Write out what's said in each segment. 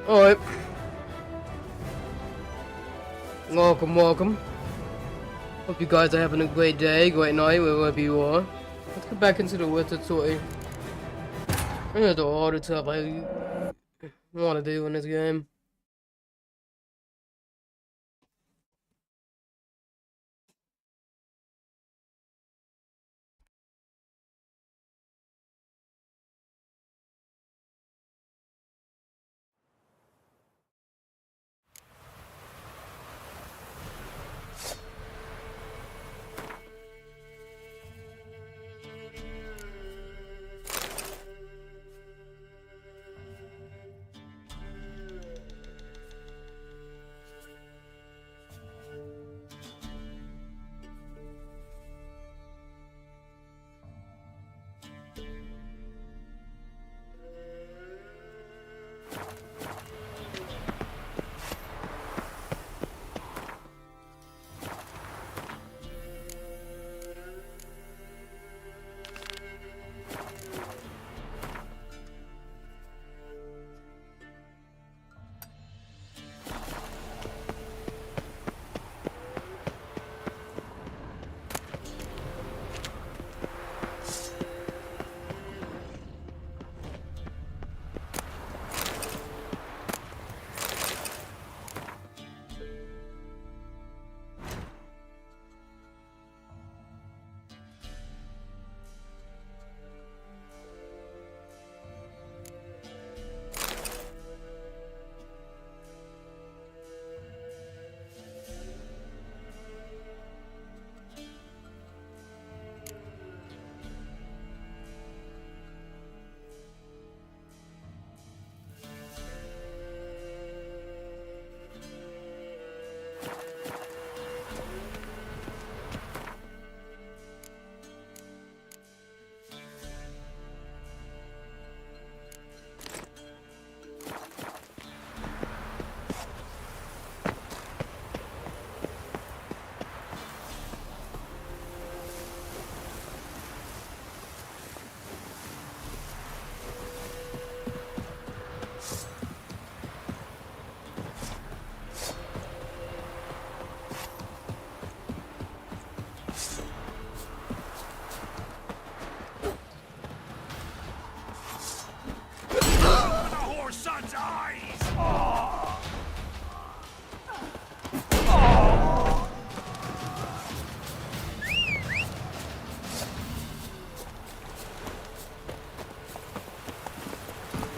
Alright. Welcome, welcome. Hope you guys are having a great day, great night, wherever you are. Let's get back into the winter toy. I know the harder stuff I want to do in this game.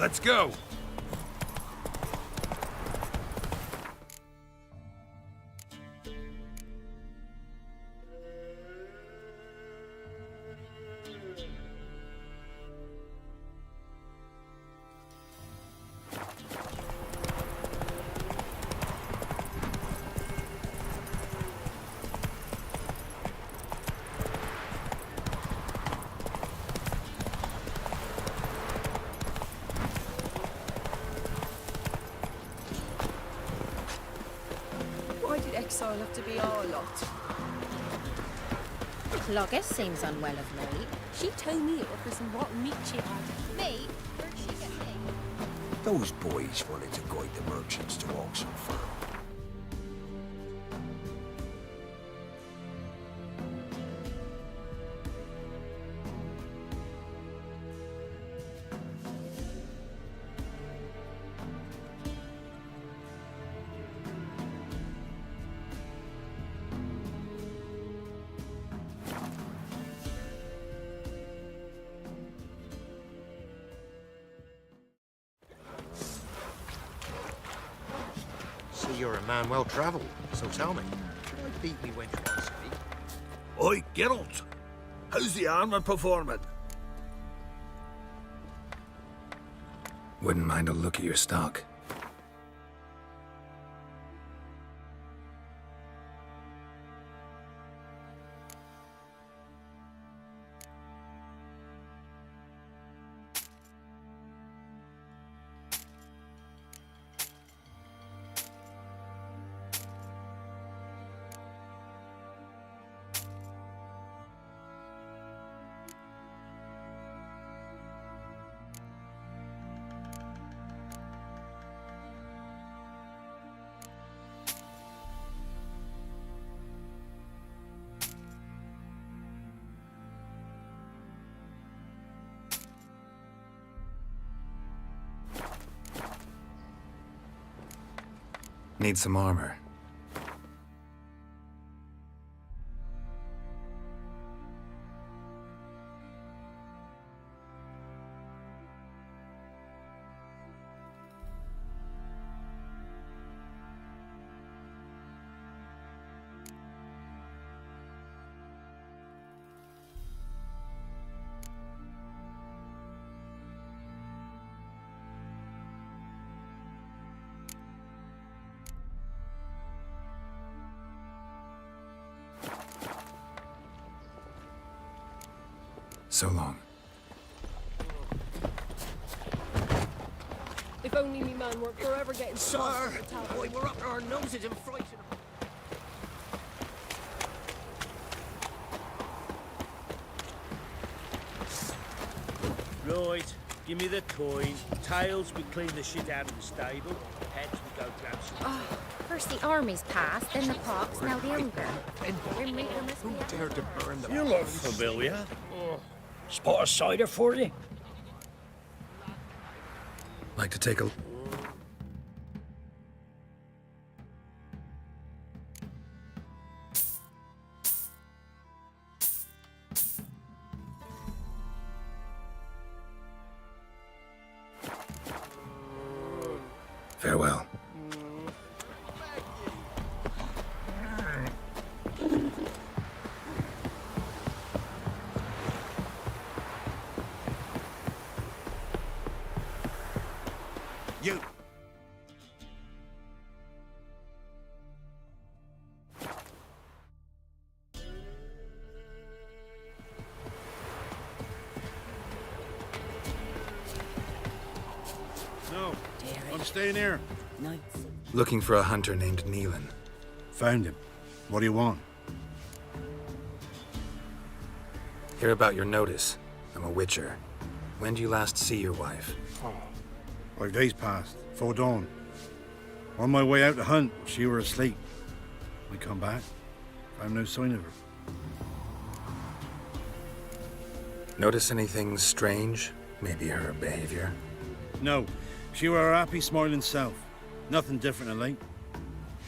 Let's go! Why did exile have to be our lot? Cloggis seems unwell of late. She told me it was some rotten meat she had. Me? Where'd she get me? Those boys wanted to guide the merchants to Oxenford. See, you're a man well-travelled, so tell me, can I beat me wench one speak? Oi, Geralt! How's the armor performing? Wouldn't mind a look at your stock. Need some armor. So long. If only me man weren't forever getting Sir! shot. Boy, we're up to our noses in frightened. Right, give me the coin. Tails, we clean the shit out of the stable. Heads, we go grab some. Oh, first the army's passed, then the pox, now the hunger. Who dared to burn the You look familiar. Spot a cider for you? Like to take a... Farewell. You! No, I'm staying here. Looking for a hunter named Neelan. Found him. What do you want? Hear about your notice. I'm a witcher. When did you last see your wife? 5 days passed, 'fore dawn. On my way out to hunt, she were asleep. I come back, found no sign of her. Notice anything strange? Maybe her behavior? No, she were her happy, smiling self. Nothing different than late.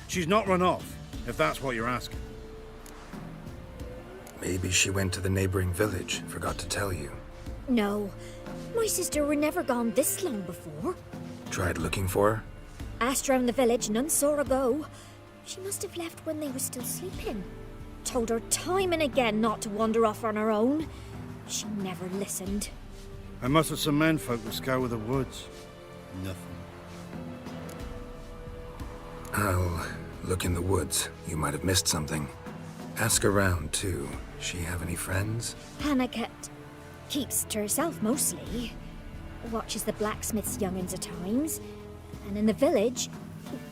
She's not run off, if that's what you're asking. Maybe she went to the neighboring village, forgot to tell you. No, my sister were never gone this long before. Tried looking for her? Asked round the village, none saw her go. She must have left when they were still sleeping. Told her time and again not to wander off on her own. She never listened. I mustered some menfolk to scour the woods. Nothing. I'll look in the woods. You might have missed something. Ask around, too. She have any friends? Hannah keeps to herself mostly. Watches the blacksmith's young'uns at times. And in the village,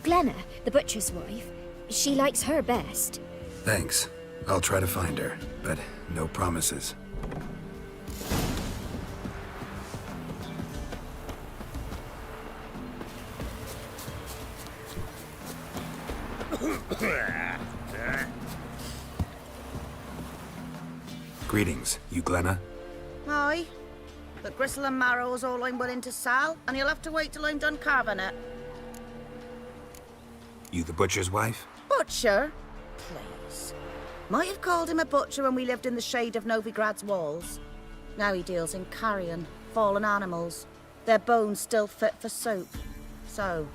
Glenna, the butcher's wife, she likes her best. Thanks. I'll try to find her, but no promises. Greetings, you Glenna? Aye. But gristle and marrow's all I'm willing to sell, and you'll have to wait till I'm done carving it. You the butcher's wife? Butcher? Please. Might have called him a butcher when we lived in the shade of Novigrad's walls. Now he deals in carrion, fallen animals. Their bones still fit for soup. So,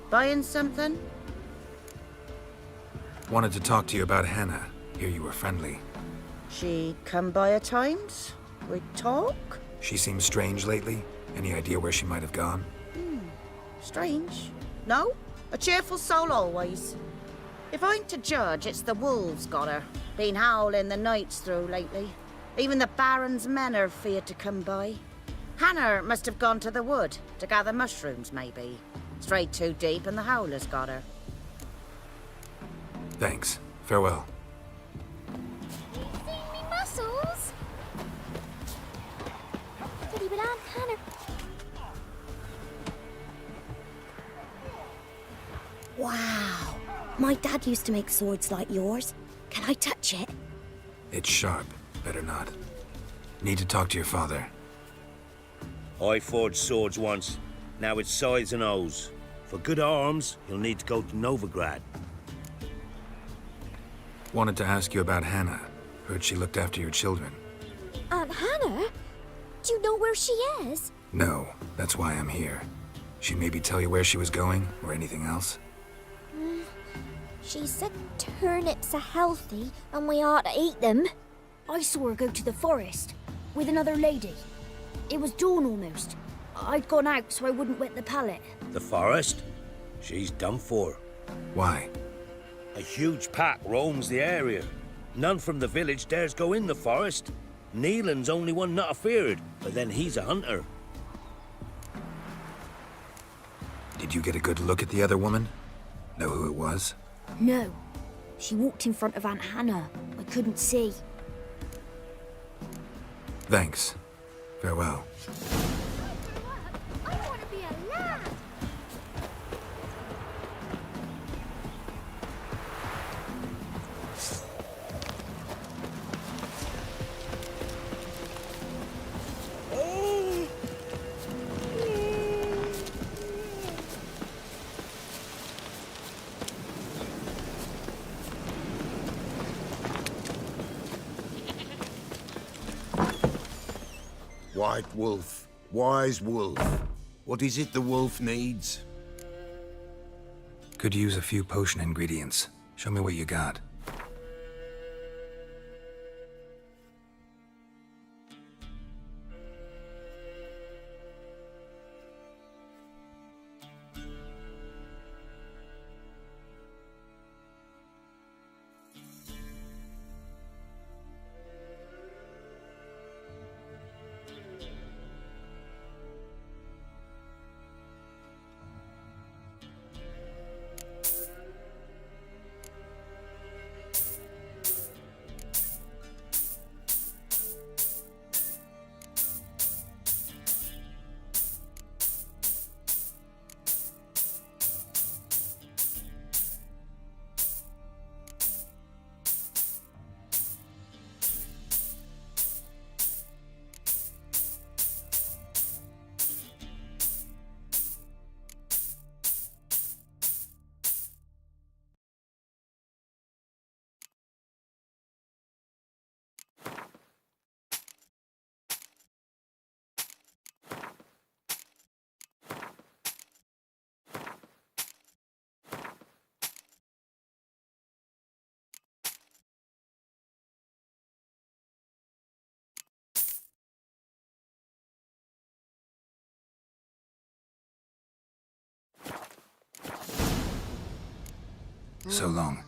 buying something? Wanted to talk to you about Hannah. Hear you were friendly. She come by at times? We talk? She seems strange lately. Any idea where she might have gone? Strange. No? A cheerful soul always. If I'm to judge, it's the wolves got her. Been howling the nights through lately. Even the Baron's men are feared to come by. Hannah must have gone to the wood to gather mushrooms, maybe. Strayed too deep and the howlers got her. Thanks. Farewell. See me muscles? Did he with Aunt Hannah? Wow. My dad used to make swords like yours. Can I touch it? It's sharp. Better not. Need to talk to your father. I forged swords once. Now it's scythes and hoes. For good arms, you'll need to go to Novigrad. Wanted to ask you about Hannah. Heard she looked after your children. Aunt Hannah? Do you know where she is? No, that's why I'm here. She maybe tell you where she was going, or anything else? She said turnips are healthy and we ought to eat them. I saw her go to the forest with another lady. It was dawn almost. I'd gone out so I wouldn't wet the pallet. The forest? She's done for. Why? A huge pack roams the area. None from the village dares go in the forest. Neelan's only one not afeared, but then he's a hunter. Did you get a good look at the other woman? Know who it was? No. She walked in front of Aunt Hannah. I couldn't see. Thanks. Farewell. I want to be a lad. White wolf, wise wolf. What is it the wolf needs? Could use a few potion ingredients. Show me what you got. So long.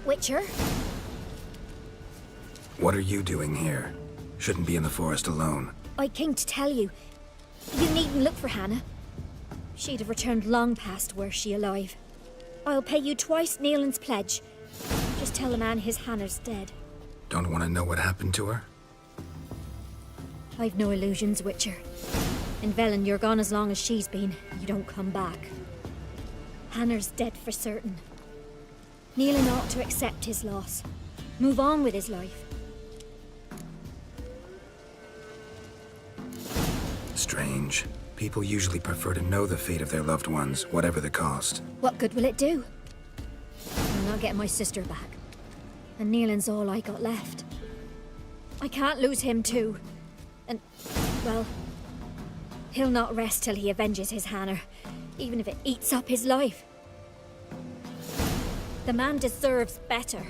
Witcher? What are you doing here? Shouldn't be in the forest alone. I came to tell you. You needn't look for Hannah. She'd have returned long past were she alive. I'll pay you twice Neelan's pledge. Just tell the man his Hannah's dead. Don't want to know what happened to her? I've no illusions, Witcher. In Velen, you're gone as long as she's been. You don't come back. Hannah's dead for certain. Neelan ought to accept his loss. Move on with his life. Strange. People usually prefer to know the fate of their loved ones, whatever the cost. What good will it do? I'm not getting my sister back. And Neelan's all I got left. I can't lose him too. And, well, he'll not rest till he avenges his Hanner, even if it eats up his life. The man deserves better.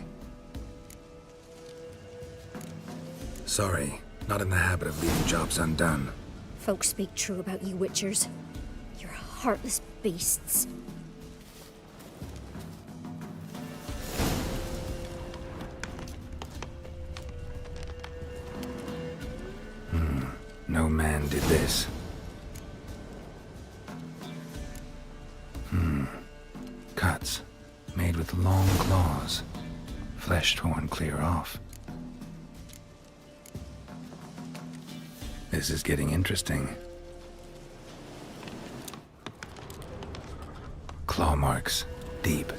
Sorry, not in the habit of leaving jobs undone. Folks speak true about you Witchers. You're heartless beasts. No man did this. Cuts. Made with long claws. Flesh torn clear off. This is getting interesting. Claw marks. Deep.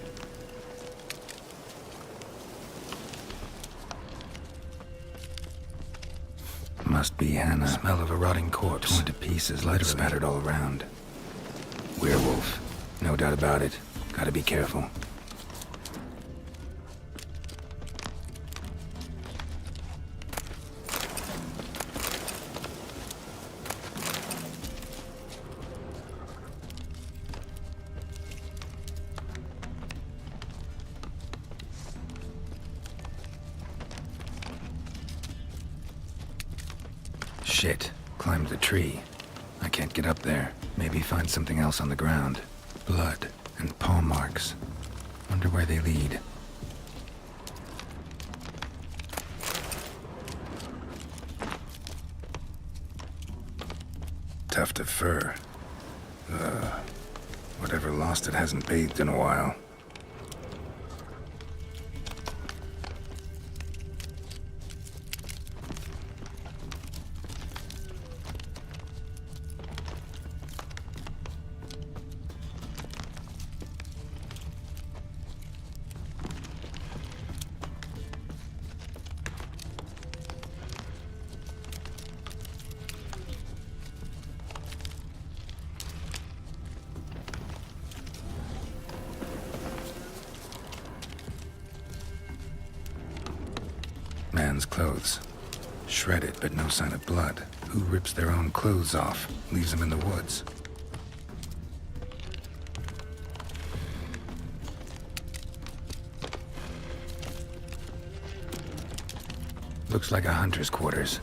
Must be Hannah. Smell of a rotting corpse. Torn to pieces, literally. Spattered all around. Werewolf. No doubt about it. Gotta be careful. Shit. Climbed the tree. I can't get up there. Maybe find something else on the ground. Blood and paw marks. Wonder where they lead. Tuft of fur. Whatever lost it hasn't bathed in a while. Man's clothes. Shredded, but no sign of blood. Who rips their own clothes off, leaves them in the woods? Looks like a hunter's quarters.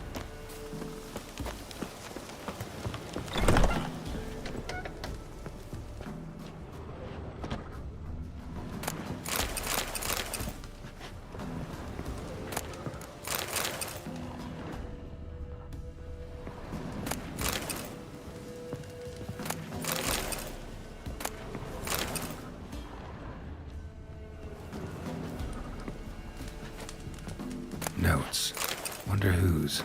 Notes. Wonder whose.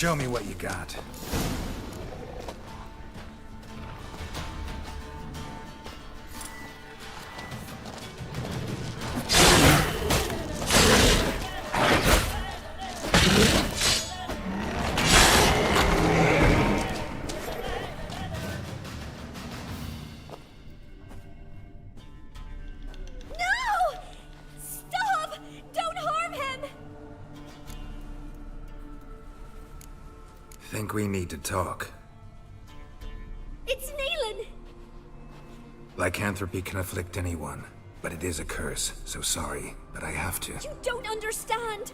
Show me what you got. Think we need to talk. It's Neelan! Lycanthropy can afflict anyone, but it is a curse, so sorry, but I have to. You don't understand!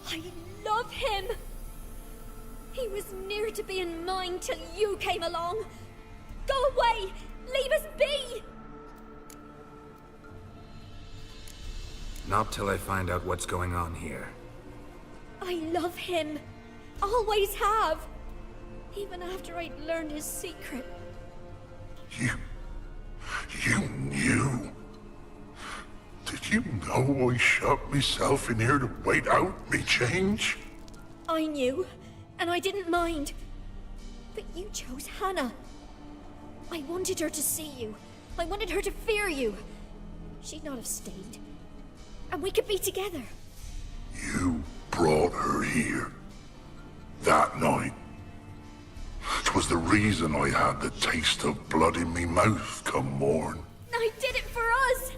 I love him! He was near to being mine till you came along! Go away! Leave us be! Not till I find out what's going on here. I love him. Always have. Even after I'd learned his secret. You knew? Did you know I shut myself in here to wait out me change? I knew, and I didn't mind. But you chose Hannah. I wanted her to see you. I wanted her to fear you. She'd not have stayed. And we could be together. You brought her here. That night. 'Twas the reason I had the taste of blood in me mouth come morn. I did it for us.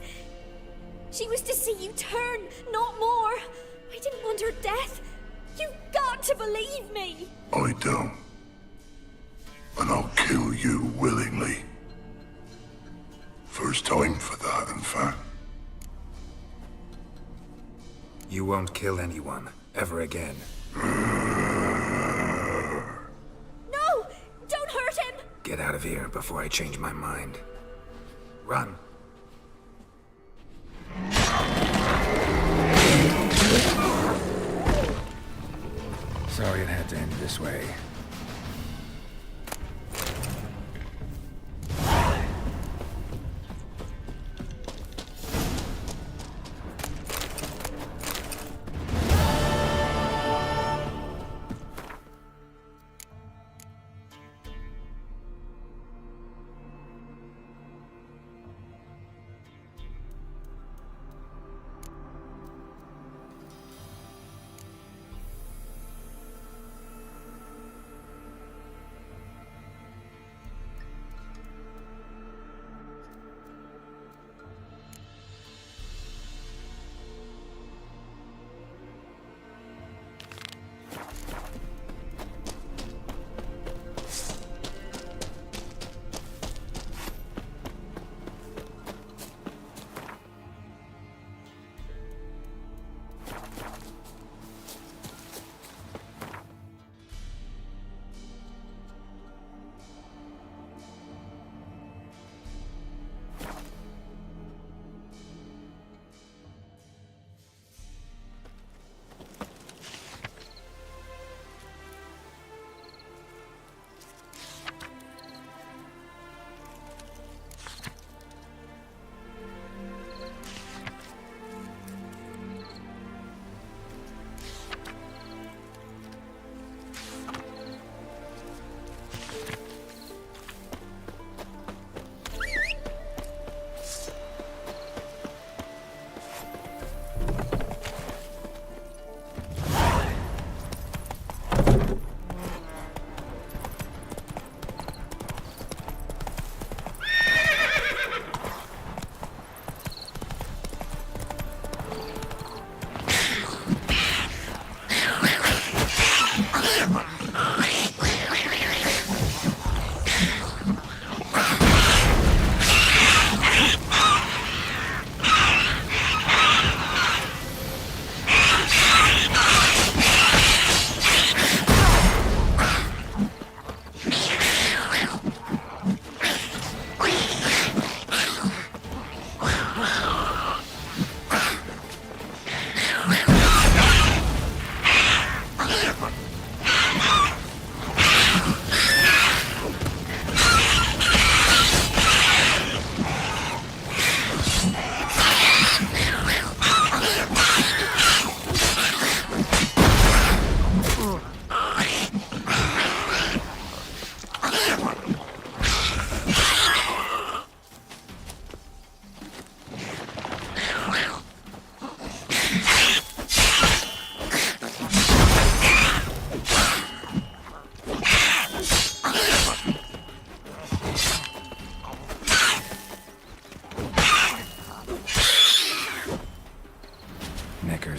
She was to see you turn, not more. I didn't want her death. You've got to believe me. I don't. And I'll kill you willingly. First time for that, in fact. You won't kill anyone, ever again. No! Don't hurt him! Get out of here before I change my mind. Run. Sorry it had to end this way.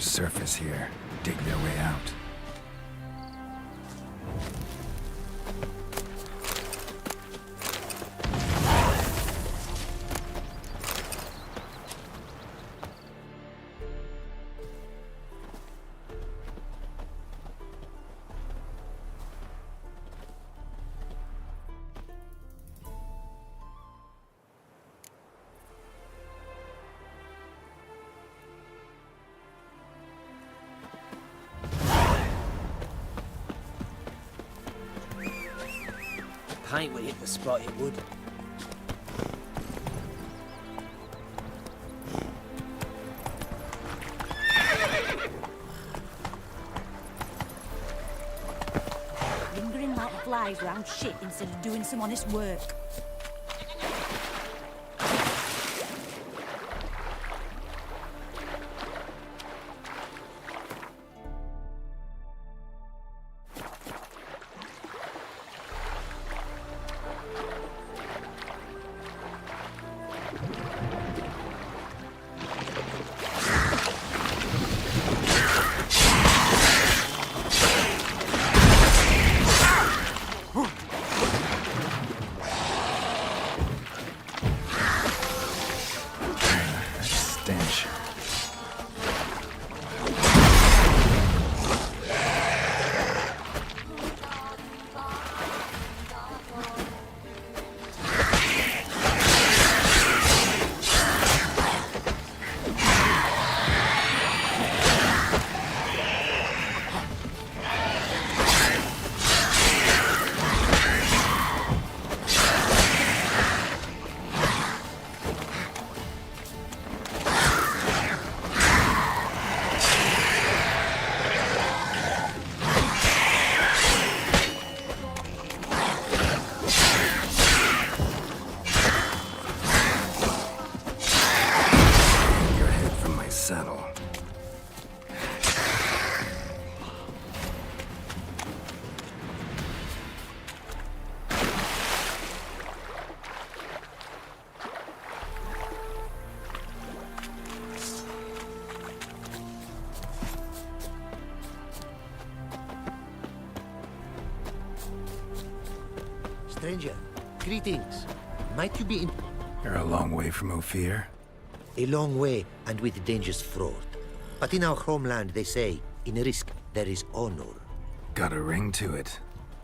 There's surface here. Dig their way out. Paint would hit the spot, it would. Lingering like flies round shit instead of doing some honest work. Stench. Settle. Stranger, greetings. Might you be in... You're a long way from Ophir. A long way, and with dangers fraught. But in our homeland, they say, in risk, there is honor. Got a ring to it.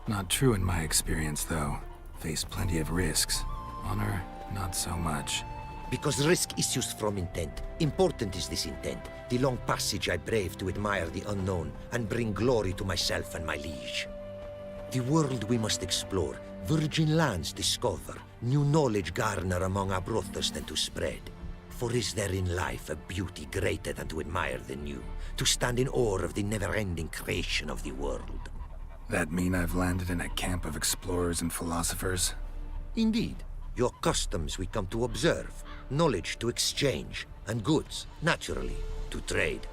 Not true in my experience, though. Faced plenty of risks. Honor, not so much. Because risk issues from intent. Important is this intent. The long passage I brave to admire the unknown, and bring glory to myself and my liege. The world we must explore, virgin lands discover, new knowledge garner among our brothers than to spread. For is there in life a beauty greater than to admire the new, to stand in awe of the never-ending creation of the world? That mean I've landed in a camp of explorers and philosophers? Indeed. Your customs we come to observe, knowledge to exchange, and goods, naturally, to trade.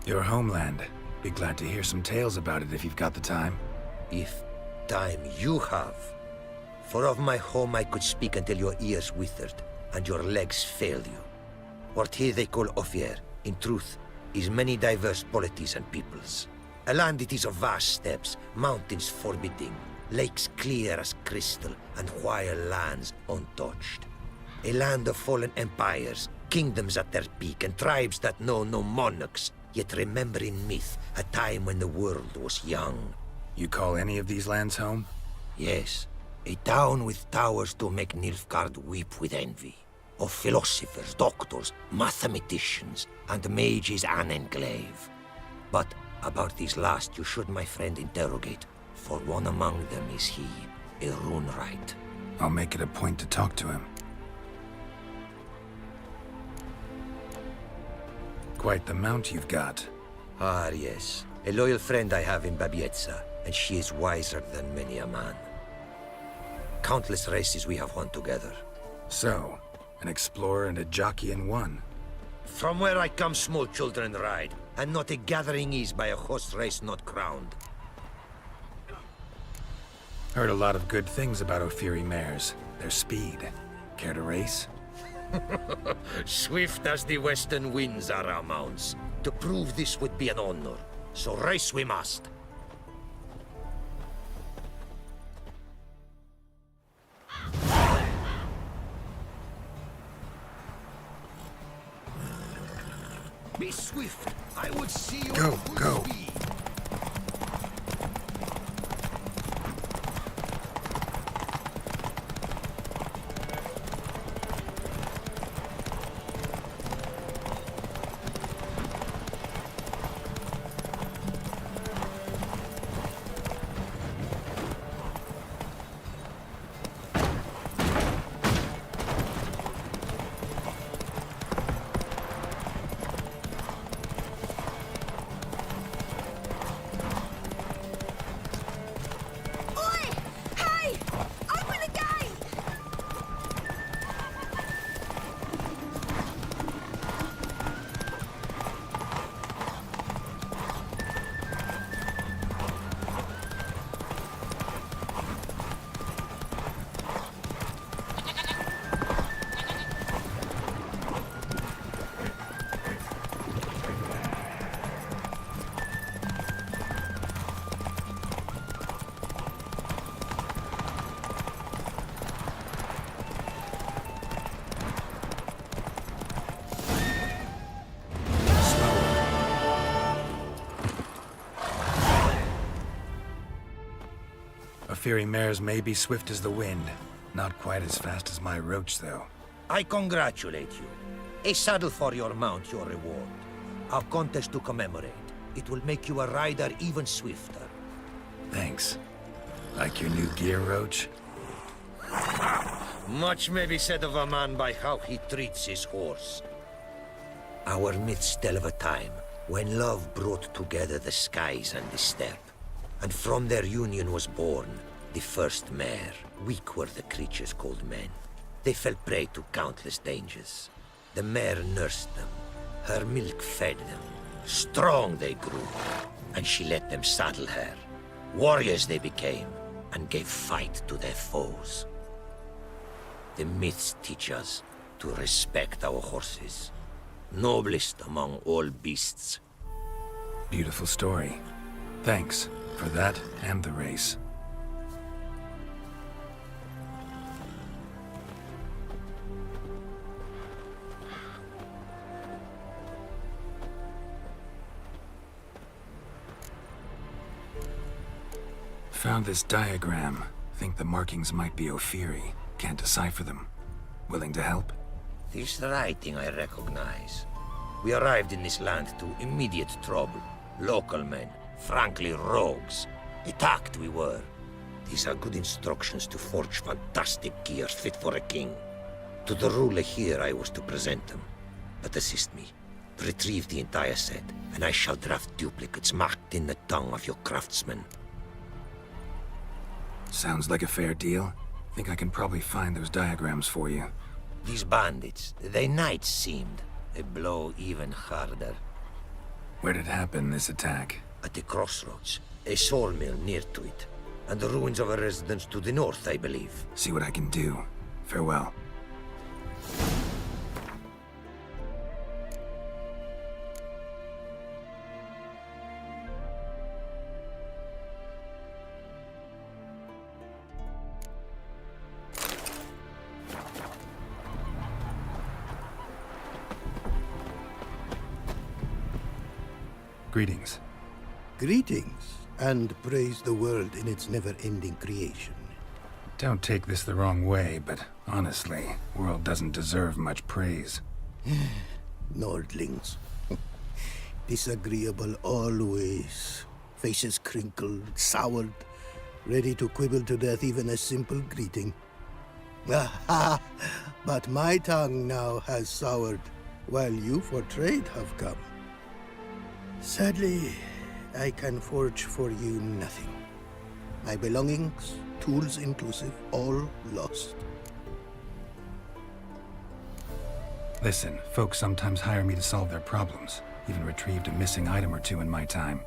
Your homeland. Be glad to hear some tales about it if you've got the time. If time you have. For of my home I could speak until your ears withered, and your legs failed you. What here they call Ophir, in truth, is many diverse polities and peoples. A land it is of vast steppes, mountains forbidding, lakes clear as crystal, and wild lands untouched. A land of fallen empires, kingdoms at their peak, and tribes that know no monarchs, yet remember in myth a time when the world was young. You call any of these lands home? Yes. A town with towers to make Nilfgaard weep with envy. Of philosophers, doctors, mathematicians, and mages an enclave. But about these last you should, my friend, interrogate, for one among them is he, a runewright. I'll make it a point to talk to him. Quite the mount you've got. Ah, yes. A loyal friend I have in Babietza, and she is wiser than many a man. Countless races we have won together. So, an explorer and a jockey in one. From where I come, small children ride, and not a gathering is by a horse race not crowned. Heard a lot of good things about Ophiri mares. Their speed. Care to race? Swift as the western winds are our mounts. To prove this would be an honor, so race we must. Be swift. I would see you. Go. Speed. Fiery mares may be swift as the wind. Not quite as fast as my roach, though. I congratulate you. A saddle for your mount, your reward. A contest to commemorate. It will make you a rider even swifter. Thanks. Like your new gear, Roach? Much may be said of a man by how he treats his horse. Our myths tell of a time when love brought together the skies and the steppe. And from their union was born the first mare. Weak were the creatures called men. They fell prey to countless dangers. The mare nursed them. Her milk fed them. Strong they grew. And she let them saddle her. Warriors they became, and gave fight to their foes. The myths teach us to respect our horses. Noblest among all beasts. Beautiful story. Thanks for that and the race. Found this diagram. Think the markings might be Ophiri. Can't decipher them. Willing to help? This writing I recognize. We arrived in this land to immediate trouble. Local men, frankly rogues. Attacked we were. These are good instructions to forge fantastic gear fit for a king. To the ruler here I was to present them. But assist me. Retrieve the entire set, and I shall draft duplicates marked in the tongue of your craftsmen. Sounds like a fair deal. Think I can probably find those diagrams for you. These bandits, they knights seemed. They blow even harder. Where did it happen, this attack? At the crossroads. A sawmill near to it. And the ruins of a residence to the north, I believe. See what I can do. Farewell. Greetings. Greetings, and praise the world in its never-ending creation. Don't take this the wrong way, but honestly, world doesn't deserve much praise. Nordlings. Disagreeable always. Faces crinkled, soured, ready to quibble to death even a simple greeting. But my tongue now has soured, while you for trade have come. Sadly, I can forge for you nothing. My belongings, tools inclusive, all lost. Listen, folks sometimes hire me to solve their problems. Even retrieved a missing item or two in my time.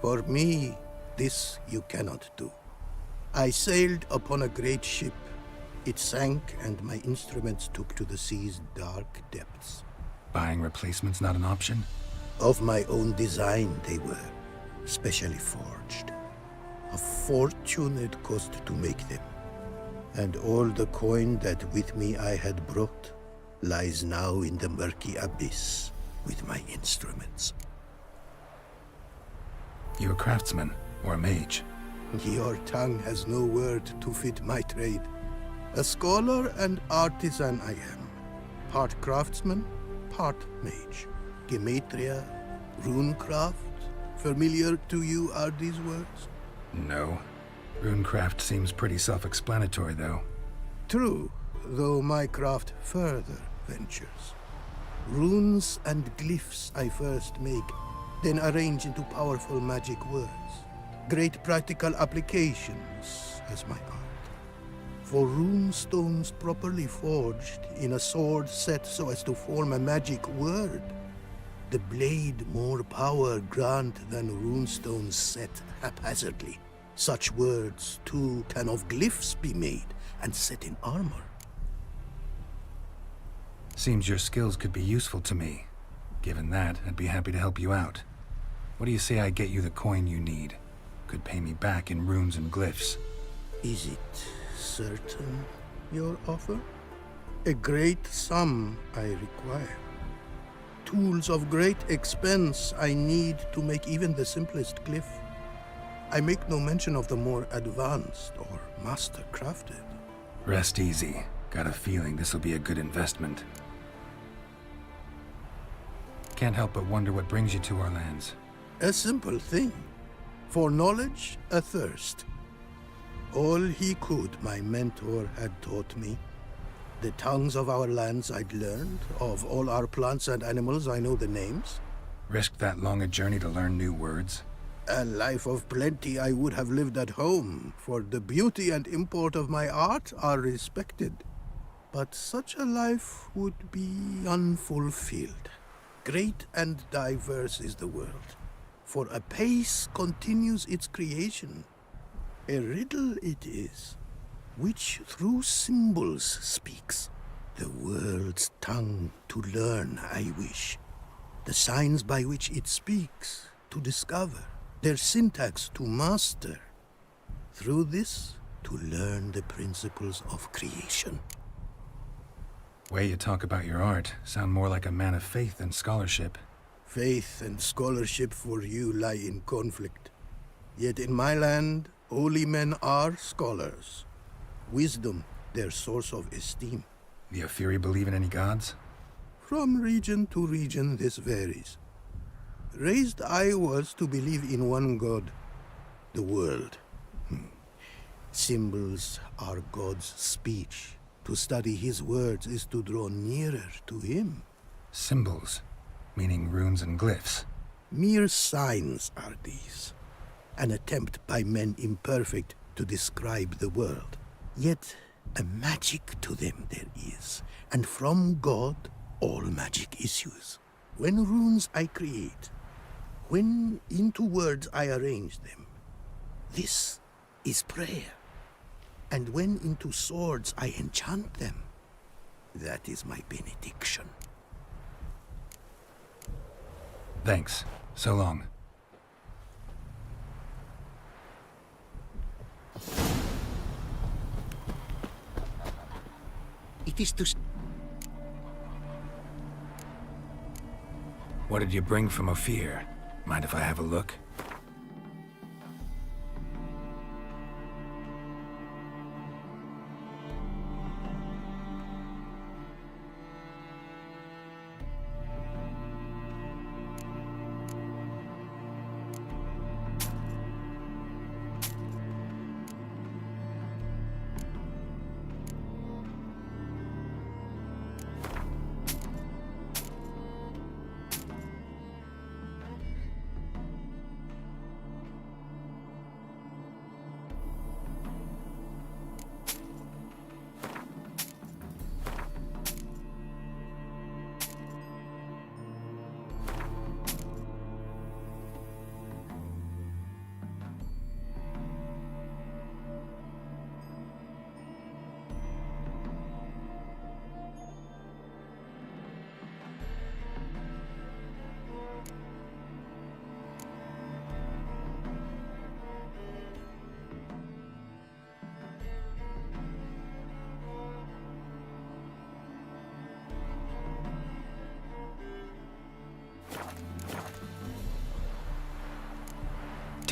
For me, this you cannot do. I sailed upon a great ship, It sank, and my instruments took to the sea's dark depths. Buying replacements not an option? Of my own design, they were, specially forged. A fortune it cost to make them. And all the coin that with me I had brought lies now in the murky abyss with my instruments. You a craftsman or a mage? Your tongue has no word to fit my trade. A scholar and artisan I am. Part craftsman, part mage. Gematria, runecraft. Familiar to you are these words? No. Runecraft seems pretty self-explanatory, though. True, though my craft further ventures. Runes and glyphs I first make, then arrange into powerful magic words. Great practical applications as my art. For rune stones properly forged in a sword set so as to form a magic word, the blade more power grant than runestones set haphazardly. Such words, too, can of glyphs be made and set in armor. Seems your skills could be useful to me. Given that, I'd be happy to help you out. What do you say I get you the coin you need? Could pay me back in runes and glyphs. Is it certain, your offer? A great sum I require. Tools of great expense I need to make even the simplest glyph. I make no mention of the more advanced or master-crafted. Rest easy. Got a feeling this'll be a good investment. Can't help but wonder what brings you to our lands. A simple thing. For knowledge, a thirst. All he could, my mentor had taught me. The tongues of our lands I'd learned. Of all our plants and animals, I know the names. Risked that long a journey to learn new words? A life of plenty I would have lived at home, for the beauty and import of my art are respected. But such a life would be unfulfilled. Great and diverse is the world, for a pace continues its creation. A riddle it is, which through symbols speaks. The world's tongue to learn I wish, the signs by which it speaks to discover, their syntax to master. Through this, to learn the principles of creation. Way you talk about your art sound more like a man of faith than scholarship. Faith and scholarship for you lie in conflict. Yet in my land, holy men are scholars. Wisdom, their source of esteem. The Ophiri believe in any gods? From region to region this varies. Raised I was to believe in one god, the world. Symbols are God's speech. To study his words is to draw nearer to him. Symbols, meaning runes and glyphs. Mere signs are these. An attempt by men imperfect to describe the world. Yet a magic to them there is, and from God all magic issues. When runes I create, when into words I arrange them, this is prayer. And when into swords I enchant them, that is my benediction. Thanks. So long. It is to... What did you bring from Ophir? Mind if I have a look?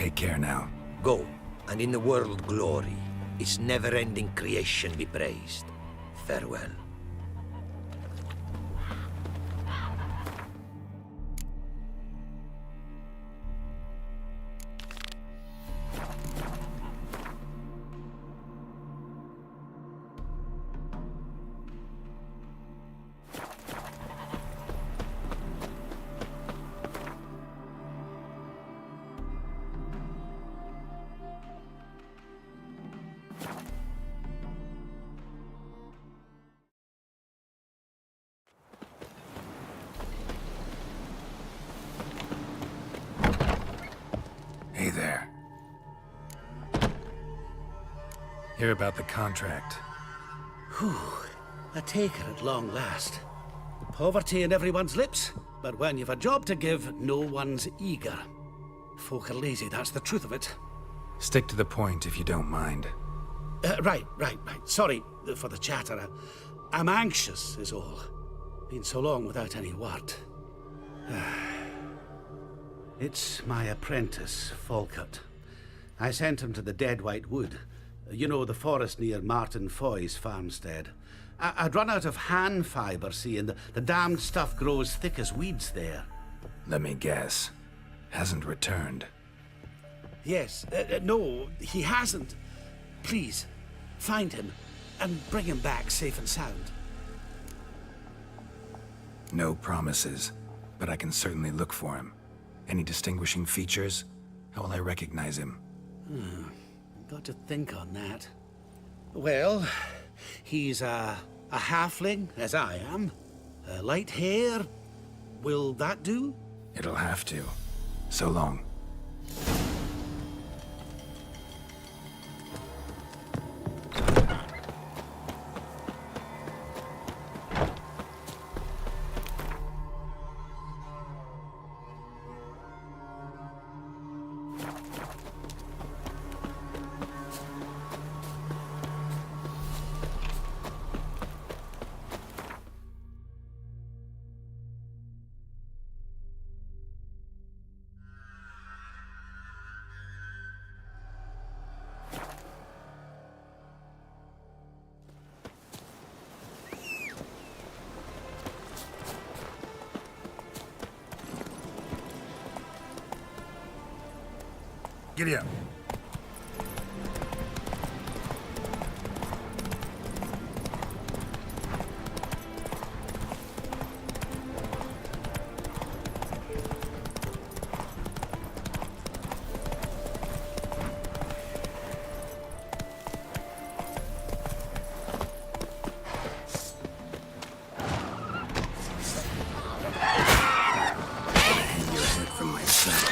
Take care now. Go, and in the world glory, its never-ending creation be praised. Farewell. Hey there. Hear about the contract. Whew. A taker at long last. Poverty in everyone's lips, but when you've a job to give, no one's eager. Folk are lazy, that's the truth of it. Stick to the point if you don't mind. Right. Sorry for the chatter. I'm anxious, is all. Been so long without any word. It's my apprentice, Falkert. I sent him to the Dead White Wood. You know, the forest near Martin Foy's farmstead. I'd run out of hand fibre, see, and the damned stuff grows thick as weeds there. Let me guess. Hasn't returned. Yes, no, he hasn't. Please, find him and bring him back safe and sound. No promises, but I can certainly look for him. Any distinguishing features? How will I recognize him? Got to think on that. Well, he's a halfling, as I am. Light hair. Will that do? It'll have to. So long. Giddy up. Hang your head from my saddle.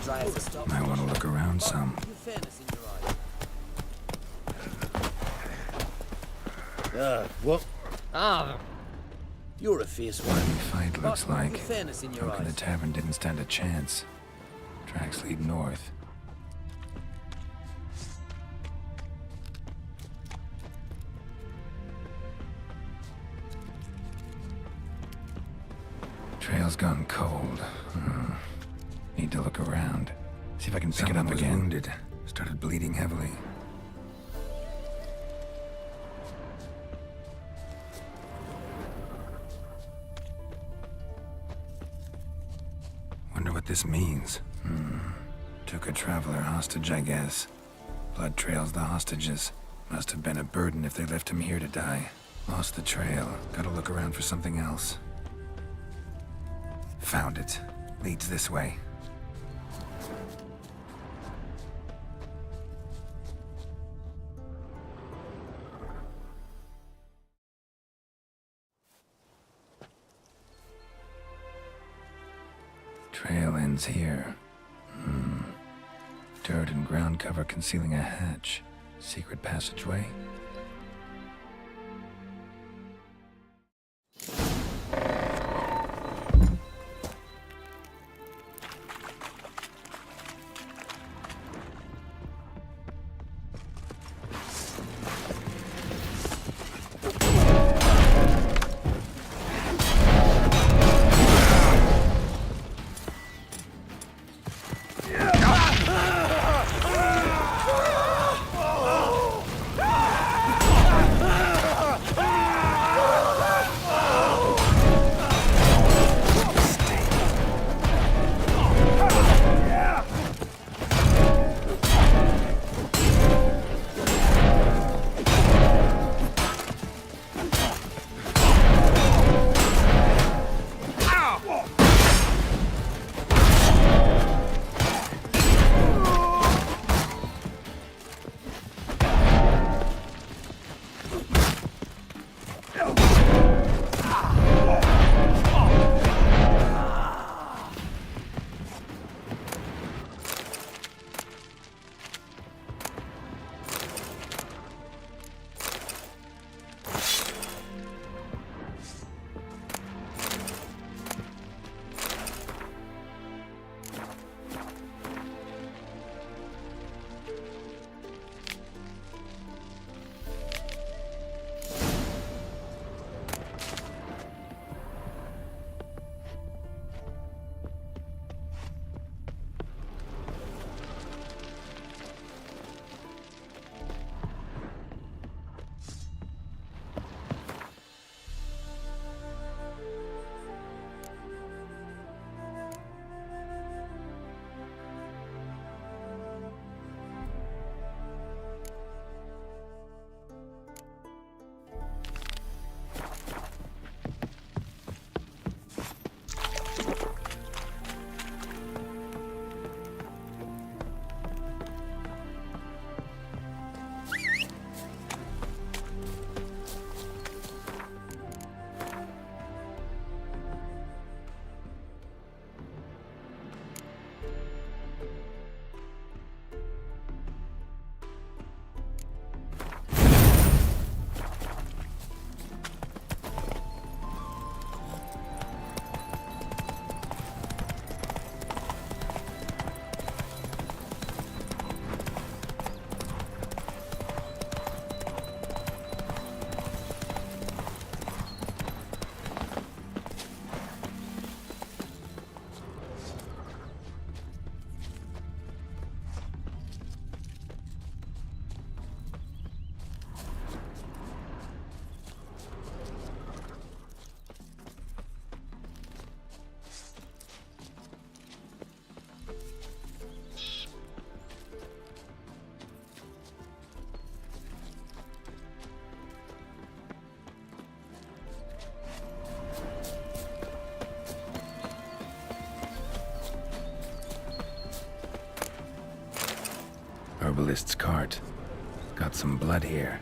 Might want to look around some. What? Ah, you're a fierce one. Bloody fight looks like. Fairness in your Folk in the eyes. tavern didn't stand a chance. Tracks lead north. Trail's gone cold. Need to look around. See if I can pick it up again. Wounded. Started bleeding heavily. Wonder what this means. Took a traveler hostage, I guess. Blood trails the hostages. Must have been a burden if they left him here to die. Lost the trail. Gotta look around for something else. Found it. Leads this way. Trail ends here. Dirt and ground cover concealing a hatch. Secret passageway? Herbalist's cart. Got some blood here.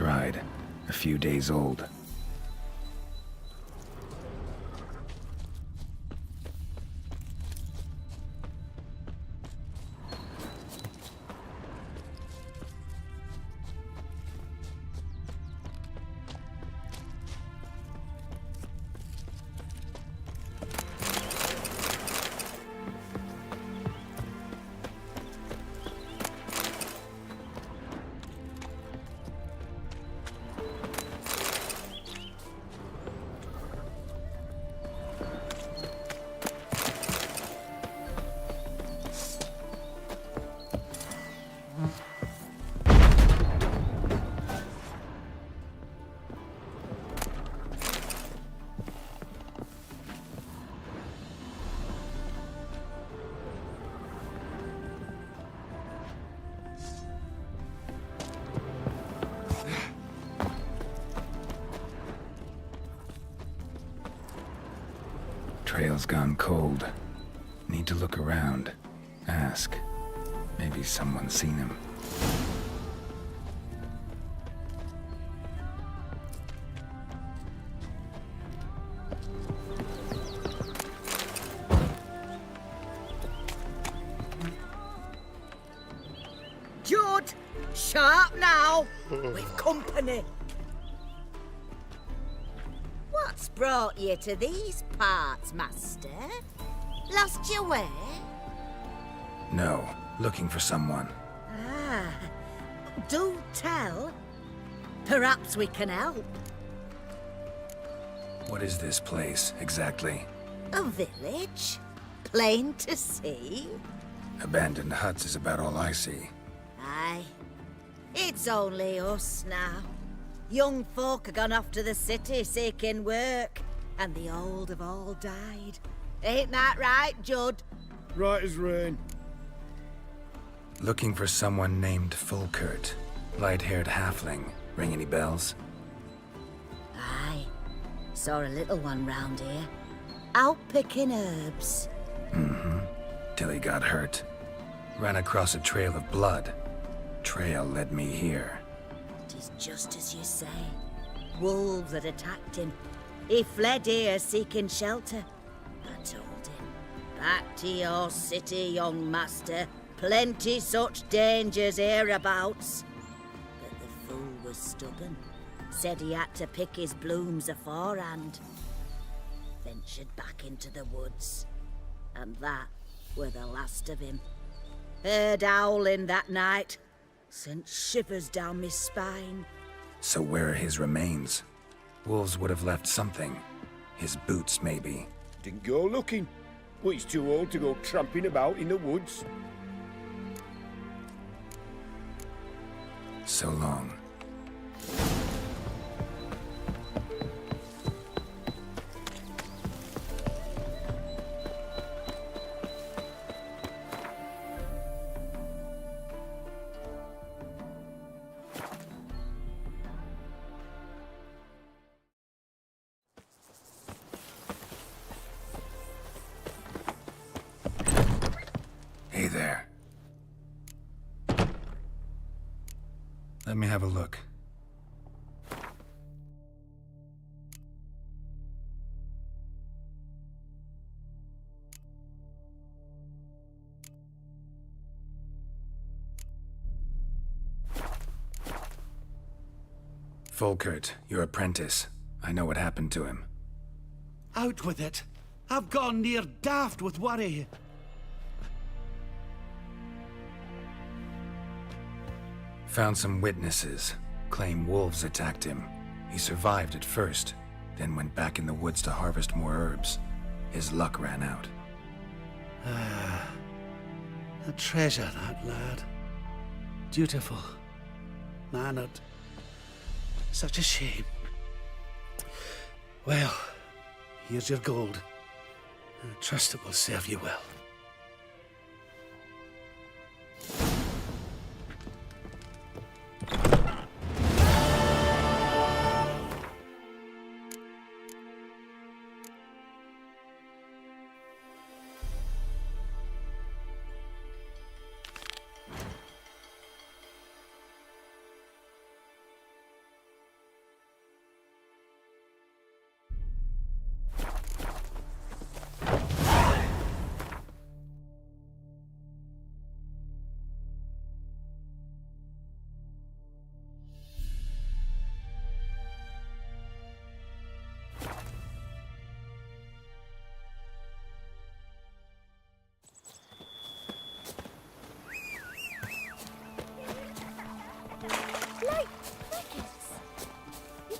dried, a few days old. Trail's gone cold. Need to look around. Ask. Maybe someone's seen him. Jude! Sharp now! We've company. What's brought you to these parts, master? Lost your way? No, looking for someone. Ah, do tell. Perhaps we can help. What is this place, exactly? A village? Plain to see? Abandoned huts is about all I see. Aye. It's only us now. Young folk have gone off to the city seeking work, and the old have all died. Ain't that right, Judd? Right as rain. Looking for someone named Fulkert. Light-haired halfling. Ring any bells? Aye. Saw a little one round here. Out picking herbs. Mm-hmm. Till he got hurt. Ran across a trail of blood. Trail led me here. Tis just as you say. Wolves had attacked him. He fled here seeking shelter. I told him, back to your city, young master. Plenty such dangers hereabouts. But the fool was stubborn. Said he had to pick his blooms aforehand. Ventured back into the woods. And that were the last of him. Heard howling that night. Sent shivers down my spine. So where are his remains? Wolves would have left something. His boots, maybe. Didn't go looking. But he's too old to go tramping about in the woods. So long. Hey there. Let me have a look. Fulkert, your apprentice. I know what happened to him. Out with it. I've gone near daft with worry. Found some witnesses. Claim wolves attacked him. He survived at first, then went back in the woods to harvest more herbs. His luck ran out. Ah, a treasure, that lad. Dutiful. Mannered. Such a shame. Well, here's your gold. I trust it will serve you well.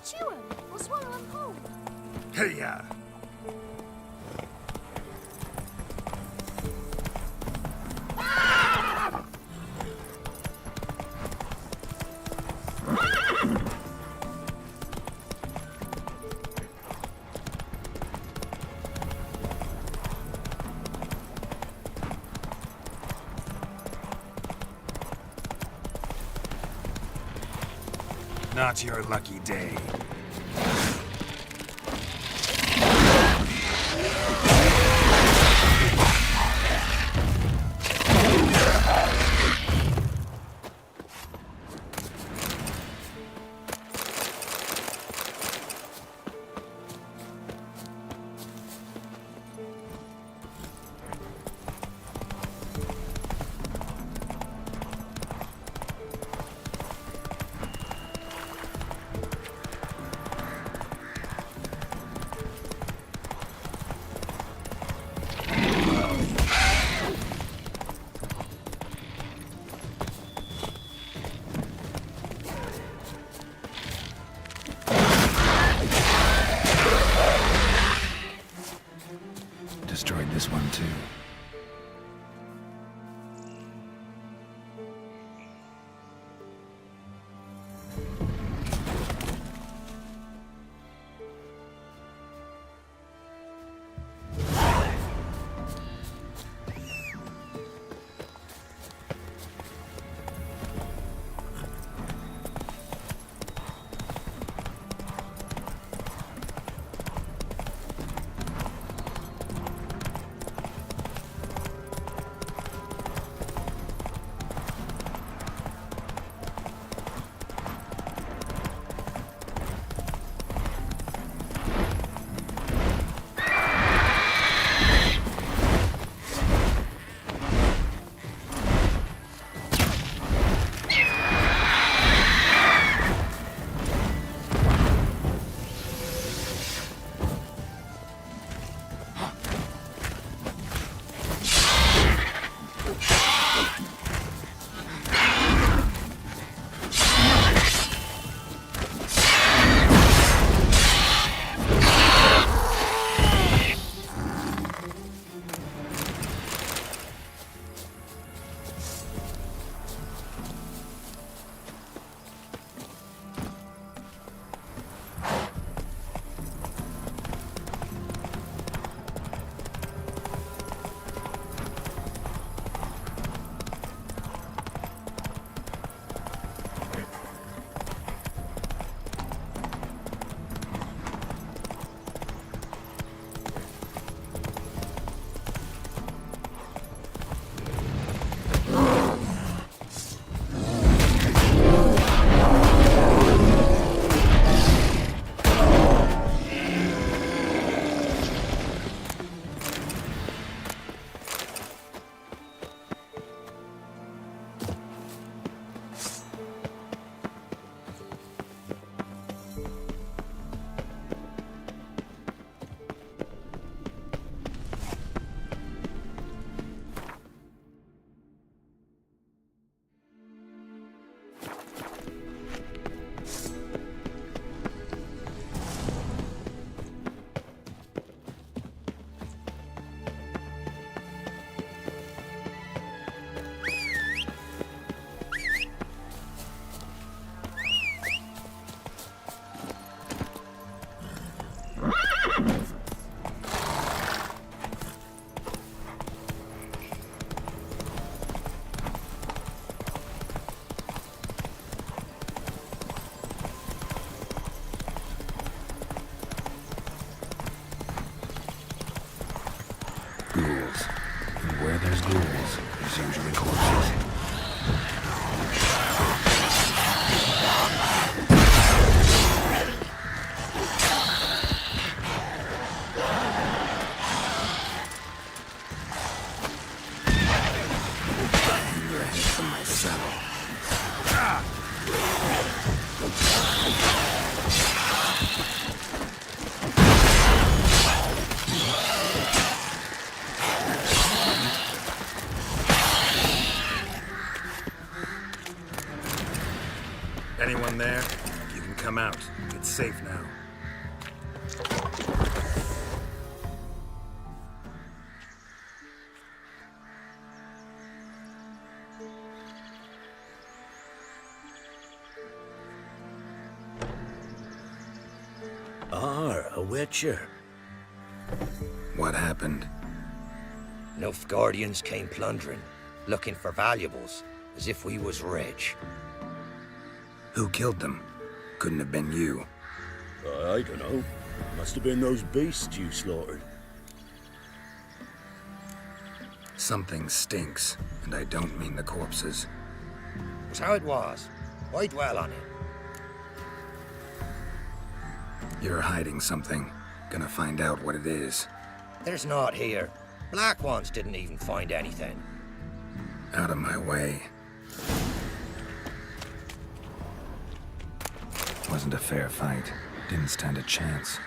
chew 'em or swallow 'em whole. Hey-ya! Not your lucky day. Destroyed this one too. Ghouls. And where there's ghouls, there's usually corpses. Your head from my saddle. Anyone there? You can come out. It's safe now. A witcher. What happened? Nilfgaardians came plundering, looking for valuables, as if we was rich. Who killed them? Couldn't have been you. I don't know. Must have been those beasts you slaughtered. Something stinks, and I don't mean the corpses. Was how it was. Why dwell on it? You're hiding something. Gonna find out what it is. There's not here. Black ones didn't even find anything. Out of my way. Wasn't a fair fight. Didn't stand a chance.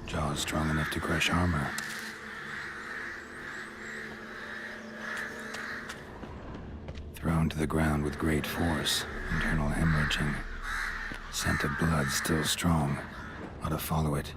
Jaws strong enough to crush armor. Thrown to the ground with great force, internal hemorrhaging. Scent of blood still strong. Ought to follow it.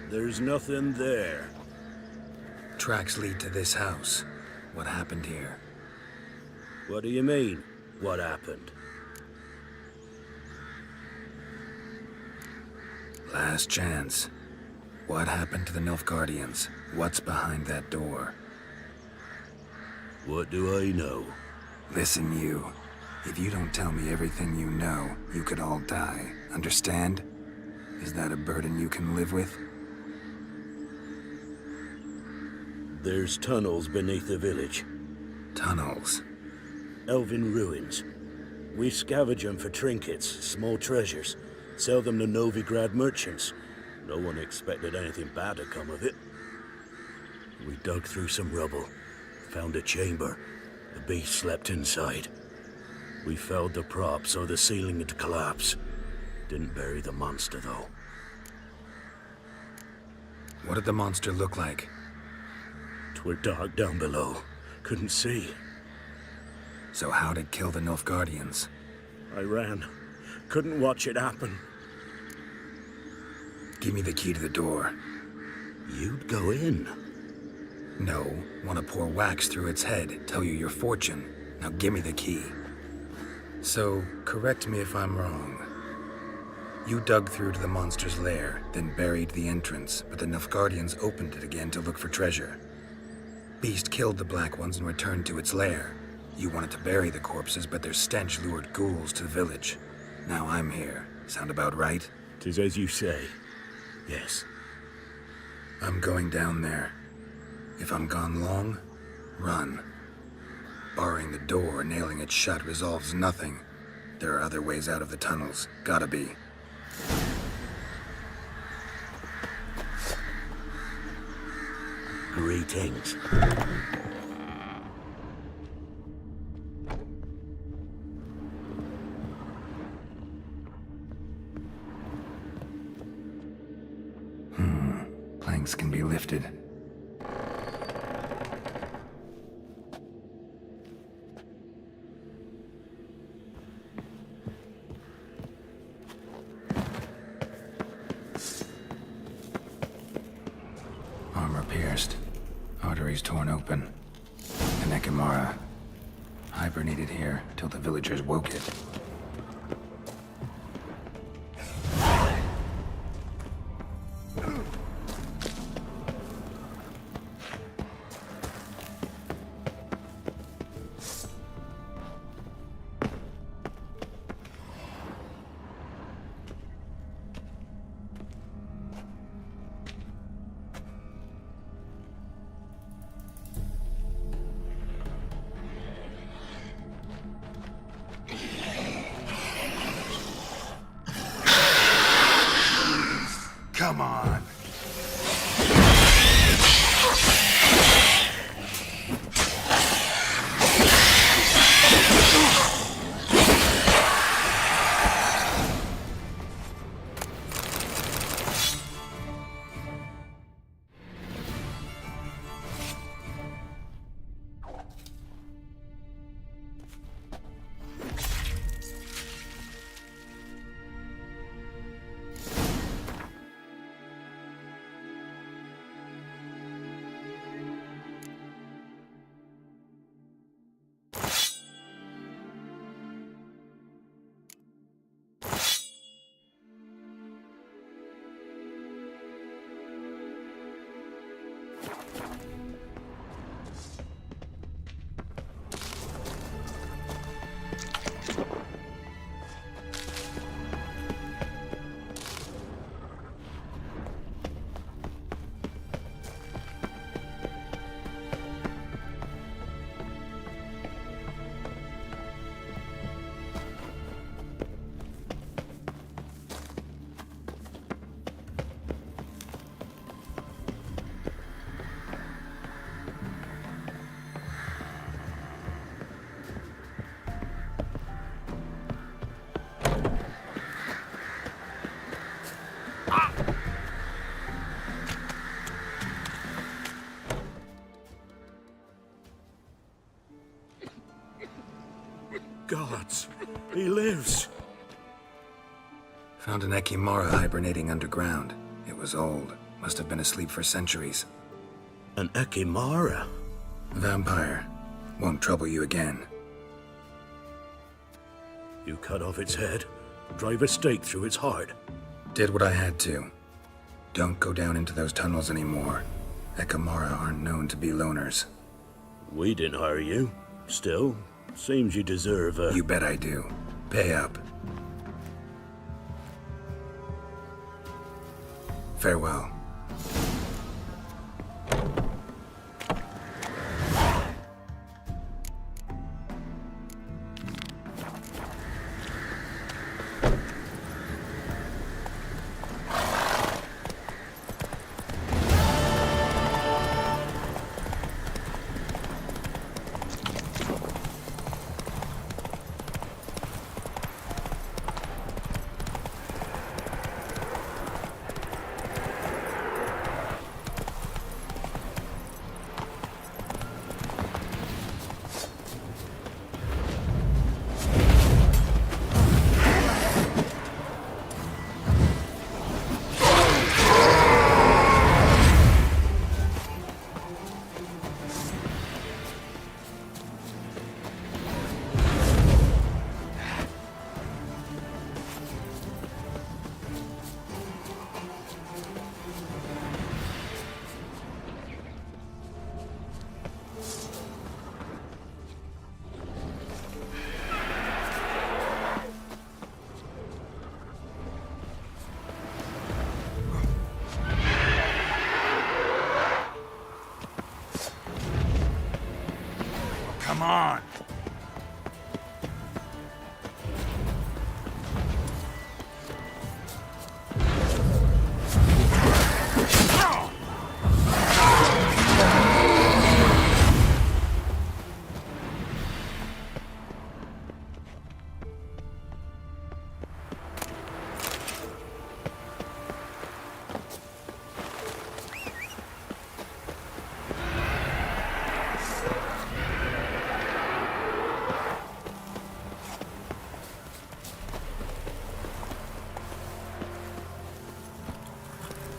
There's nothing there. Tracks lead to this house. What happened here? What do you mean, what happened? Last chance. What happened to the Nilfgaardians? What's behind that door? What do I know? Listen, you. If you don't tell me everything you know, you could all die. Understand? Is that a burden you can live with? There's tunnels beneath the village. Tunnels? Elven ruins. We scavenge them for trinkets, small treasures. Sell them to Novigrad merchants. No one expected anything bad to come of it. We dug through some rubble. Found a chamber. The beast slept inside. We felled the prop so the ceiling had collapsed. Didn't bury the monster, though. What did the monster look like? 'Twere dark down below. Couldn't see. So how'd it kill the Nilfgaardians? I ran. Couldn't watch it happen. Give me the key to the door. You'd go in? No. Want to pour wax through its head, tell you your fortune. Now give me the key. So, correct me if I'm wrong. You dug through to the monster's lair, then buried the entrance, but the Nilfgaardians opened it again to look for treasure. Beast killed the Black Ones and returned to its lair. You wanted to bury the corpses, but their stench lured ghouls to the village. Now I'm here. Sound about right? 'Tis as you say. Yes. I'm going down there. If I'm gone long, run. Barring the door, nailing it shut resolves nothing. There are other ways out of the tunnels. Gotta be. Greetings. Planks can be lifted. Armor pierced. Arteries torn open. An Ekimara. hibernated here till the villagers woke it. Come on. Gods, he lives. Found an Ekimara hibernating underground. It was old. Must have been asleep for centuries. An Ekimara? Vampire. Won't trouble you again. You cut off its head, drive a stake through its heart. Did what I had to. Don't go down into those tunnels anymore. Ekimara aren't known to be loners. We didn't hire you. Still, seems you deserve a... You bet I do. Pay up. Farewell. Come on.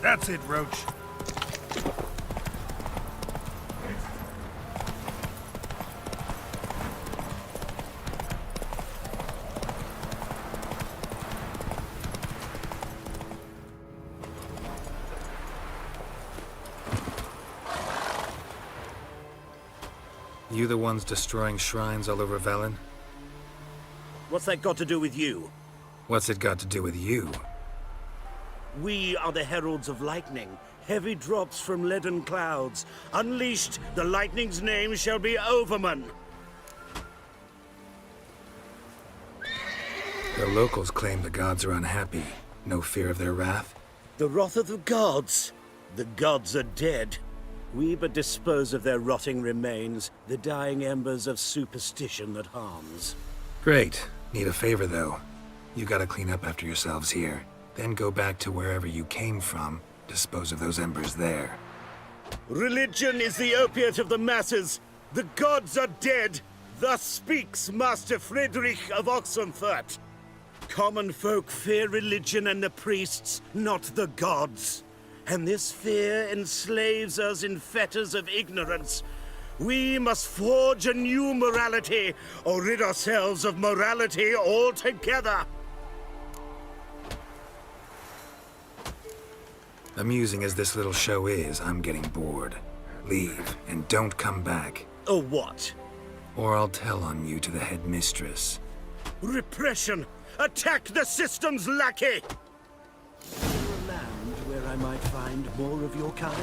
That's it, Roach. You the ones destroying shrines all over Velen? What's that got to do with you? What's it got to do with you? We are the heralds of lightning. Heavy drops from leaden clouds. Unleashed, the lightning's name shall be Overman. The locals claim the gods are unhappy. No fear of their wrath? The wrath of the gods? The gods are dead. We but dispose of their rotting remains, the dying embers of superstition that harms. Great. Need a favor, though. You gotta clean up after yourselves here. Then go back to wherever you came from. Dispose of those embers there. Religion is the opiate of the masses. The gods are dead. Thus speaks Master Friedrich of Oxenfurt. Common folk fear religion and the priests, not the gods. And this fear enslaves us in fetters of ignorance. We must forge a new morality, or rid ourselves of morality altogether. Amusing as this little show is, I'm getting bored. Leave, and don't come back. Oh, what? Or I'll tell on you to the headmistress. Repression! Attack the system's lackey! A land where I might find more of your kind?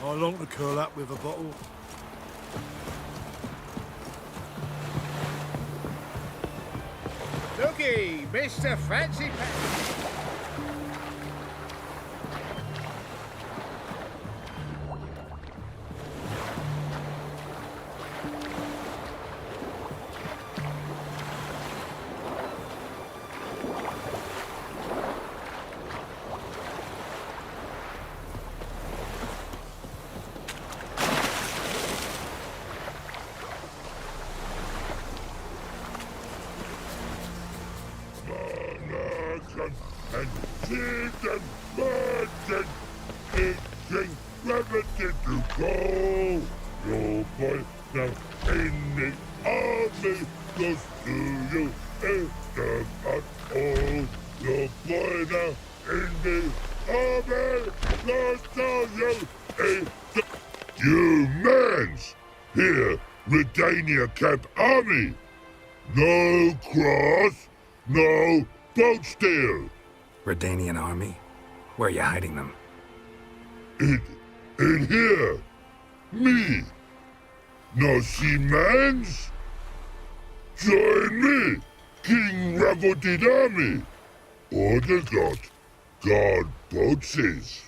I long to curl up with a bottle. Looky, Mr. Fancy Pants. And seed and burden, itching remedy to go. Your boy now in the army goes to you in the battle. Your boy now in the army goes to you in the... You mans! Here, Redania Camp Army! No cross, no boat steal! Redanian army? Where are you hiding them? In here! Me! No see mans? Join me! King Ravodid army! Order God boats is.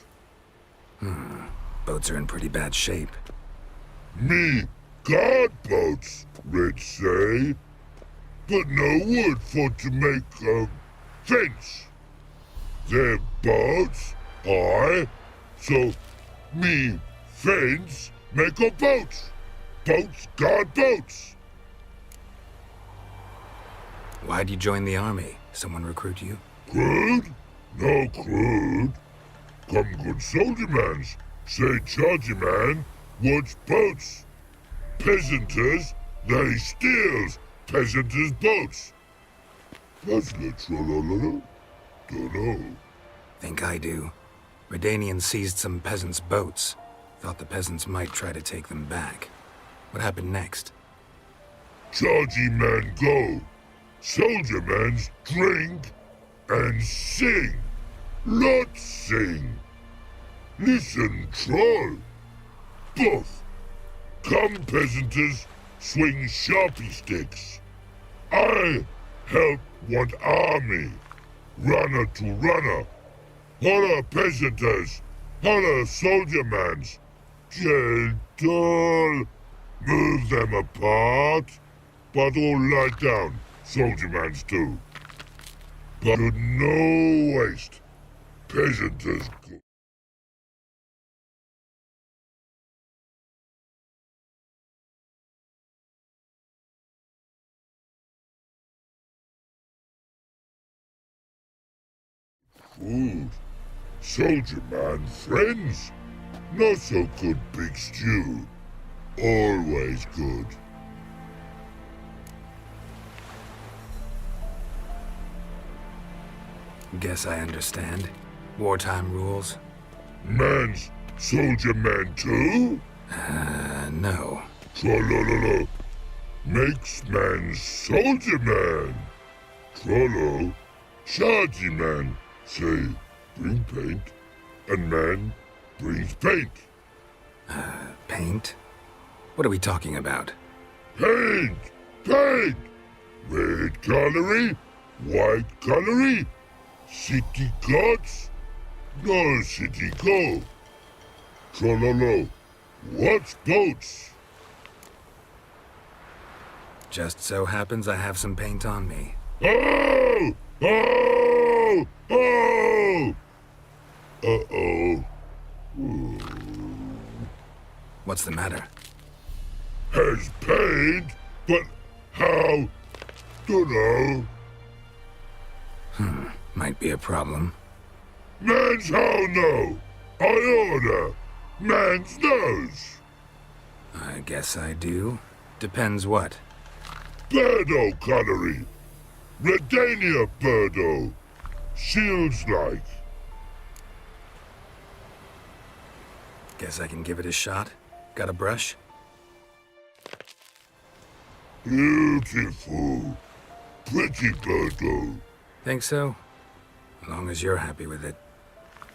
Boats are in pretty bad shape. Me guard boats, Red say. But no wood for to make a fence. Their boats, aye. So me fence make a boats. Boats guard boats. Why'd you join the army? Someone recruit you? Crude? No crude. Come good soldier mans. Say chargy man wants boats. Peasanters, they steals. peasants' boats. Puzzler trollololo? Dunno. Think I do. Redanians seized some peasants' boats. Thought the peasants might try to take them back. What happened next? Chargy man go. Soldier mans drink and sing. Lot sing. Listen, troll. Buff. Come, peasanters, swing sharpie sticks. I help want army. Runner to runner. Holla peasanters. Holla soldier mans. Gentle. Move them apart. But all lie down. Soldier mans too. But no waste. Peasanters go. Food. Soldier man friends. Not so good big stew. Always good. Guess I understand. Wartime rules? Man's soldier man too? No. Trollololo. Makes man soldier man. Trollo. Chargy man. Say, bring paint. And man brings paint. Paint? What are we talking about? Paint! Paint! Red colory, white colory, city gods, no city go. Trollolo, what's boats? Just so happens I have some paint on me. Oh! Oh! Oh! Uh-oh. What's the matter? Has paint, but how? Dunno. Might be a problem. Man's how no? I order. Man's knows. I guess I do. Depends what. Birdo colory. Redania birdo. Shields like. Guess I can give it a shot. Got a brush? Beautiful. Pretty birdo. Think so? As long as you're happy with it.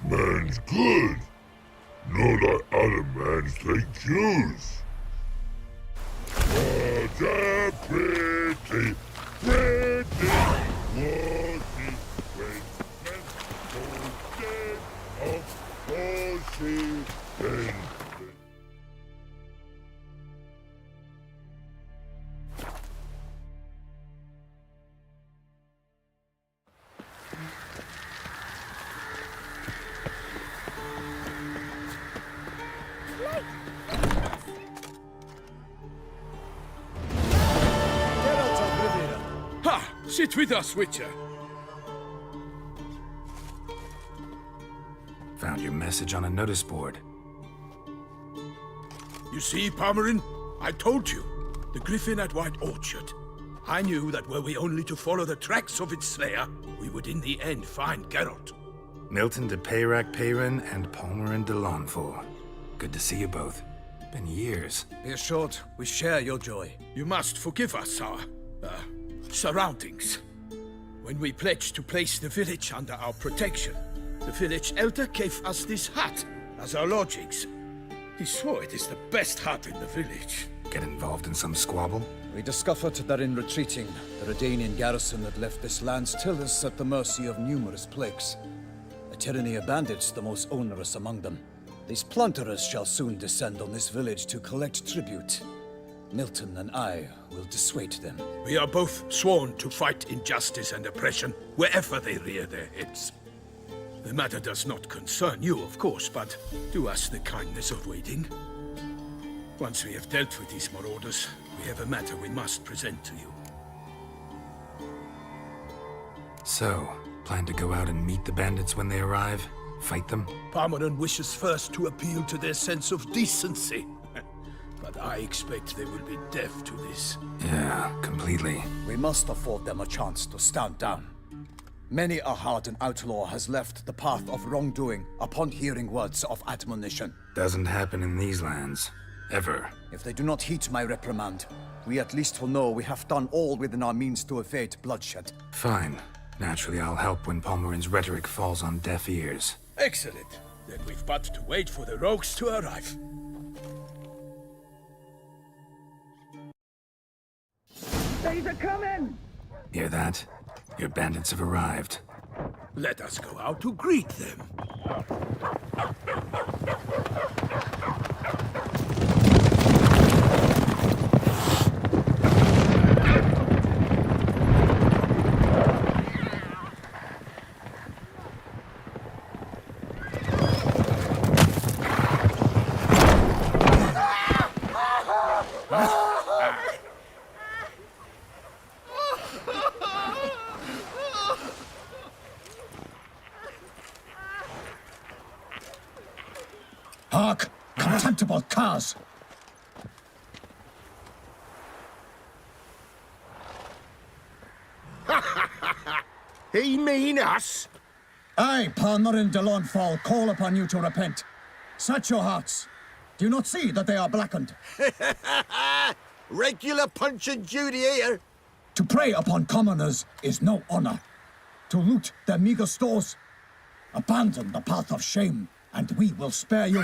Man's good. Not like other mans take cues. What a pretty, pretty was it when men go dead of horsey then. Ha! Sit with us, Witcher. Found your message on a notice board. You see, Palmerin? I told you. The griffin at White Orchard. I knew that were we only to follow the tracks of its slayer, we would in the end find Geralt. Milton de Peyrac Peyrin and Palmerin de Lawnful. Good to see you both. Been years. Be assured, we share your joy. You must forgive us our, surroundings. When we pledged to place the village under our protection, the village elder gave us this hut as our lodgings. He swore it is the best hut in the village. Get involved in some squabble? We discovered that in retreating, the Redanian garrison that left this land still is at the mercy of numerous plagues. A tyranny of bandits, the most onerous among them. These plunderers shall soon descend on this village to collect tribute. Milton and I will dissuade them. We are both sworn to fight injustice and oppression wherever they rear their heads. The matter does not concern you, of course, but do us the kindness of waiting. Once we have dealt with these marauders, we have a matter we must present to you. So, plan to go out and meet the bandits when they arrive? Fight them? Palmerin wishes first to appeal to their sense of decency. but I expect they will be deaf to this. Yeah, completely. We must afford them a chance to stand down. Many a hardened outlaw has left the path of wrongdoing upon hearing words of admonition. Doesn't happen in these lands. Ever. If they do not heed my reprimand, we at least will know we have done all within our means to evade bloodshed. Fine. Naturally, I'll help when Palmerin's rhetoric falls on deaf ears. Excellent. Then we've but to wait for the rogues to arrive. They're coming! Hear that? Your bandits have arrived. Let us go out to greet them. Hark! Contemptible curs! He mean us? I, Palmerin de Launfal, call upon you to repent. Set your hearts. Do you not see that they are blackened? Regular punch and duty here. To prey upon commoners is no honor. To loot their meager stores, abandon the path of shame, and we will spare you.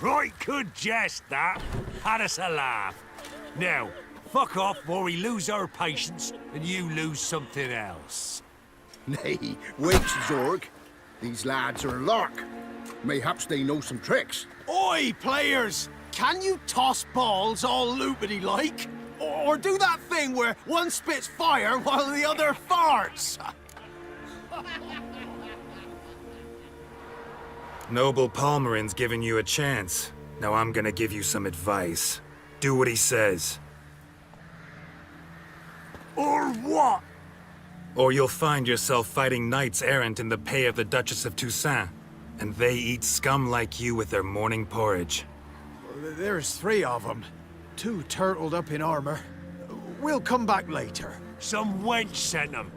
Right good jest, that. Had us a laugh. Now, fuck off before we lose our patience and you lose something else. Nay, wait, Zorg. These lads are lark. Mayhaps they know some tricks. Oi, players! Can you toss balls all loopity-like? Or do that thing where one spits fire while the other farts? Noble Palmerin's giving you a chance. Now I'm gonna give you some advice. Do what he says. Or what? Or you'll find yourself fighting knights errant in the pay of the Duchess of Toussaint. And they eat scum like you with their morning porridge. There's 3 of them. 2 turtled up in armor. We'll come back later. Some wench sent them.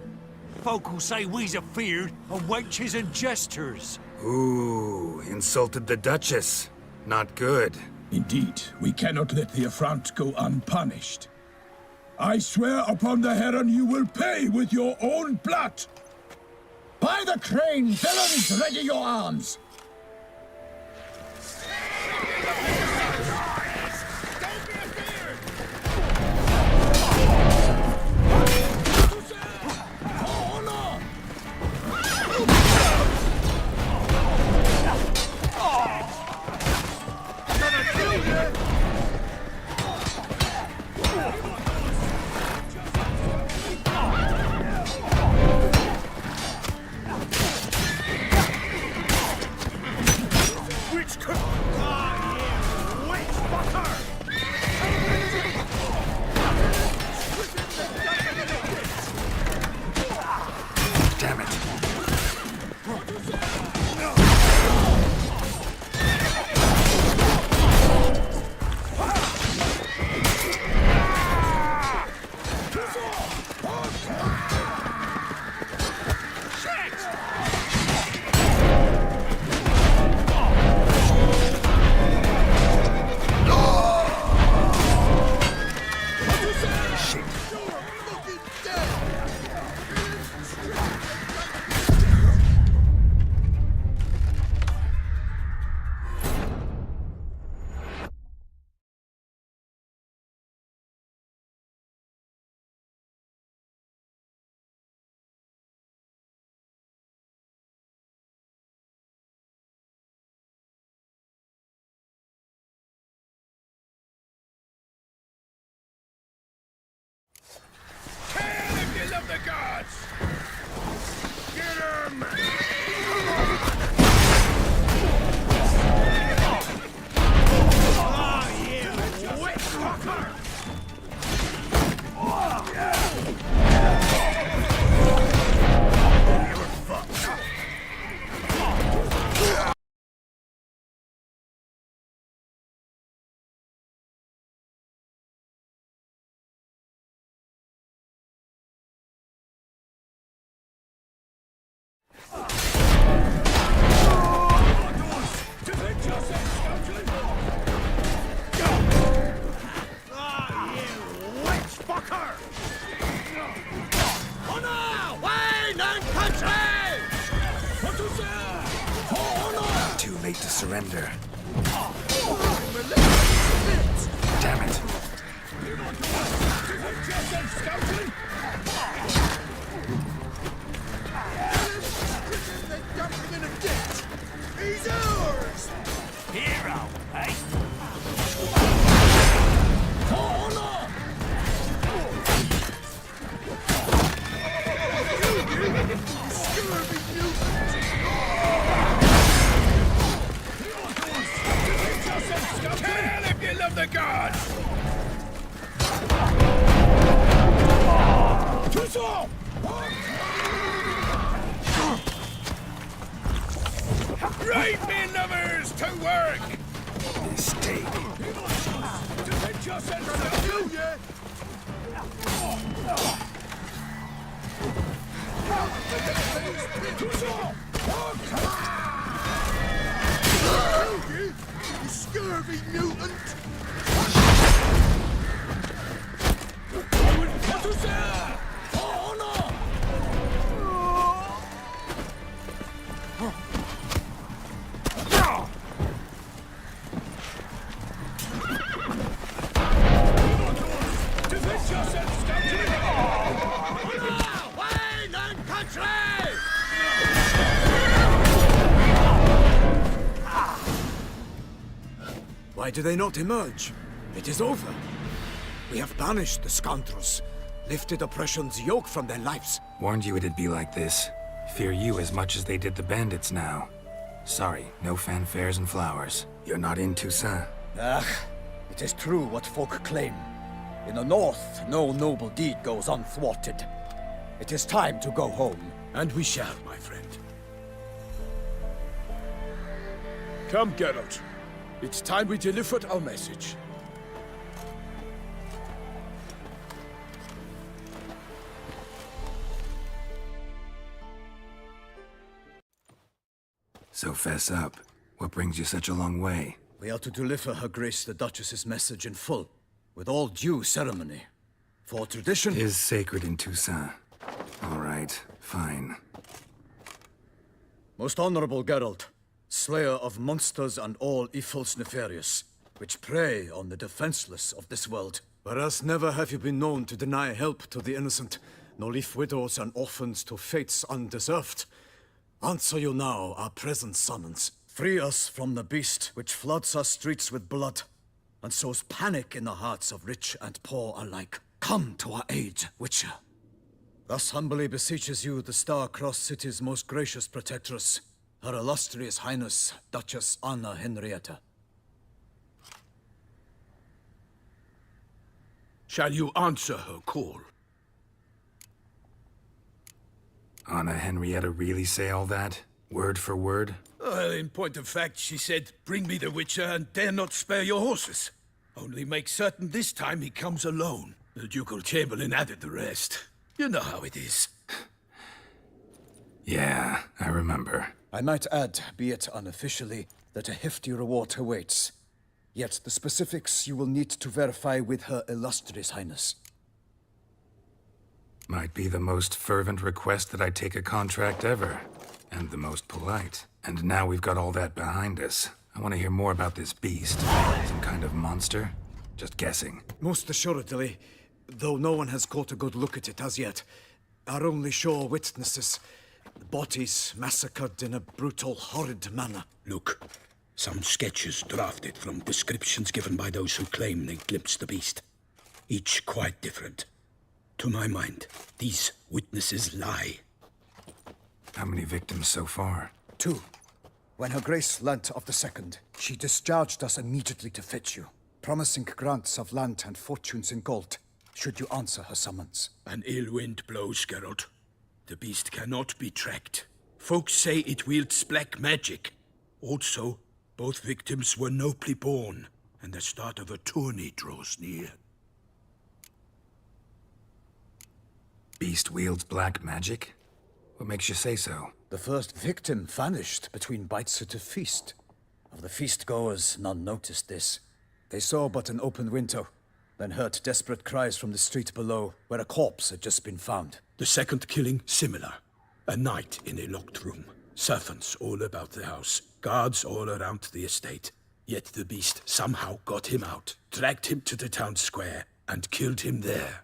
Folk will say we's afeard of wenches and jesters. Ooh, insulted the Duchess. Not good. Indeed, we cannot let the affront go unpunished. I swear upon the Heron you will pay with your own blood! By the crane, villains, ready your arms! surrender. Damn it. He's ours! Hero, eh? Kill if you love the gods! Tuso! Right, me lovers, to work! Mistake. Defend yourselves, you! Tuso! You scurvy mutant! Why do they not emerge? It is over. We have banished the scoundrels, lifted oppression's yoke from their lives. Warned you it'd be like this. Fear you as much as they did the bandits now. Sorry, no fanfares and flowers. You're not in Toussaint. Ah, it is true what folk claim. In the north, no noble deed goes unthwarted. It is time to go home. And we shall, my friend. Come, Geralt. It's time we delivered our message. So fess up. What brings you such a long way? We are to deliver Her Grace the Duchess's message in full, with all due ceremony. For tradition is sacred in Toussaint. All right, fine. Most honorable Geralt, slayer of monsters and all evils nefarious, which prey on the defenseless of this world. Whereas never have you been known to deny help to the innocent, nor leave widows and orphans to fates undeserved. Answer you now our present summons. Free us from the beast which floods our streets with blood, and sows panic in the hearts of rich and poor alike. Come to our aid, Witcher. Thus humbly beseeches you the Star-Crossed City's most gracious protectress, Her Illustrious Highness, Duchess Anna Henrietta. Shall you answer her call? Anna Henrietta really say all that? Word for word? Well, in point of fact, she said, bring me the Witcher and dare not spare your horses. Only make certain this time he comes alone. The Ducal Chamberlain added the rest. You know how it is. Yeah, I remember. I might add, be it unofficially, that a hefty reward awaits. Yet the specifics you will need to verify with Her Illustrious Highness. Might be the most fervent request that I take a contract ever. And the most polite. And now we've got all that behind us. I want to hear more about this beast. Some kind of monster? Just guessing. Most assuredly, though no one has caught a good look at it as yet. Our only sure witnesses. Bodies massacred in a brutal, horrid manner. Look, some sketches drafted from descriptions given by those who claim they glimpsed the beast. Each quite different. To my mind, these witnesses lie. How many victims so far? 2. When Her Grace learnt of the second, she discharged us immediately to fetch you, promising grants of land and fortunes in gold, should you answer her summons. An ill wind blows, Geralt. The beast cannot be tracked. Folks say it wields black magic. Also, both victims were nobly born, and the start of a tourney draws near. Beast wields black magic? What makes you say so? The first victim vanished between bites at a feast. Of the feast-goers, none noticed this. They saw but an open window, then heard desperate cries from the street below, where a corpse had just been found. The second killing, similar. A night in a locked room. Servants all about the house, guards all around the estate. Yet the beast somehow got him out, dragged him to the town square, and killed him there.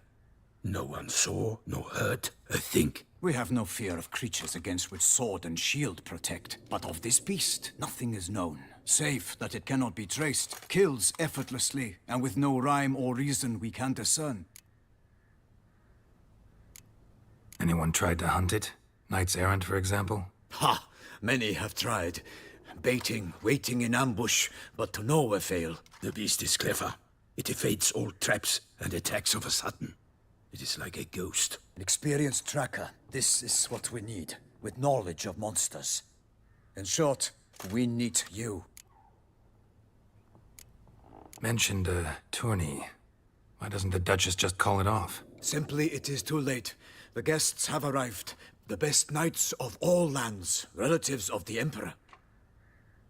No one saw, nor heard a thing. We have no fear of creatures against which sword and shield protect. But of this beast, nothing is known. Save that it cannot be traced, kills effortlessly, and with no rhyme or reason we can discern. Anyone tried to hunt it? Knights errant, for example? Ha! Many have tried. Baiting, waiting in ambush, but to no avail. The beast is clever. It evades all traps and attacks of a sudden. It is like a ghost. An experienced tracker. This is what we need, with knowledge of monsters. In short, we need you. Mentioned a tourney. Why doesn't the Duchess just call it off? Simply, it is too late. The guests have arrived. The best knights of all lands, relatives of the Emperor.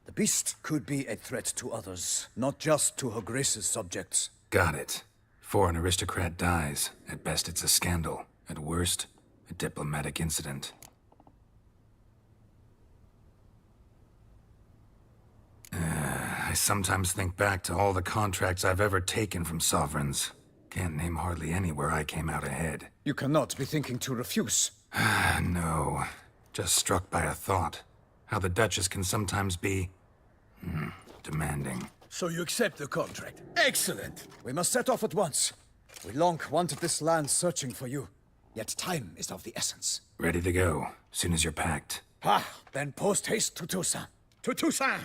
The beast could be a threat to others, not just to Her Grace's subjects. Got it. Before an aristocrat dies, at best it's a scandal. At worst, a diplomatic incident. I sometimes think back to all the contracts I've ever taken from sovereigns. Can't name hardly any where I came out ahead. You cannot be thinking to refuse. No. Just struck by a thought. How the Duchess can sometimes be... demanding. So you accept the contract. Excellent! We must set off at once. We long wanted this land searching for you. Yet time is of the essence. Ready to go, soon as you're packed. Then post haste to Toussaint. To Toussaint!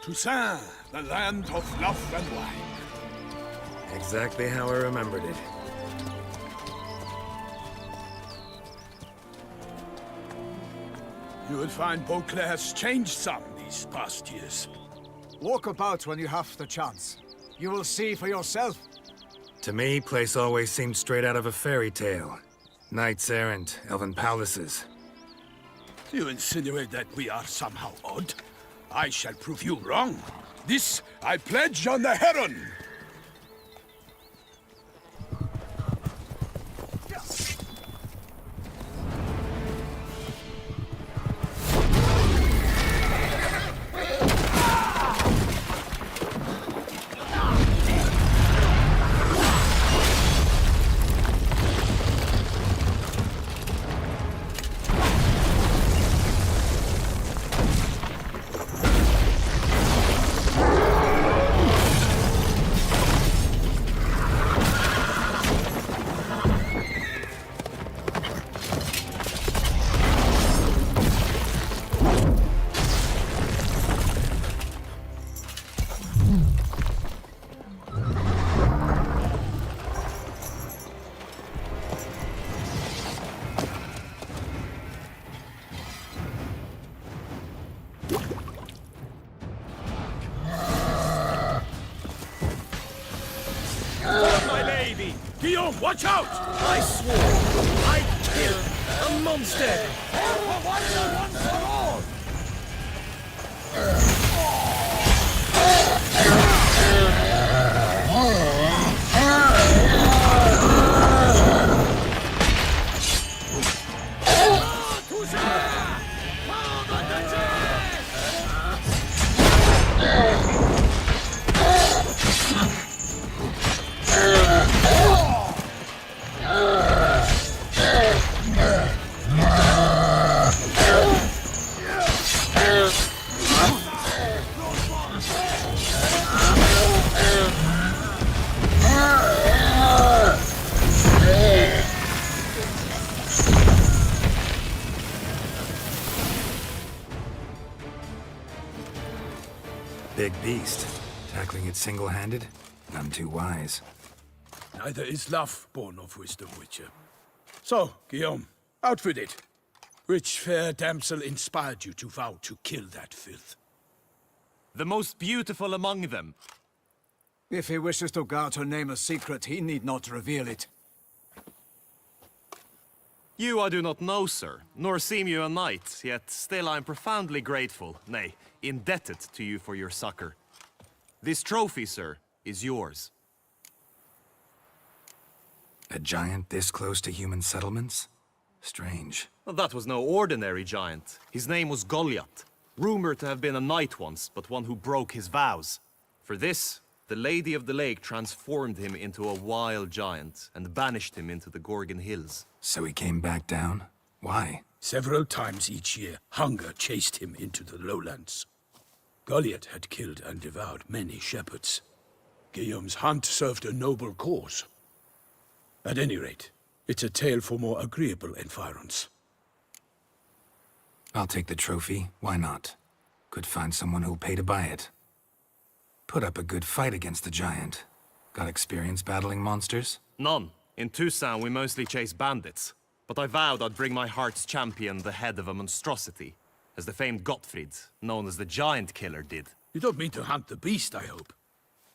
Toussaint, the land of love and wine. Exactly how I remembered it. You will find Beauclair has changed some these past years. Walk about when you have the chance. You will see for yourself. To me, place always seemed straight out of a fairy tale. Knights errant, elven palaces. You insinuate that we are somehow odd? I shall prove you wrong. This I pledge on the Heron. Guillaume, watch out! I swore I'd kill a monster! For once and once for all! beast. Tackling it single-handed? None too wise. Neither is love born of wisdom, Witcher. So, Guillaume, out with it. Which fair damsel inspired you to vow to kill that filth? The most beautiful among them. If he wishes to guard her name a secret, he need not reveal it. You I do not know, sir, nor seem you a knight, yet still I am profoundly grateful, nay, indebted to you for your succor. This trophy, sir, is yours. A giant this close to human settlements? Strange. Well, that was no ordinary giant. His name was Goliath, rumored to have been a knight once, but one who broke his vows. For this, the Lady of the Lake transformed him into a wild giant and banished him into the Gorgon Hills. So he came back down? Why? Several times each year, hunger chased him into the lowlands. Goliath had killed and devoured many shepherds. Guillaume's hunt served a noble cause. At any rate, it's a tale for more agreeable environs. I'll take the trophy. Why not? Could find someone who'll pay to buy it. Put up a good fight against the giant. Got experience battling monsters? None. In Toussaint, we mostly chase bandits. But I vowed I'd bring my heart's champion the head of a monstrosity, as the famed Gottfried, known as the Giant Killer, did. You don't mean to hunt the beast, I hope.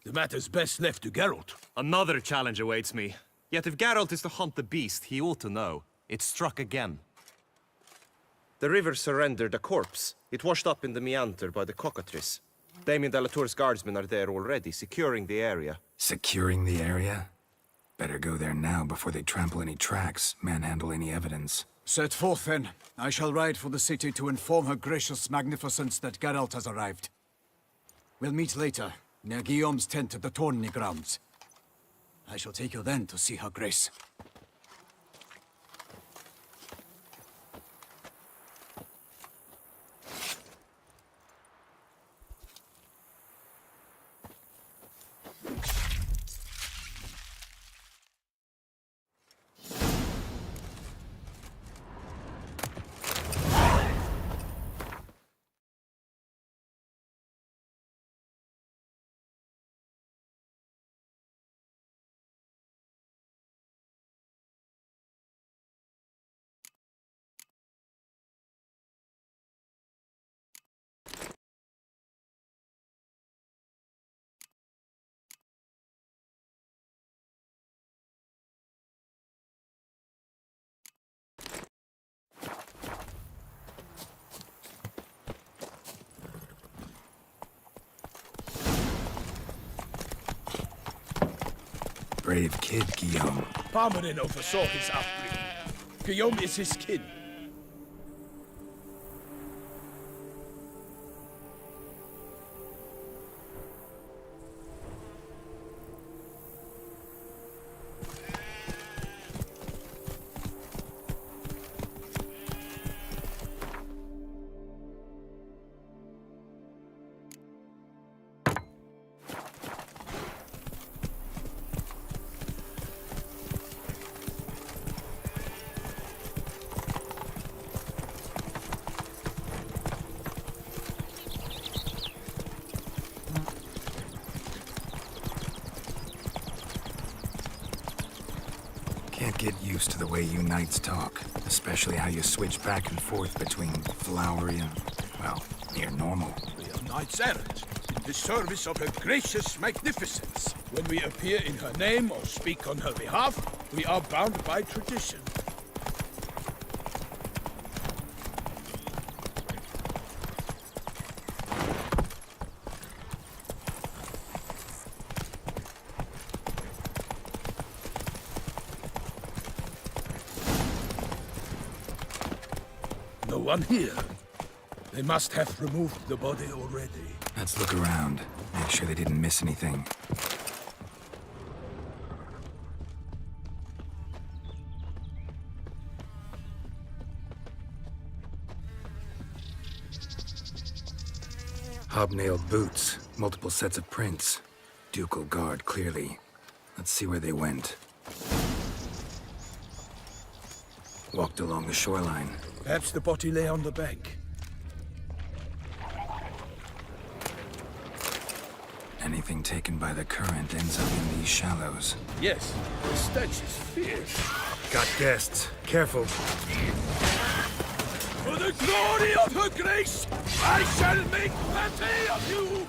The matter's best left to Geralt. Another challenge awaits me. Yet if Geralt is to hunt the beast, he ought to know. It struck again. The river surrendered a corpse. It washed up in the meander by the cockatrice. Damien de la Tour's guardsmen are there already, securing the area. Securing the area? Better go there now before they trample any tracks, manhandle any evidence. Set forth, then. I shall ride for the city to inform her gracious magnificence that Geralt has arrived. We'll meet later, near Guillaume's tent at the Tourney grounds. I shall take you then to see her grace. Brave kid, Guillaume. Parmanin oversaw his upbringing. Guillaume is his kin. Can't get used to the way you knights talk, especially how you switch back and forth between flowery and, well, near normal. We are knights errant, in the service of her gracious magnificence. When we appear in her name or speak on her behalf, we are bound by tradition. No one here. They must have removed the body already. Let's look around. Make sure they didn't miss anything. Hobnailed boots, multiple sets of prints. Ducal guard, clearly. Let's see where they went. Walked along the shoreline. Perhaps the body lay on the bank. Anything taken by the current ends up in these shallows. Yes, the stench is fierce. Got guests. Careful. For the glory of her grace, I shall make pate of you!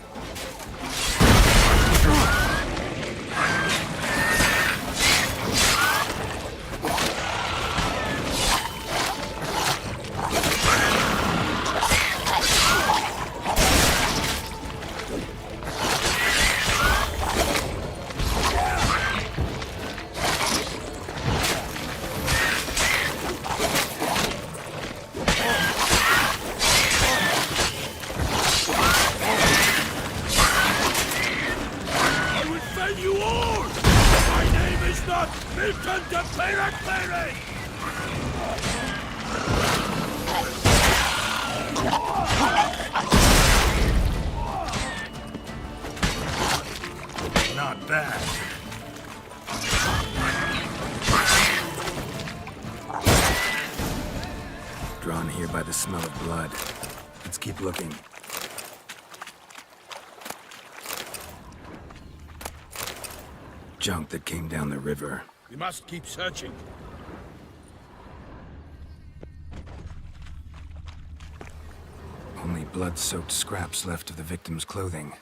Not bad. Drawn here by the smell of blood. Let's keep looking. Junk that came down the river. We must keep searching. Only blood-soaked scraps left of the victim's clothing.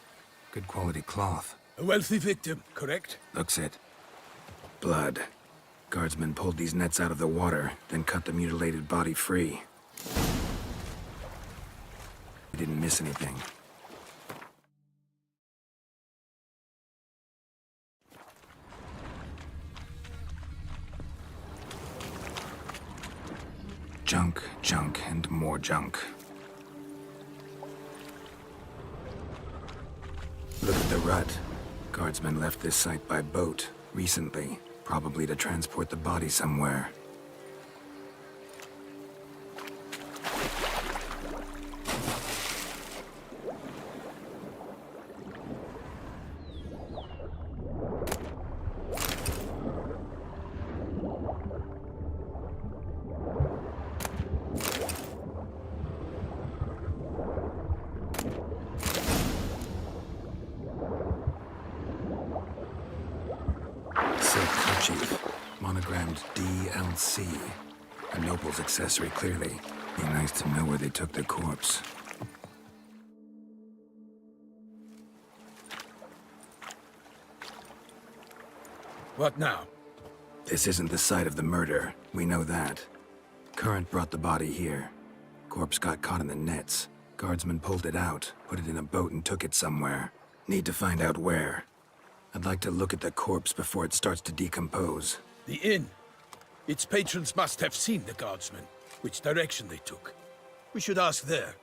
Good quality cloth. A wealthy victim, correct? Looks it. Blood. Guardsmen pulled these nets out of the water, then cut the mutilated body free. We didn't miss anything. Junk, junk, and more junk. Look at the rut. Guardsmen left this site by boat recently, probably to transport the body somewhere. Monogrammed DLC. A noble's accessory, clearly. Be nice to know where they took the corpse. What now? This isn't the site of the murder. We know that. Current brought the body here. Corpse got caught in the nets. Guardsmen pulled it out, put it in a boat and took it somewhere. Need to find out where. I'd like to look at the corpse before it starts to decompose. The inn. Its patrons must have seen the guardsmen, which direction they took. We should ask there.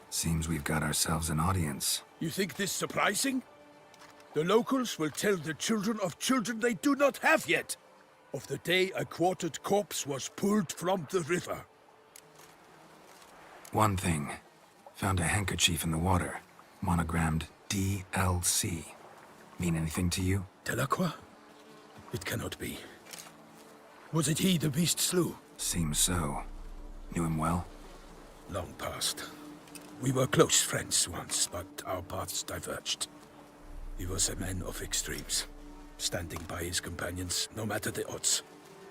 Seems we've got ourselves an audience. You think this surprising? The locals will tell the children of children they do not have yet, of the day a quartered corpse was pulled from the river. One thing. Found a handkerchief in the water. Monogrammed DLC. Mean anything to you? Delacroix? It cannot be. Was it he the beast slew? Seems so. Knew him well? Long past. We were close friends once, but our paths diverged. He was a man of extremes, standing by his companions, no matter the odds.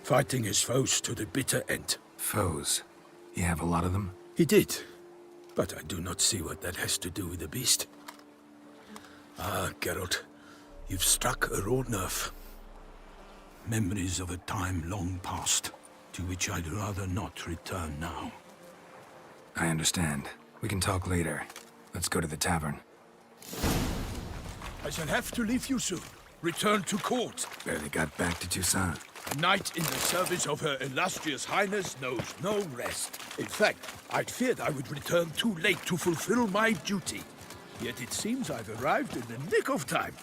Fighting his foes to the bitter end. Foes? You have a lot of them? He did. But I do not see what that has to do with the beast. Ah, Geralt, you've struck a raw nerve. Memories of a time long past, to which I'd rather not return now. I understand. We can talk later. Let's go to the tavern. I shall have to leave you soon. Return to court. Barely got back to Toussaint. A knight in the service of Her Illustrious Highness knows no rest. In fact, I'd feared I would return too late to fulfill my duty. Yet it seems I've arrived in the nick of time.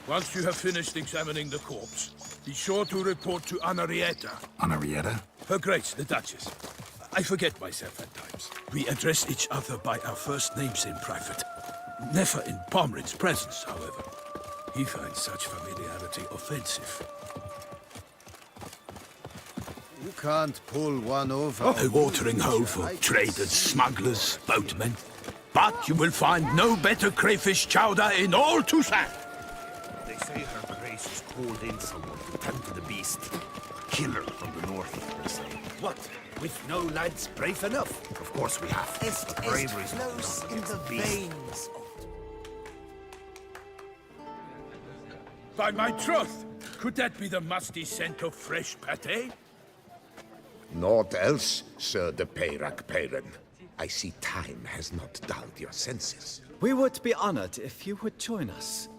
Once you have finished examining the corpse, be sure to report to Anarietta. Anarietta? Her Grace, the Duchess. I forget myself at times. We address each other by our first names in private. Never in Pomrin's presence, however. He finds such familiarity offensive. You can't pull one over. A watering hole for traders, smugglers, boatmen. But you will find no better crayfish chowder in all Toussaint. They say her grace has called in someone to tend to the beast. Killer from the north, they say. What? With no lads brave enough? Of course we have. Bravery's not enough in against the beast. veins. By my troth, could that be the musty scent of fresh pate? Naught else, Sir de Peyrac-Peyran. I see time has not dulled your senses. We would be honored if you would join us.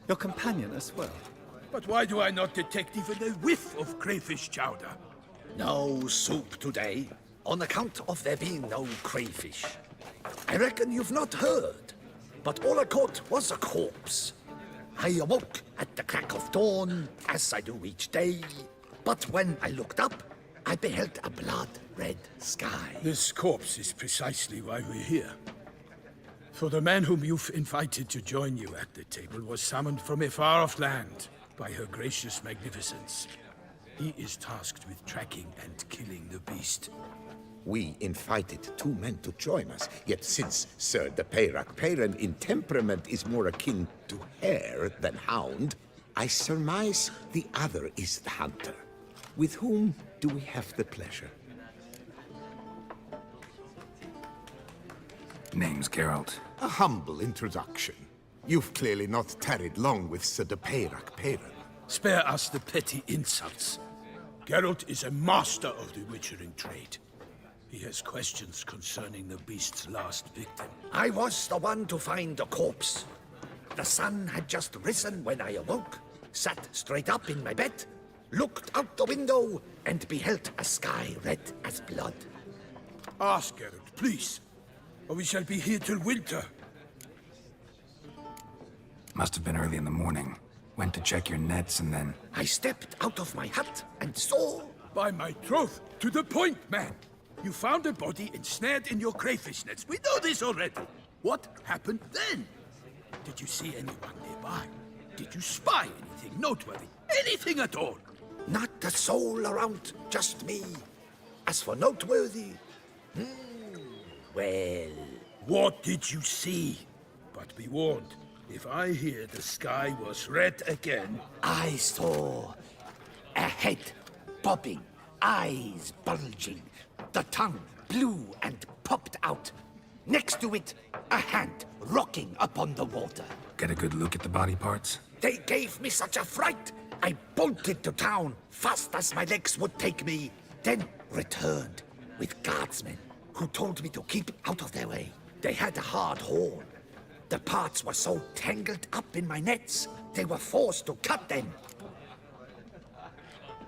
Your companion as well. But why do I not detect even a whiff of crayfish chowder? No soup today, on account of there being no crayfish. I reckon you've not heard, but all I caught was a corpse. I awoke at the crack of dawn, as I do each day, but when I looked up, I beheld a blood-red sky. This corpse is precisely why we're here. For the man whom you've invited to join you at the table was summoned from a far-off land by her gracious magnificence. He is tasked with tracking and killing the beast. We invited 2 men to join us, yet since Sir de Peyrac-Peyran in temperament is more akin to hare than hound, I surmise the other is the hunter. With whom do we have the pleasure? Name's Geralt. A humble introduction. You've clearly not tarried long with Sir de Peyrac-Peyran. Spare us the petty insults. Geralt is a master of the witchering trade. He has questions concerning the beast's last victim. I was the one to find the corpse. The sun had just risen when I awoke, sat straight up in my bed, looked out the window, and beheld a sky red as blood. Ask Geralt, please, or we shall be here till winter. Must have been early in the morning. Went to check your nets and then... I stepped out of my hut and saw... By my troth, to the point, man. You found a body ensnared in your crayfish nets. We know this already. What happened then? Did you see anyone nearby? Did you spy anything noteworthy? Anything at all? Not a soul around, just me. As for noteworthy... well... What did you see? But be warned, if I hear the sky was red again... I saw a head bobbing, eyes bulging, the tongue blue and popped out. Next to it, a hand rocking upon the water. Get a good look at the body parts? They gave me such a fright. I bolted to town, fast as my legs would take me, then returned with guardsmen who told me to keep out of their way. They had a hard horn. The parts were so tangled up in my nets, they were forced to cut them.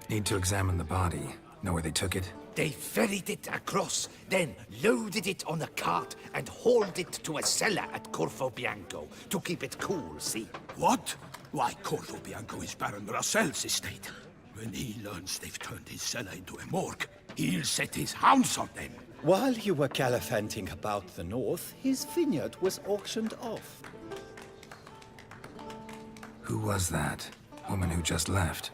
Need to examine the body. Know where they took it? They ferried it across, then loaded it on a cart and hauled it to a cellar at Corvo Bianco to keep it cool, see? What? Why, Corvo Bianco is Baron Russell's estate. When he learns they've turned his cellar into a morgue, he'll set his hounds on them. While you were gallivanting about the north, his vineyard was auctioned off. Who was that? Woman who just left.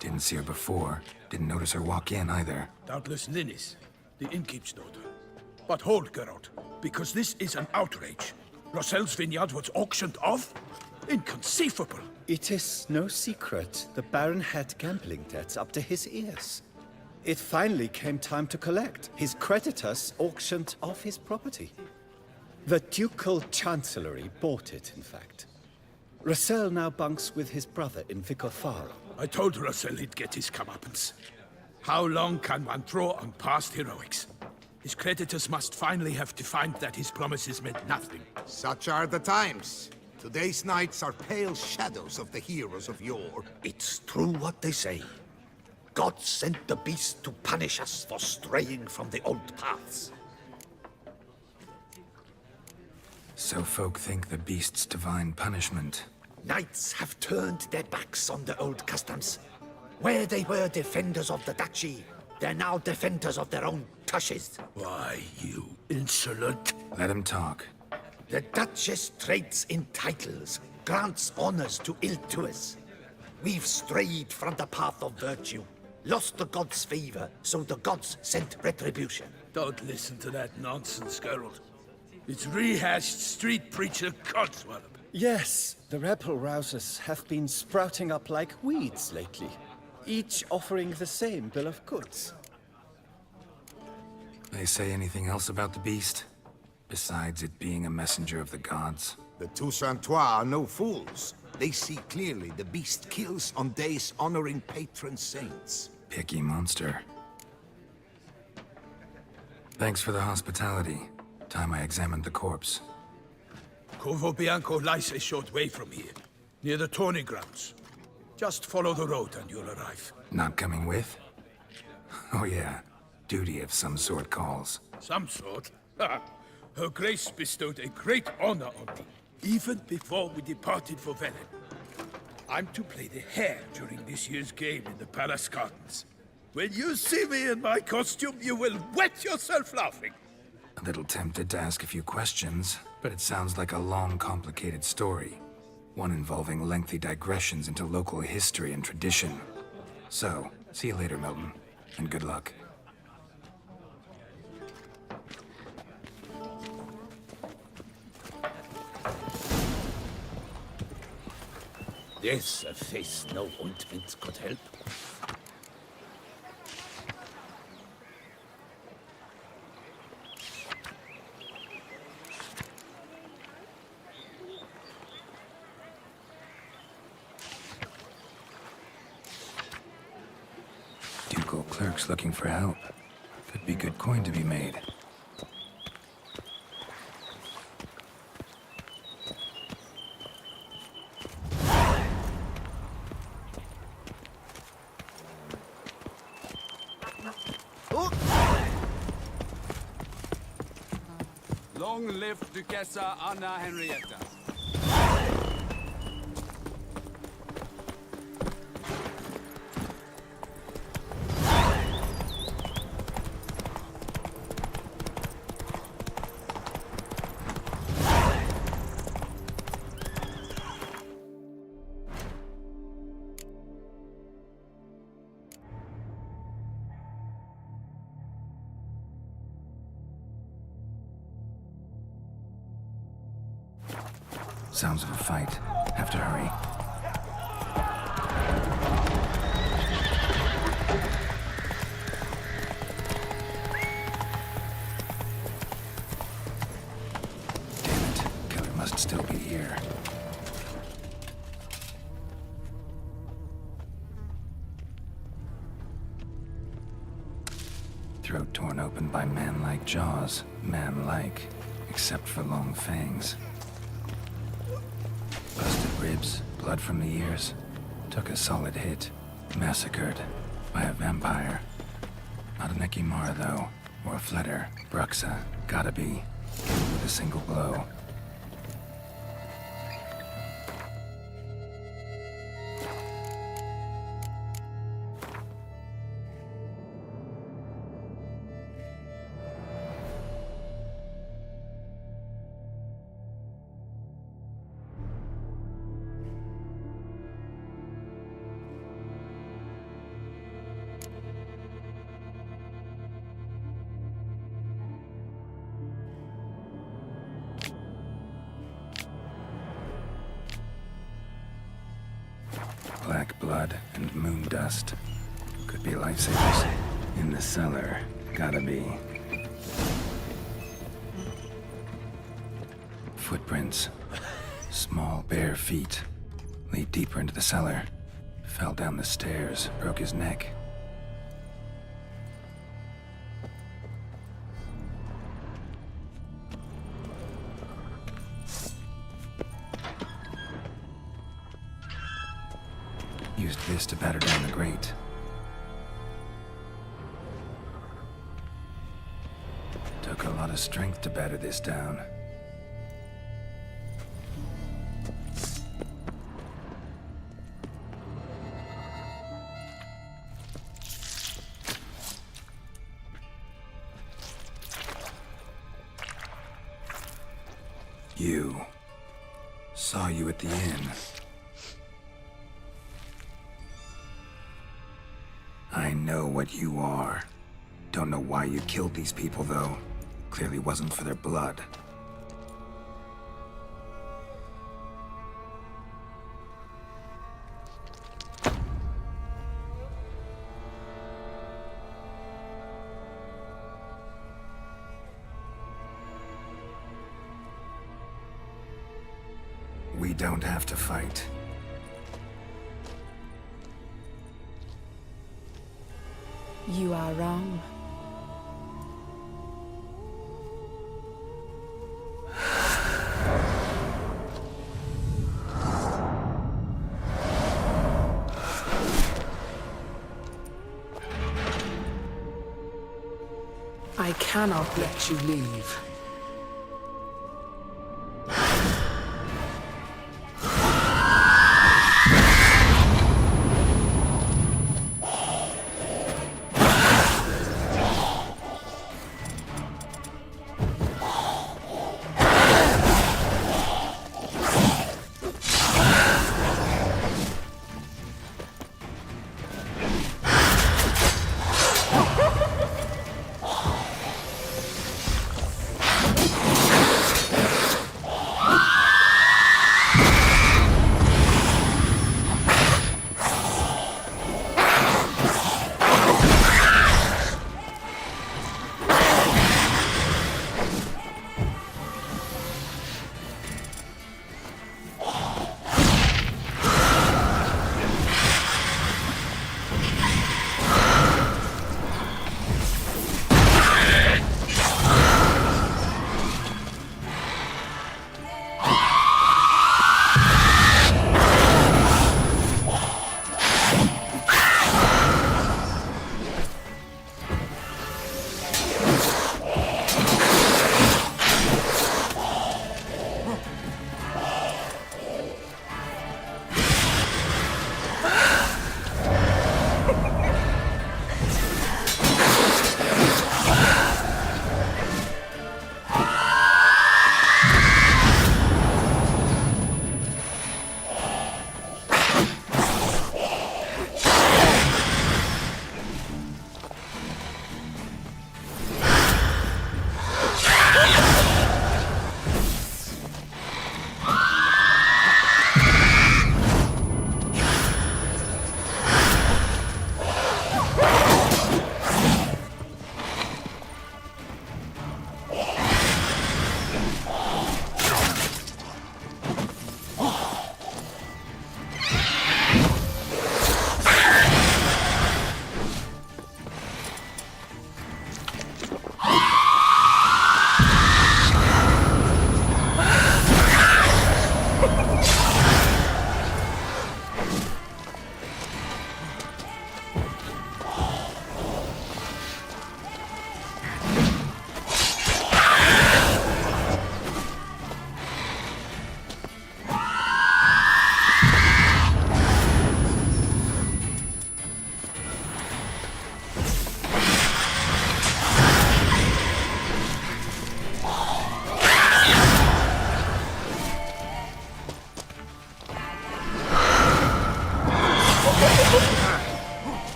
Didn't see her before. Didn't notice her walk in either. Doubtless Linnis, the innkeep's daughter. But hold, Geralt, because this is an outrage. Russell's vineyard was auctioned off? Inconceivable. It is no secret the Baron had gambling debts up to his ears. It finally came time to collect. His creditors auctioned off his property. The Ducal Chancellery bought it, in fact. Russell now bunks with his brother in Vicofaro. I told Russell he'd get his comeuppance. How long can one draw on past heroics? His creditors must finally have to find that his promises meant nothing. Such are the times. Today's knights are pale shadows of the heroes of yore. It's true what they say. God sent the beast to punish us for straying from the old paths. So folk think the beast's divine punishment. Knights have turned their backs on the old customs. Where they were defenders of the duchy, they're now defenders of their own tushes. Why, you insolent. Let him talk. The Duchess trades in titles, grants honors to ill-doers. We've strayed from the path of virtue, lost the gods' favor, so the gods sent retribution. Don't listen to that nonsense, Geralt. It's rehashed street preacher codswallop. Yes, the rebel rousers have been sprouting up like weeds lately, each offering the same bill of goods. They say anything else about the beast? Besides it being a messenger of the gods? The Toussaintois are no fools. They see clearly the beast kills on days honoring patron saints. Picky monster. Thanks for the hospitality. Time I examined the corpse. Corvo Bianco lies a short way from here, near the tourney grounds. Just follow the road and you'll arrive. Not coming with? Oh yeah, duty of some sort calls. Some sort? Her Grace bestowed a great honor on me, even before we departed for Velen. I'm to play the hare during this year's game in the palace gardens. When you see me in my costume, you will wet yourself laughing. A little tempted to ask a few questions, but it sounds like a long, complicated story. One involving lengthy digressions into local history and tradition. So, see you later, Milton, and good luck. Yes, a face no ointment could help. Ducal clerks looking for help. Could be good coin to be made. Long live Duchessa Anna Henrietta. Sounds of a fight. Have to hurry. Damn it. Killer must still be here. Throat torn open by man-like jaws. Man-like. Except for long fangs. Busted ribs, blood from the ears. Took a solid hit. Massacred by a vampire. Not an Ekimar, though, or a Fletter. Bruxa, gotta be. Killed with a single blow. Black blood and moon dust. Could be lifesavers. In the cellar. Gotta be. Footprints. Small, bare feet. Lead deeper into the cellar. Fell down the stairs, broke his neck. Used this to batter down the grate. Took a lot of strength to batter this down. You. Saw you at the inn. I know what you are. Don't know why you killed these people, though. Clearly wasn't for their blood. We don't have to fight. You are wrong. I cannot let you leave.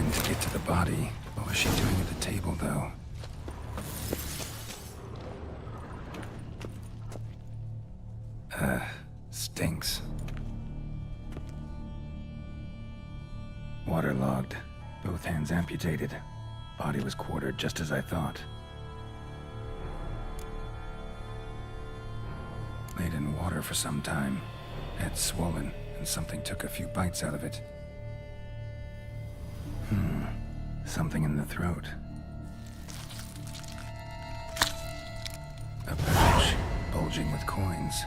hand to get to the body. What was she doing at the table, though? Stinks. Waterlogged. Both hands amputated. Body was quartered just as I thought. Laid in water for some time. Head swollen, and something took a few bites out of it. Something in the throat. A pouch, bulging with coins.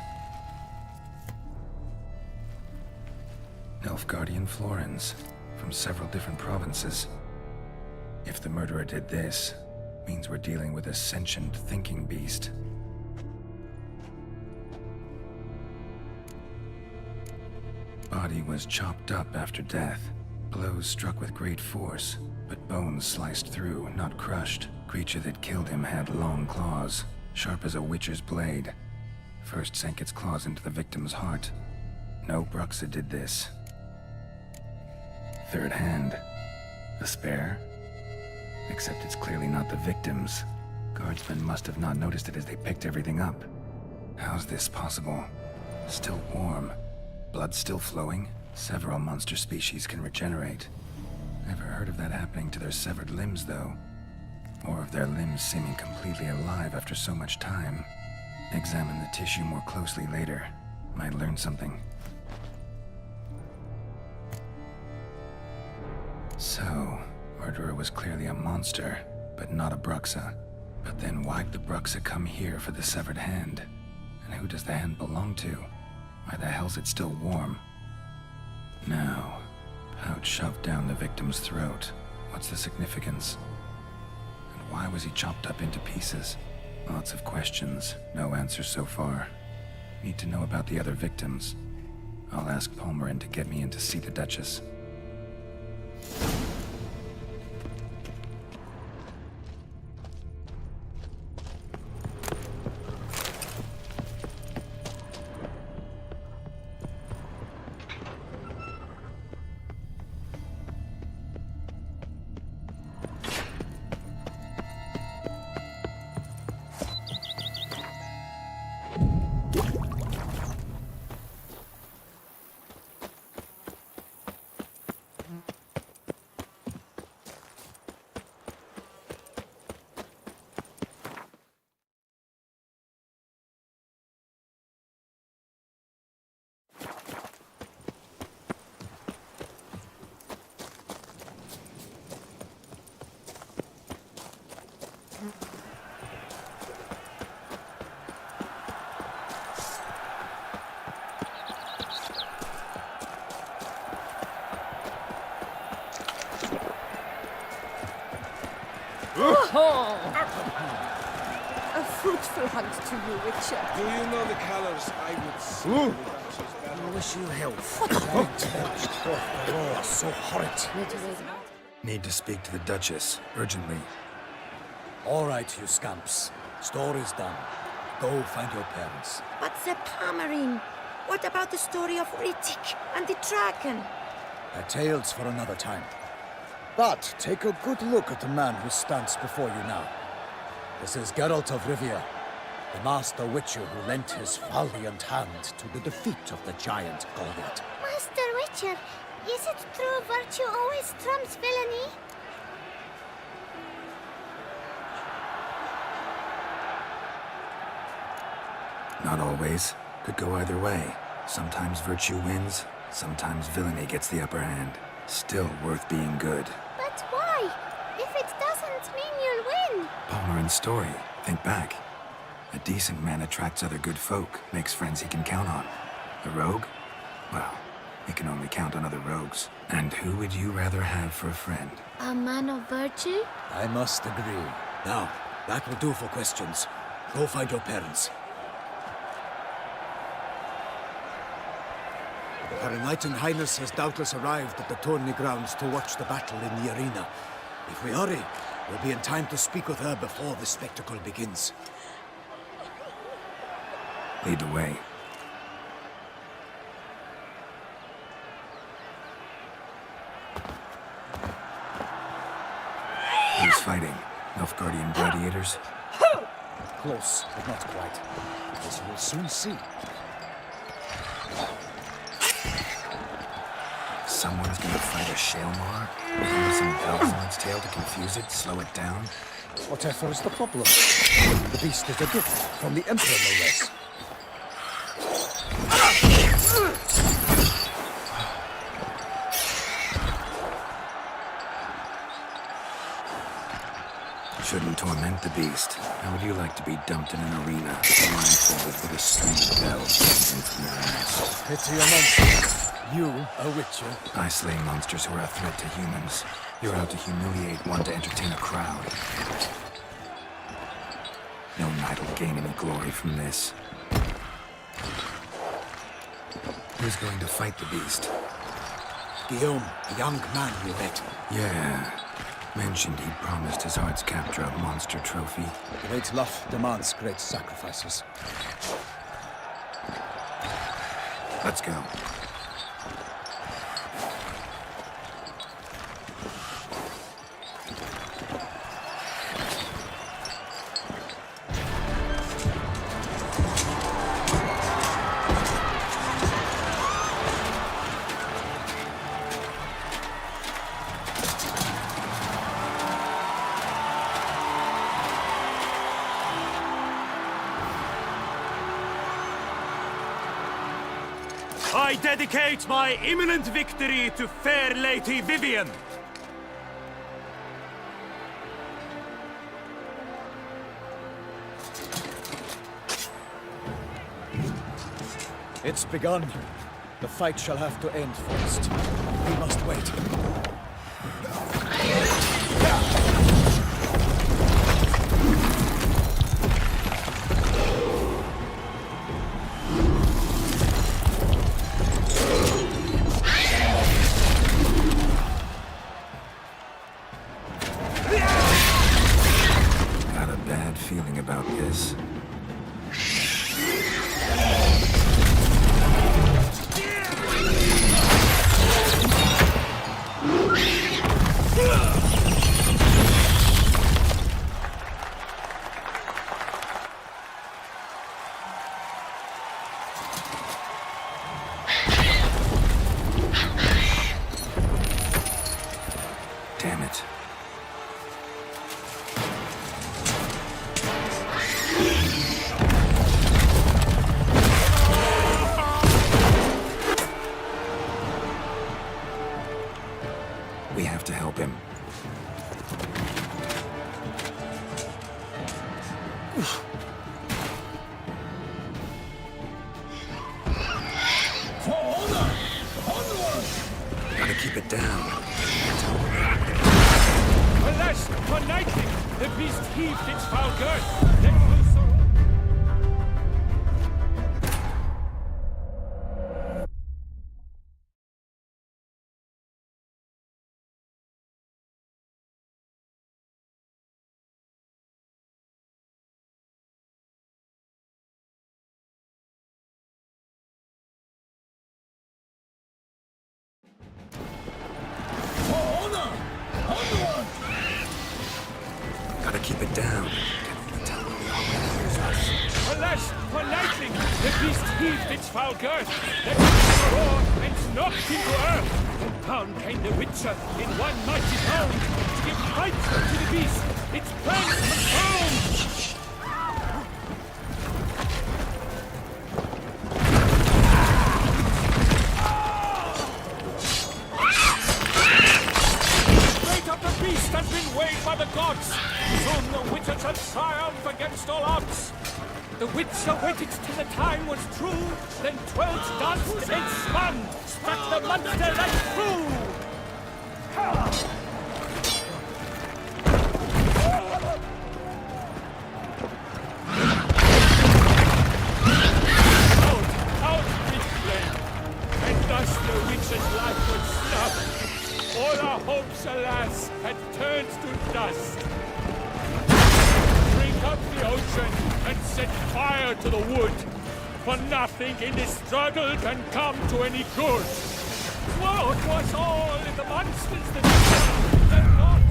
Nilfgaardian florins, from several different provinces. If the murderer did this, means we're dealing with a sentient thinking beast. Body was chopped up after death. Blows struck with great force, but bones sliced through, not crushed. Creature that killed him had long claws, sharp as a witcher's blade. First sank its claws into the victim's heart. No Bruxa did this. Third hand. A spare? Except it's clearly not the victim's. Guardsmen must have not noticed it as they picked everything up. How's this possible? Still warm. Blood still flowing? Several monster species can regenerate. Never heard of that happening to their severed limbs, though. Or of their limbs seeming completely alive after so much time. Examine the tissue more closely later. Might learn something. So, murderer was clearly a monster, but not a Bruxa. But then why'd the Bruxa come here for the severed hand? And who does the hand belong to? Why the hell's it still warm? Now, pouch shoved down the victim's throat. What's the significance? And why was he chopped up into pieces? Lots of questions, no answers so far. Need to know about the other victims. I'll ask Palmerin to get me in to see the Duchess. A fruitful hunt to you, Witcher. Do you know the colors I would see? I wish you health. Oh, so horrid. Need to speak to the Duchess, urgently. All right, you scamps. Story's done. Go find your parents. But the Palmerin, what about the story of Rittik and the dragon? A tale's for another time. But take a good look at the man who stands before you now. This is Geralt of Rivia, the master witcher who lent his valiant hand to the defeat of the giant Goliath. Master Witcher, is it true virtue always trumps villainy? Not always. Could go either way. Sometimes virtue wins, sometimes villainy gets the upper hand. Still worth being good. But why? If it doesn't mean you'll win. Palmerin's story. Think back. A decent man attracts other good folk, makes friends he can count on. A rogue? Well, he can only count on other rogues. And who would you rather have for a friend? A man of virtue? I must agree. Now, that will do for questions. Go find your parents. Her Enlightened Highness has doubtless arrived at the tourney grounds to watch the battle in the arena. If we hurry, we'll be in time to speak with her before the spectacle begins. Lead the way. those fighting? Nilfgaardian gladiators? Close, but not quite. As you will soon see. Someone's gonna fight a Shaelmar? Maybe some bells on its tail to confuse it, slow it down? Whatever is the problem? The beast is a gift from the Emperor, no less. Shouldn't torment the beast. How would you like to be dumped in an arena, blindfolded with a string of bells hanging from your ass? Pity a monster. You, a witcher? I slay monsters who are a threat to humans. You're out to humiliate one to entertain a crowd. No knight will gain any glory from this. Who's going to fight the beast? Guillaume, a young man you met. Yeah. Mentioned he'd promised his heart's capture a monster trophy. Great love demands great sacrifices. Let's go. I dedicate my imminent victory to fair Lady Vivian. It's begun. The fight shall have to end first. We must wait. Got a bad feeling about this. Damn it. We have to help him. For honor! Onward! Gotta keep it down. Alas, for knightly, the beast heaved its foul girth. Let loose the... For honor! Onward! Gotta keep it down. Alas, for knightly, the beast heaved its foul girth. Let loose the roar and knocked into earth. Down came the Witcher in one mighty bound to give fight to the beast. Its plans confirmed. The beast has been weighed by the gods. Soon the Witcher shall triumph against all odds. The Witcher waited till the time was true. Then 12 danced and spun, struck the monster right through. Out with flame. And thus the Witcher's life was snuffed. All our hopes, alas, had turned to dust. Drink up the ocean and set fire to the wood, for nothing in this struggle can come to any good. Woe 'twas all in the monsters that they're not.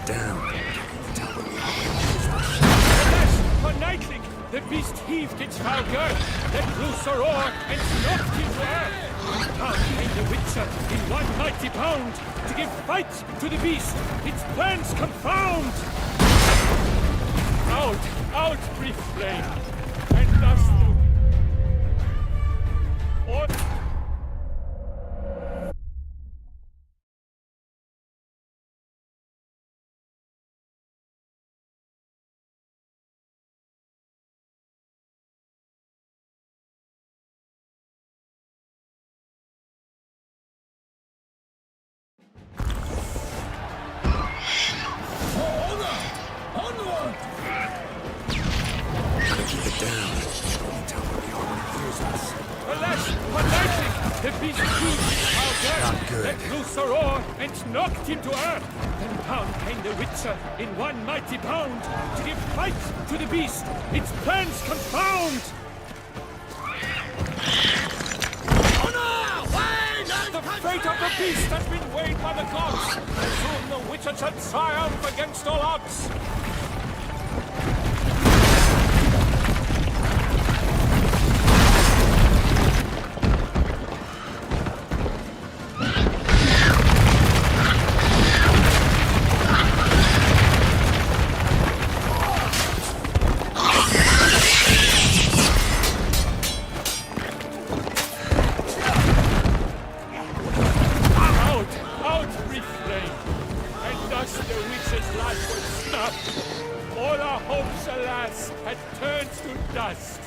down. Alas, for Nightling, the beast heaved its foul girth, let loose a roar, and knocked him to earth. Down came the Witcher in one mighty bound, to give fight to the beast, its plans confound. Out, brief flame, and thus or Keep it down. Tell where the armor hears us. alas, for Nightling, the beast heaved its foul girth, Not good. let loose a roar, and knocked him to earth. Then down came the Witcher in one mighty bound, to give fight to the beast, its plans confound. The fate of the beast has been weighed by the gods. Soon the Witcher shall triumph against all odds. Out, brief flame, and thus the witch's life was snuffed. All our hopes, alas, had turned to dust.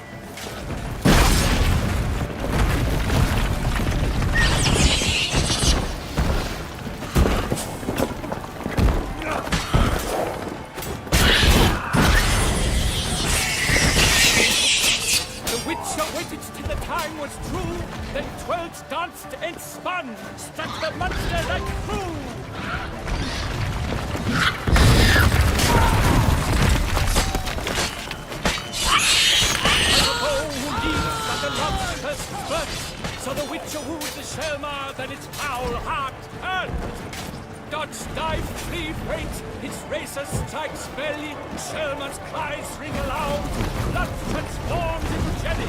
The Witcher waited till the time was true, then twirled, danced, and spun, struck the monster like crew. So the Witcher wooed the Shelmar, then its foul heart hurt. Dodge, dive, flee, feint, its racer strikes belly, Shelmar's cries ring aloud, blood transforms into jelly.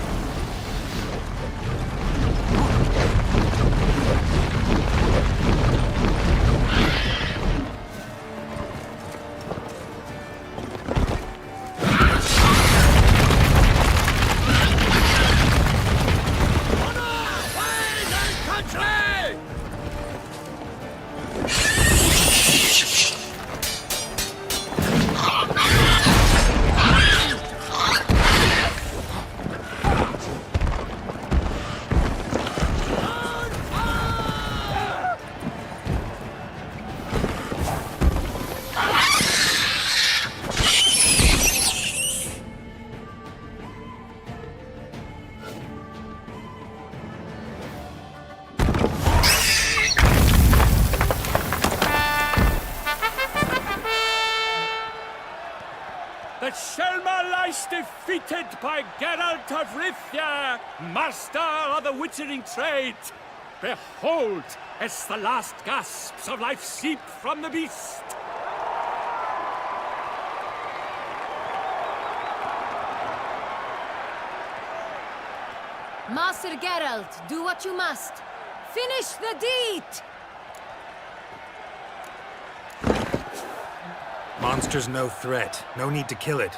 The Shelmar lies defeated by Geralt of Rivia, master of the witchering trade. Behold, as the last gasps of life seep from the beast. Master Geralt, do what you must. Finish the deed! Monster's no threat. No need to kill it.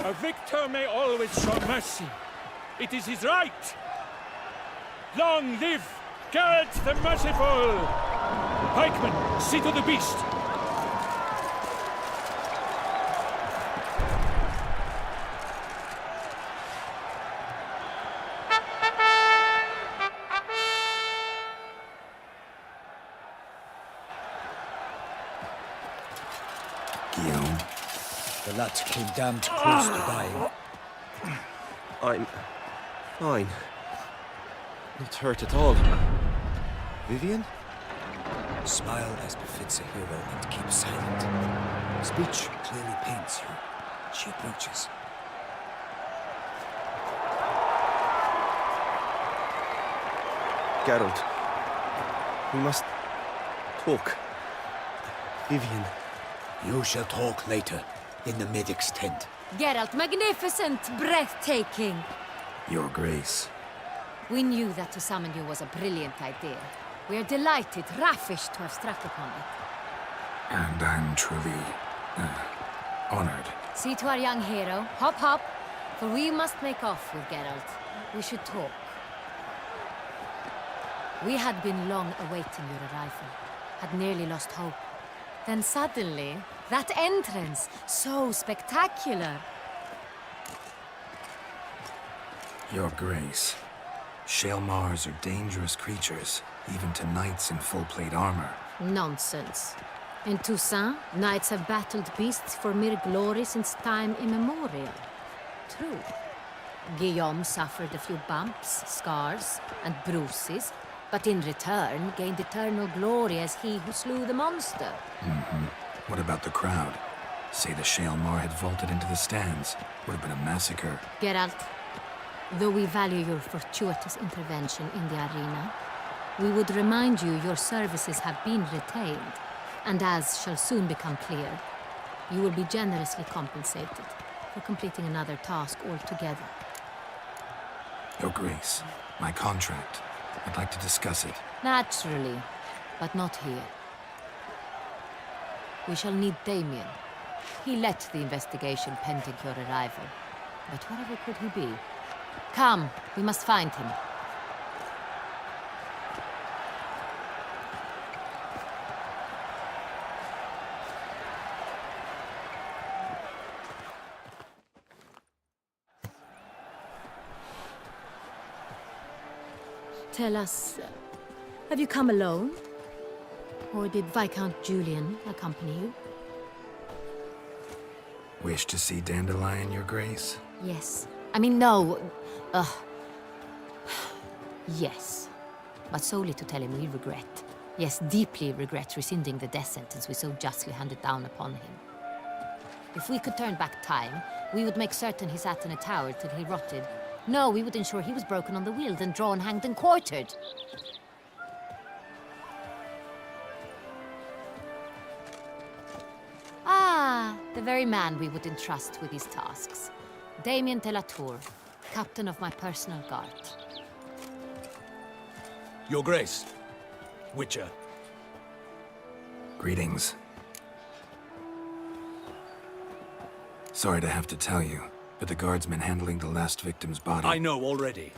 A victor may always show mercy. It is his right. Long live Geralt the Merciful! Pikeman, see to the beast. Guillaume. The lad came damned close to dying. I'm fine. Not hurt at all. Vivian? Smile as befits a hero and keep silent. Speech clearly paints you. She approaches. Geralt, we must talk. Vivian. You shall talk later, in the medic's tent. Geralt, magnificent, breathtaking. Your Grace. We knew that to summon you was a brilliant idea. We are delighted, ravished to have struck upon it. And I'm truly, honored. See to our young hero. Hop, hop. For we must make off with Geralt. We should talk. We had been long awaiting your arrival. Had nearly lost hope. Then suddenly, that entrance, so spectacular. Your Grace. Shaelmars are dangerous creatures, even to knights in full-plate armor. Nonsense. In Toussaint, knights have battled beasts for mere glory since time immemorial. True. Guillaume suffered a few bumps, scars, and bruises, but in return gained eternal glory as he who slew the monster. What about the crowd? Say the Shaelmar had vaulted into the stands. Would have been a massacre. Geralt, though we value your fortuitous intervention in the arena, we would remind you your services have been retained, and as shall soon become clear, you will be generously compensated for completing another task altogether. Your Grace, my contract. I'd like to discuss it. Naturally, but not here. We shall need Damien. He led the investigation pending your arrival. But wherever could he be? Come, we must find him. Tell us, have you come alone? Or did Viscount Julian accompany you? Wish to see Dandelion, Your Grace? Yes. I mean, no. Yes. But solely to tell him we regret. Yes, deeply regret rescinding the death sentence we so justly handed down upon him. If we could turn back time, we would make certain he sat in a tower till he rotted. No, we would ensure he was broken on the wheel, then drawn, hanged, and quartered. Ah, the very man we would entrust with these tasks. Damien de la Tour, captain of my personal guard. Your Grace. Witcher. Greetings. Sorry to have to tell you, but the guardsman handling the last victim's body... I know already.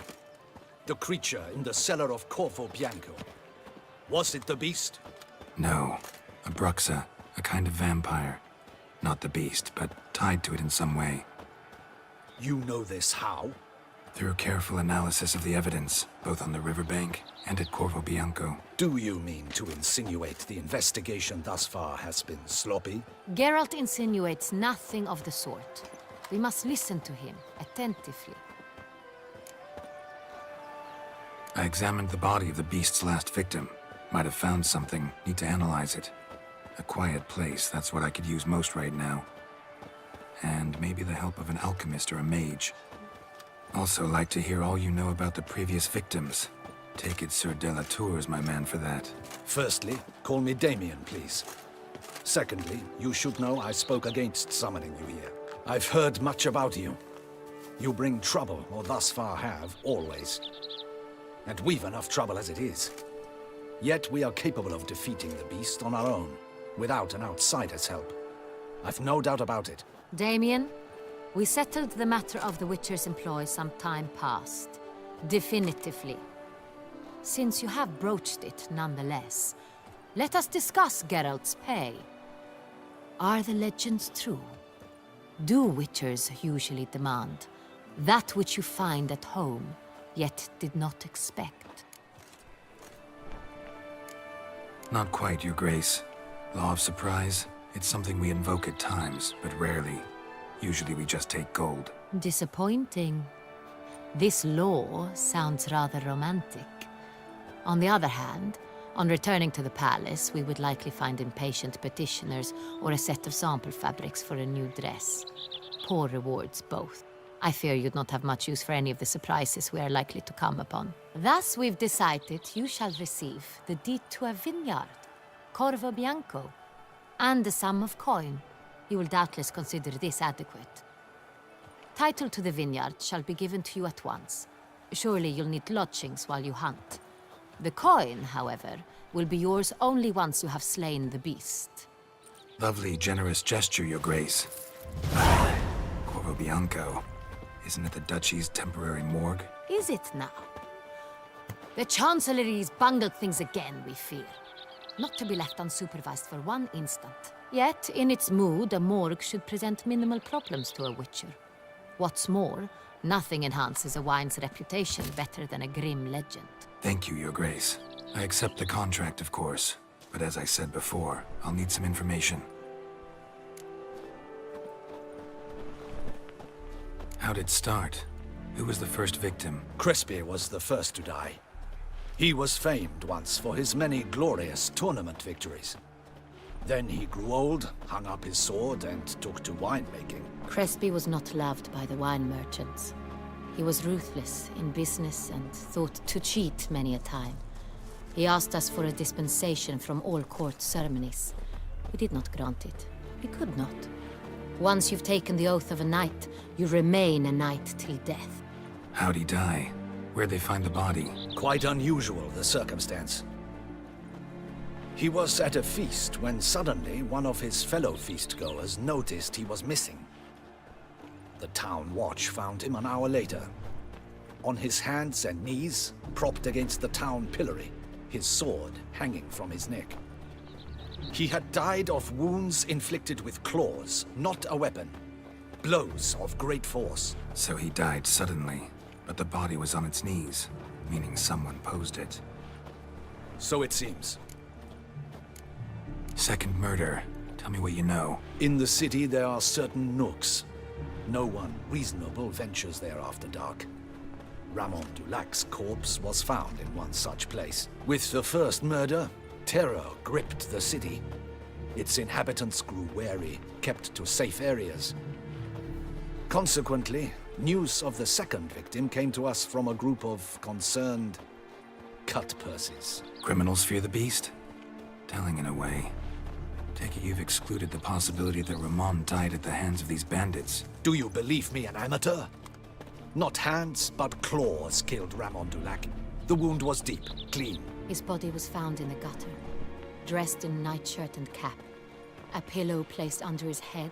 The creature in the cellar of Corvo Bianco. Was it the beast? No. A Bruxa, a kind of vampire. Not the beast, but tied to it in some way. You know this how? Through careful analysis of the evidence, both on the riverbank and at Corvo Bianco. Do you mean to insinuate the investigation thus far has been sloppy? Geralt insinuates nothing of the sort. We must listen to him attentively. I examined the body of the beast's last victim. Might have found something. Need to analyze it. A quiet place, that's what I could use most right now. And maybe the help of an alchemist or a mage. Also like to hear all you know about the previous victims. Take it Sir de la Tour is my man for that. Firstly, call me Damien, please. Secondly, you should know I spoke against summoning you here. I've heard much about you. You bring trouble, or thus far have, always. And we've enough trouble as it is. Yet we are capable of defeating the beast on our own, without an outsider's help. I've no doubt about it. Damien, we settled the matter of the Witcher's employ some time past. Definitively. Since you have broached it nonetheless, let us discuss Geralt's pay. Are the legends true? Do Witchers usually demand that which you find at home, yet did not expect? Not quite, Your Grace. Law of surprise, it's something we invoke at times, but rarely. Usually we just take gold. Disappointing. This law sounds rather romantic. On the other hand, on returning to the palace, we would likely find impatient petitioners or a set of sample fabrics for a new dress. Poor rewards, both. I fear you'd not have much use for any of the surprises we are likely to come upon. Thus, we've decided you shall receive the deed to a vineyard, Corvo Bianco. and a sum of coin. You will doubtless consider this adequate. Title to the vineyard shall be given to you at once. Surely you'll need lodgings while you hunt. The coin, however, will be yours only once you have slain the beast. Lovely, generous gesture, Your Grace. Corvo Bianco. Isn't it the Duchy's temporary morgue? Is it now? The Chancellery's bungled things again, we fear. Not to be left unsupervised for one instant. Yet, in its mood, a morgue should present minimal problems to a witcher. What's more, nothing enhances a wine's reputation better than a grim legend. Thank you, Your Grace. I accept the contract, of course. But as I said before, I'll need some information. How'd it start? Who was the first victim? Crespi was the first to die. He was famed once for his many glorious tournament victories. Then he grew old, hung up his sword, and took to winemaking. Crespi was not loved by the wine merchants. He was ruthless in business and thought to cheat many a time. He asked us for a dispensation from all court ceremonies. We did not grant it. We could not. Once you've taken the oath of a knight, you remain a knight till death. How'd he die? Where'd they find the body? Quite unusual, the circumstance. He was at a feast when suddenly one of his fellow feastgoers noticed he was missing. The town watch found him an hour later. On his hands and knees, propped against the town pillory, his sword hanging from his neck. He had died of wounds inflicted with claws, not a weapon. Blows of great force. So he died suddenly, but the body was on its knees, meaning someone posed it. So it seems. Second murder. Tell me what you know. In the city there are certain nooks. No one reasonable ventures there after dark. Ramon Dulac's corpse was found in one such place. With the first murder, terror gripped the city. Its inhabitants grew wary, kept to safe areas. Consequently, news of the second victim came to us from a group of concerned cut-purses. Criminals fear the beast? Telling in a way. Take it you've excluded the possibility that Ramon died at the hands of these bandits. Do you believe me, an amateur? Not hands, but claws killed Ramon Dulac. The wound was deep, clean. His body was found in the gutter, dressed in nightshirt and cap, a pillow placed under his head,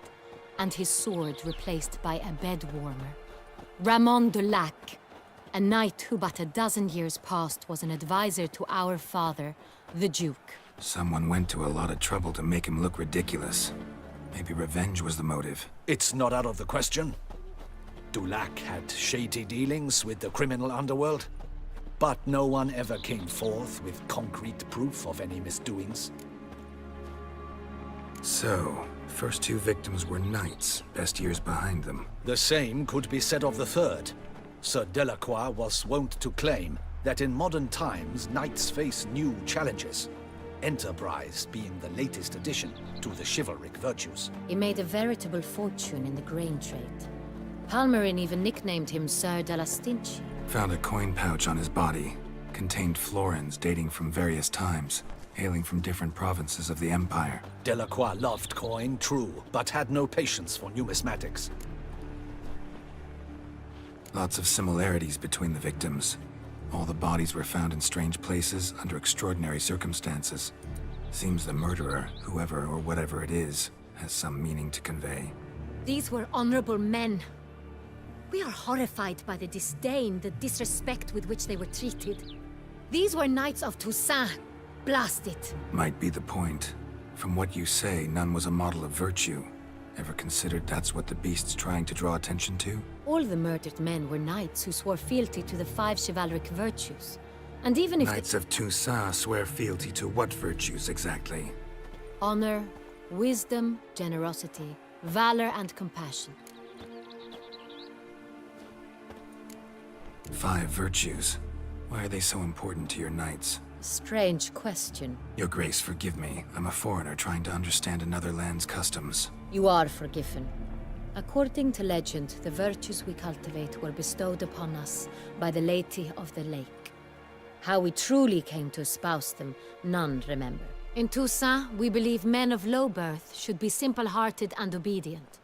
and his sword replaced by a bed warmer. Ramon Dulac, a knight who but a dozen years past was an advisor to our father, the Duke. Someone went to a lot of trouble to make him look ridiculous. Maybe revenge was the motive. It's not out of the question. Dulac had shady dealings with the criminal underworld, but no one ever came forth with concrete proof of any misdoings. So, first two victims were knights, best years behind them. The same could be said of the third. Sir Delacroix was wont to claim that in modern times knights face new challenges. Enterprise being the latest addition to the chivalric virtues. He made a veritable fortune in the grain trade. Palmerin even nicknamed him Sir de la Stinchi. Found a coin pouch on his body. Contained florins dating from various times, hailing from different provinces of the Empire. Delacroix loved coin, true, but had no patience for numismatics. Lots of similarities between the victims. All the bodies were found in strange places under extraordinary circumstances. Seems the murderer, whoever or whatever it is, has some meaning to convey. These were honorable men. We are horrified by the disdain, the disrespect with which they were treated. These were knights of Toussaint. Blast it. Might be the point. From what you say, none was a model of virtue. Ever considered that's what the beast's trying to draw attention to? All the murdered men were knights who swore fealty to the 5 chivalric virtues. And even if Knights of Toussaint swear fealty to what virtues exactly? honor, wisdom, generosity, valor, and compassion. 5 virtues. Why are they so important to your knights? Strange question. Your Grace, forgive me. I'm a foreigner trying to understand another land's customs. You are forgiven. According to legend, the virtues we cultivate were bestowed upon us by the Lady of the Lake. How we truly came to espouse them, none remember. In Toussaint, we believe men of low birth should be simple-hearted and obedient.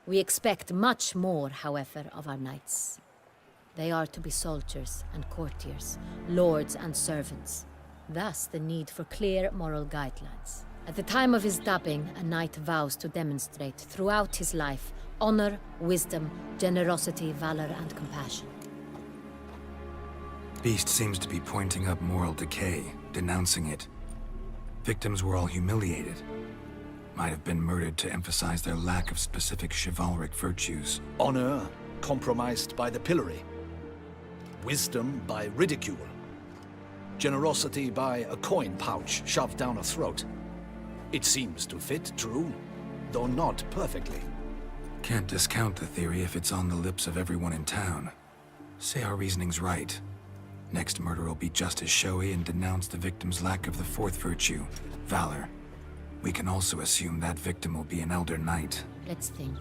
We expect much more, however, of our knights. They are to be soldiers and courtiers, lords and servants. Thus, the need for clear moral guidelines. At the time of his dubbing, a knight vows to demonstrate throughout his life honor, wisdom, generosity, valor, and compassion. Beast seems to be pointing up moral decay, denouncing it. Victims were all humiliated. Might have been murdered to emphasize their lack of specific chivalric virtues. Honor compromised by the pillory. Wisdom by ridicule. Generosity by a coin pouch shoved down a throat. It seems to fit, true, though not perfectly. Can't discount the theory if it's on the lips of everyone in town. Say our reasoning's right. Next murder will be just as showy and denounce the victim's lack of the fourth virtue, valor. We can also assume that victim will be an elder knight. Let's think.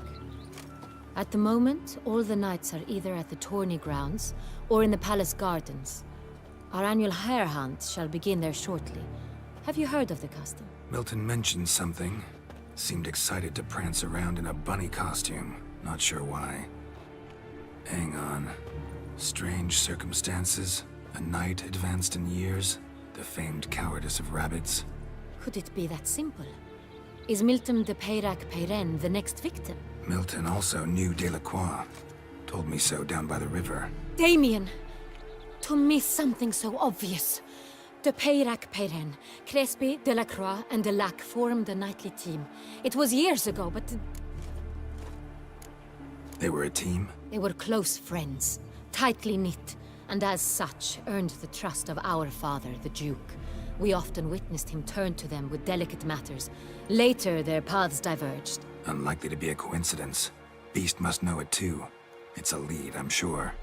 At the moment, all the knights are either at the tourney grounds or in the palace gardens. Our annual hare hunt shall begin there shortly. Have you heard of the custom? Milton mentioned something. Seemed excited to prance around in a bunny costume. Not sure why. Hang on. Strange circumstances. A knight advanced in years. The famed cowardice of rabbits. Could it be that simple? Is Milton de Peyrac-Peyren the next victim? Milton also knew Delacroix. Told me so down by the river. Damien! To miss something so obvious. De Peyrac-Peyren, Crespi, Delacroix, and Delac formed a knightly team. It was years ago, but... They were a team? They were close friends, tightly knit, and as such, earned the trust of our father, the Duke. We often witnessed him turn to them with delicate matters. Later, their paths diverged. Unlikely to be a coincidence. Beast must know it too. It's a lead, I'm sure.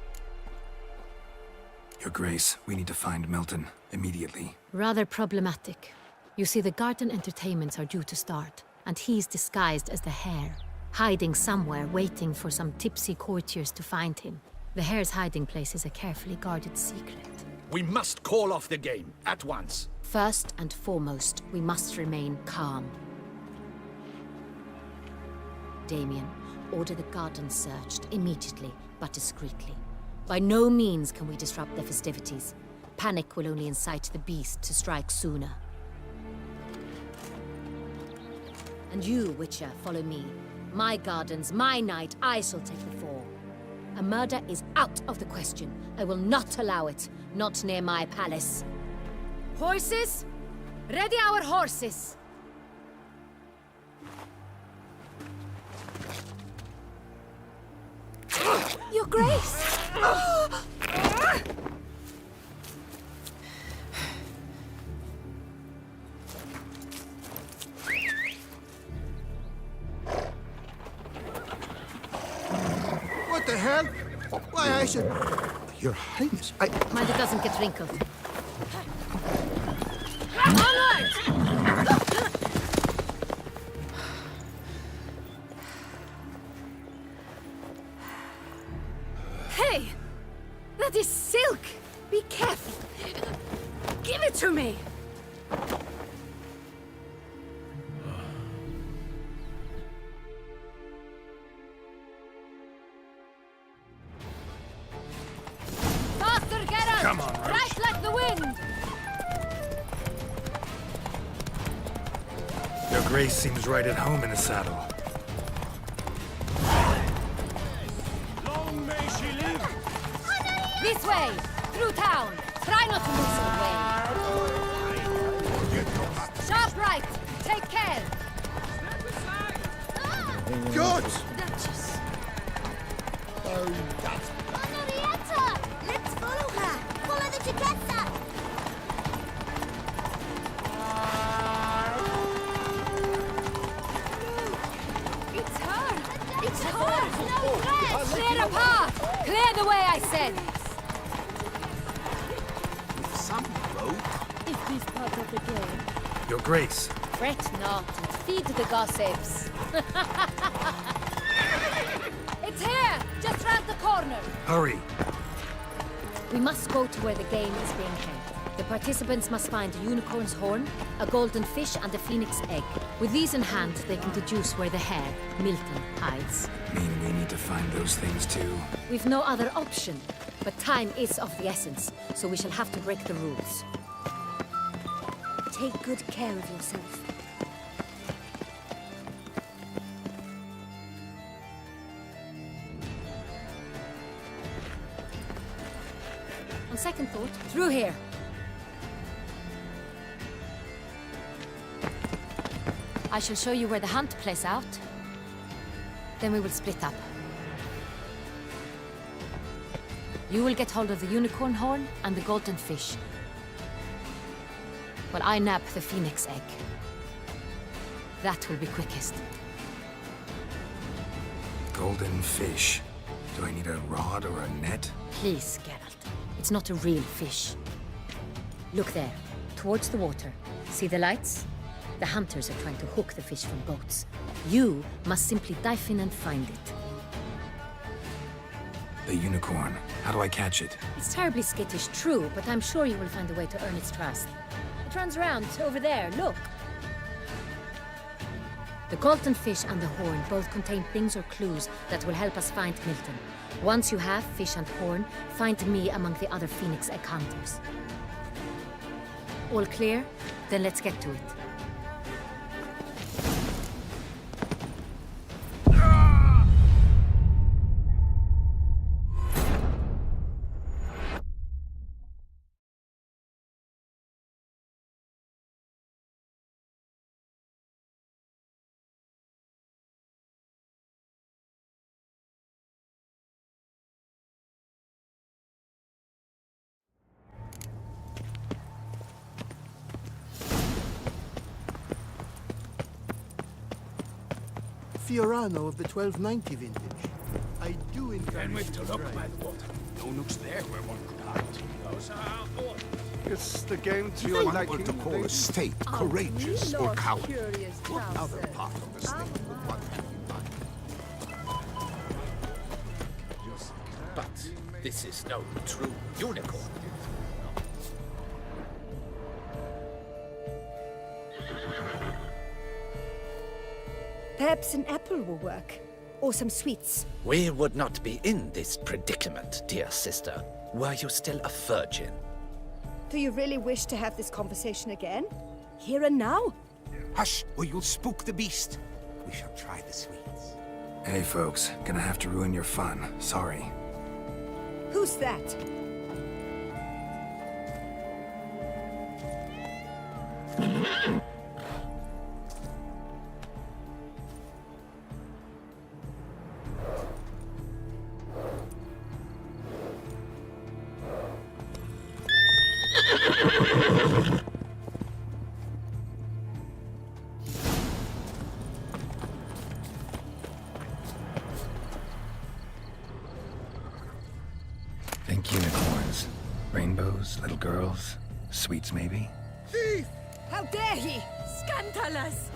Your Grace, we need to find Milton, immediately. Rather problematic. You see, the garden entertainments are due to start, and he's disguised as the hare, hiding somewhere, waiting for some tipsy courtiers to find him. The hare's hiding place is a carefully guarded secret. We must call off the game, at once. First and foremost, we must remain calm. Damien, order the garden searched immediately, but discreetly. By no means can we disrupt the festivities. Panic will only incite the beast to strike sooner. And you, Witcher, follow me. My gardens, my night, I shall take the fall. A murder is out of the question. I will not allow it. Not near my palace. Horses? Ready our horses! Your Grace! What the hell? Why, I should... Your Highness, I... Mind it doesn't get wrinkled. Onward! Hey! That is silk! Be careful! Give it to me! Faster, Geralt! Come on, Roach. Right like the wind! Your Grace seems right at home in a saddle. Long may she live! This way! Through town! Try not to lose your way! Sharp right! Take care! Good! Duchess! Henrietta! Let's follow her! Follow the Duchessa! It's her! It's her! No threat! Clear a path! Clear the way, I said! Some rope. Is this part of the game? Your Grace, Fret not and feed the gossips. It's here! Just round the corner! hurry! We must go to where the game is being held. The participants must find a unicorn's horn, a golden fish, and a phoenix egg. With these in hand, they can deduce where the hare, Milton, hides. Mean we need to find those things too? We've no other option, but time is of the essence, so we shall have to break the rules. Take good care of yourself. On second thought, through here. I shall show you where the hunt plays out. Then we will split up. You will get hold of the unicorn horn and the golden fish, while I nab the phoenix egg. That will be quickest. Golden fish. Do I need a rod or a net? Please, Geralt. It's not a real fish. Look there, towards the water. See the lights? The hunters are trying to hook the fish from boats. You must simply dive in and find it. The unicorn. How do I catch it? It's terribly skittish, true, but I'm sure you will find a way to earn its trust. It runs around over there, look. The golden fish and the horn both contain things or clues that will help us find Milton. Once you have fish and horn, find me among the other phoenix egg hunters. All clear? Then let's get to it. Fiorano of the 1290 vintage. I do encourage Then with to you look try. by the water. No nooks there where one could hide. Those are Is the game to If your one liking? were to call a state courageous or cowardly, what other part of the state would one have in mind? But this is no true unicorn. Perhaps an apple will work. Or some sweets. We would not be in this predicament, dear sister, were you still a virgin. Do you really wish to have this conversation again? Here and now? Hush, or you'll spook the beast. We shall try the sweets. Hey folks, gonna have to ruin your fun. Sorry. Who's that? Think unicorns. Rainbows, little girls, sweets maybe? Thief! How dare he! Scandalous!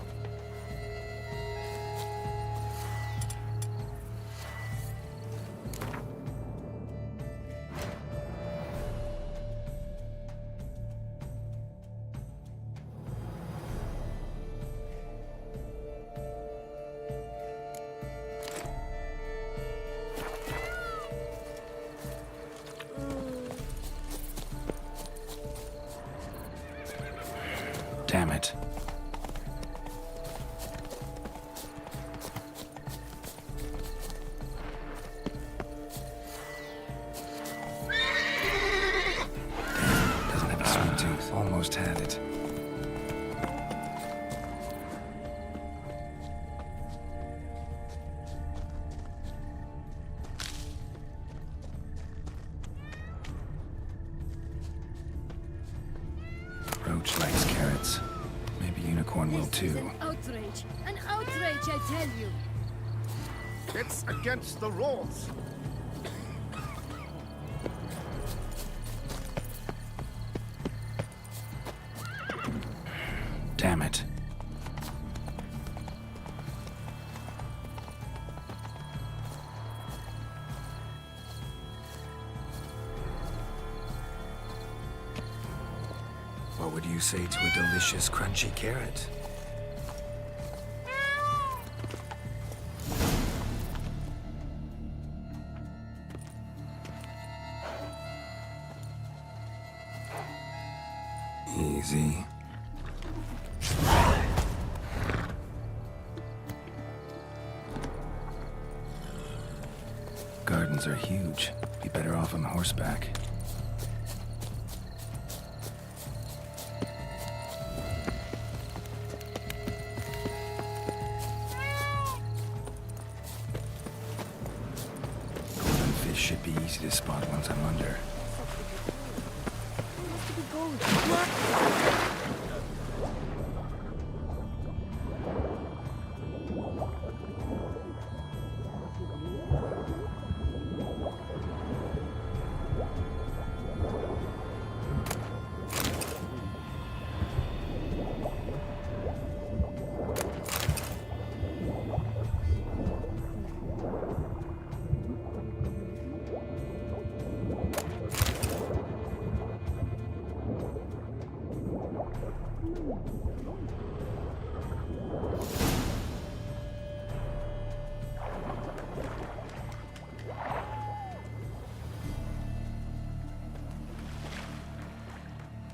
Damn it. Doesn't have a sweet tooth. Almost had it. Roach likes carrots. Maybe unicorn will too. Outrage! An outrage, I tell you! It's against the rules. Damn it. What do you say to a delicious, crunchy carrot? Easy. Gardens are huge. Be better off on horseback. Golden fish should be easy to spot once I'm under.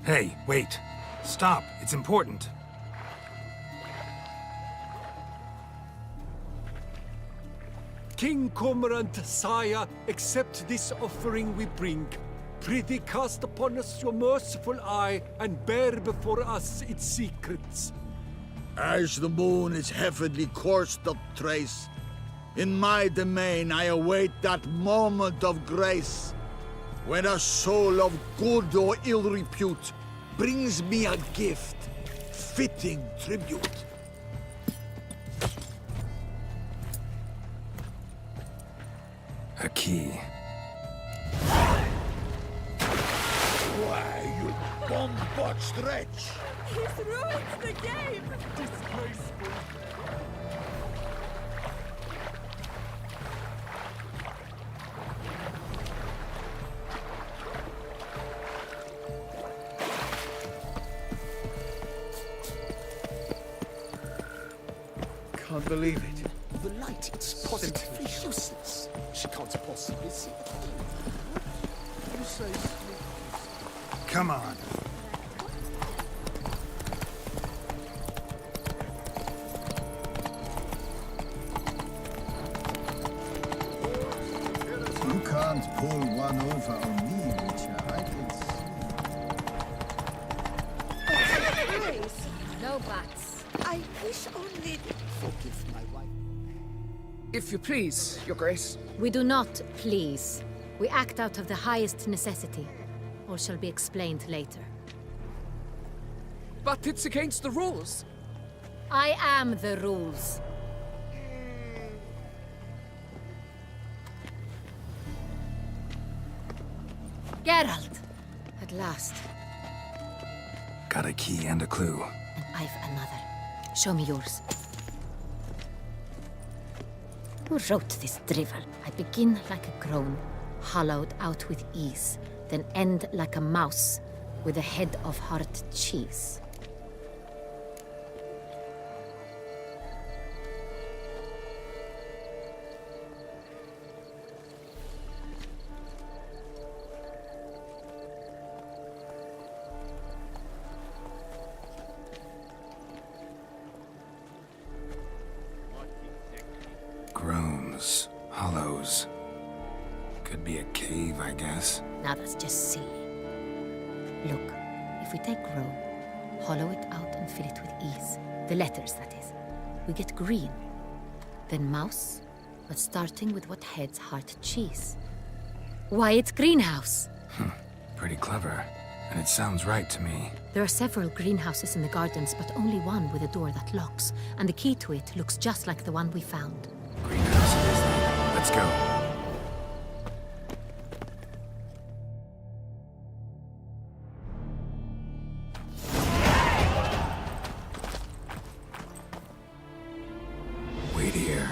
Hey, wait. Stop. It's important. King Cormorant, sire, accept this offering we bring. Prithee cast upon us your merciful eye, and bear before us its secrets. As the moon is heavily coursed of trace, in my domain I await that moment of grace, when a soul of good or ill repute brings me a gift, fitting tribute. A key. Why, you bomb-botched wretch! He's ruined the game! Disgraceful. Can't believe it. The light is positively useless. She can't possibly see it. You say Come on. You can't pull one over on me, Witcher. I can see. No bats. I wish only... forgive my wife. If you please, Your Grace. We do not please. We act out of the highest necessity. All shall be explained later. But it's against the rules. I am the rules. Geralt! At last. Got a key and a clue. And I've another. Show me yours. Who wrote this drivel? I begin like a groan, hollowed out with ease, then end like a mouse with a head of hard cheese. Groans, hollows. Could be a cave, I guess. Now that's just silly. Look, if we take groan, hollow it out and fill it with ease, the letters, that is, we get green. Then mouse, but starting with what heads heart cheese. Why, it's greenhouse! Pretty clever. And it sounds right to me. There are several greenhouses in the gardens, but only one with a door that locks, and the key to it looks just like the one we found. Greenhouse it is then. Let's go. Wait here.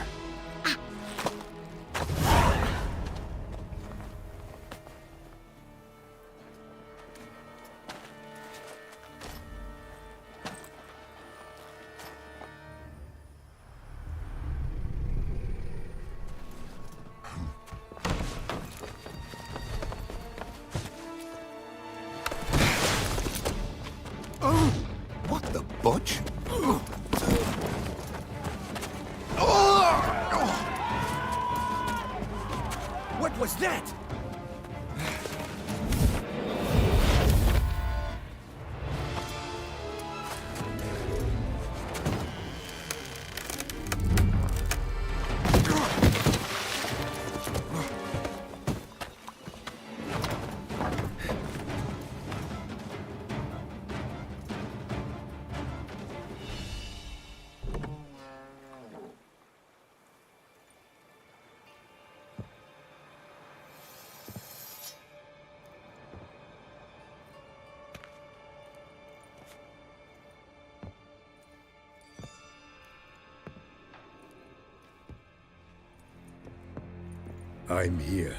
What was that? I'm here.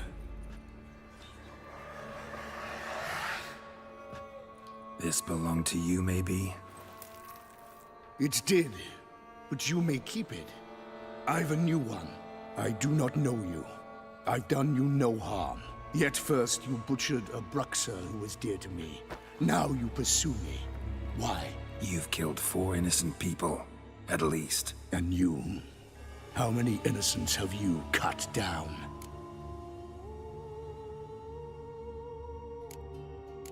This belonged to you, maybe? It did, but you may keep it. I've a new one. I do not know you. I've done you no harm. Yet first you butchered a Bruxer who was dear to me. Now you pursue me. Why? You've killed 4 innocent people, at least. And you? How many innocents have you cut down?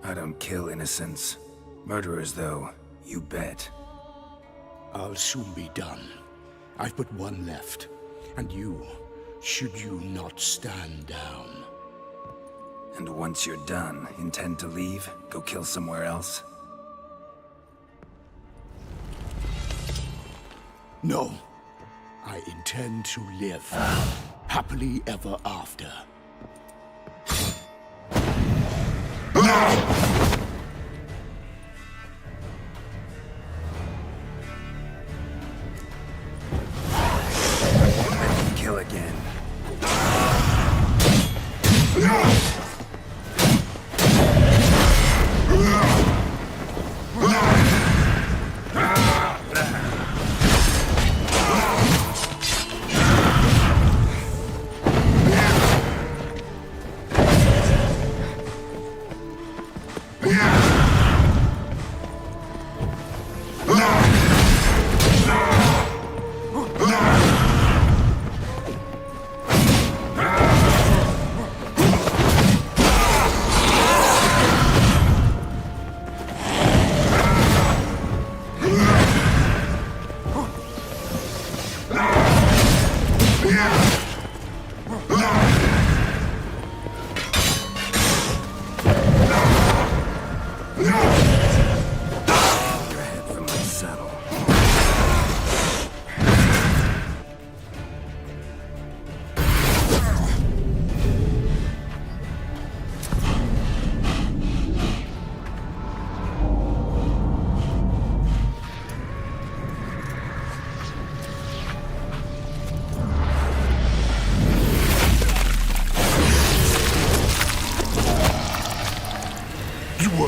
I don't kill innocents. Murderers, though, you bet. I'll soon be done. I've but one left. And you, should you not stand down. And once you're done, intend to leave? Go kill somewhere else? No. I intend to live. Happily ever after. Kill again.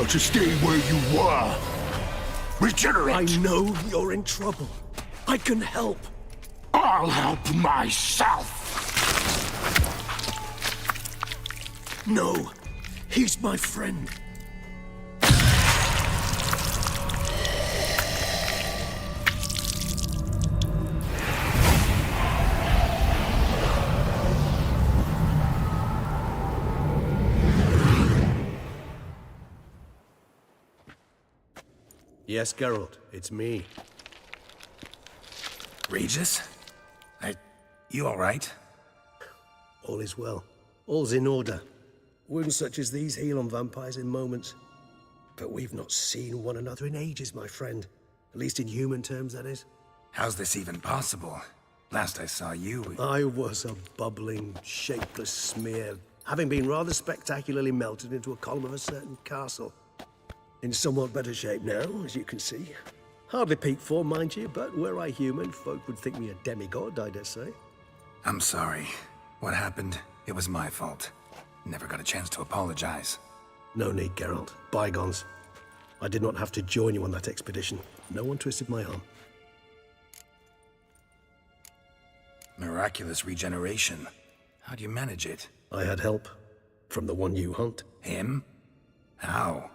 To stay where you were. Regenerate! I know you're in trouble. I can help. I'll help myself! No, he's my friend. Yes, Geralt, it's me. Regis? You alright? All is well. All's in order. Wounds such as these heal on vampires in moments. But we've not seen one another in ages, my friend. At least in human terms, that is. How's this even possible? Last I saw you... I was a bubbling, shapeless smear, having been rather spectacularly melted into a column of a certain castle. In somewhat better shape now, as you can see. Hardly peak form, mind you, but were I human, folk would think me a demigod, I dare say. I'm sorry. What happened, it was my fault. Never got a chance to apologize. No need, Geralt. Bygones. I did not have to join you on that expedition. No one twisted my arm. Miraculous regeneration. How do you manage it? I had help. From the one you hunt. Him? How?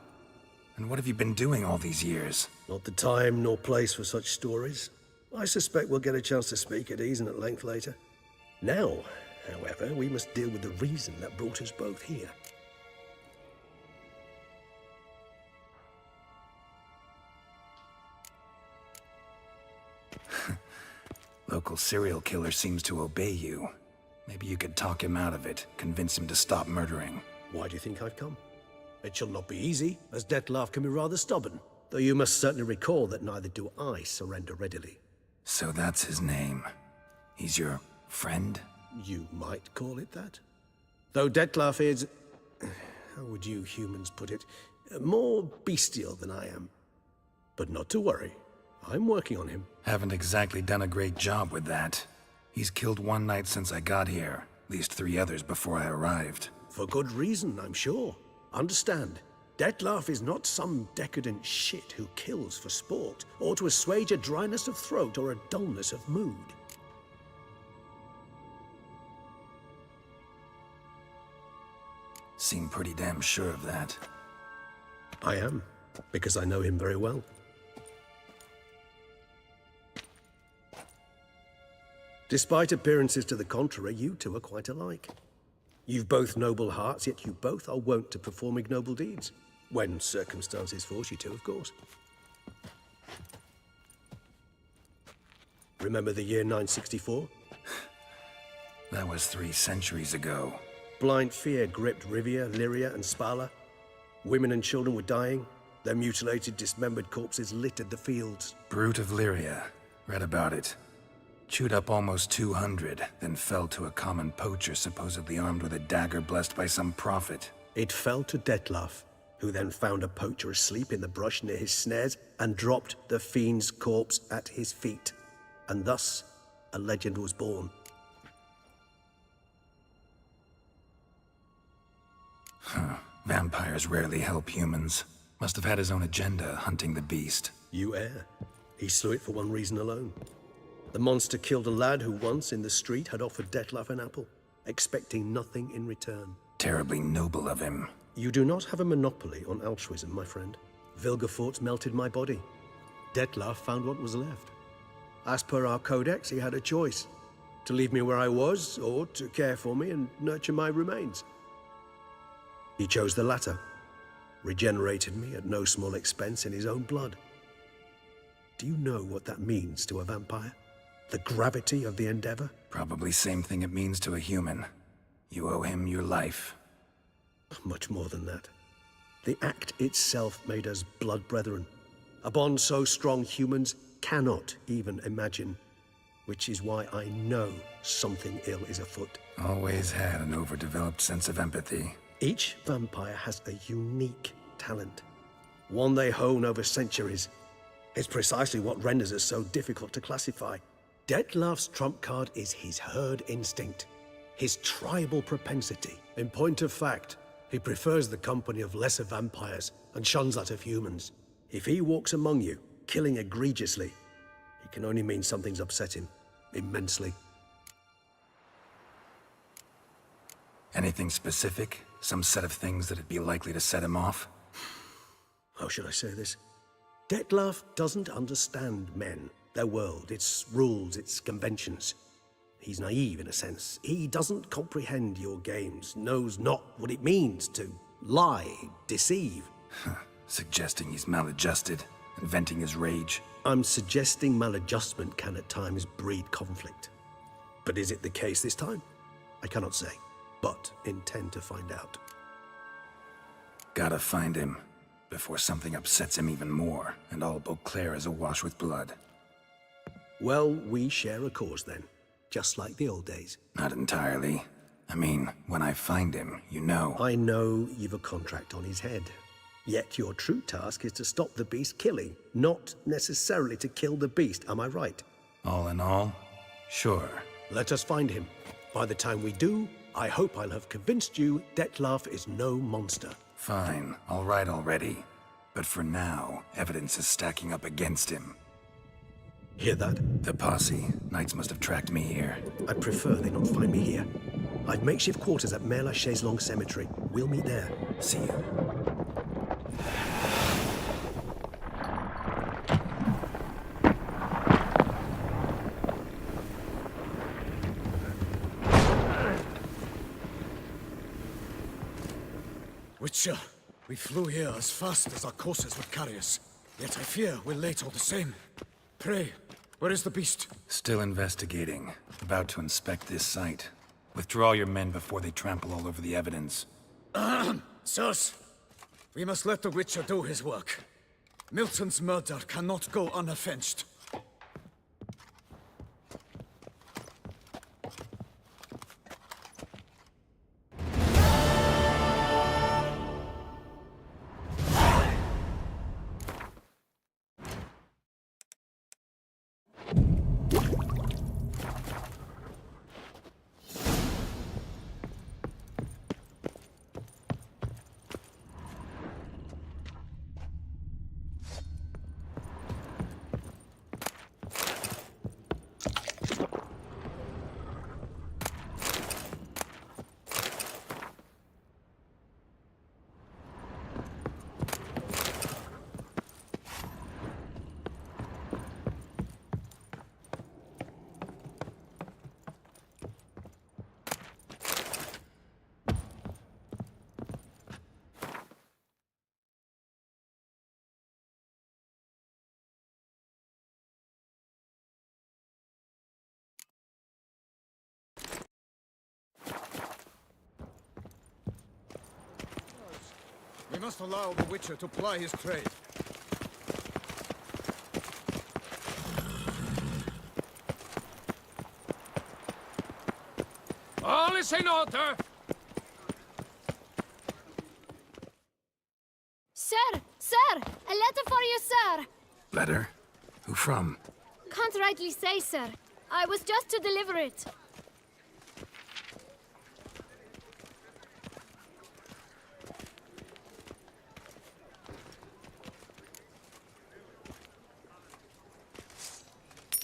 And what have you been doing all these years? Not the time nor place for such stories. I suspect we'll get a chance to speak at ease and at length later. Now, However, we must deal with the reason that brought us both here. Local serial killer seems to obey you. Maybe you could talk him out of it, convince him to stop murdering. Why do you think I've come? It shall not be easy, as Dettlaff can be rather stubborn. Though you must certainly recall that neither do I surrender readily. So that's his name. He's your friend? You might call it that. Though Dettlaff is... how would you humans put it? More bestial than I am. But not to worry. I'm working on him. Haven't exactly done a great job with that. He's killed one knight since I got here. At least 3 others before I arrived. For good reason, I'm sure. Understand, Dettlaff is not some decadent shit who kills for sport, or to assuage a dryness of throat or a dullness of mood. Seem pretty damn sure of that. I am, because I know him very well. Despite appearances to the contrary, you two are quite alike. You've both noble hearts, yet you both are wont to perform ignoble deeds. When circumstances force you to, of course. Remember the year 964? That was 3 centuries ago. Blind fear gripped Rivia, Lyria, and Spala. Women and children were dying. Their mutilated, dismembered corpses littered the fields. Brute of Lyria. Read about it. Chewed up almost 200, then fell to a common poacher supposedly armed with a dagger blessed by some prophet. It fell to Dettlaff, who then found a poacher asleep in the brush near his snares and dropped the fiend's corpse at his feet. And thus, a legend was born. Huh. Vampires rarely help humans. Must have had his own agenda, hunting the beast. You err. He slew it for one reason alone. The monster killed a lad who once, in the street, had offered Dettlaff an apple, expecting nothing in return. Terribly noble of him. You do not have a monopoly on altruism, my friend. Vilgefortz melted my body. Dettlaff found what was left. As per our codex, he had a choice. To leave me where I was, or to care for me and nurture my remains. He chose the latter. Regenerated me at no small expense in his own blood. Do you know what that means to a vampire? The gravity of the endeavor? Probably same thing it means to a human. You owe him your life. Much more than that. The act itself made us blood brethren. A bond so strong humans cannot even imagine. Which is why I know something ill is afoot. Always had an overdeveloped sense of empathy. Each vampire has a unique talent. One they hone over centuries. It's precisely what renders us so difficult to classify. Dettlaff's trump card is his herd instinct, his tribal propensity. In point of fact, he prefers the company of lesser vampires and shuns that of humans. If he walks among you, killing egregiously, it can only mean something's upset him, immensely. Anything specific? Some set of things that'd be likely to set him off? How should I say this? Dettlaff doesn't understand men, their world, its rules, its conventions. He's naive in a sense. He doesn't comprehend your games, knows not what it means to lie, deceive. Suggesting he's maladjusted, and venting his rage. I'm suggesting maladjustment can at times breed conflict. But is it the case this time? I cannot say, but intend to find out. Gotta find him, before something upsets him even more, and all Beauclair is awash with blood. Well, we share a cause then, just like the old days. Not entirely. I mean, when I find him, you know. I know you've a contract on his head. Yet your true task is to stop the beast killing, not necessarily to kill the beast, am I right? All in all, sure. Let us find him. By the time we do, I hope I'll have convinced you Dettlaff is no monster. Fine, all right already. But for now, evidence is stacking up against him. Hear that? The posse. Knights must have tracked me here. I prefer they not find me here. I've makeshift quarters at Mère Lachaise Long Cemetery. We'll meet there. See you. Witcher, we flew here as fast as our courses would carry us. Yet I fear we're late all the same. Pray, where is the beast? Still investigating. About to inspect this site. Withdraw your men before they trample all over the evidence. Sirs, we must let the Witcher do his work. Milton's murder cannot go unavenged. We must allow the Witcher to ply his trade. All is in order! Sir! Sir! A letter for you, sir! Letter? Who from? Can't rightly say, sir. I was just to deliver it.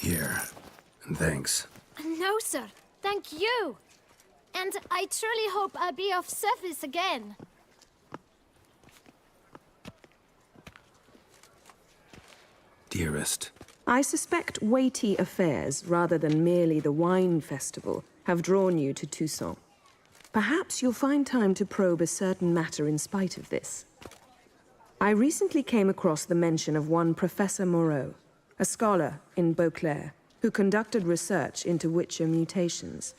Here. And thanks. No, sir. Thank you. And I truly hope I'll be of service again. Dearest. I suspect weighty affairs, rather than merely the wine festival, have drawn you to Toussaint. Perhaps you'll find time to probe a certain matter in spite of this. I recently came across the mention of one Professor Moreau, a scholar in Beauclair, who conducted research into Witcher mutations.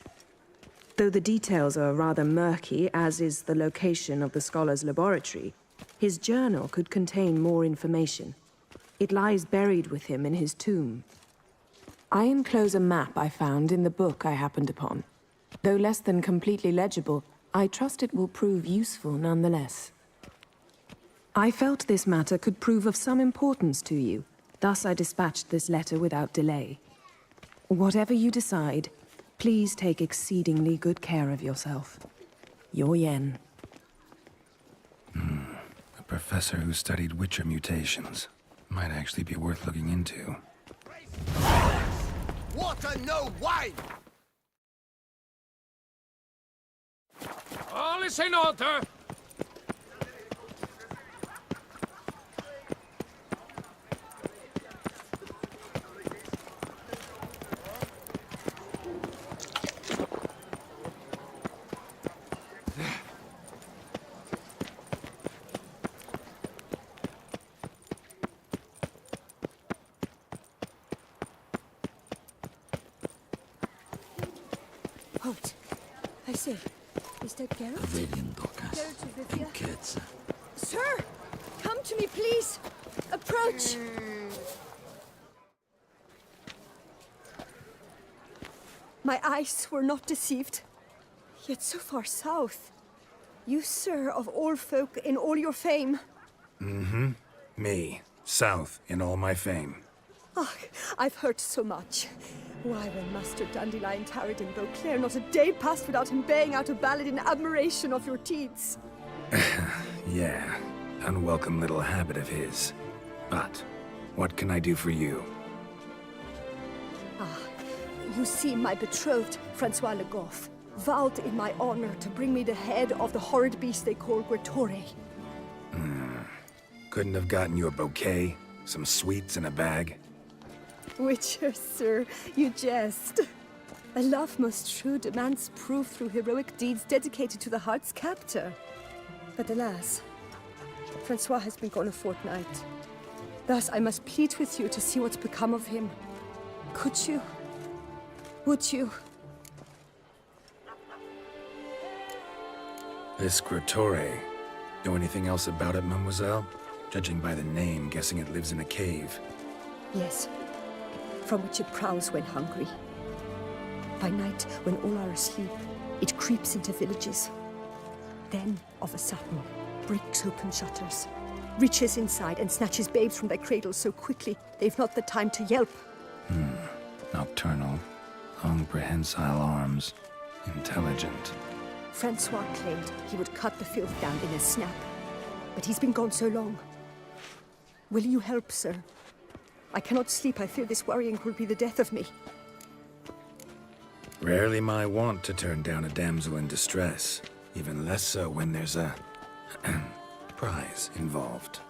Though the details are rather murky, as is the location of the scholar's laboratory, his journal could contain more information. It lies buried with him in his tomb. I enclose a map I found in the book I happened upon. Though less than completely legible, I trust it will prove useful nonetheless. I felt this matter could prove of some importance to you, thus I dispatched this letter without delay. Whatever you decide, please take exceedingly good care of yourself. Your Yen. A professor who studied Witcher mutations. Might actually be worth looking into. Water, no wine! All is in order! Halt. I say, is that Geralt? Geralt of Rivia? Sir! Come to me, please! Approach! My eyes were not deceived. Yet so far south. You, sir, of all folk in all your fame. Me. South in all my fame. Ah, I've heard so much. Why, when Master Dandelion tarried in Beauclair, not a day passed without him baying out a ballad in admiration of your deeds. Yeah, unwelcome little habit of his. But, what can I do for you? Ah, you see, my betrothed, Francois Le Goff, vowed in my honor to bring me the head of the horrid beast they call Gretore. Couldn't have gotten you a bouquet? Some sweets in a bag? Witcher, sir, you jest. A love most true demands proof through heroic deeds dedicated to the heart's captor. But alas, Francois has been gone a fortnight. Thus, I must plead with you to see what's become of him. Could you? Would you? This Scritore. Know anything else about it, mademoiselle? Judging by the name, guessing it lives in a cave. Yes, from which it prowls when hungry. By night, when all are asleep, it creeps into villages. Then, of a sudden, breaks open shutters, reaches inside and snatches babes from their cradles so quickly they've not the time to yelp. Nocturnal. Long prehensile arms. Intelligent. Francois claimed he would cut the filth down in a snap, but he's been gone so long. Will you help, sir? I cannot sleep. I fear this worrying will be the death of me. Rarely my wont to turn down a damsel in distress. Even less so when there's a prize involved.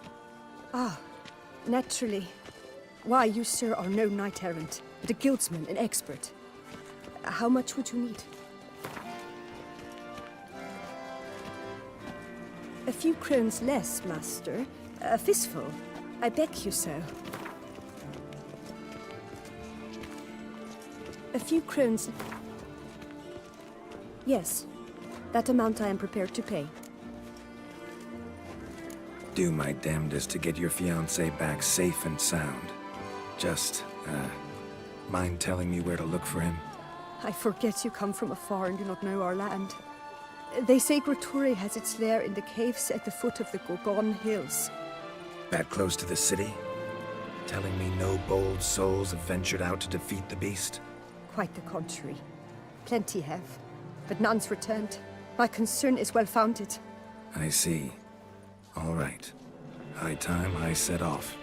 Ah, naturally. Why, you, sir, are no knight-errant, but a guildsman, an expert. How much would you need? A few crowns less, master. A fistful. I beg you so. A few crowns. Yes, that amount I am prepared to pay. Do my damnedest to get your fiancé back safe and sound. Just, mind telling me where to look for him? I forget you come from afar and do not know our land. They say Scritore has its lair in the caves at the foot of the Gorgon Hills. That close to the city? Telling me no bold souls have ventured out to defeat the beast? Quite the contrary. Plenty have, but none's returned. My concern is well-founded. I see. All right. High time I set off.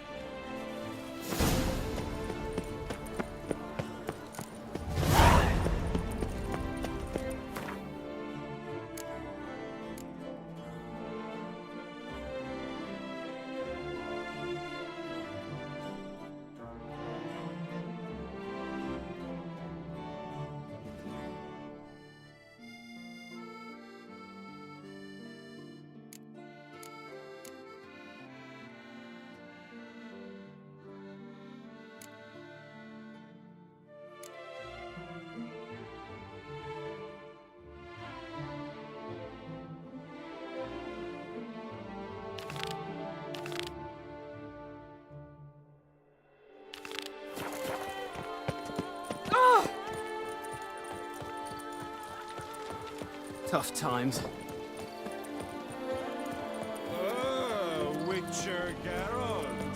Tough times. Oh, Witcher Geralt.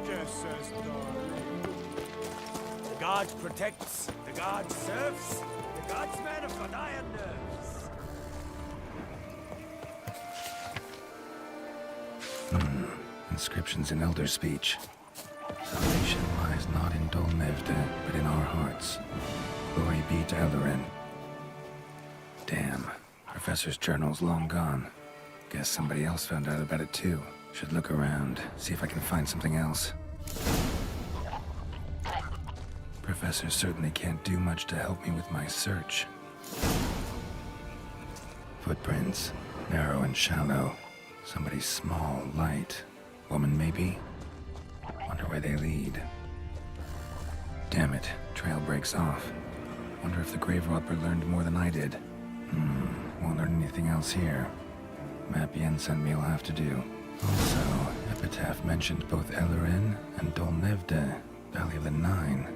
The guesses, darling. The gods protects, the gods serves, the gods men have got iron nerves. Inscriptions in Elder speech. Salvation lies not in Dol Nevde, but in our hearts. Glory be to Eldarin. Damn. Professor's journal's long gone. Guess somebody else found out about it too. Should look around, see if I can find something else. Professor certainly can't do much to help me with my search. Footprints. Narrow and shallow. Somebody small, light. Woman, maybe? Wonder where they lead. Damn it. Trail breaks off. Wonder if the grave robber learned more than I did. Won't learn anything else here. Map Yen sent me will have to do. Also, Epitaph mentioned both Eldarin and Dol Nevde, Valley of the Nine.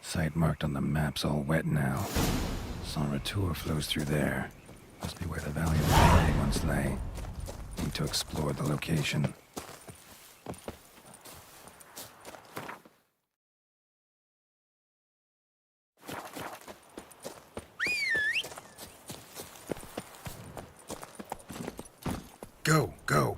Site marked on the map's all wet now. Sans Retour flows through there. Must be where the Valley of the Valley once lay. Need to explore the location. Go, go.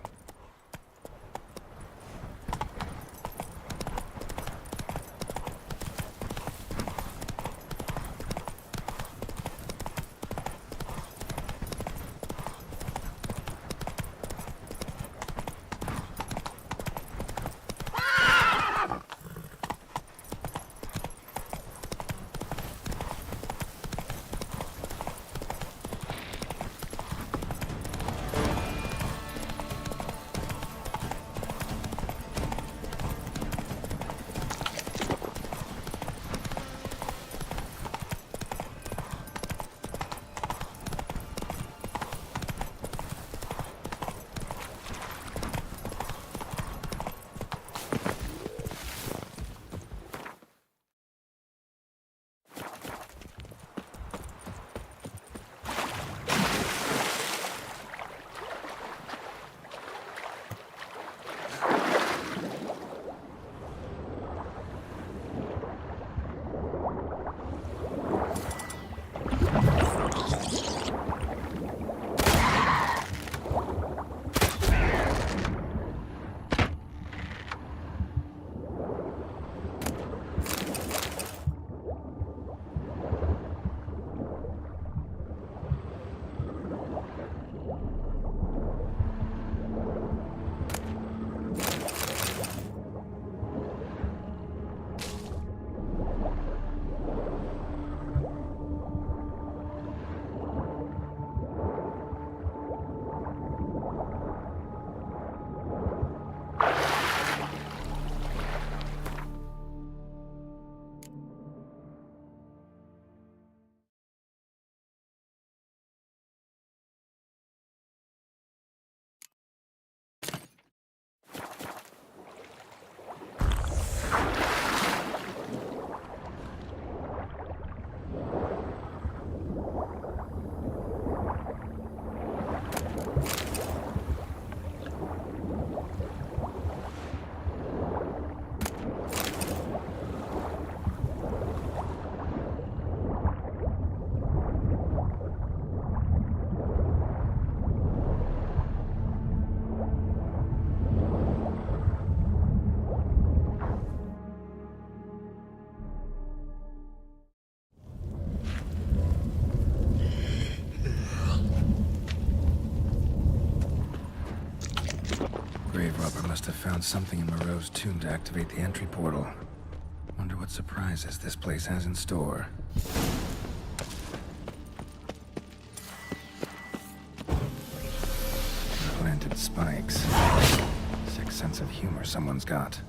Grave robber must have found something in Moreau's tomb to activate the entry portal. Wonder what surprises this place has in store. Planted spikes. Sick sense of humor someone's got.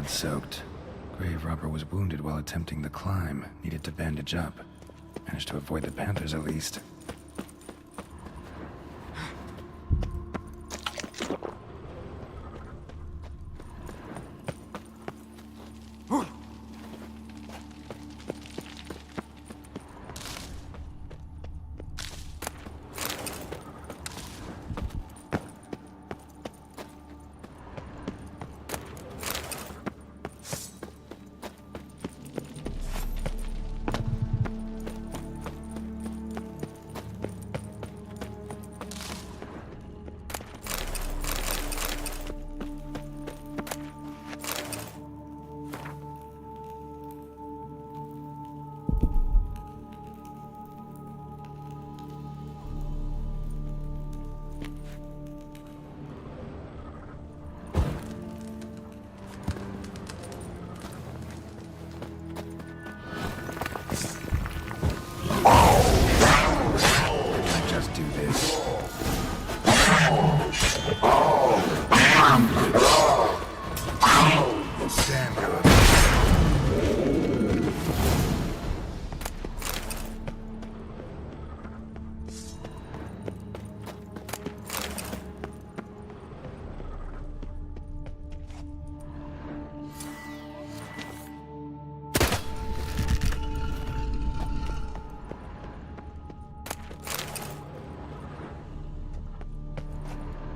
blood-soaked. Grave robber was wounded while attempting the climb. Needed to bandage up. Managed to avoid the panthers at least.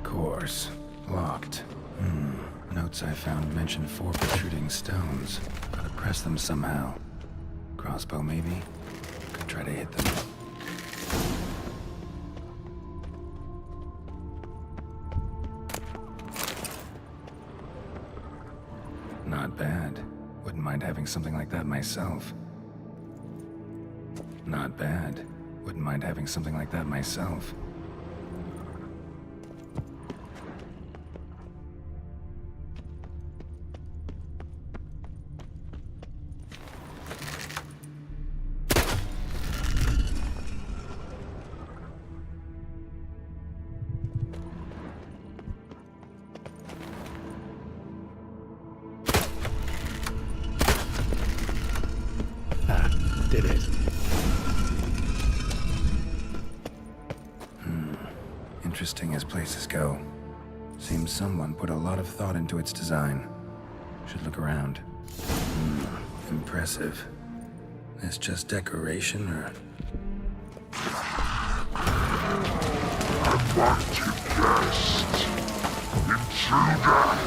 Course. Locked. Notes I found mention 4 protruding stones. Gotta press them somehow. Crossbow, maybe? Could try to hit them. Not bad. Wouldn't mind having something like that myself. Not bad. Wouldn't mind having something like that myself. Did it. Interesting as places go. Seems someone put a lot of thought into its design. Should look around. Impressive. This just decoration, or... I'm not to guest. Intruder!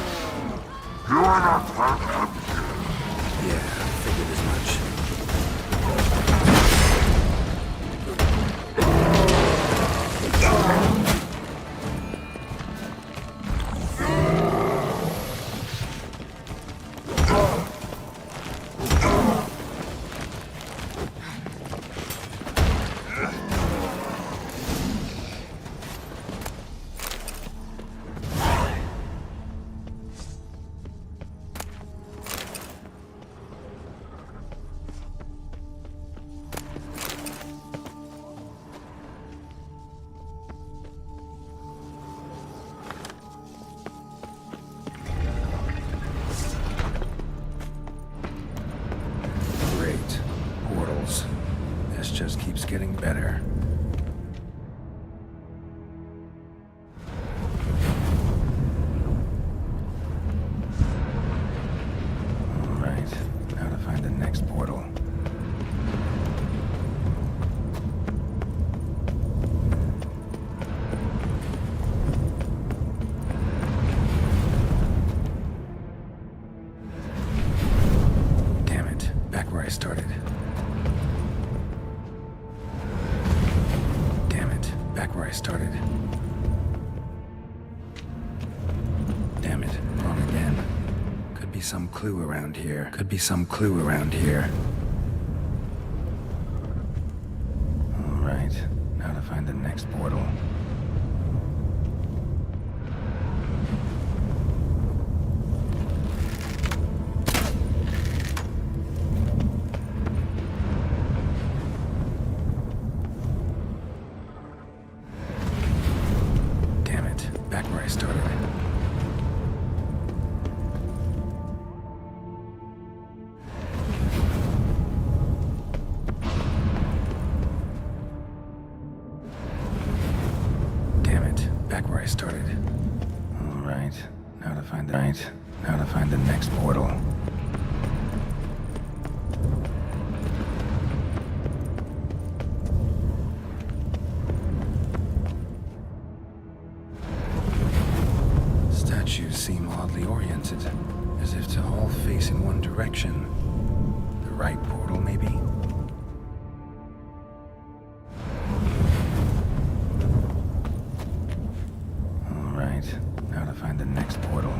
You are not welcome here. Yeah, figured as much. Just keeps getting better. All right, now to find the next portal. Damn it, back where I started. Back where I started. Damn it, wrong again. Could be some clue around here. Could be some clue around here. All right, now to find the next portal. Back where I started. Damn it. Back where I started. Alright. Now to find the next portal. Statues seem oddly oriented, as if to all face in one direction. The right portal, maybe? Alright, now to find the next portal.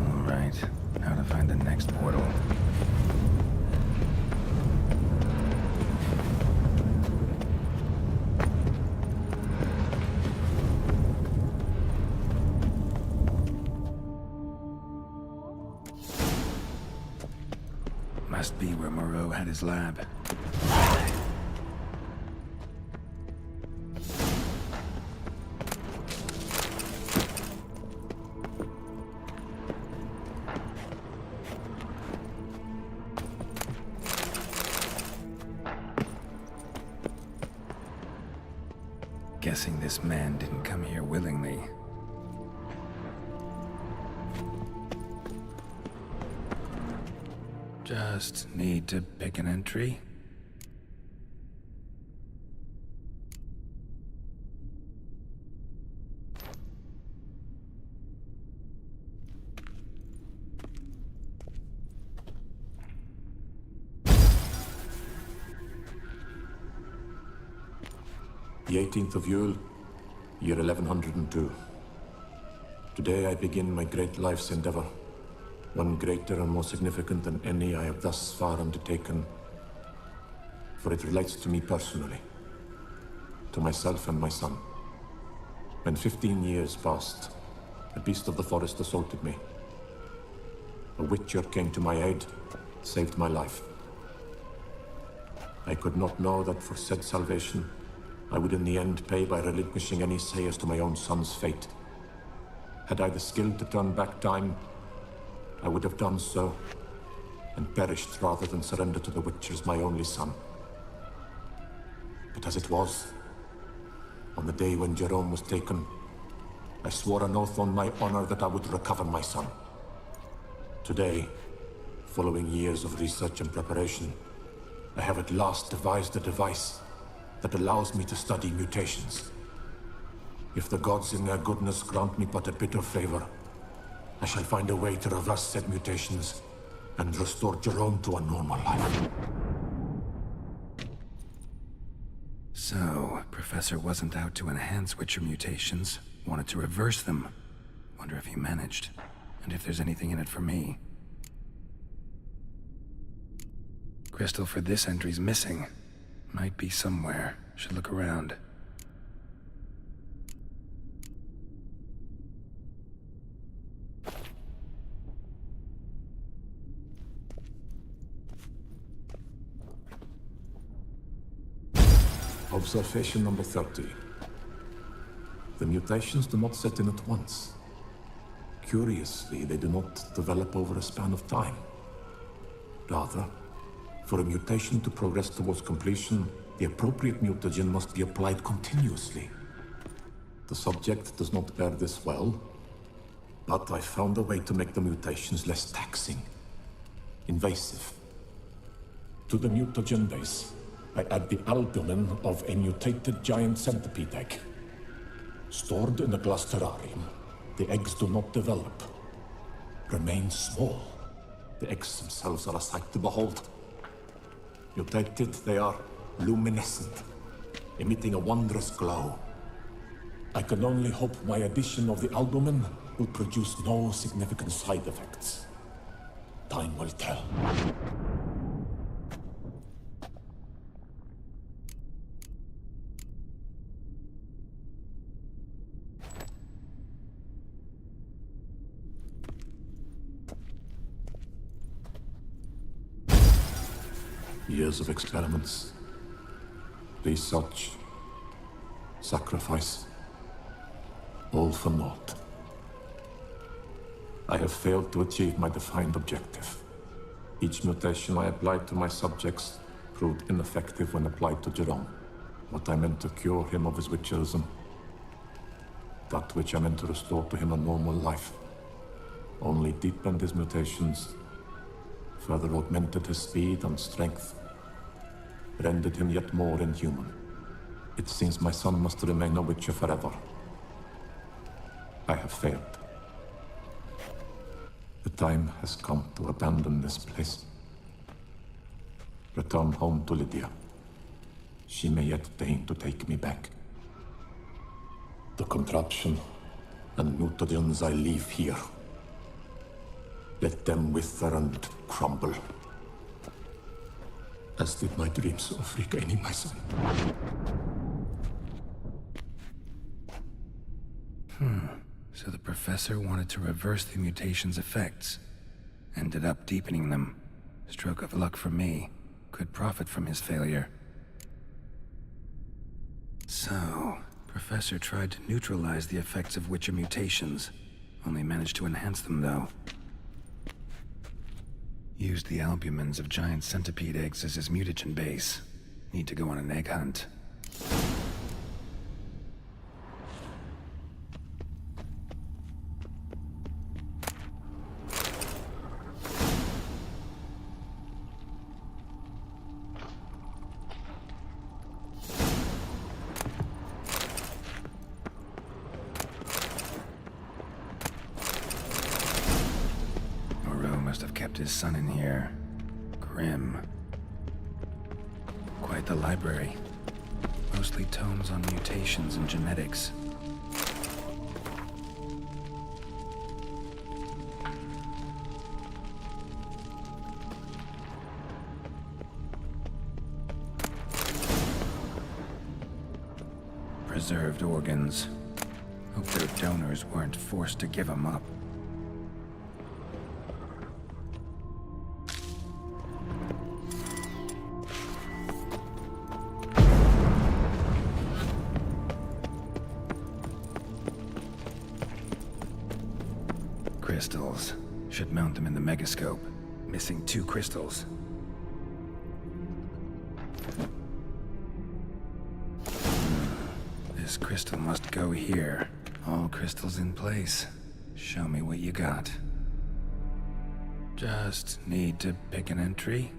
Alright, now to find the next portal. Must be where Moreau had his lab. Guessing this man didn't come here willingly. Just need to pick an entry. The 18th of Yule, year 1102. Today I begin my great life's endeavor. One greater and more significant than any I have thus far undertaken. For it relates to me personally. To myself and my son. When 15 years passed, a beast of the forest assaulted me. A witcher came to my aid, saved my life. I could not know that for said salvation, I would in the end pay by relinquishing any say as to my own son's fate. Had I the skill to turn back time, I would have done so, and perished rather than surrender to the Witchers my only son. But as it was, on the day when Jerome was taken, I swore an oath on my honor that I would recover my son. Today, following years of research and preparation, I have at last devised a device that allows me to study mutations. If the gods in their goodness grant me but a bit of favor, I shall find a way to reverse said mutations and restore Jerome to a normal life. So, Professor wasn't out to enhance Witcher mutations, wanted to reverse them. Wonder if he managed, and if there's anything in it for me. Crystal for this entry's missing. Might be somewhere. Should look around. Observation number 30. The mutations do not set in at once. Curiously, they do not develop over a span of time. Rather, for a mutation to progress towards completion, the appropriate mutagen must be applied continuously. The subject does not bear this well, but I found a way to make the mutations less taxing, invasive. To the mutagen base, I add the albumin of a mutated giant centipede egg. Stored in a glass terrarium, the eggs do not develop, remain small. The eggs themselves are a sight to behold. Mutated, they are luminescent, emitting a wondrous glow. I can only hope my addition of the albumin will produce no significant side effects. Time will tell. Years of experiments, research, sacrifice, all for naught. I have failed to achieve my defined objective. Each mutation I applied to my subjects proved ineffective when applied to Jerome. What I meant to cure him of his witcherism, that which I meant to restore to him a normal life, only deepened his mutations, further augmented his speed and strength, rendered him yet more inhuman. It seems my son must remain a witcher forever. I have failed. The time has come to abandon this place. Return home to Lydia. She may yet deign to take me back. The contraption and mutagens I leave here. Let them wither and crumble. As did my dreams of regaining my son. So the professor wanted to reverse the mutation's effects. Ended up deepening them. Stroke of luck for me. Could profit from his failure. So, Professor tried to neutralize the effects of Witcher mutations. Only managed to enhance them, though. Used the albumins of giant centipede eggs as his mutagen base. Need to go on an egg hunt. Must have kept his son in here. Grim. Quite the library. Mostly tomes on mutations and genetics. Preserved organs. Hope their donors weren't forced to give them up. Crystals. Should mount them in the megascope. Missing 2 crystals. This crystal must go here. All crystals in place. Show me what you got. Just need to pick an entry.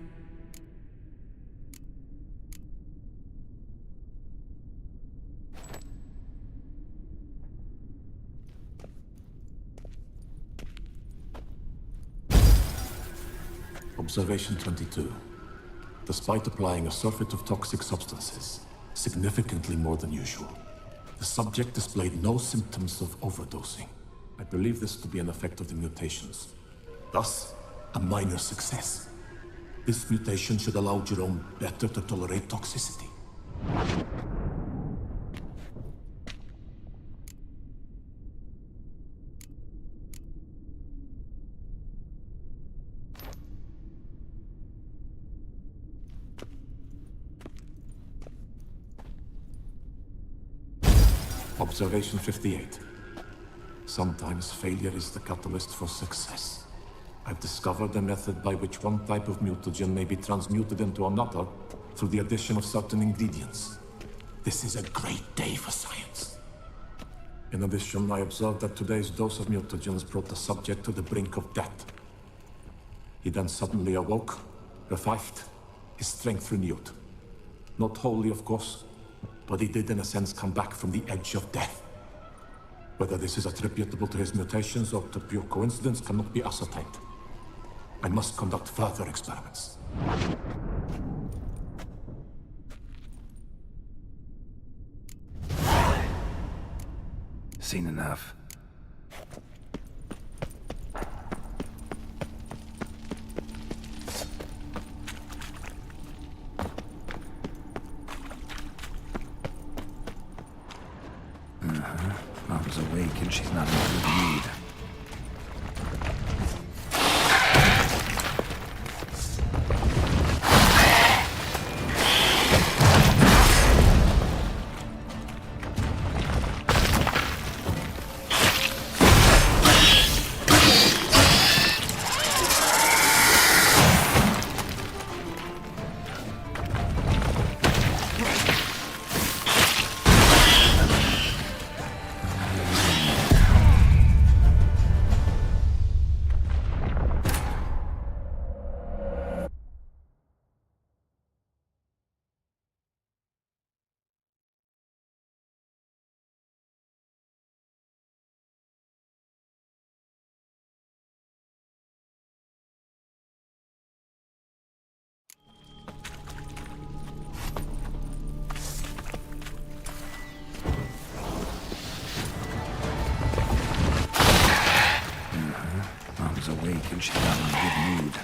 Observation 22. Despite applying a surfeit of toxic substances, significantly more than usual, the subject displayed no symptoms of overdosing. I believe this to be an effect of the mutations. Thus, a minor success. This mutation should allow Jerome better to tolerate toxicity. Observation 58. Sometimes failure is the catalyst for success. I've discovered a method by which one type of mutagen may be transmuted into another through the addition of certain ingredients. This is a great day for science. In addition, I observed that today's dose of mutagens brought the subject to the brink of death. He then suddenly awoke, revived, his strength renewed. Not wholly, of course, but he did in a sense come back from the edge of death. Whether this is attributable to his mutations or to pure coincidence cannot be ascertained. I must conduct further experiments. Seen enough. Mom's awake and she's not in a good mood. awake and she's not in a good mood.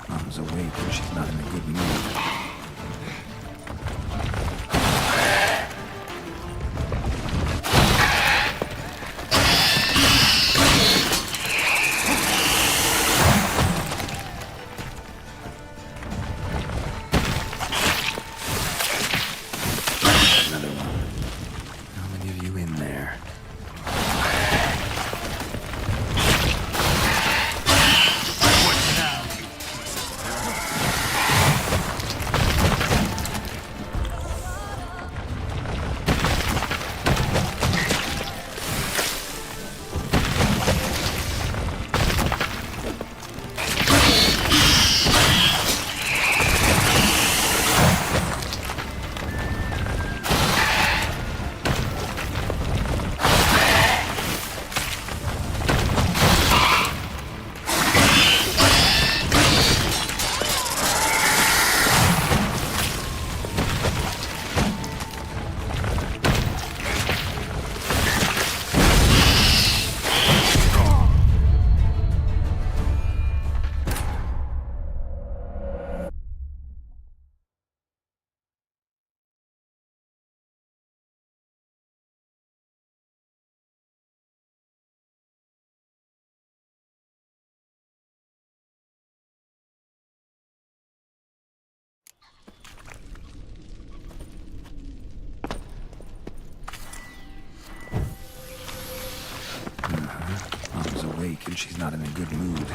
Mom's awake and she's not in a good mood. Another one. How many of you in there? Mom's awake and she's not in a good mood.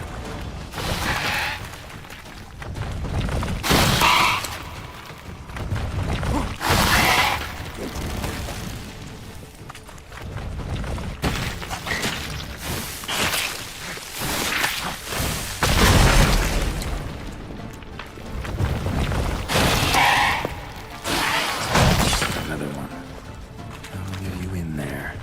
Another one. How many of you in there?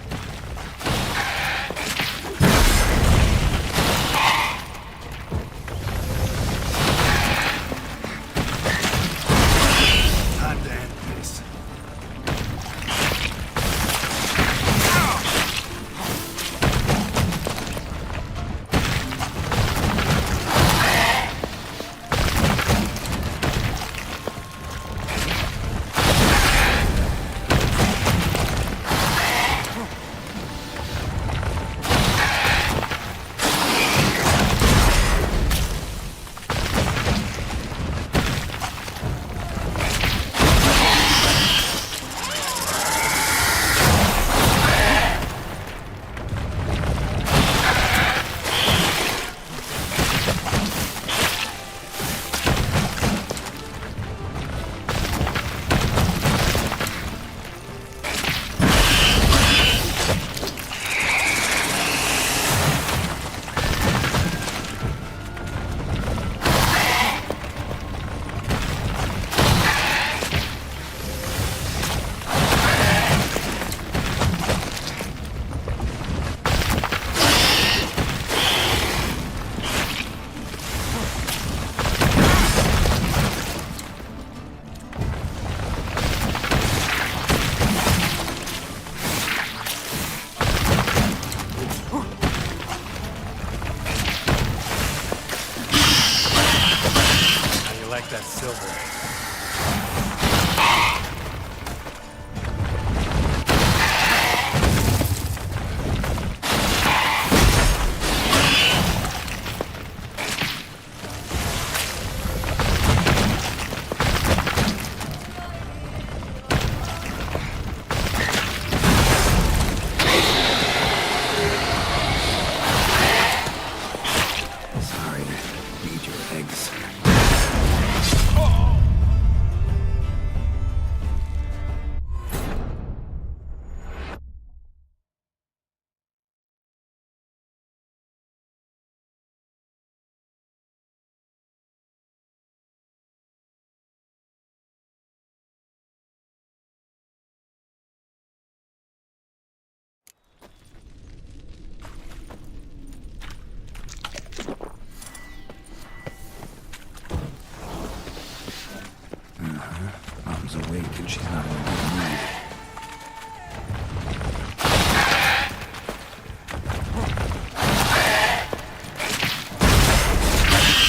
Mom's awake and she's not in a good mood.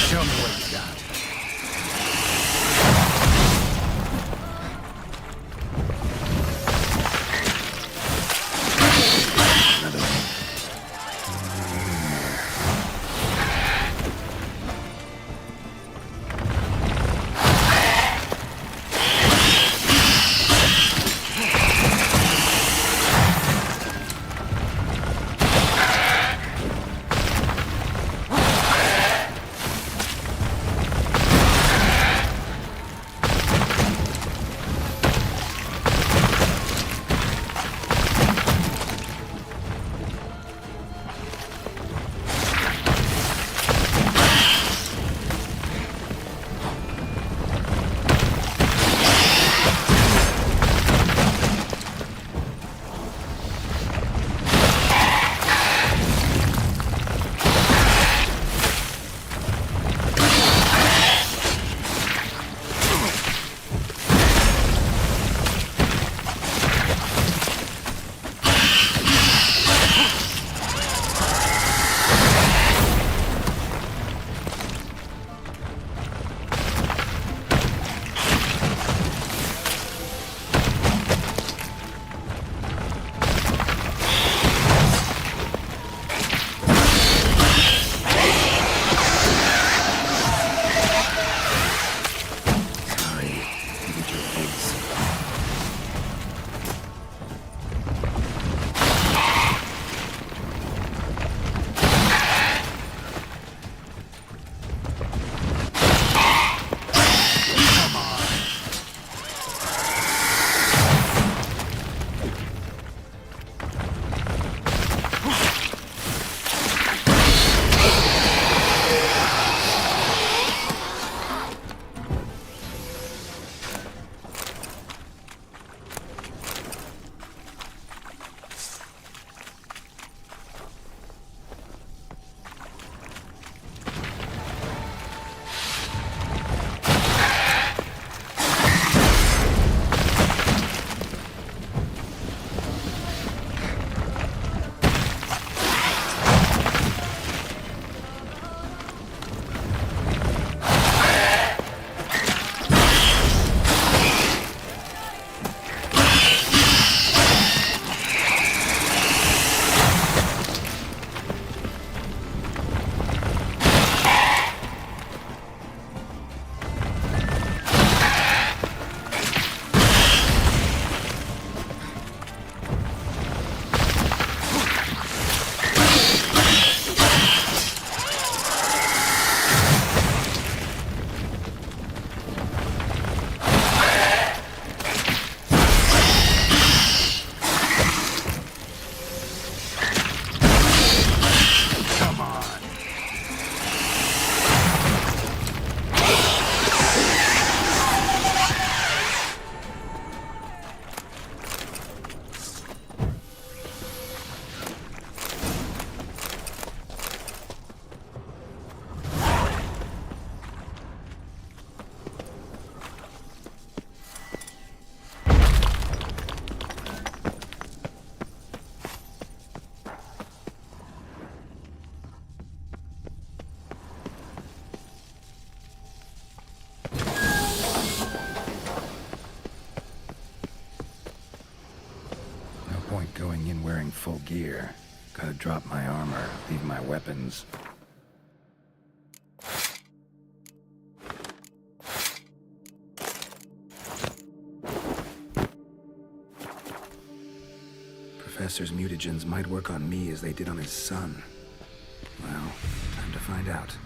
Show me what you got. Going in wearing full gear. Gotta drop my armor, leave my weapons. Professor's mutagens might work on me as they did on his son. Well, time to find out.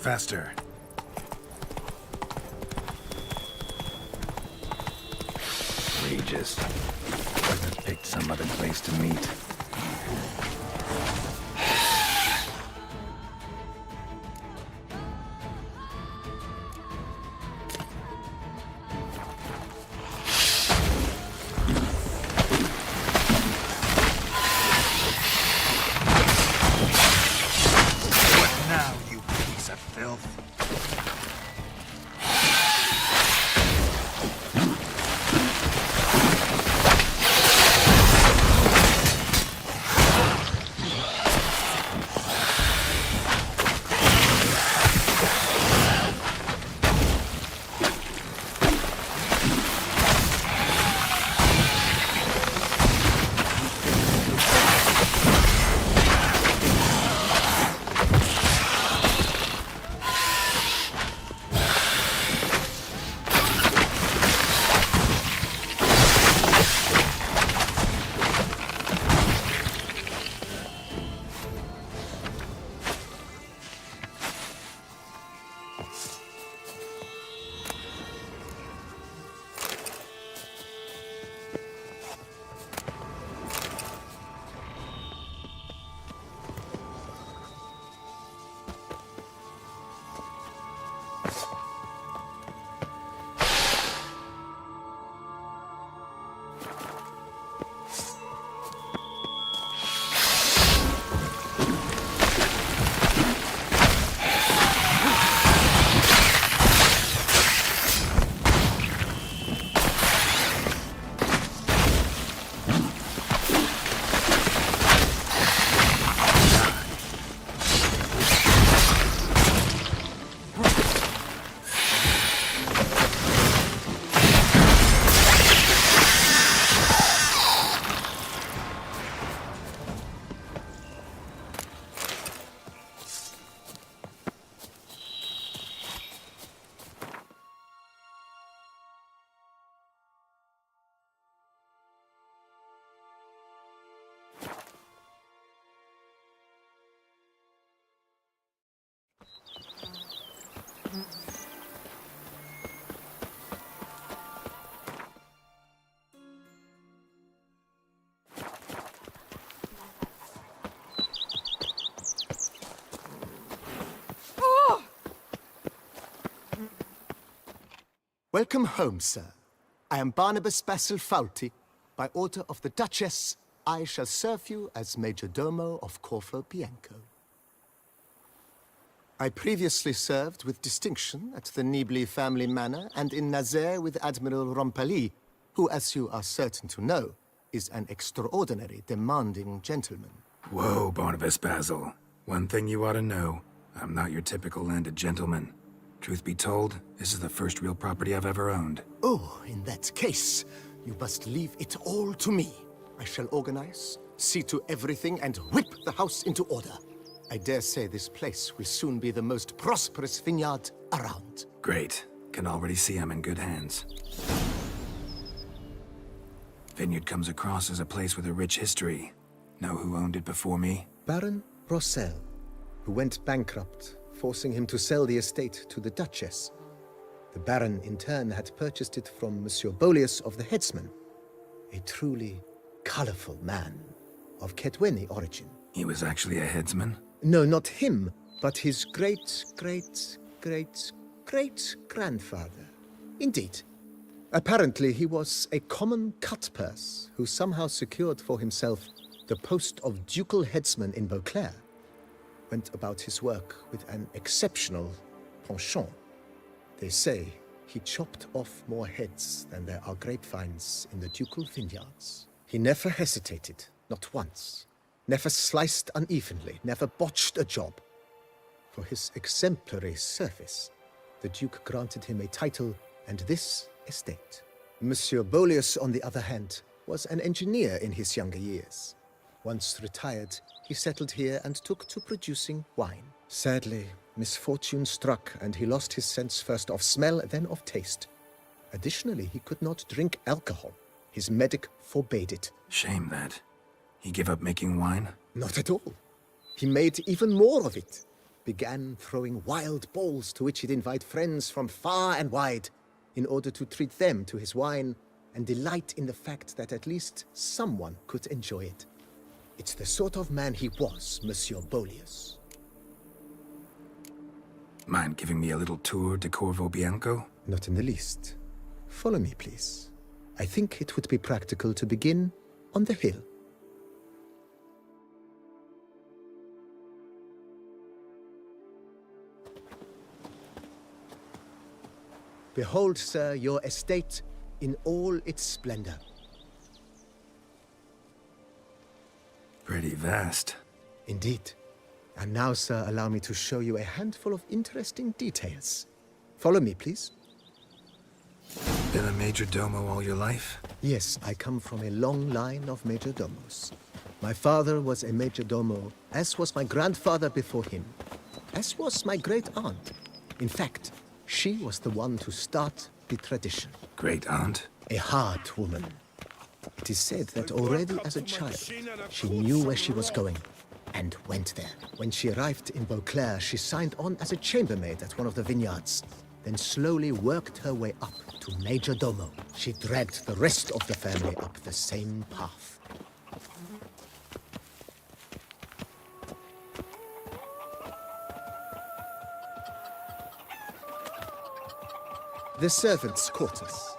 Faster. Regis. Couldn't have picked some other place to meet. What now, you piece of filth? Welcome home, sir. I am Barnabas Basil Faulty. By order of the Duchess, I shall serve you as Major Domo of Corvo Bianco. I previously served with distinction at the Nibli family manor and in Nazaire with Admiral Rompali, who, as you are certain to know, is an extraordinary, demanding gentleman. Whoa, Barnabas Basil. One thing you ought to know. I'm not your typical landed gentleman. Truth be told, this is the first real property I've ever owned. Oh, in that case, you must leave it all to me. I shall organize, see to everything, and whip the house into order. I dare say this place will soon be the most prosperous vineyard around. Great. Can already see I'm in good hands. Vineyard comes across as a place with a rich history. Know who owned it before me? Baron Rossel, who went bankrupt, forcing him to sell the estate to the Duchess. The Baron, in turn, had purchased it from Monsieur Bolius of the Headsman, a truly colorful man of Ketweni origin. He was actually a headsman? No, not him, but his great-great-great-great-grandfather. Indeed. Apparently, he was a common cutpurse who somehow secured for himself the post of ducal headsman in Beauclair. Went about his work with an exceptional penchant. They say he chopped off more heads than there are grapevines in the ducal vineyards. He never hesitated, not once. Never sliced unevenly, never botched a job. For his exemplary service, the Duke granted him a title and this estate. Monsieur Bolius, on the other hand, was an engineer in his younger years. Once retired, he settled here and took to producing wine. Sadly, misfortune struck and he lost his sense first of smell, then of taste. Additionally, he could not drink alcohol. His medic forbade it. Shame that. He gave up making wine? Not at all. He made even more of it, began throwing wild balls to which he'd invite friends from far and wide in order to treat them to his wine and delight in the fact that at least someone could enjoy it. It's the sort of man he was, Monsieur Bolius. Mind giving me a little tour de Corvo Bianco? Not in the least. Follow me, please. I think it would be practical to begin on the hill. Behold, sir, your estate in all its splendor. Pretty vast. Indeed. And now, sir, allow me to show you a handful of interesting details. Follow me, please. Been a major domo all your life? Yes, I come from a long line of major domos. My father was a major domo, as was my grandfather before him, as was my great aunt. In fact, she was the one to start the tradition. Great aunt? A hard woman. It is said that already as a child, she knew where she was going and went there. When she arrived in Beauclair, she signed on as a chambermaid at one of the vineyards, then slowly worked her way up to major domo. She dragged the rest of the family up the same path. The servants' quarters.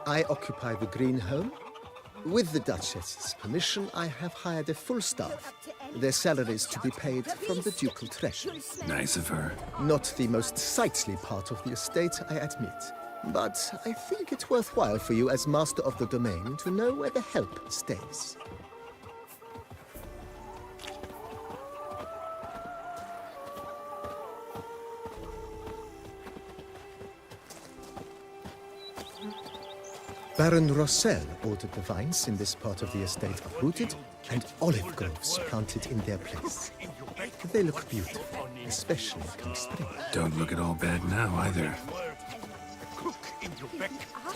I occupy the green home. With the Duchess's permission, I have hired a full staff. Their salaries to be paid from the ducal treasury. Nice of her. Not the most sightly part of the estate, I admit. But I think it's worthwhile for you as master of the domain to know where the help stays. Baron Rossel ordered the vines in this part of the estate uprooted and olive groves planted in their place. They look beautiful, especially come spring. Don't look at all bad now, either.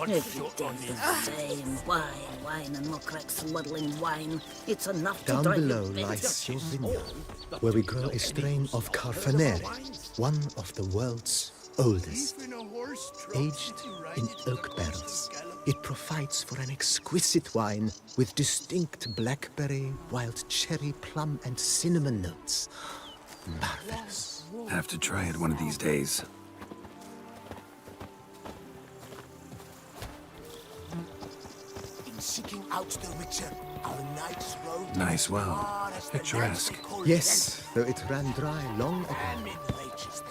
Every day the same wine and more cracks muddling wine. It's enough to Down drive below you lies your vineyard, where we grow a strain of Carfanere, one of the world's oldest, aged in oak barrels. It provides for an exquisite wine with distinct blackberry, wild cherry, plum, and cinnamon notes. Marvelous. Have to try it one of these days. In seeking out the Witcher, our knight's road... Nice well. Picturesque. Yes, though it ran dry long ago.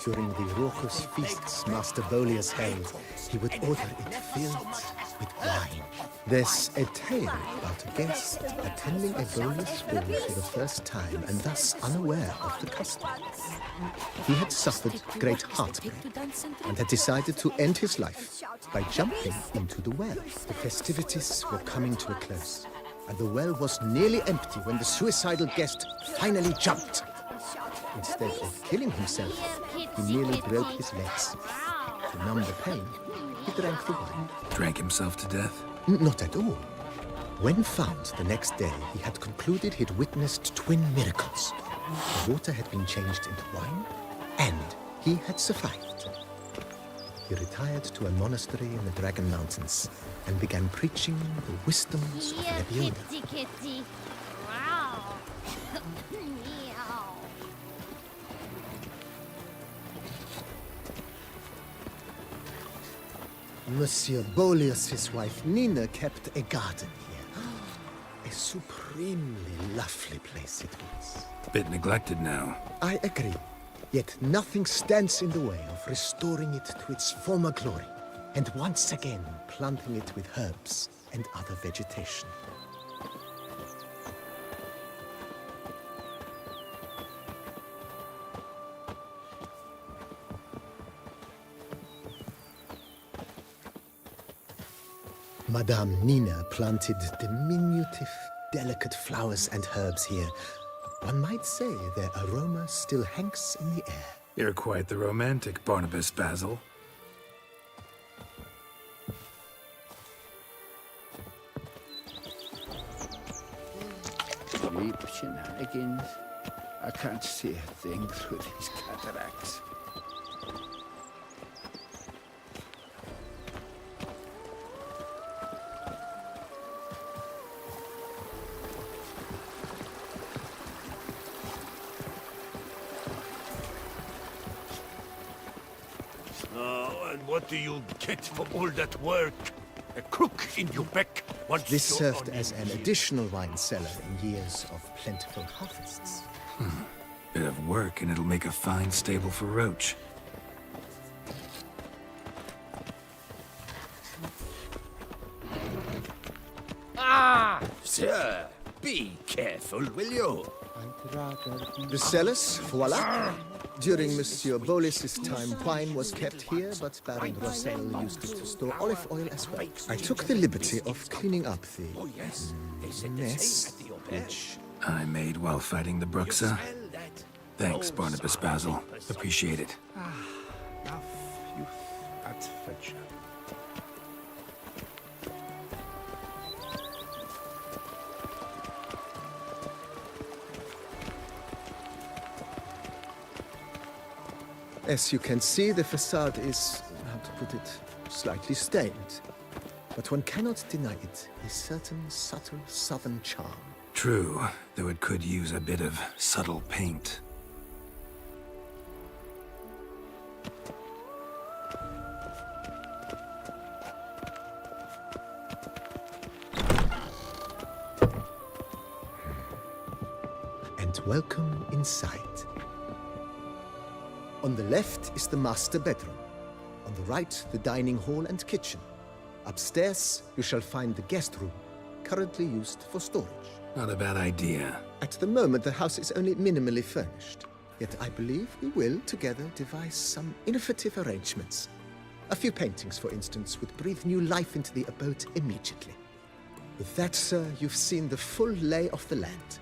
During the raucous feasts Master Bolius held, he would order it filled with wine. There's a tale about a guest attending a Bolius ball for the first time and thus unaware of the custom. He had suffered great heartbreak and had decided to end his life by jumping into the well. The festivities were coming to a close, and the well was nearly empty when the suicidal guest finally jumped. Instead of killing himself, he nearly broke his legs. To numb the pain, he drank the wine. Drank himself to death? Not at all. When found the next day, he had concluded he'd witnessed twin miracles. The water had been changed into wine, and he had survived. He retired to a monastery in the Dragon Mountains and began preaching the wisdoms of Nebbiolo. Kitty. Wow. Monsieur Bolius' wife Nina kept a garden here. A supremely lovely place it was. Bit neglected now. I agree. Yet nothing stands in the way of restoring it to its former glory, and once again planting it with herbs and other vegetation. Madame Nina planted diminutive, delicate flowers and herbs here. One might say their aroma still hangs in the air. You're quite the romantic, Barnabas Basil. Cheap shenanigans. I can't see a thing through these cataracts. Oh, and what do you get for all that work? A crook in your back once This you're served on as in an here. additional wine cellar in years of plentiful harvests. Bit of work and it'll make a fine stable for Roach. Ah! Sir, be careful, will you? The cellars, voila. During Monsieur Bolis's time, wine was kept here, but Baron Rossel used it to store olive oil as well. I took the liberty of cleaning up the mess, which I made while fighting the Bruxa. Thanks, Barnabas Basil. Appreciate it. Enough youth at Fetcher. As you can see, the facade is, how to put it, slightly stained. But one cannot deny it, a certain subtle southern charm. True, though it could use a bit of subtle paint. And welcome inside. On the left is the master bedroom. On the right, the dining hall and kitchen. Upstairs, you shall find the guest room, currently used for storage. Not a bad idea. At the moment, the house is only minimally furnished. Yet I believe we will, together, devise some innovative arrangements. A few paintings, for instance, would breathe new life into the abode immediately. With that, sir, you've seen the full lay of the land.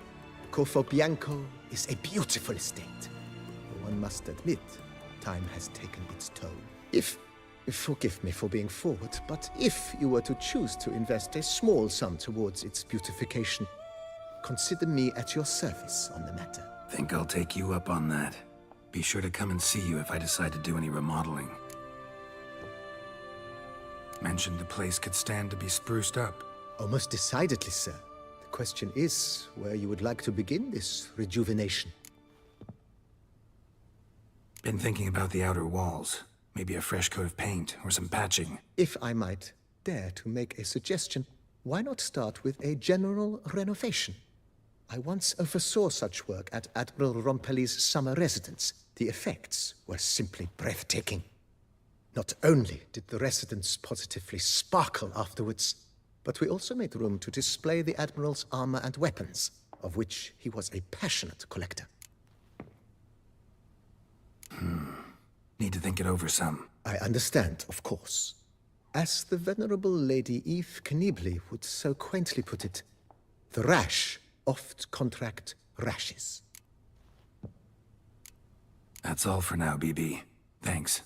Corfo Bianco is a beautiful estate. One must admit, time has taken its toll. Forgive me for being forward, but if you were to choose to invest a small sum towards its beautification, consider me at your service on the matter. Think I'll take you up on that. Be sure to come and see you if I decide to do any remodeling. Mentioned the place could stand to be spruced up. Oh, most decidedly, sir. The question is where you would like to begin this rejuvenation. Been thinking about the outer walls. Maybe a fresh coat of paint or some patching. If I might dare to make a suggestion, why not start with a general renovation? I once oversaw such work at Admiral Rompelli's summer residence. The effects were simply breathtaking. Not only did the residence positively sparkle afterwards, but we also made room to display the Admiral's armor and weapons, of which he was a passionate collector. Need to think it over some. I understand, of course. As the venerable Lady Eve Knibley would so quaintly put it, the rash oft contract rashes. That's all for now, BB. Thanks.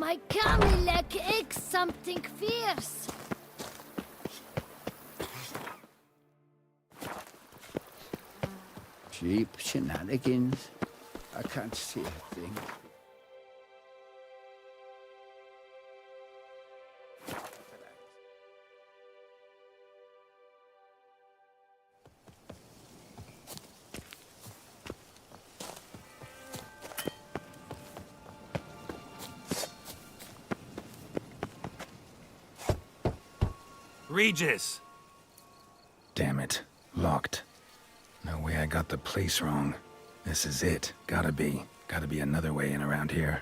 My Camilek aches something fierce. Cheap shenanigans. I can't see a thing. Regis! Damn it. Locked. No way I got the place wrong. This is it. Gotta be. Gotta be another way in around here.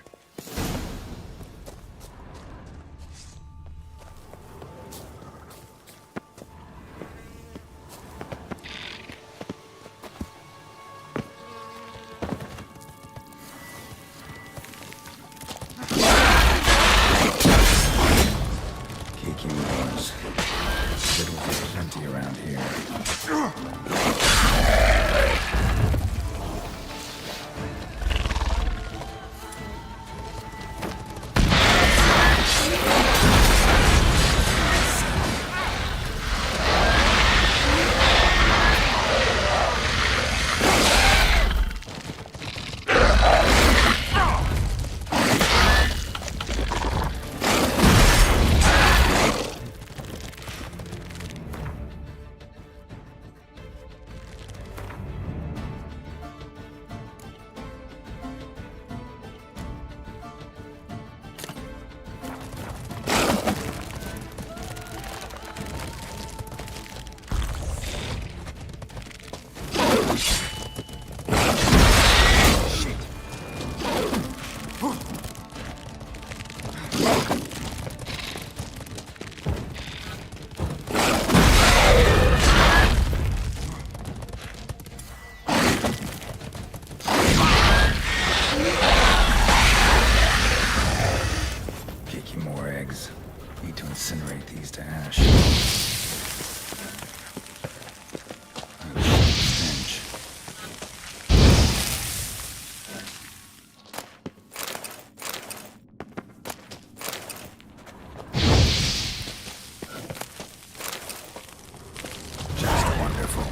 Incinerate these to ash. Stench. Just wonderful.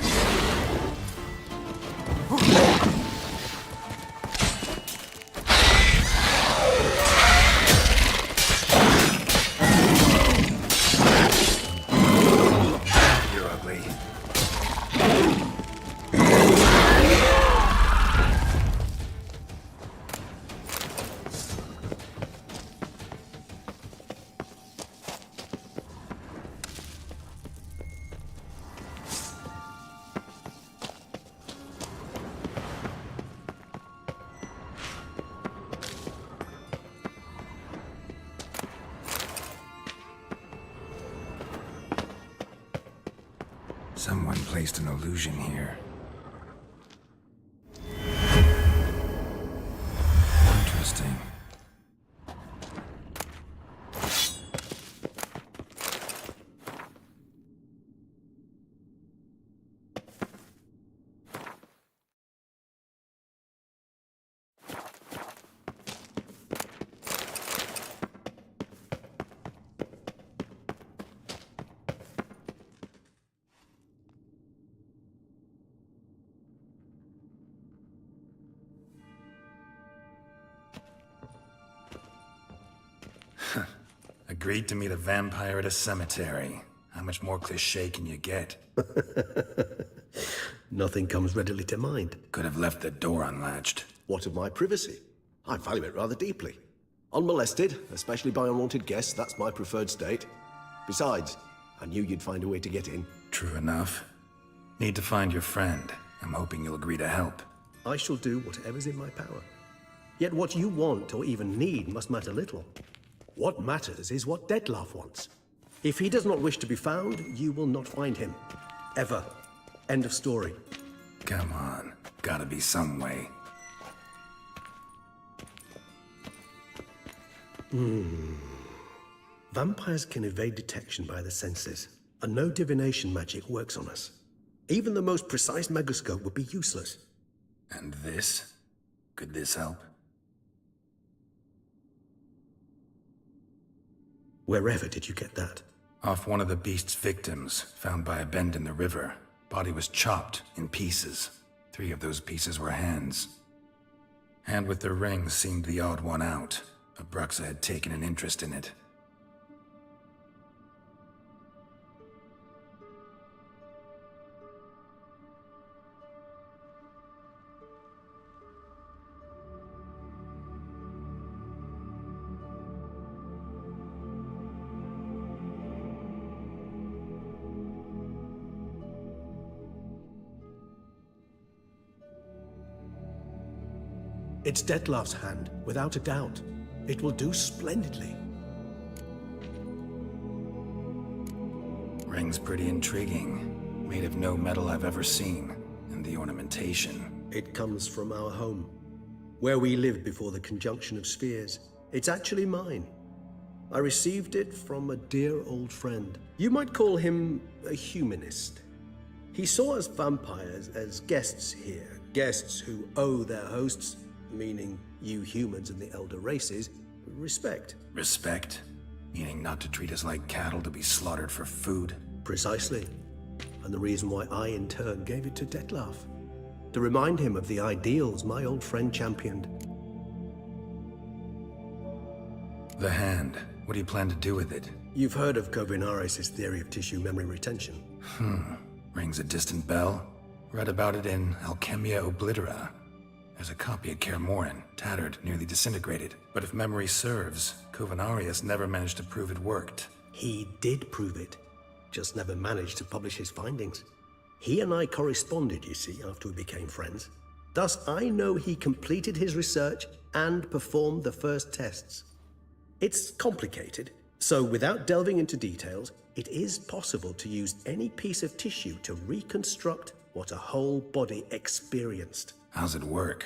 Someone placed an illusion here. Interesting. Agreed to meet a vampire at a cemetery. How much more cliché can you get? Nothing comes readily to mind. Could have left the door unlatched. What of my privacy? I value it rather deeply. Unmolested, especially by unwanted guests, that's my preferred state. Besides, I knew you'd find a way to get in. True enough. Need to find your friend. I'm hoping you'll agree to help. I shall do whatever's in my power. Yet what you want or even need must matter little. What matters is what Dettlaff wants. If he does not wish to be found, you will not find him. Ever. End of story. Come on. Gotta be some way. Vampires can evade detection by the senses, and no divination magic works on us. Even the most precise megascope would be useless. And this? Could this help? Wherever did you get that? Off one of the beast's victims, found by a bend in the river. Body was chopped in pieces. 3 of those pieces were hands. Hand with the ring seemed the odd one out. Abruxa had taken an interest in it. It's Dettlaff's hand, without a doubt. It will do splendidly. Ring's pretty intriguing. Made of no metal I've ever seen. And the ornamentation. It comes from our home, where we lived before the conjunction of spheres. It's actually mine. I received it from a dear old friend. You might call him a humanist. He saw us vampires as guests here, guests who owe their hosts, meaning you humans and the elder races, respect. Respect? Meaning not to treat us like cattle to be slaughtered for food? Precisely. And the reason why I, in turn, gave it to Dettlaff. To remind him of the ideals my old friend championed. The hand. What do you plan to do with it? You've heard of Kovinaris' theory of tissue memory retention. Rings a distant bell. Read about it in Alchemia Oblitera. There's a copy at Kaer Morhen, tattered, nearly disintegrated. But if memory serves, Kovinaris never managed to prove it worked. He did prove it, just never managed to publish his findings. He and I corresponded, you see, after we became friends. Thus, I know he completed his research and performed the first tests. It's complicated, so without delving into details, it is possible to use any piece of tissue to reconstruct what a whole body experienced. How's it work?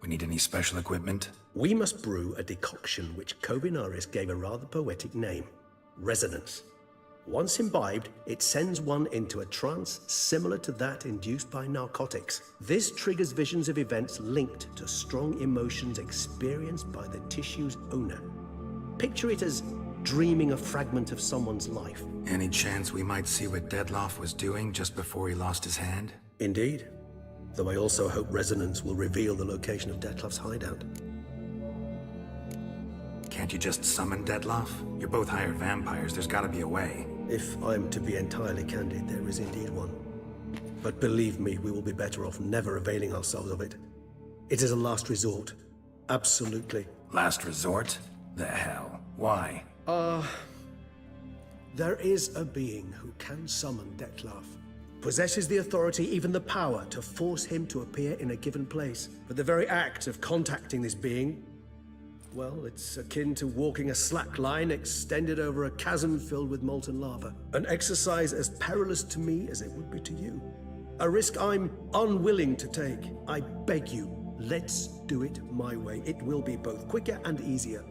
We need any special equipment? We must brew a decoction which Kovinaris gave a rather poetic name, resonance. Once imbibed, it sends one into a trance similar to that induced by narcotics. This triggers visions of events linked to strong emotions experienced by the tissue's owner. Picture it as dreaming a fragment of someone's life. Any chance we might see what Dettlaff was doing just before he lost his hand? Indeed. Though I also hope resonance will reveal the location of Dettlaff's hideout. Can't you just summon Dettlaff? You're both hired vampires, there's gotta be a way. If I'm to be entirely candid, there is indeed one. But believe me, we will be better off never availing ourselves of it. It is a last resort. Absolutely. Last resort? The hell? Why? There is a being who can summon Dettlaff. Possesses the authority, even the power, to force him to appear in a given place. But the very act of contacting this being, well, it's akin to walking a slack line extended over a chasm filled with molten lava. An exercise as perilous to me as it would be to you. A risk I'm unwilling to take. I beg you, let's do it my way. It will be both quicker and easier.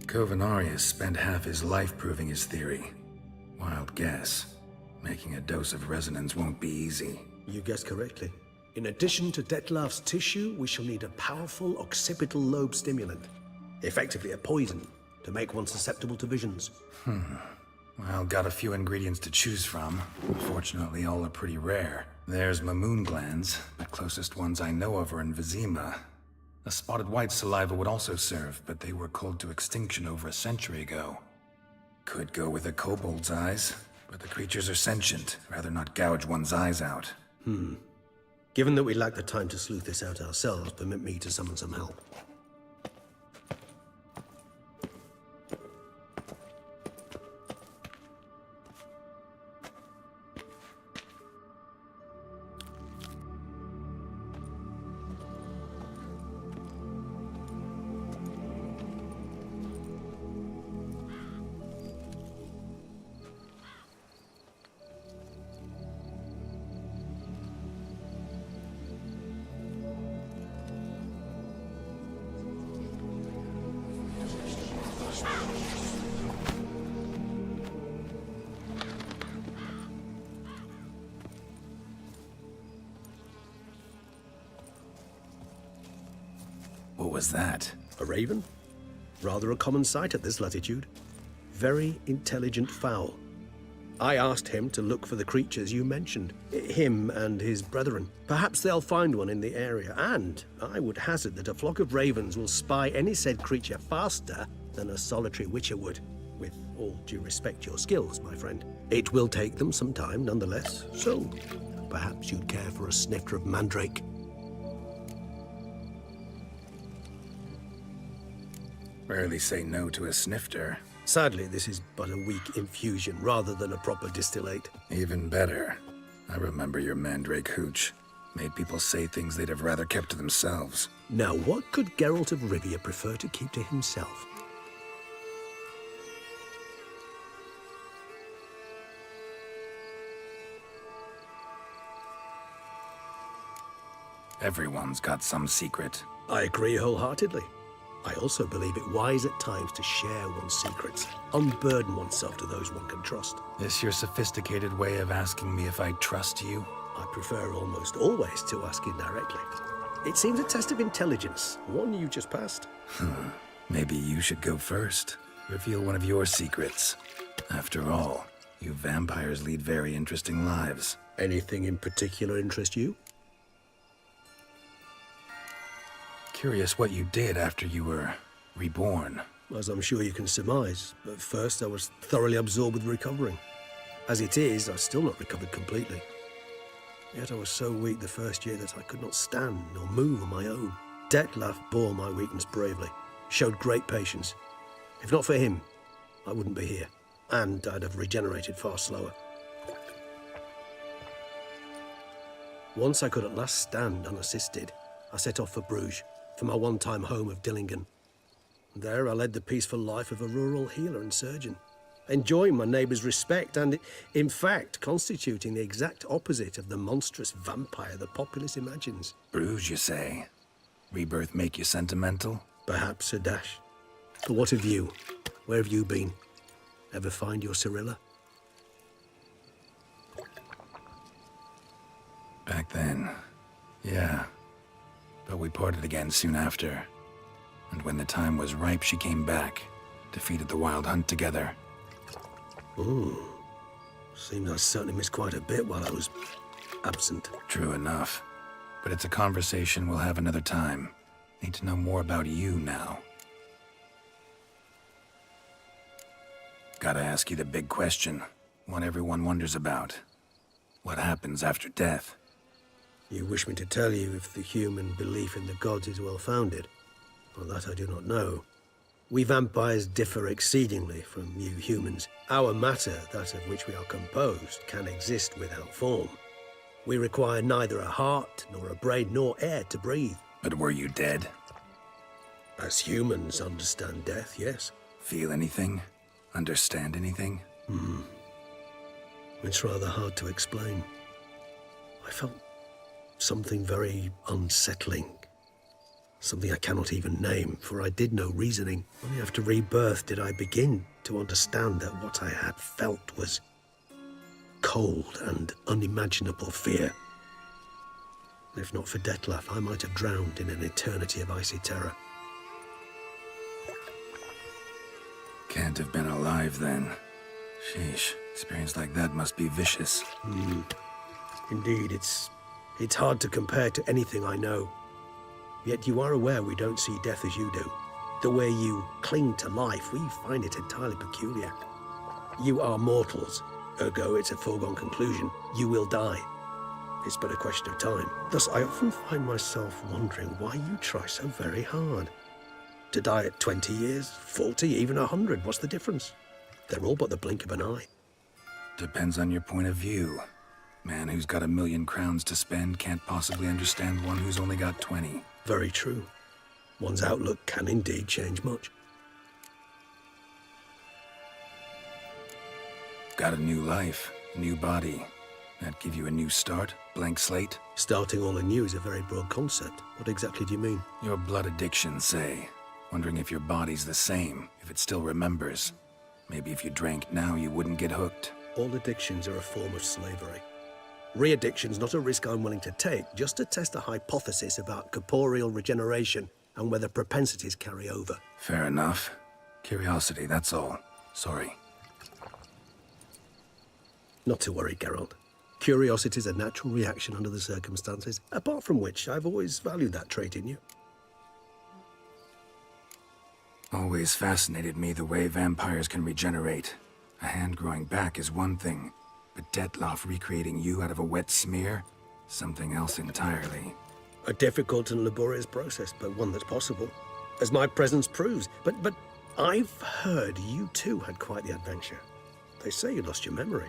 Kovinaris spent half his life proving his theory. Wild guess. Making a dose of resonance won't be easy. You guessed correctly. In addition to Dettlaff's tissue, we shall need a powerful occipital lobe stimulant. Effectively a poison, to make one susceptible to visions. Well, got a few ingredients to choose from. Fortunately, all are pretty rare. There's Mamoon glands, but closest ones I know of are in Vizima. A spotted white saliva would also serve, but they were culled to extinction over a century ago. Could go with a kobold's eyes, but the creatures are sentient. Rather not gouge one's eyes out. Given that we lack the time to sleuth this out ourselves, permit me to summon some help. What was that? A raven? Rather a common sight at this latitude. Very intelligent fowl. I asked him to look for the creatures you mentioned, him and his brethren. Perhaps they'll find one in the area, and I would hazard that a flock of ravens will spy any said creature faster than a solitary witcher would. With all due respect to your skills, my friend. It will take them some time, nonetheless, so perhaps you'd care for a snifter of mandrake. Rarely say no to a snifter. Sadly, this is but a weak infusion rather than a proper distillate. Even better. I remember your mandrake hooch. Made people say things they'd have rather kept to themselves. Now, what could Geralt of Rivia prefer to keep to himself? Everyone's got some secret. I agree wholeheartedly. I also believe it wise at times to share one's secrets, unburden oneself to those one can trust. This your sophisticated way of asking me if I trust you? I prefer almost always to ask indirectly. It seems a test of intelligence, one you just passed. Maybe you should go first. Reveal one of your secrets. After all, you vampires lead very interesting lives. Anything in particular interest you? Curious what you did after you were reborn. As I'm sure you can surmise, at first I was thoroughly absorbed with recovering. As it is, I've still not recovered completely. Yet I was so weak the first year that I could not stand nor move on my own. Detlef bore my weakness bravely, showed great patience. If not for him, I wouldn't be here, and I'd have regenerated far slower. Once I could at last stand unassisted, I set off for Bruges, for my one-time home of Dillingen. There I led the peaceful life of a rural healer and surgeon, enjoying my neighbours' respect and, in fact, constituting the exact opposite of the monstrous vampire the populace imagines. Bruges, you say? Rebirth make you sentimental? Perhaps a dash. But what of you? Where have you been? Ever find your Cyrilla? Back then, yeah. But we parted again soon after. And when the time was ripe, she came back. Defeated the Wild Hunt together. Ooh. Seems I certainly missed quite a bit while I was absent. True enough. But it's a conversation we'll have another time. Need to know more about you now. Gotta ask you the big question. One everyone wonders about. What happens after death? You wish me to tell you if the human belief in the gods is well-founded? Well, that I do not know. We vampires differ exceedingly from you humans. Our matter, that of which we are composed, can exist without form. We require neither a heart, nor a brain, nor air to breathe. But were you dead? As humans understand death, yes. Feel anything? Understand anything? It's rather hard to explain. I felt something very unsettling. Something I cannot even name, for I did no reasoning. Only after rebirth did I begin to understand that what I had felt was cold and unimaginable fear. If not for Detlef, I might have drowned in an eternity of icy terror. Can't have been alive then. Sheesh, experience like that must be vicious. Indeed, it's hard to compare to anything I know. Yet you are aware we don't see death as you do. The way you cling to life, we find it entirely peculiar. You are mortals, ergo it's a foregone conclusion. You will die. It's but a question of time. Thus, I often find myself wondering why you try so very hard. To die at 20 years, 40, even 100, what's the difference? They're all but the blink of an eye. Depends on your point of view. Man who's got 1,000,000 crowns to spend can't possibly understand one who's only got 20. Very true. One's outlook can indeed change much. Got a new life, a new body. That give you a new start? Blank slate? Starting all anew is a very broad concept. What exactly do you mean? Your blood addiction, say. Wondering if your body's the same, if it still remembers. Maybe if you drank now, you wouldn't get hooked. All addictions are a form of slavery. Re-addiction's not a risk I'm willing to take, just to test a hypothesis about corporeal regeneration. and whether propensities carry over. Fair enough. Curiosity, that's all. Sorry. Not to worry, Geralt. Curiosity is a natural reaction under the circumstances, apart from which I've always valued that trait in you. Always fascinated me the way vampires can regenerate. A hand growing back is one thing, but Detloff recreating you out of a wet smear? Something else entirely. A difficult and laborious process, but one that's possible, as my presence proves. But I've heard you too had quite the adventure. They say you lost your memory.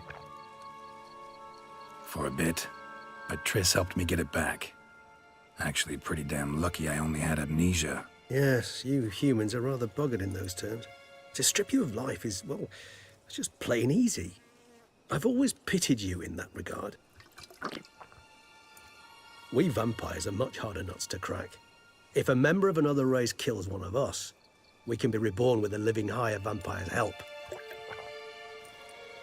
For a bit, but Triss helped me get it back. Actually, pretty damn lucky I only had amnesia. Yes, you humans are rather buggered in those terms. To strip you of life is, well, it's just plain easy. I've always pitied you in that regard. We vampires are much harder nuts to crack. If a member of another race kills one of us, we can be reborn with a living higher vampire's help.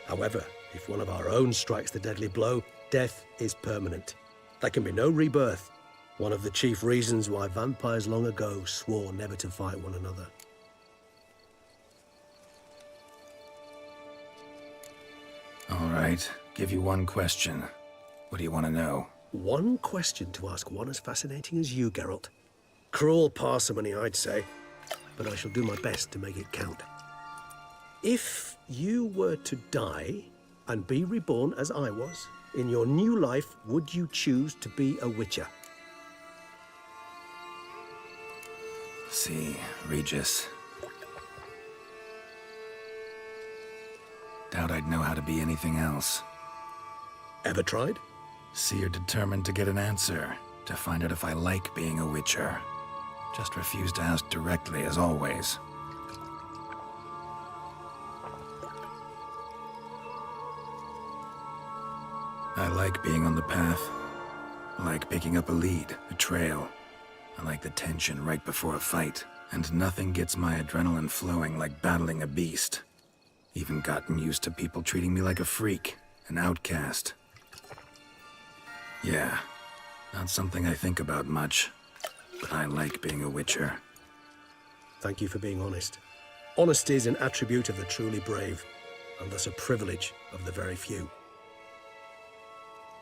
However, if one of our own strikes the deadly blow, death is permanent. There can be no rebirth. One of the chief reasons why vampires long ago swore never to fight one another. All right, give you one question. What do you want to know? One question to ask one as fascinating as you, Geralt. Cruel parsimony, I'd say, but I shall do my best to make it count. If you were to die and be reborn as I was, in your new life, would you choose to be a witcher? See, Regis. Doubt I'd know how to be anything else. Ever tried? See, you're determined to get an answer, to find out if I like being a witcher. Just refuse to ask directly, as always. I like being on the path. I like picking up a lead, a trail. I like the tension right before a fight. And nothing gets my adrenaline flowing like battling a beast. Even gotten used to people treating me like a freak, an outcast. Yeah, not something I think about much, but I like being a witcher. Thank you for being honest. Honesty is an attribute of the truly brave, and thus a privilege of the very few.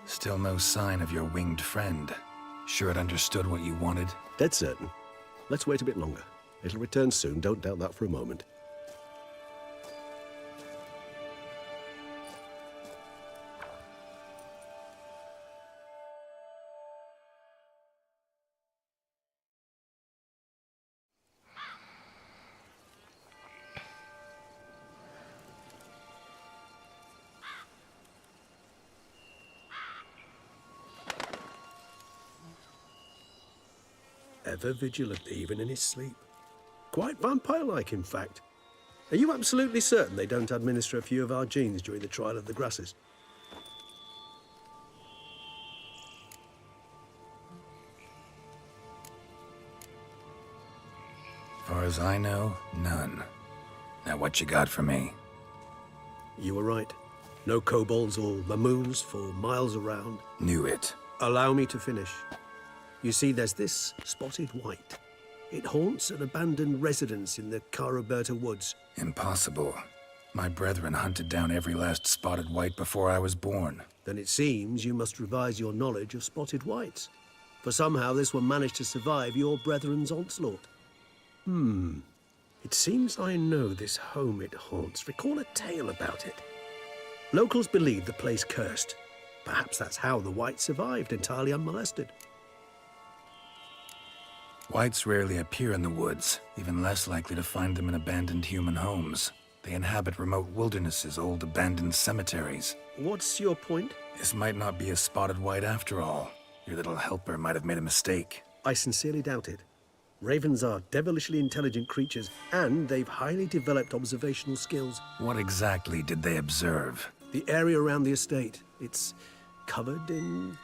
Still no sign of your winged friend. Sure it understood what you wanted? Dead certain. Let's wait a bit longer. It'll return soon, don't doubt that for a moment. Ever vigilant, even in his sleep. Quite vampire-like, in fact. Are you absolutely certain they don't administer a few of our genes during the trial of the grasses? Far as I know, none. Now what you got for me? You were right. No kobolds or mamoons for miles around. Knew it. Allow me to finish. You see, there's this spotted white. It haunts an abandoned residence in the Caraberta woods. Impossible. My brethren hunted down every last spotted white before I was born. Then it seems you must revise your knowledge of spotted whites. For somehow this one managed to survive your brethren's onslaught. It seems I know this home it haunts. Recall a tale about it. Locals believe the place cursed. Perhaps that's how the whites survived, entirely unmolested. Whites rarely appear in the woods, even less likely to find them in abandoned human homes. They inhabit remote wildernesses, old abandoned cemeteries. What's your point? This might not be a spotted white after all. Your little helper might have made a mistake. I sincerely doubt it. Ravens are devilishly intelligent creatures, and they've highly developed observational skills. What exactly did they observe? The area around the estate. It's covered in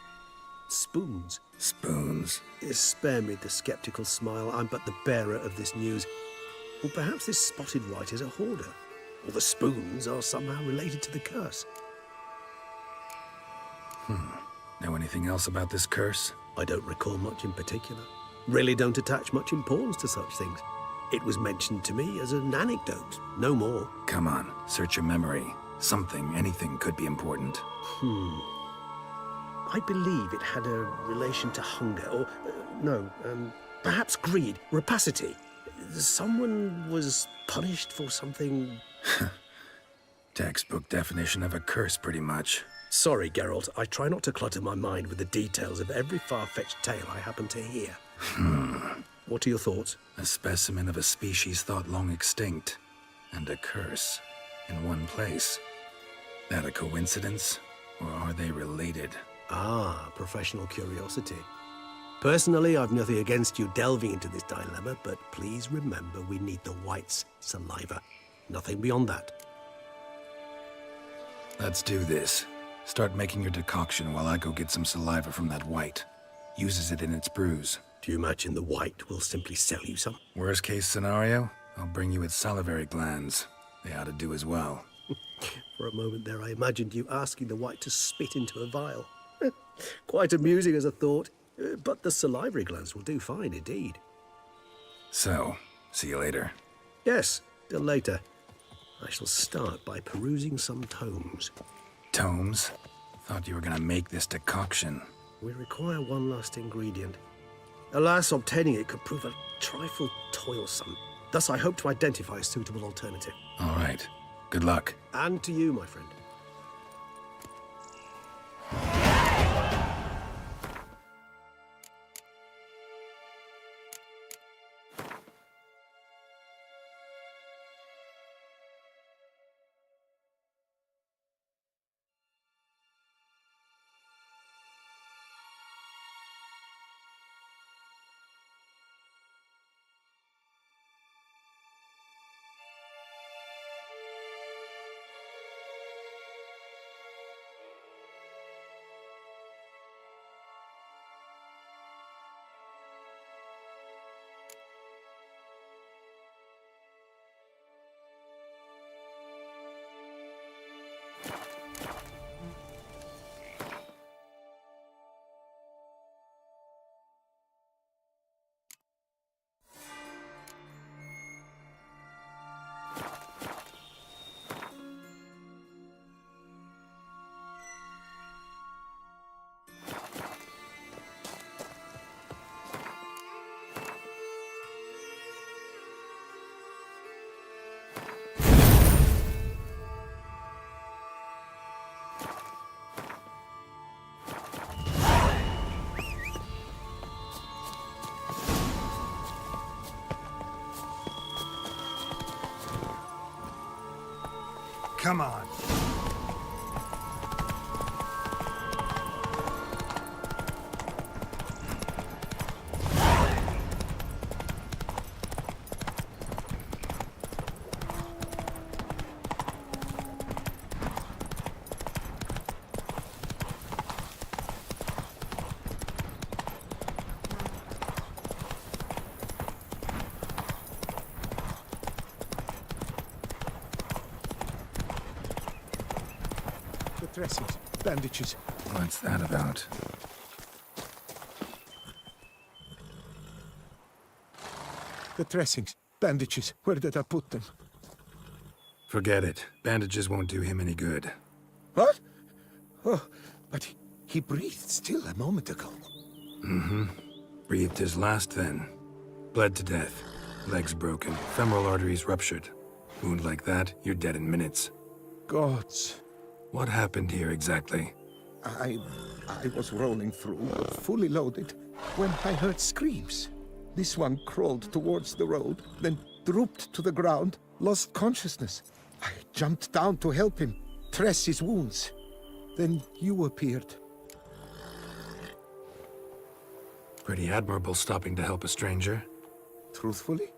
spoons. Spoons? Spare me the skeptical smile. I'm but the bearer of this news. Or perhaps this spotted white is a hoarder. Or the spoons are somehow related to the curse. Know anything else about this curse? I don't recall much in particular. really don't attach much importance to such things. It was mentioned to me as an anecdote, no more. Come on, search your memory. Something, anything could be important. I believe it had a relation to hunger, or, perhaps greed, rapacity. Someone was punished for something... Textbook definition of a curse, pretty much. Sorry, Geralt. I try not to clutter my mind with the details of every far-fetched tale I happen to hear. What are your thoughts? A specimen of a species thought long extinct, and a curse in one place. That a coincidence, or are they related? Ah, professional curiosity. Personally, I've nothing against you delving into this dilemma, but please remember we need the white's saliva. Nothing beyond that. Let's do this. Start making your decoction while I go get some saliva from that white. Uses it in its brews. Do you imagine the white will simply sell you some? Worst case scenario, I'll bring you its salivary glands. They ought to do as well. For a moment there, I imagined you asking the white to spit into a vial. Quite amusing as a thought, but the salivary glands will do fine indeed. So, see you later. Yes, till later. I shall start by perusing some tomes. Tomes? Thought you were gonna make this decoction. We require one last ingredient. Alas, obtaining it could prove a trifle toilsome. Thus, I hope to identify a suitable alternative. All right. Good luck. And to you, my friend. Come on. Dressings, bandages. What's that about? The dressings, bandages. Where did I put them? Forget it. Bandages won't do him any good. What? Oh, but he breathed still a moment ago. Mm-hmm. Breathed his last then. Bled to death. Legs broken. Femoral arteries ruptured. Wound like that, you're dead in minutes. Gods. What happened here exactly? I was rolling through, fully loaded, when I heard screams. This one crawled towards the road, then drooped to the ground, lost consciousness. I jumped down to help him, dress his wounds. Then you appeared. Pretty admirable stopping to help a stranger. Truthfully,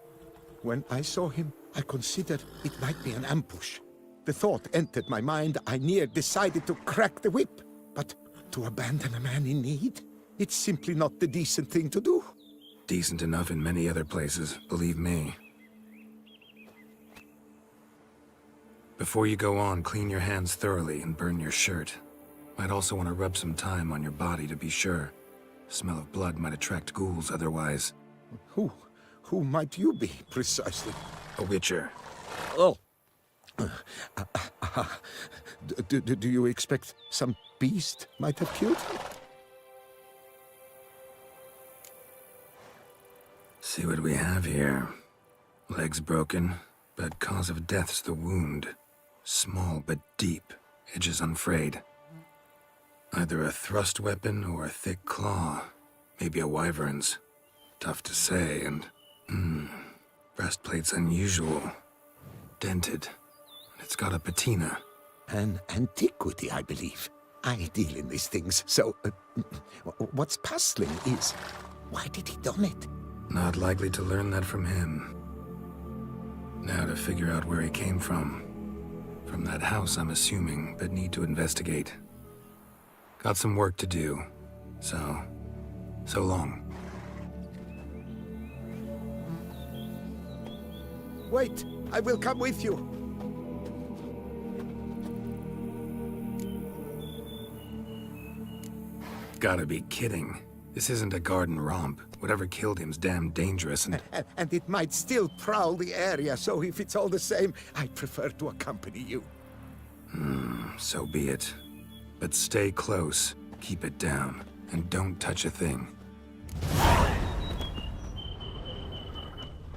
when I saw him, I considered it might be an ambush. The thought entered my mind, I near decided to crack the whip. But to abandon a man in need? It's simply not the decent thing to do. Decent enough in many other places, believe me. Before you go on, clean your hands thoroughly and burn your shirt. Might also want to rub some thyme on your body to be sure. Smell of blood might attract ghouls otherwise. Who might you be, precisely? A witcher. Oh. Do you expect some beast might have killed him? See what we have here. Legs broken, but cause of death's the wound. Small but deep, edges unfrayed. Either a thrust weapon or a thick claw. Maybe a wyvern's. Tough to say, and... breastplate's unusual. Dented. It's got a patina. An antiquity, I believe. I deal in these things, so... what's puzzling is... why did he don it? Not likely to learn that from him. Now to figure out where he came from. From that house, I'm assuming, but need to investigate. Got some work to do. So long. Wait, I will come with you. Gotta be kidding. This isn't a garden romp. Whatever killed him's damn dangerous And it might still prowl the area, so if it's all the same, I'd prefer to accompany you. So be it. But stay close, keep it down, and don't touch a thing.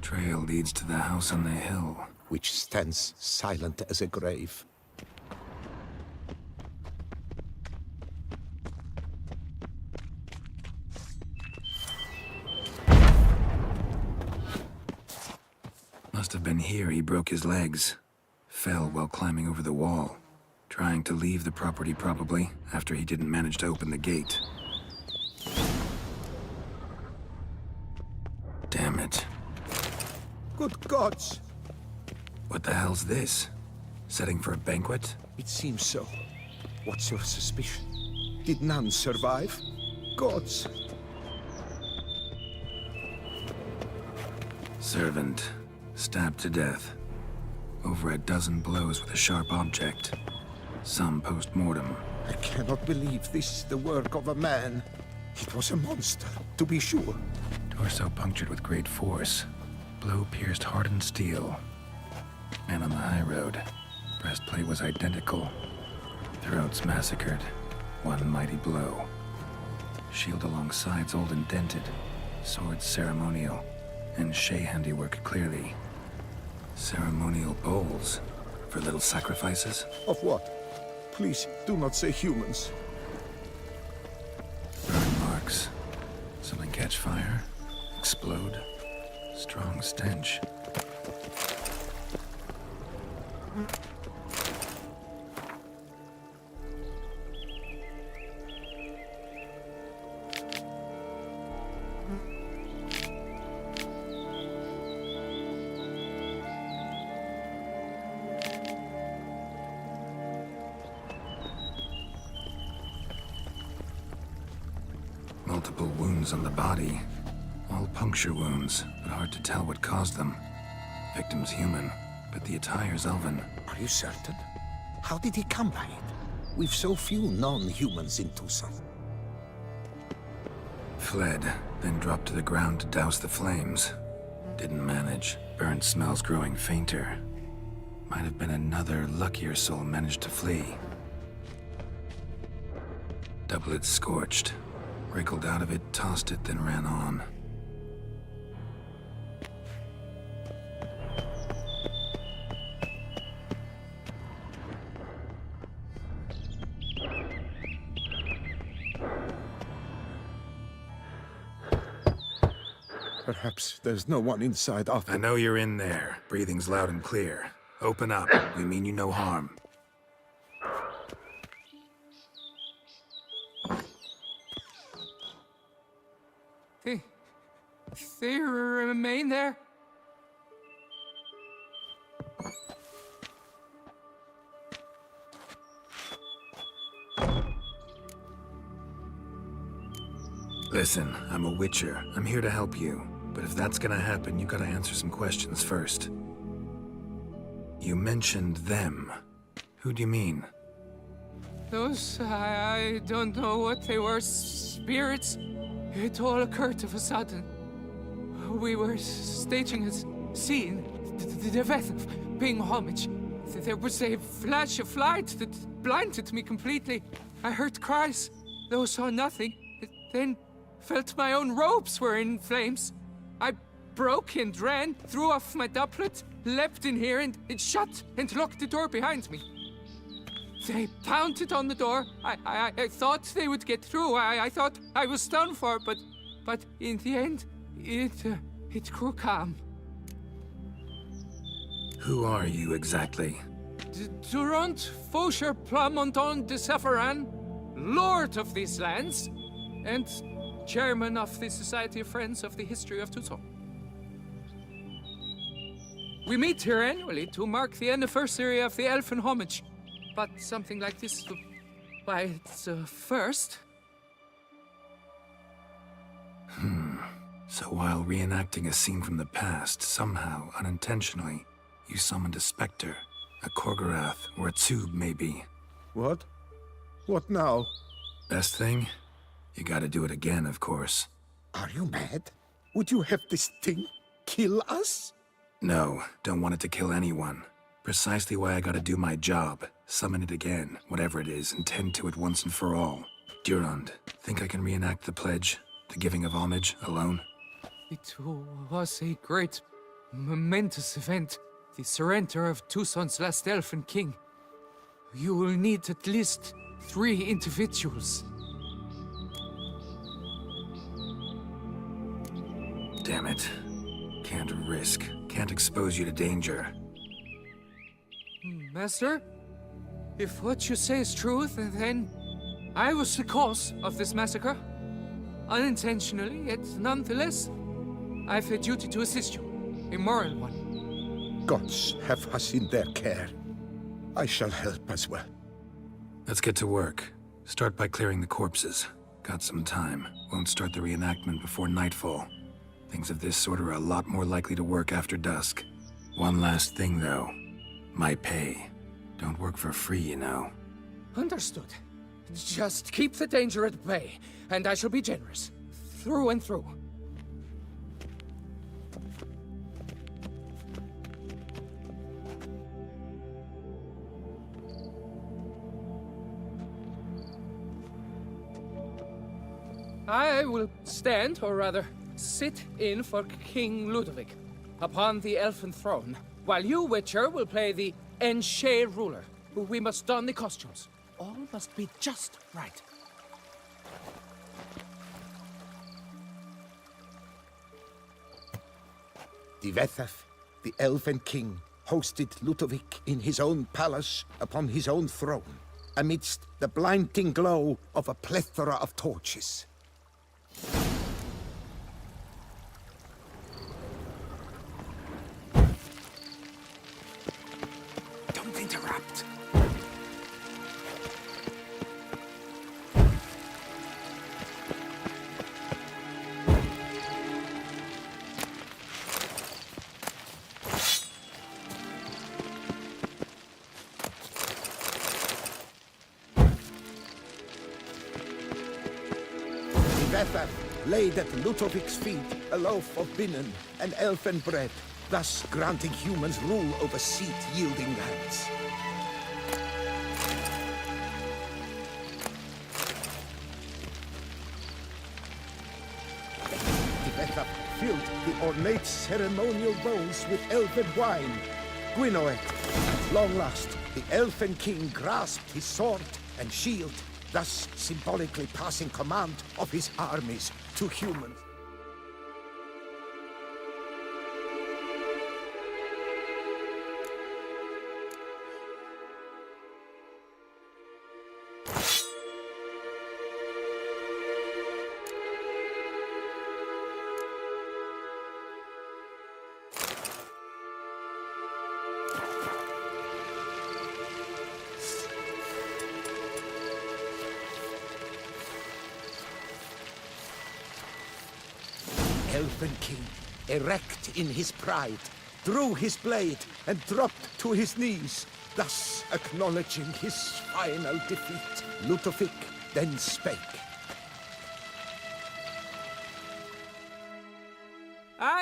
Trail leads to the house on the hill. Which stands silent as a grave. Must have been here he broke his legs. Fell while climbing over the wall. Trying to leave the property, probably, after he didn't manage to open the gate. Damn it. Good gods! What the hell's this? Setting for a banquet? It seems so. What's your suspicion? Did none survive? Gods! Servant. Stabbed to death. Over a dozen blows with a sharp object. Some post-mortem. I cannot believe this is the work of a man. It was a monster, to be sure. Torso punctured with great force. Blow pierced hardened steel. Man on the high road. Breastplate was identical. Throats massacred. One mighty blow. Shield along sides old and dented. Sword ceremonial. And Shay handiwork clearly. Ceremonial bowls. For little sacrifices? Of what? Please, do not say humans. Burn marks. Something catch fire? Explode? Strong stench. Multiple wounds on the body. All puncture wounds, but hard to tell what caused them. Victim's human, but the attire's elven. Are you certain? How did he come by it? We've so few non-humans in Tucson. Fled, then dropped to the ground to douse the flames. Didn't manage. Burnt smells growing fainter. Might have been another luckier soul managed to flee. Doublet scorched. Wriggled out of it, tossed it, then ran on. Perhaps there's no one inside after... I know you're in there. Breathing's loud and clear. Open up. We mean you no harm. They remain there? Listen, I'm a witcher. I'm here to help you. But if that's gonna happen, you gotta answer some questions first. You mentioned them. Who do you mean? Those, I don't know what they were. Spirits? It all occurred of a sudden. We were staging a scene, the death of paying homage. There was a flash of light that blinded me completely. I heard cries, though saw nothing. Then felt my own robes were in flames. I broke and ran, threw off my doublet, leapt in here, and it shut and locked the door behind me. They pounded on the door. I thought they would get through. I thought I was done for, but in the end, it grew calm. Who are you exactly? Durant Faucher Plamondon de Safaran, Lord of these lands, and Chairman of the Society of Friends of the History of Toussaint. We meet here annually to mark the anniversary of the Elfin Homage, but something like this, why, it's a first. So while reenacting a scene from the past, somehow, unintentionally, you summoned a specter, a Korgorath, or a tube, maybe. What? What now? Best thing? You gotta do it again, of course. Are you mad? Would you have this thing kill us? No, don't want it to kill anyone. Precisely why I gotta do my job. Summon it again, whatever it is, and tend to it once and for all. Durand, think I can reenact the pledge, the giving of homage, alone? It was a great, momentous event. The surrender of Toussaint's last elfin king. You will need at least 3 individuals. Damn it. Can't risk. Can't expose you to danger. Master, if what you say is true, then I was the cause of this massacre. Unintentionally, yet nonetheless, I've a duty to assist you. A moral one. Gods have us in their care. I shall help as well. Let's get to work. Start by clearing the corpses. Got some time. Won't start the reenactment before nightfall. Things of this sort are a lot more likely to work after dusk. One last thing, though. My pay. Don't work for free, you know. Understood. Just keep the danger at bay, and I shall be generous. Through and through. I will stand, or rather, sit in for King Ludovic, upon the elfin throne, while you, Witcher, will play the Enche ruler. We must don the costumes. All must be just right. Divethaf, the Elven King, hosted Ludovic in his own palace upon his own throne, amidst the blinding glow of a plethora of torches. Don't interrupt. Divethaf laid at Ludovic's feet a loaf of binnen and elfin bread, thus granting humans rule over seat-yielding lands. Divethaf filled the ornate ceremonial bowls with elfin wine. Gwinoeth, at long last, the elfin king grasped his sword and shield, thus symbolically passing command of his armies to humans. Elven King, erect in his pride, drew his blade and dropped to his knees, thus acknowledging his final defeat. Ludovic then spake.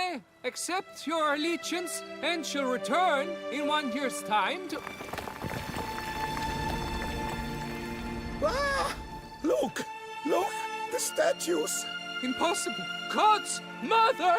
may accept your allegiance and shall return in 1 year's time to... Ah! Look! Look! The statues! Impossible! God's mother!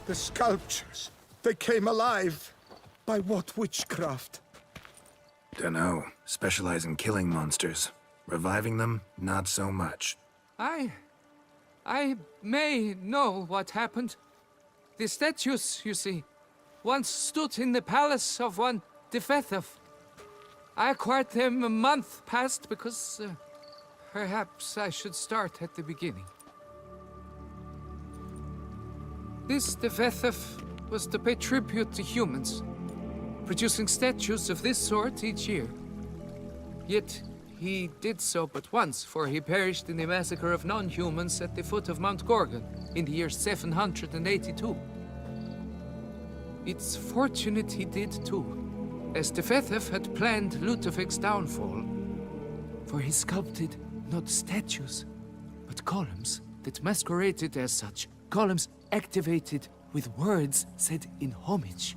The sculptures, they came alive. By what witchcraft? Dunno. Specialize in killing monsters. Reviving them, not so much. I may know what happened. The statues, you see, once stood in the palace of one Defethov. I acquired them a month past because perhaps I should start at the beginning. This Defethov was to pay tribute to humans, producing statues of this sort each year. Yet he did so but once, for he perished in the massacre of non-humans at the foot of Mount Gorgon in the year 782. It's fortunate he did too, as Defethov had planned Ludovic's downfall, for he sculpted not statues, but columns that masqueraded as such. Columns activated with words said in homage.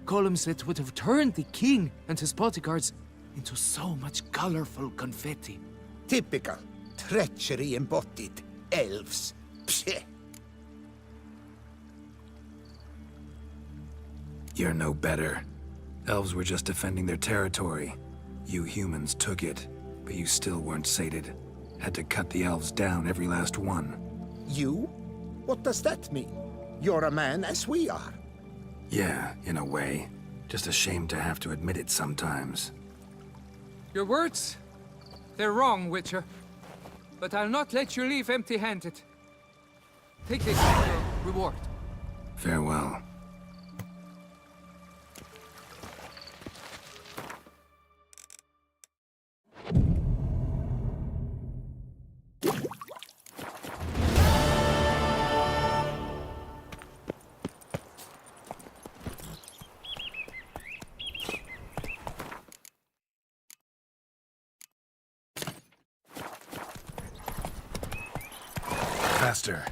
Columns that would have turned the king and his bodyguards into so much colorful confetti. Typical. Treachery embodied. Elves. Psheh. You're no better. Elves were just defending their territory. You humans took it, but you still weren't sated. Had to cut the elves down, every last one. You? What does that mean? You're a man as we are. Yeah, in a way. Just ashamed to have to admit it sometimes. Your words? They're wrong, Witcher. But I'll not let you leave empty-handed. Take this as your reward. Farewell. Faster.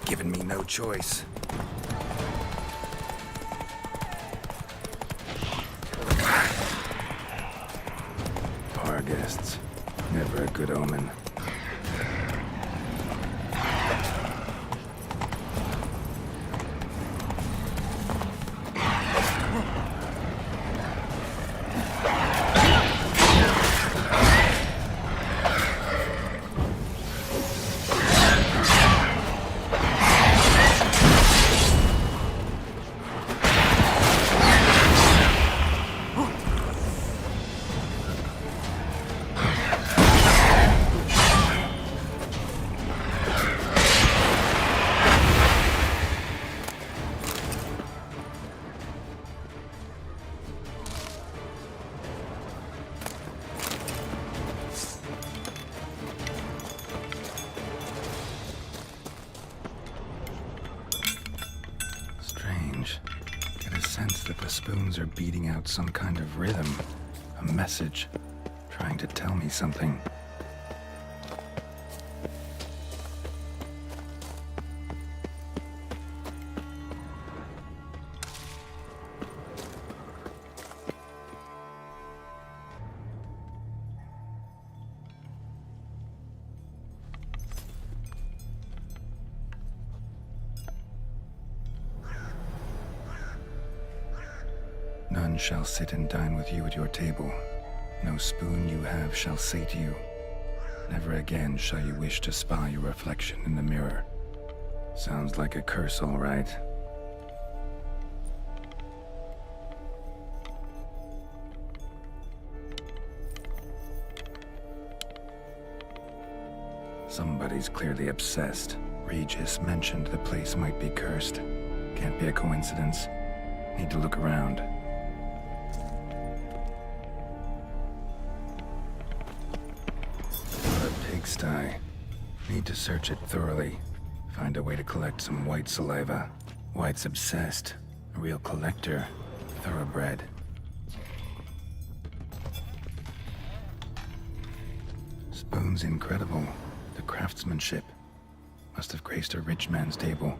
Given me no choice. Bar guests. Never a good omen. Spoons are beating out some kind of rhythm, a message, trying to tell me something. None shall sit and dine with you at your table. No spoon you have shall sate you. Never again shall you wish to spy your reflection in the mirror. Sounds like a curse, all right. Somebody's clearly obsessed. Regis mentioned the place might be cursed. Can't be a coincidence. Need to look around. Pigsty. Need to search it thoroughly. Find a way to collect some white saliva. White's obsessed. A real collector. Thoroughbred. Spoon's incredible. The craftsmanship. Must have graced a rich man's table.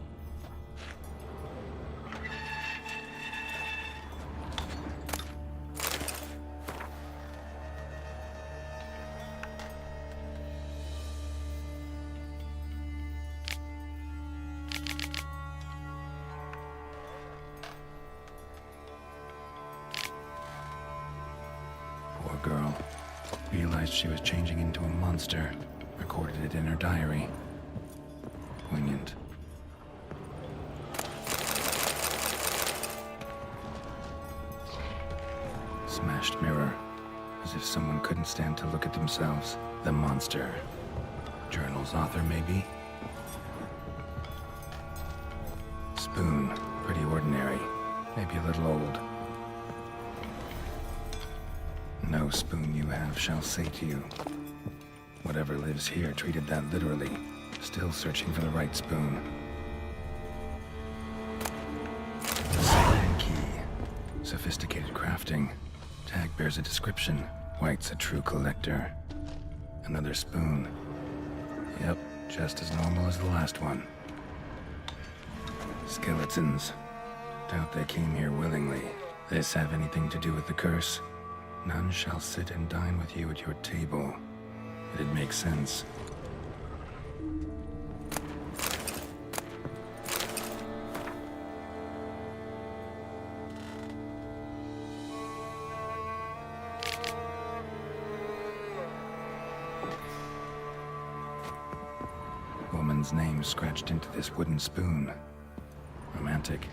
realized she was changing into a monster. Recorded it in her diary. Poignant. Smashed mirror. As if someone couldn't stand to look at themselves. The monster. Journal's author, maybe? Spoon. Pretty ordinary. Maybe a little old. No spoon you have shall sate you. Whatever lives here treated that literally. Still searching for the right spoon. The second key. Sophisticated crafting. Tag bears a description. White's a true collector. Another spoon. Yep, just as normal as the last one. Skeletons. Doubt they came here willingly. This have anything to do with the curse? None shall sit and dine with you at your table. It'd make sense. Woman's name scratched into this wooden spoon. Romantic.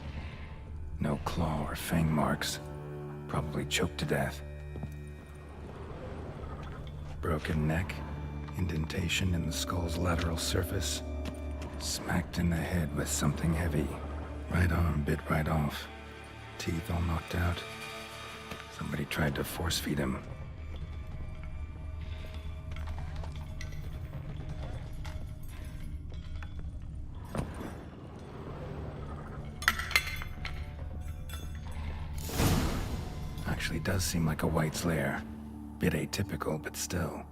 No claw or fang marks. Probably choked to death. Broken neck, indentation in the skull's lateral surface, smacked in the head with something heavy. Right arm bit right off, teeth all knocked out. Somebody tried to force feed him. Actually does seem like a White's lair. Bit atypical, but still.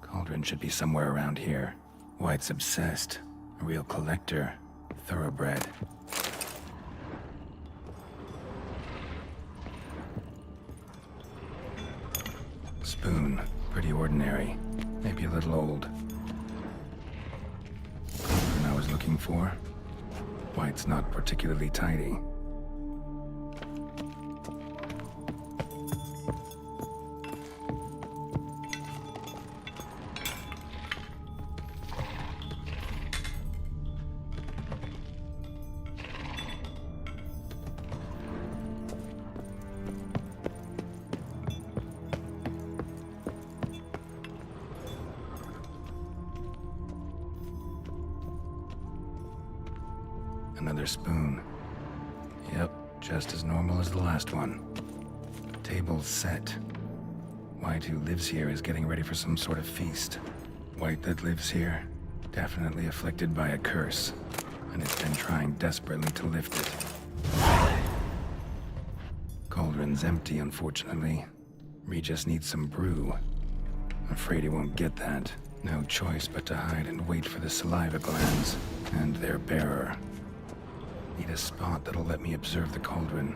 Cauldron should be somewhere around here. White's obsessed. A real collector. Thoroughbred. Spoon. Pretty ordinary. Maybe a little old. Cauldron I was looking for. White's not particularly tidy. Another spoon. Yep, just as normal as the last one. Table's set. White who lives here is getting ready for some sort of feast. White that lives here, definitely afflicted by a curse, and it's been trying desperately to lift it. Cauldron's empty, unfortunately. Regis needs some brew. Afraid he won't get that. No choice but to hide and wait for the saliva glands and their bearer. Need a spot that'll let me observe the cauldron.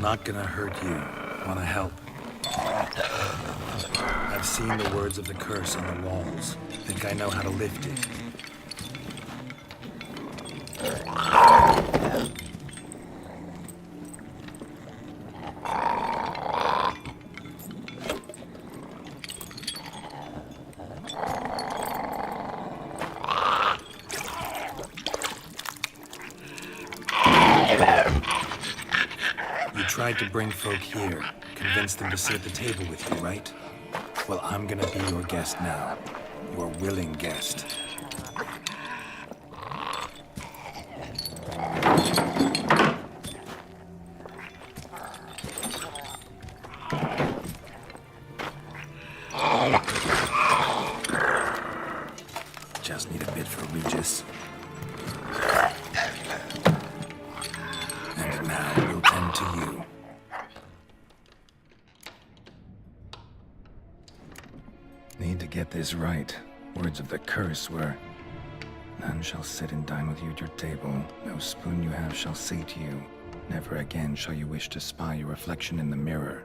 Not gonna hurt you. Wanna help? I've seen the words of the curse on the walls. Think I know how to lift it. You tried to bring folk here, convince them to sit at the table with you, right? Well, I'm gonna be your guest now. Your willing guest. Just need a bit for Regis. And now we'll tend to you. Need to get this right. Words of the curse were, none shall sit and dine with you at your table. No spoon you have shall sate you. Never again shall you wish to spy your reflection in the mirror.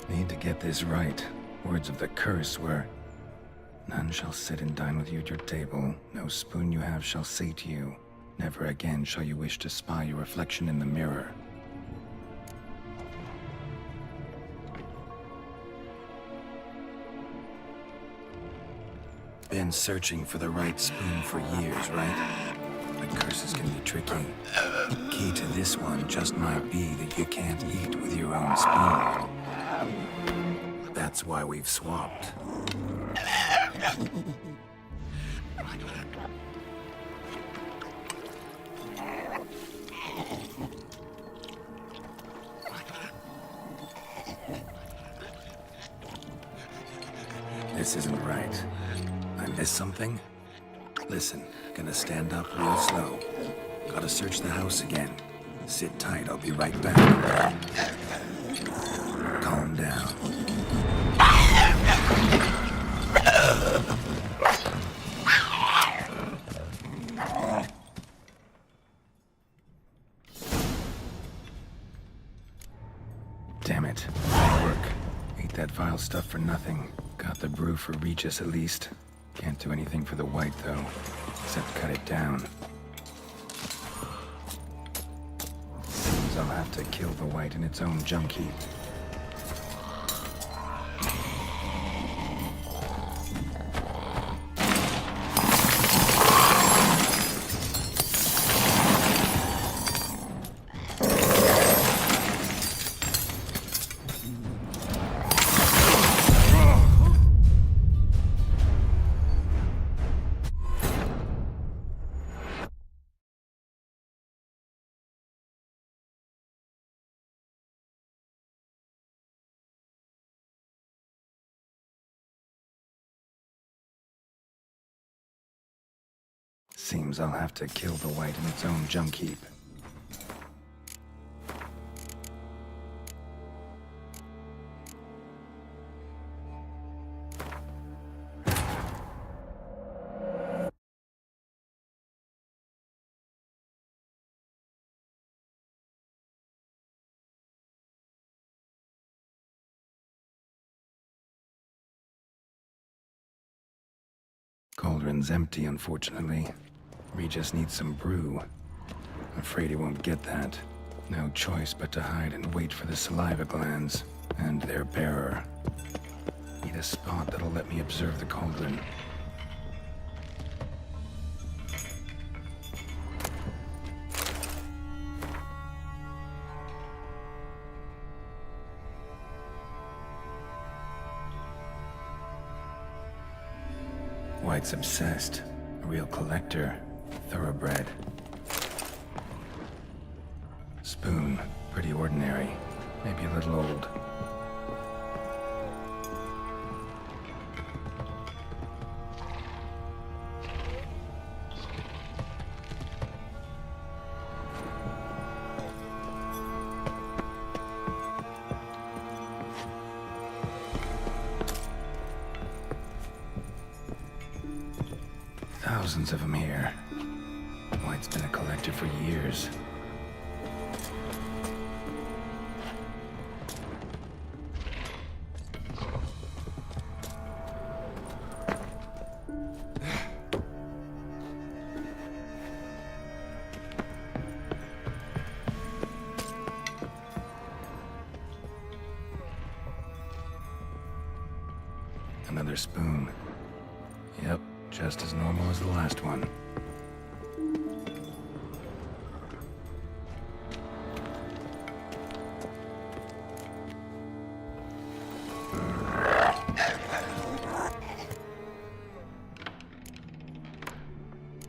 Need to get this right. Words of the curse were, none shall sit and dine with you at your table. No spoon you have shall sate you. Never again shall you wish to spy your reflection in the mirror. Been searching for the right spoon for years, right? But curses can be tricky. Key to this one just might be that you can't eat with your own spoon. That's why we've swapped. This isn't right. I missed something? Listen, gonna stand up real slow. Gotta search the house again. Sit tight, I'll be right back. Calm down. Damn it. Didn't work. Ate that vile stuff for nothing. Got the brew for Regis at least. Can't do anything for the white though, except cut it down. Seems I'll have to kill the white in its own junk heap. Seems I'll have to kill the white in its own junk heap. Cauldron's empty, unfortunately. Regis needs some brew. Afraid he won't get that. No choice but to hide and wait for the saliva glands and their bearer. Need a spot that'll let me observe the cauldron. White's obsessed. A real collector. Thoroughbred. Spoon. Pretty ordinary. Maybe a little old. thousands of them here. White's been a collector for years. Another spoon. Yep, just as normal as the last one.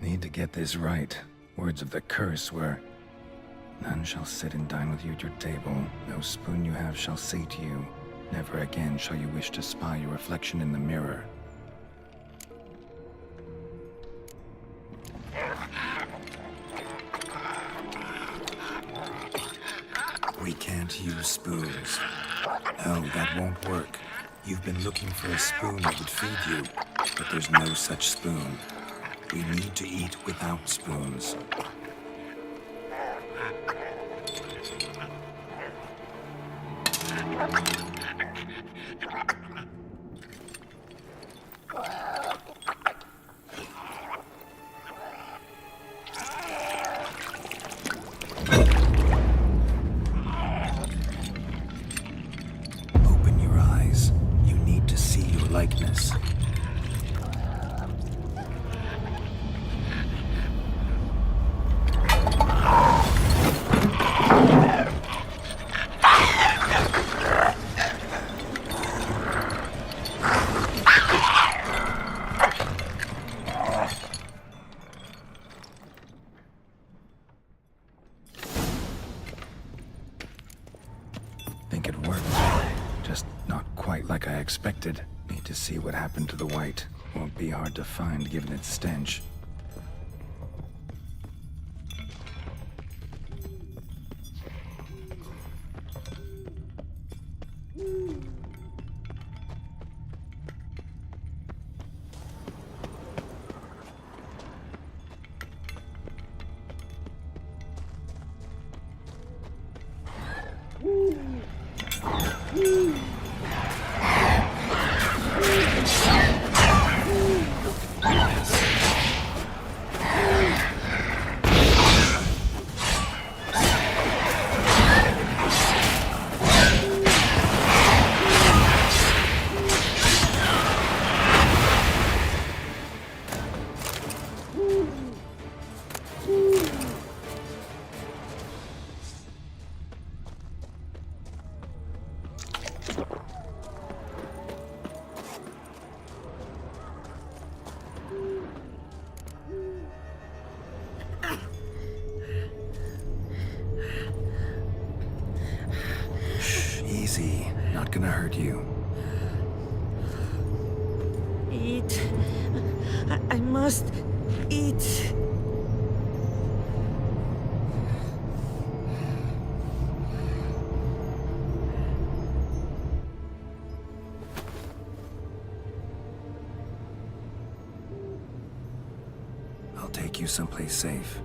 Need to get this right. Words of the curse were, "None shall sit and dine with you at your table. No spoon you have shall say to you, never again shall you wish to spy your reflection in the mirror." We can't use spoons. No, that won't work. You've been looking for a spoon that would feed you, but there's no such spoon. We need to eat without spoons. Open your eyes. You need to see your likeness. Think it worked. Just not quite like I expected. Need to see what happened to the white. Won't be hard to find given its stench. Easy. Not gonna hurt you. Eat. I must eat. I'll take you someplace safe.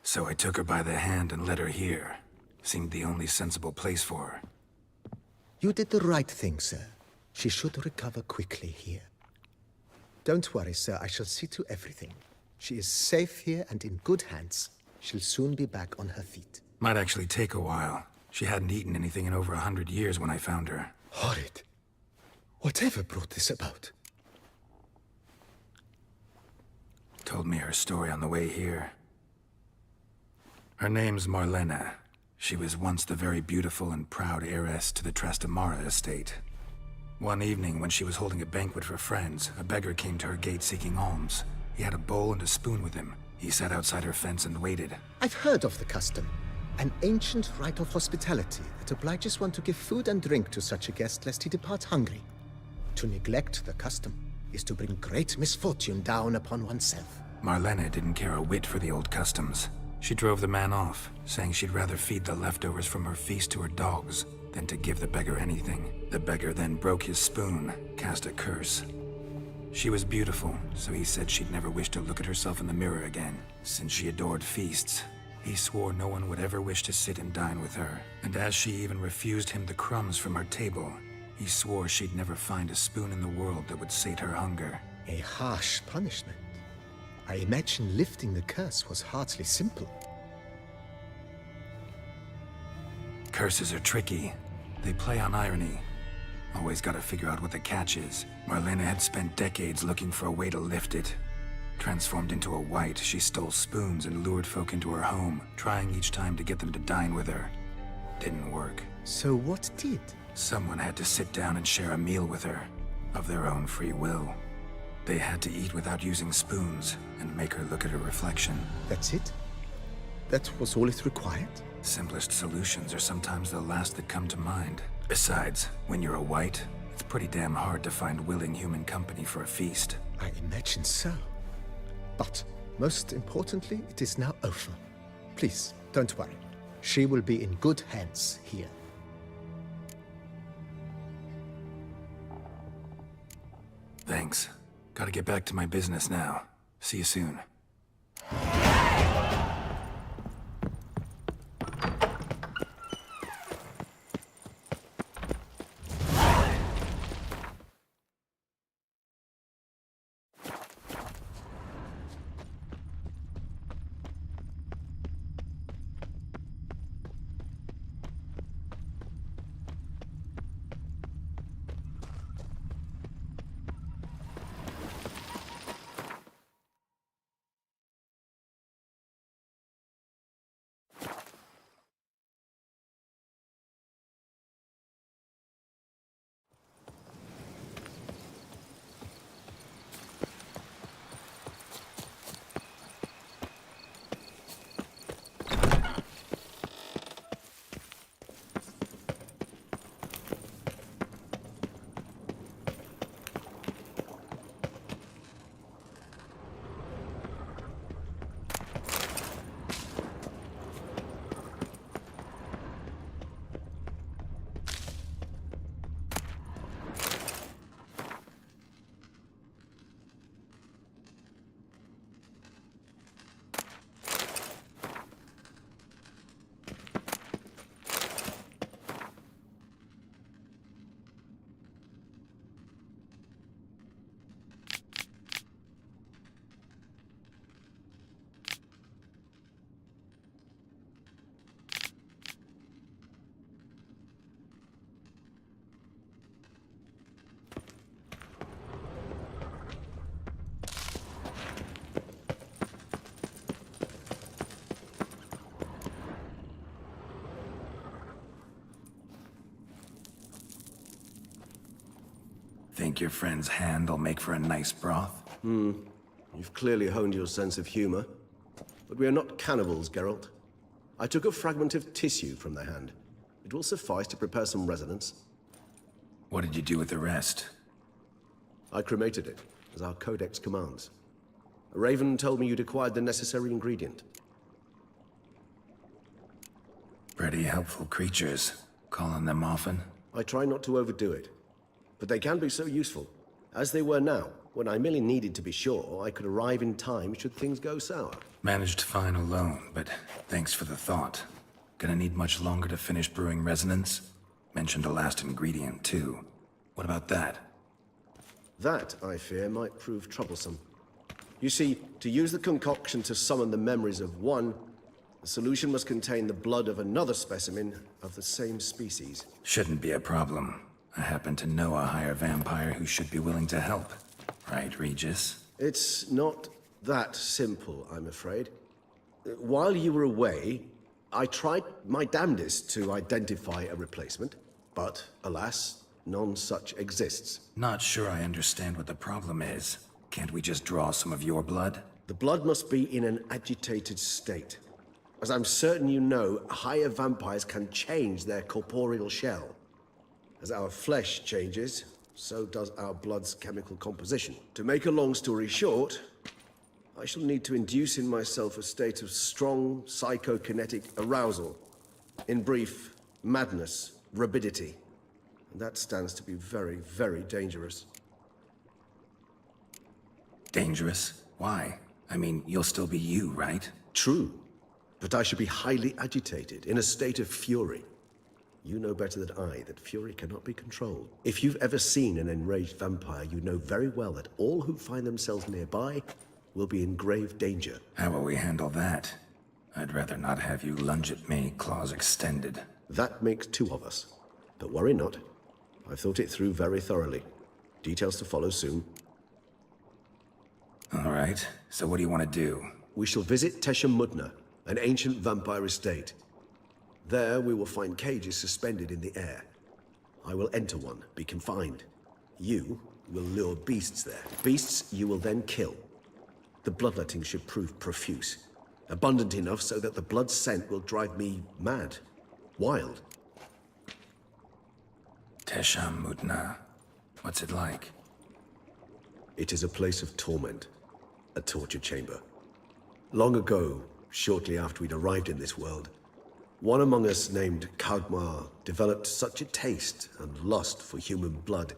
So I took her by the hand and led her here. Seemed the only sensible place for her. You did the right thing, sir. She should recover quickly here. Don't worry, sir. I shall see to everything. She is safe here and in good hands. She'll soon be back on her feet. Might actually take a while. She hadn't eaten anything in over 100 years when I found her. Horrid. Whatever brought this about? Told me her story on the way here. Her name's Marlena. She was once the very beautiful and proud heiress to the Trastamara estate. One evening, when she was holding a banquet for friends, a beggar came to her gate seeking alms. He had a bowl and a spoon with him. He sat outside her fence and waited. I've heard of the custom. An ancient rite of hospitality that obliges one to give food and drink to such a guest lest he depart hungry. To neglect the custom is to bring great misfortune down upon oneself. Marlena didn't care a whit for the old customs. She drove the man off, saying she'd rather feed the leftovers from her feast to her dogs than to give the beggar anything. The beggar then broke his spoon, cast a curse. She was beautiful, so he said she'd never wish to look at herself in the mirror again. Since she adored feasts, he swore no one would ever wish to sit and dine with her. And as she even refused him the crumbs from her table, he swore she'd never find a spoon in the world that would sate her hunger. A harsh punishment. I imagine lifting the curse was hardly simple. Curses are tricky. They play on irony. Always gotta figure out what the catch is. Marlena had spent decades looking for a way to lift it. Transformed into a wight, she stole spoons and lured folk into her home, trying each time to get them to dine with her. Didn't work. So what did? Someone had to sit down and share a meal with her, of their own free will. They had to eat without using spoons, and make her look at her reflection. That's it? That was all it required? Simplest solutions are sometimes the last that come to mind. Besides, when you're a wight, it's pretty damn hard to find willing human company for a feast. I imagine so. But, most importantly, it is now over. Please, don't worry. She will be in good hands here. Thanks. Gotta get back to my business now. See you soon. Think your friend's hand will make for a nice broth? You've clearly honed your sense of humor. But we are not cannibals, Geralt. I took a fragment of tissue from their hand. It will suffice to prepare some resonance. What did you do with the rest? I cremated it, as our codex commands. A raven told me you'd acquired the necessary ingredient. Pretty helpful creatures. Calling them often? I try not to overdo it. But they can be so useful, as they were now, when I merely needed to be sure I could arrive in time should things go sour. Managed fine alone, but thanks for the thought. Gonna need much longer to finish brewing resonance? Mentioned a last ingredient, too. What about that? That, I fear, might prove troublesome. You see, to use the concoction to summon the memories of one, the solution must contain the blood of another specimen of the same species. Shouldn't be a problem. I happen to know a higher vampire who should be willing to help. Right, Regis? It's not that simple, I'm afraid. While you were away, I tried my damnedest to identify a replacement, but alas, none such exists. Not sure I understand what the problem is. Can't we just draw some of your blood? The blood must be in an agitated state. As I'm certain you know, higher vampires can change their corporeal shell. As our flesh changes, so does our blood's chemical composition. To make a long story short, I shall need to induce in myself a state of strong psychokinetic arousal. In brief, madness, rabidity. And that stands to be very, very dangerous. Dangerous? Why? I mean, you'll still be you, right? True. But I should be highly agitated, in a state of fury. You know better than I that fury cannot be controlled. If you've ever seen an enraged vampire, you know very well that all who find themselves nearby will be in grave danger. How will we handle that? I'd rather not have you lunge at me, claws extended. That makes two of us. But worry not. I've thought it through very thoroughly. Details to follow soon. All right, so what do you want to do? We shall visit Teshem Mudna, an ancient vampire estate. There we will find cages suspended in the air. I will enter one, be confined. You will lure beasts there. Beasts you will then kill. The bloodletting should prove profuse. Abundant enough so that the blood scent will drive me mad. Wild. Teshem Mudna. What's it like? It is a place of torment. A torture chamber. Long ago, shortly after we'd arrived in this world, one among us named Kagmar developed such a taste and lust for human blood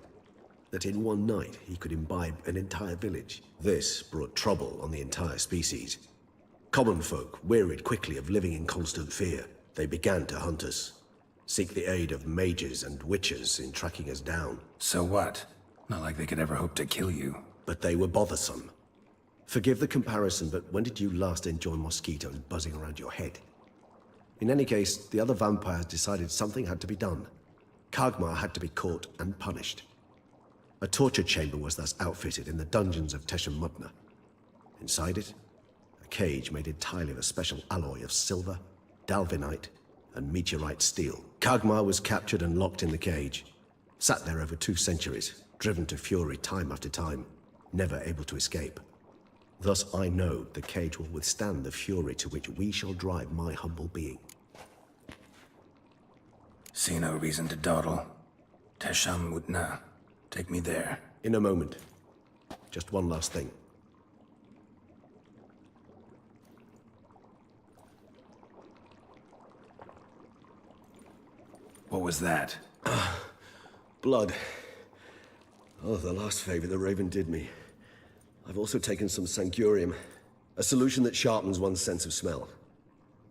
that in one night he could imbibe an entire village. This brought trouble on the entire species. Common folk wearied quickly of living in constant fear. They began to hunt us, seek the aid of mages and witches in tracking us down. So what? Not like they could ever hope to kill you. But they were bothersome. Forgive the comparison, but when did you last enjoy mosquitoes buzzing around your head? In any case, the other vampires decided something had to be done. Kagmar had to be caught and punished. A torture chamber was thus outfitted in the dungeons of Teshem Mudna. Inside it, a cage made entirely of a special alloy of silver, dalvinite, and meteorite steel. Kagmar was captured and locked in the cage. Sat there over 2 centuries, driven to fury time after time, never able to escape. Thus I know the cage will withstand the fury to which we shall drive my humble being. See no reason to dawdle. Teshem Mudna. Take me there. In a moment. Just one last thing. What was that? Blood. Oh, the last favor the Raven did me. I've also taken some Sancurium, a solution that sharpens one's sense of smell.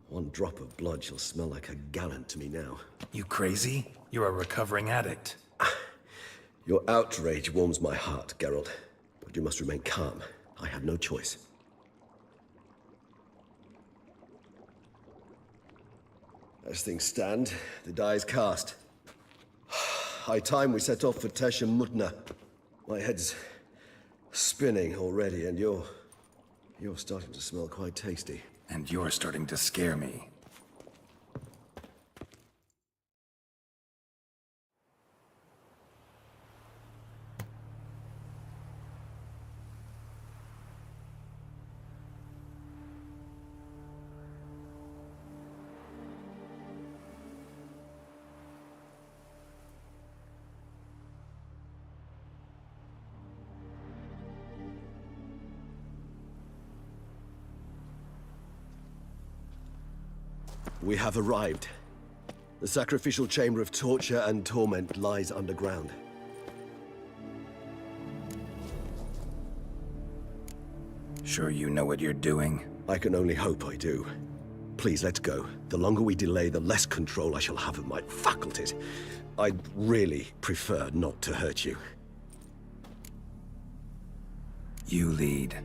One drop of blood shall smell like a gallon to me now. You crazy? You're a recovering addict. Your outrage warms my heart, Geralt. But you must remain calm. I had no choice. As things stand, the die is cast. High time we set off for Teshem Mudna. My head's spinning already, and you're starting to smell quite tasty. And you're starting to scare me. We have arrived. The sacrificial chamber of torture and torment lies underground. Sure you know what you're doing? I can only hope I do. Please, let's go. The longer we delay, the less control I shall have of my faculties. I'd really prefer not to hurt you. You lead.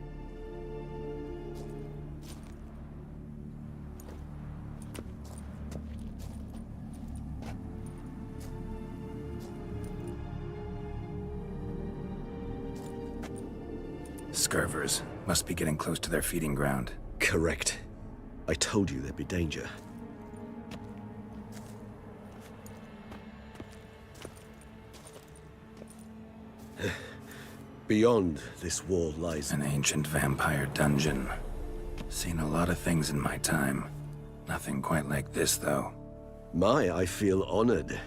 Scurvers. Must be getting close to their feeding ground. Correct. I told you there'd be danger. Beyond this wall lies an ancient vampire dungeon. Seen a lot of things in my time. Nothing quite like this, though. I feel honored.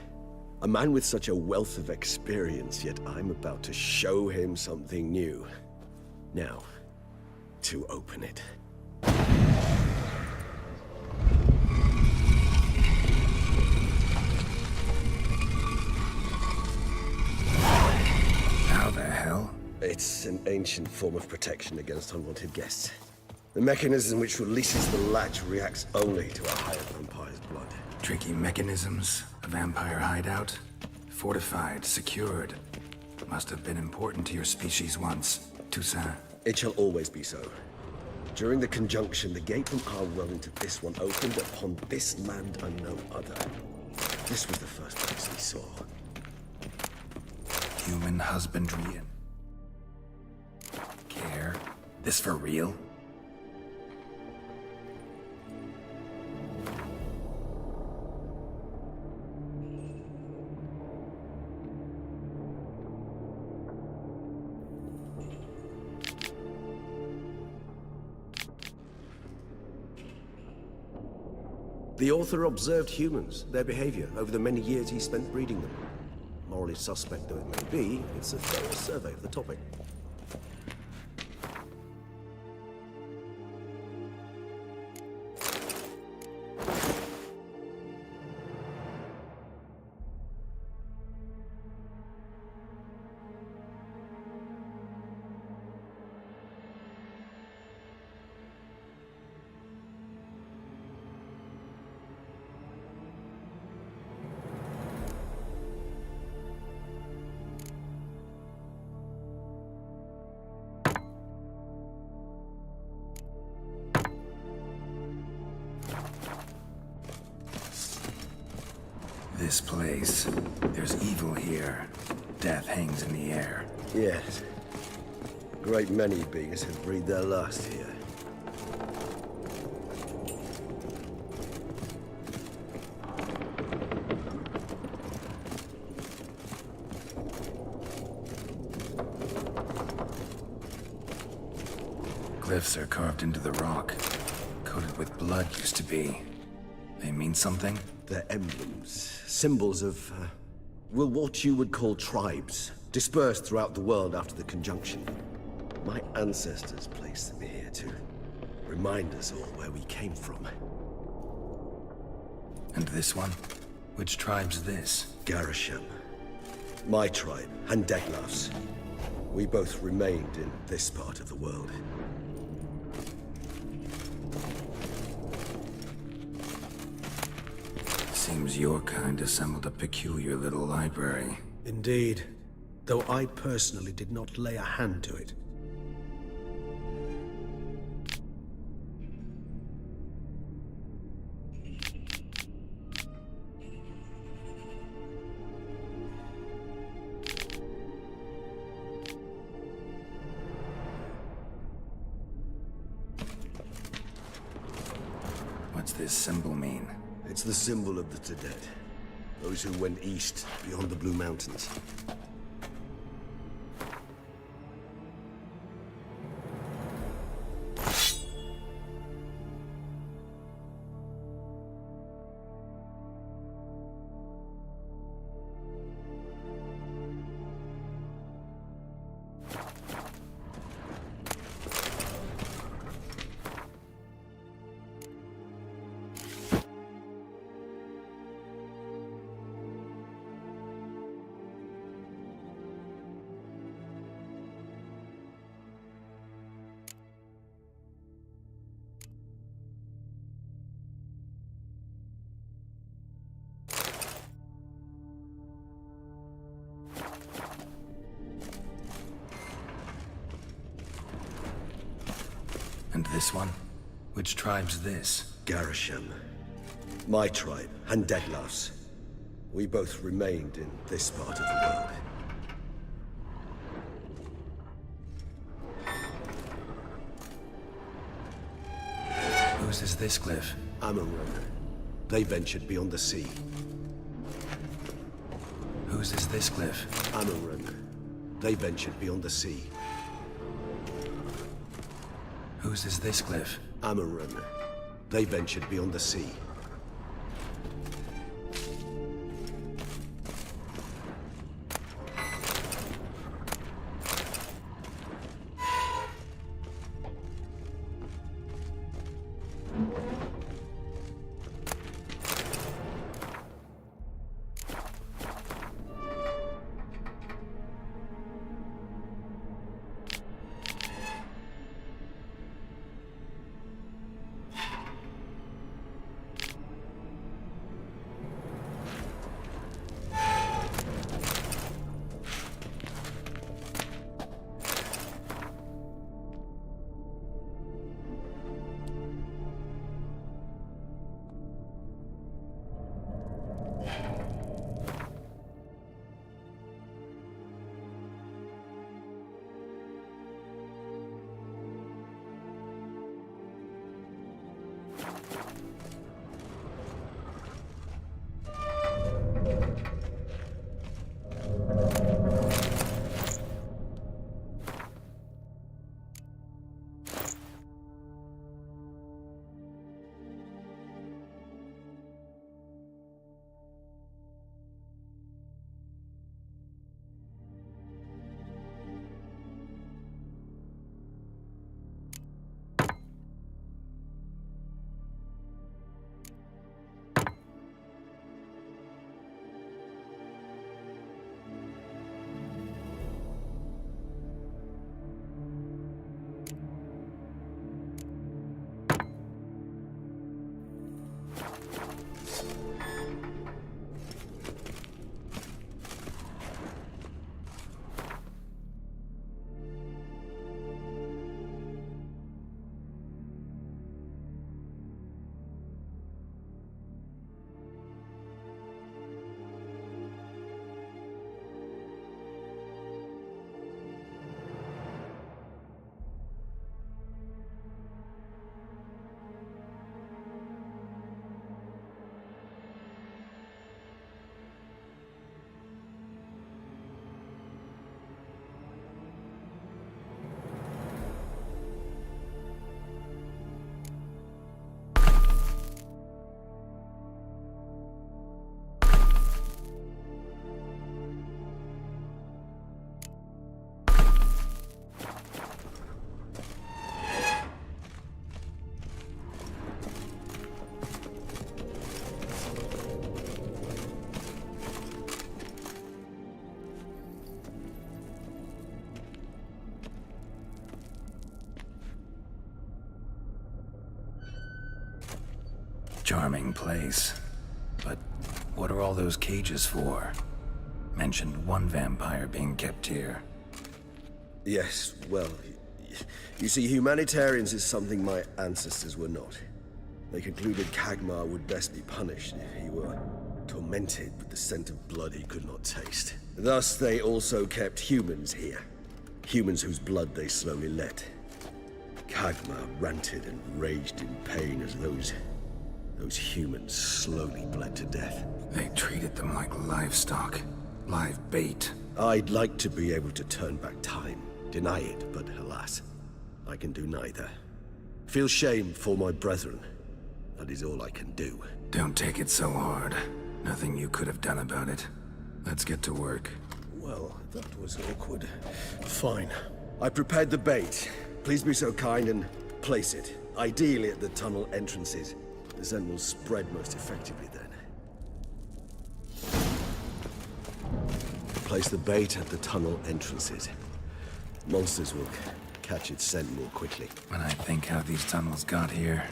A man with such a wealth of experience, yet I'm about to show him something new. Now, to open it. How the hell? It's an ancient form of protection against unwanted guests. The mechanism which releases the latch reacts only to a higher vampire's blood. Tricky mechanisms, a vampire hideout, fortified, secured. Must have been important to your species once, Toussaint. It shall always be so. During the conjunction, the gate from our well into this one opened upon this land and no other. This was the first place we saw. Human husbandry and care. This for real? The author observed humans, their behavior, over the many years he spent breeding them. Morally suspect though it may be, it's a thorough survey of the topic. This place. There's evil here. Death hangs in the air. Yes. A great many beings have breathed their last here. Glyphs are carved into the rock. Coated with blood used to be. They mean something? They're emblems, symbols of, well, what you would call tribes, dispersed throughout the world after the conjunction. My ancestors placed them here to remind us all where we came from. And this one? Which tribe's this? Garisham. My tribe, and Deglav's. We both remained in this part of the world. Seems your kind assembled a peculiar little library. Indeed. Though I personally did not lay a hand to it. What's this symbol mean? It's the symbol of the Tedet. Those who went east, beyond the Blue Mountains. And this one? Which tribe's this? Garisham. My tribe, and Deglav's. We both remained in this part of the world. Whose is this glyph? Amarun. They ventured beyond the sea. Whose is this glyph? Amarun. They ventured beyond the sea. Whose is this glyph? Amarun. They ventured beyond the sea. charming place. But what are all those cages for? Mentioned one vampire being kept here. Yes, well, you see, humanitarians is something my ancestors were not. They concluded Kagmar would best be punished if he were tormented with the scent of blood he could not taste. Thus, they also kept humans here. Humans whose blood they slowly let. Kagmar ranted and raged in pain as those humans slowly bled to death. They treated them like livestock. Live bait. I'd like to be able to turn back time. Deny it, but alas, I can do neither. Feel shame for my brethren. That is all I can do. Don't take it so hard. Nothing you could have done about it. Let's get to work. Well, that was awkward. Fine. I prepared the bait. Please be so kind and place it. Ideally at the tunnel entrances. The scent will spread most effectively then. Place the bait at the tunnel entrances. Monsters will catch its scent more quickly. When I think how these tunnels got here,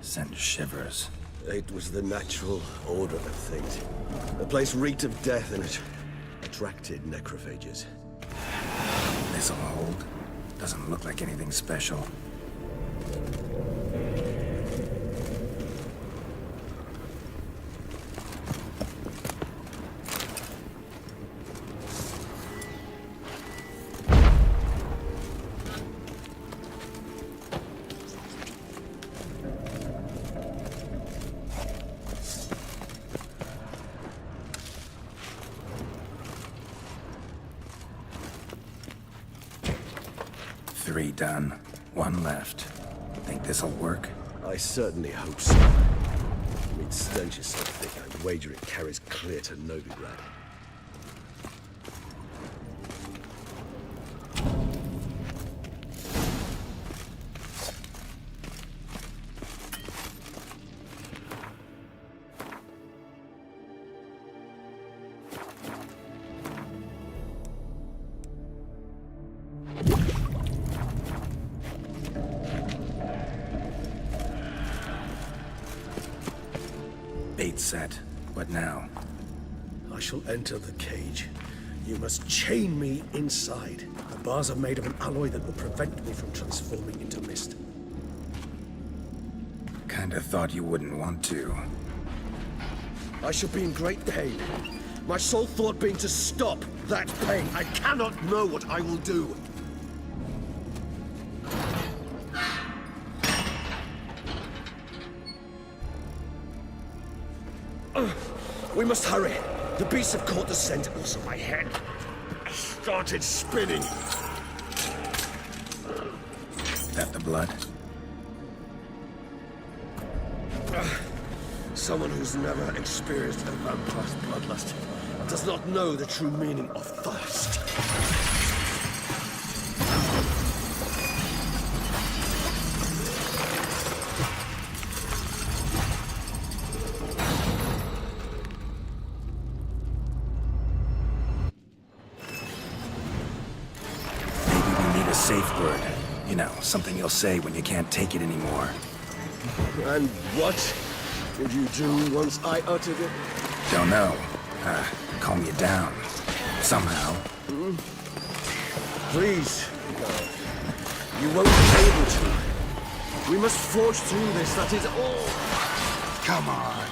send shivers. It was the natural order of things. The place reeked of death and it attracted necrophages. This'll hold. Doesn't look like anything special. Three done. One left. Think this'll work? I certainly hope so. I mean, stench is so thick, I'd wager it carries clear to Novigrad. Bait set. What now? I shall enter the cage. You must chain me inside. The bars are made of an alloy that will prevent me from transforming into mist. Kinda thought you wouldn't want to. I shall be in great pain. My sole thought being to stop that pain. I cannot know what I will do. We must hurry. The beasts have caught the scent, also my head. I started spinning. That the blood? Someone who's never experienced a vampire's bloodlust does not know the true meaning of thirst. Safe word. You know, something you'll say when you can't take it anymore. And what did you do once I uttered it? Don't know. Calm you down. Somehow. Please, no. You won't be able to. We must forge through this, that is all. Come on.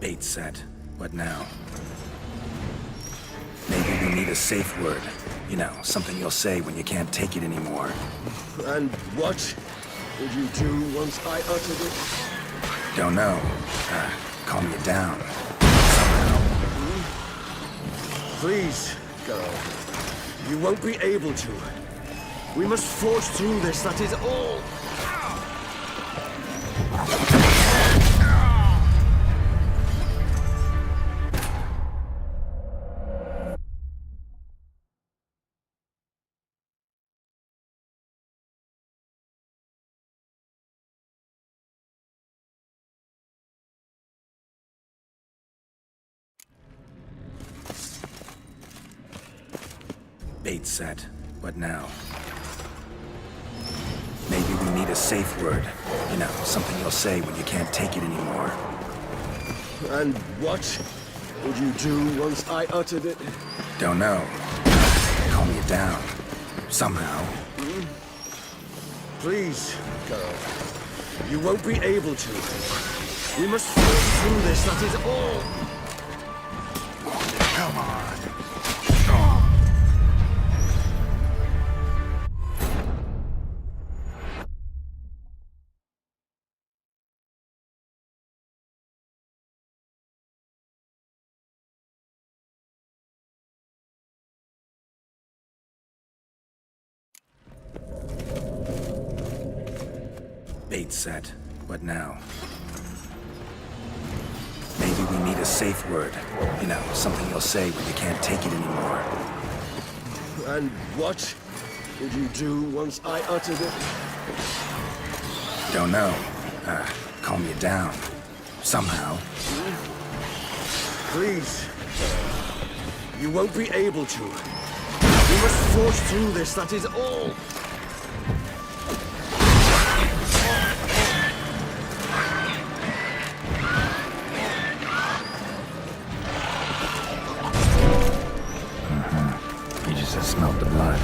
Bait set. What now? Maybe we need a safe word. You know, something you'll say when you can't take it anymore. And what did you do once I uttered it? Don't know. Calm you down. Somehow. Please, go. You won't be able to. We must forge through this, that is all. Bait set. What now? Maybe we need a safe word. You know, something you'll say when you can't take it anymore. And what would you do once I uttered it? Don't know. Calm you down. Somehow. Please, girl. You won't be able to. We must force through this, that is all. Come on. Bait set. What now? Maybe we need a safe word. You know, something you'll say when you can't take it anymore. And what would you do once I uttered it? Don't know. Calm you down. Somehow. Please. You won't be able to. We must force through this, that is all. You just have smelled the blood.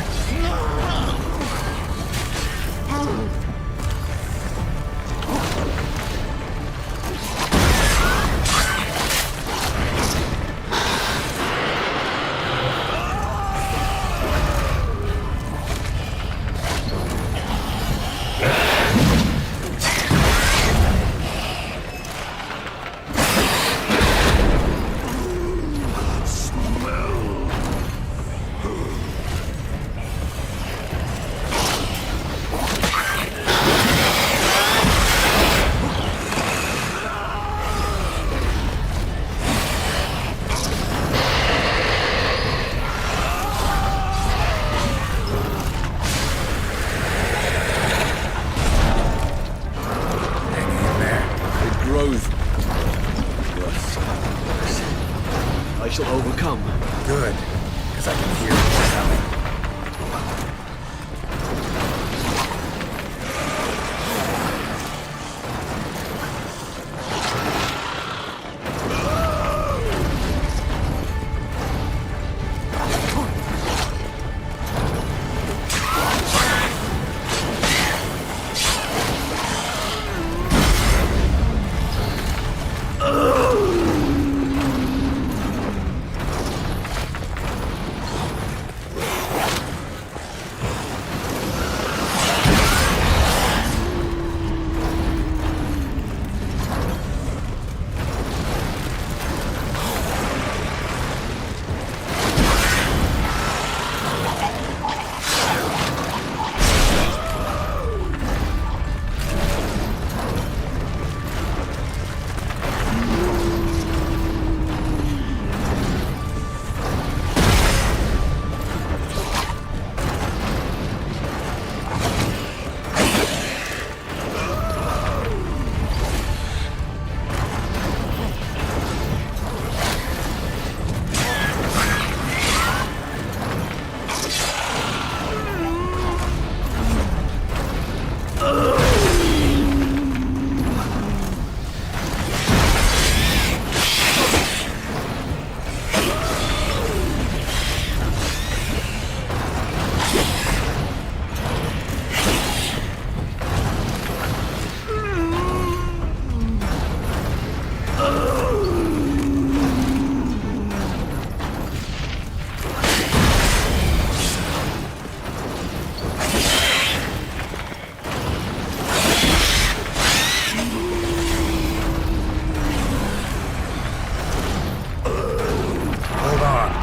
I shall overcome. Good, because I can hear what's coming.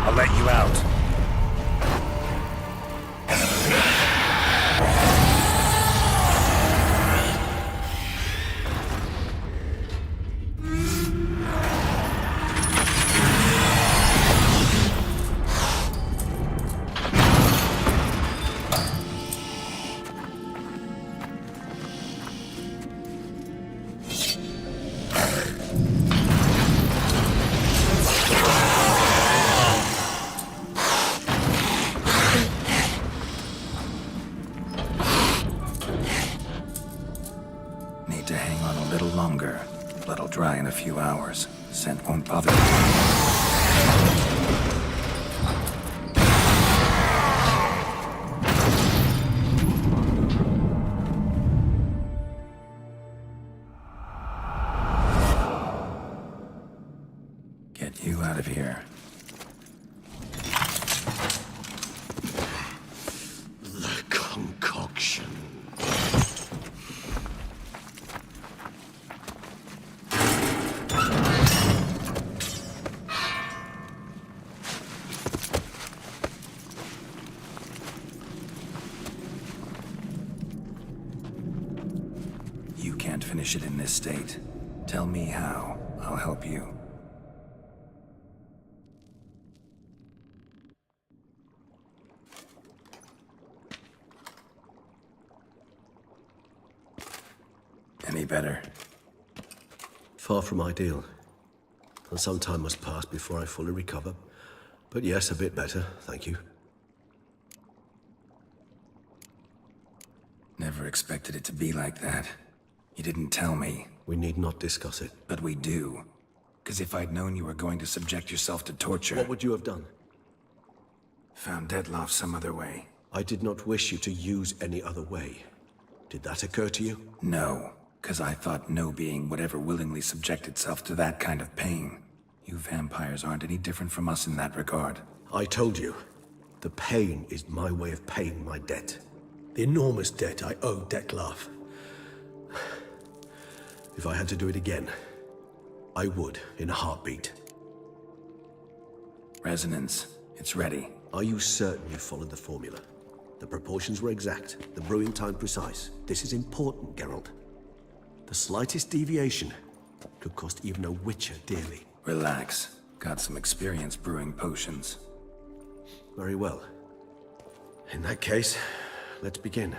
I'll let you out. in a few hours. Scent won't bother me. Get you out of here. The concoction. You can't finish it in this state. Tell me how. I'll help you. Any better? Far from ideal. And some time must pass before I fully recover. But yes, a bit better, thank you. Never expected it to be like that. You didn't tell me. We need not discuss it. But we do. Because if I'd known you were going to subject yourself to torture... What would you have done? Found Dettlaff some other way. I did not wish you to use any other way. Did that occur to you? No, because I thought no being would ever willingly subject itself to that kind of pain. You vampires aren't any different from us in that regard. I told you, the pain is my way of paying my debt. The enormous debt I owe Dettlaff. If I had to do it again, I would, in a heartbeat. Resonance. It's ready. Are you certain you followed the formula? The proportions were exact, the brewing time precise. This is important, Geralt. The slightest deviation could cost even a Witcher dearly. Relax. Got some experience brewing potions. Very well. In that case, let's begin.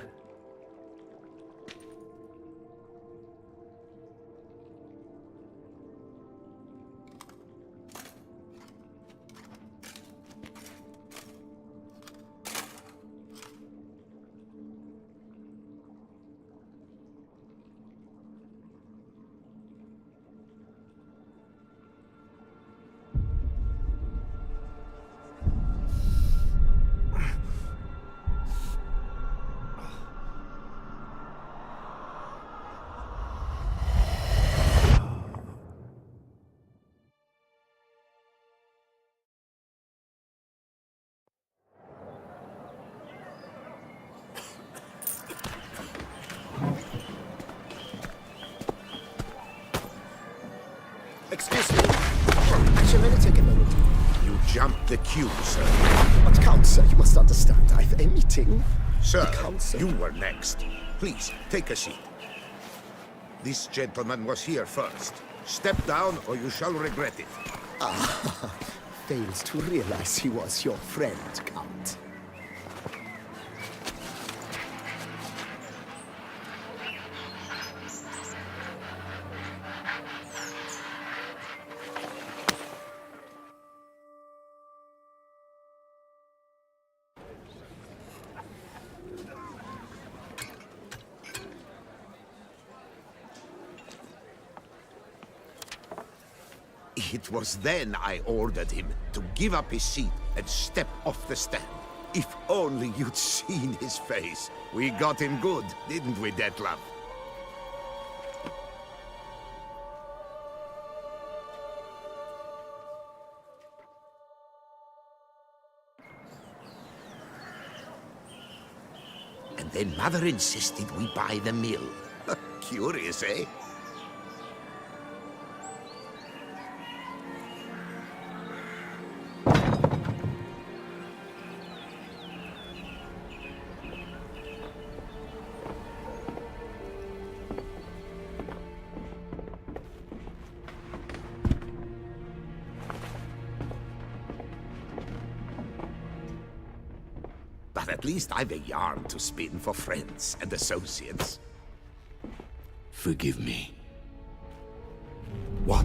Excuse me. Actually, may I take a moment? You jumped the queue, sir. But, Count, sir, you must understand. I've a meeting. Sir, Count, sir. you were next. Please, take a seat. This gentleman was here first. Step down, or you shall regret it. Ah, fails to realize he was your friend, Count. It was then I ordered him to give up his seat and step off the stand. If only you'd seen his face. We got him good, didn't we, Dettlaff? And then Mother insisted we buy the mill. Curious, eh? But at least I've a yarn to spin for friends and associates. Forgive me. What?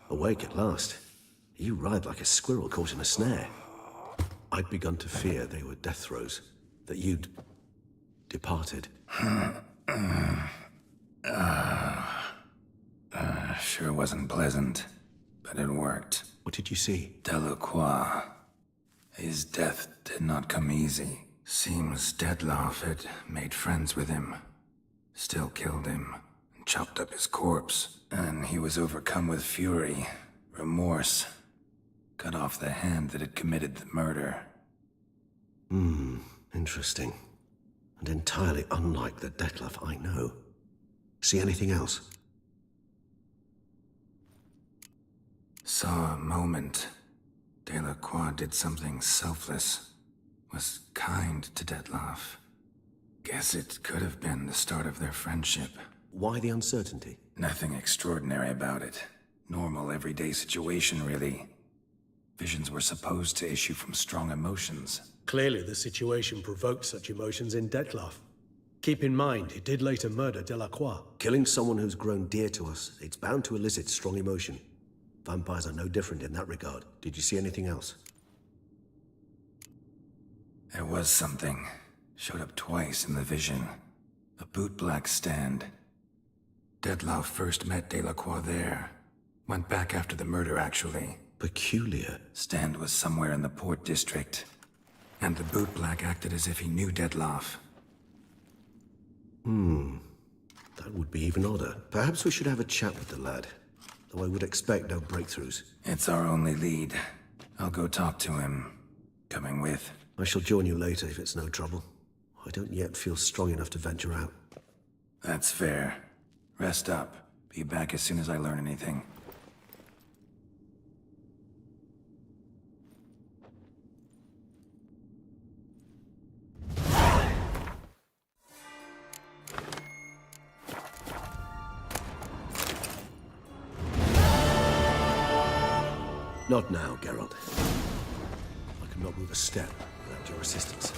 Awake at last. You ride like a squirrel caught in a snare. I'd begun to fear they were death throes, that you'd departed. Sure wasn't pleasant, but it worked. What did you see? Delacroix. His death did not come easy. Seems Dettlaff had made friends with him. Still killed him, and chopped up his corpse. And he was overcome with fury, remorse. Cut off the hand that had committed the murder. Interesting. And entirely unlike the Dettlaff I know. See anything else? Saw a moment. Delacroix did something selfless. Was kind to Dettlaff. Guess it could have been the start of their friendship. Why the uncertainty? Nothing extraordinary about it. Normal, everyday situation, really. Visions were supposed to issue from strong emotions. Clearly the situation provoked such emotions in Dettlaff. Keep in mind, he did later murder Delacroix. Killing someone who's grown dear to us, it's bound to elicit strong emotion. Vampires are no different in that regard. Did you see anything else? There was something. Showed up twice in the vision. A bootblack stand. Dettlaff first met Delacroix there. Went back after the murder, actually. Peculiar. Stand was somewhere in the port district. And the bootblack acted as if he knew Dettlaff. That would be even odder. Perhaps we should have a chat with the lad. Though I would expect no breakthroughs. It's our only lead. I'll go talk to him. Coming with. I shall join you later if it's no trouble. I don't yet feel strong enough to venture out. That's fair. Rest up. Be back as soon as I learn anything. Not now, Geralt. I cannot move a step without your assistance.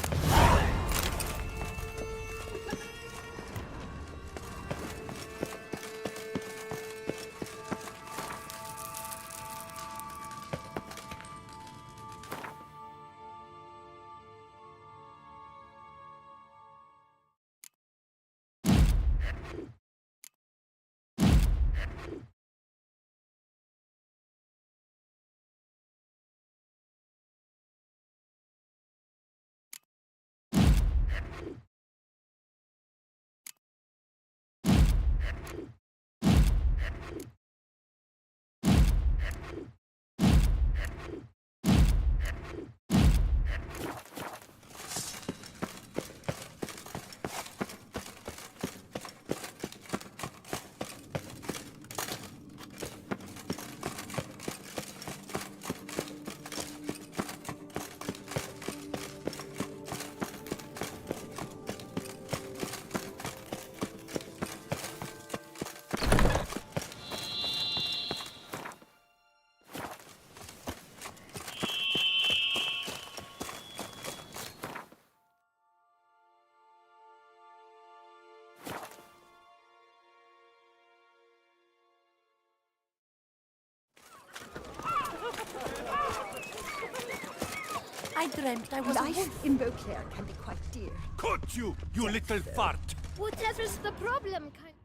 I dreamt I was life in Beauclair can be quite dear. Cut you little fart! Whatever's the problem, kind.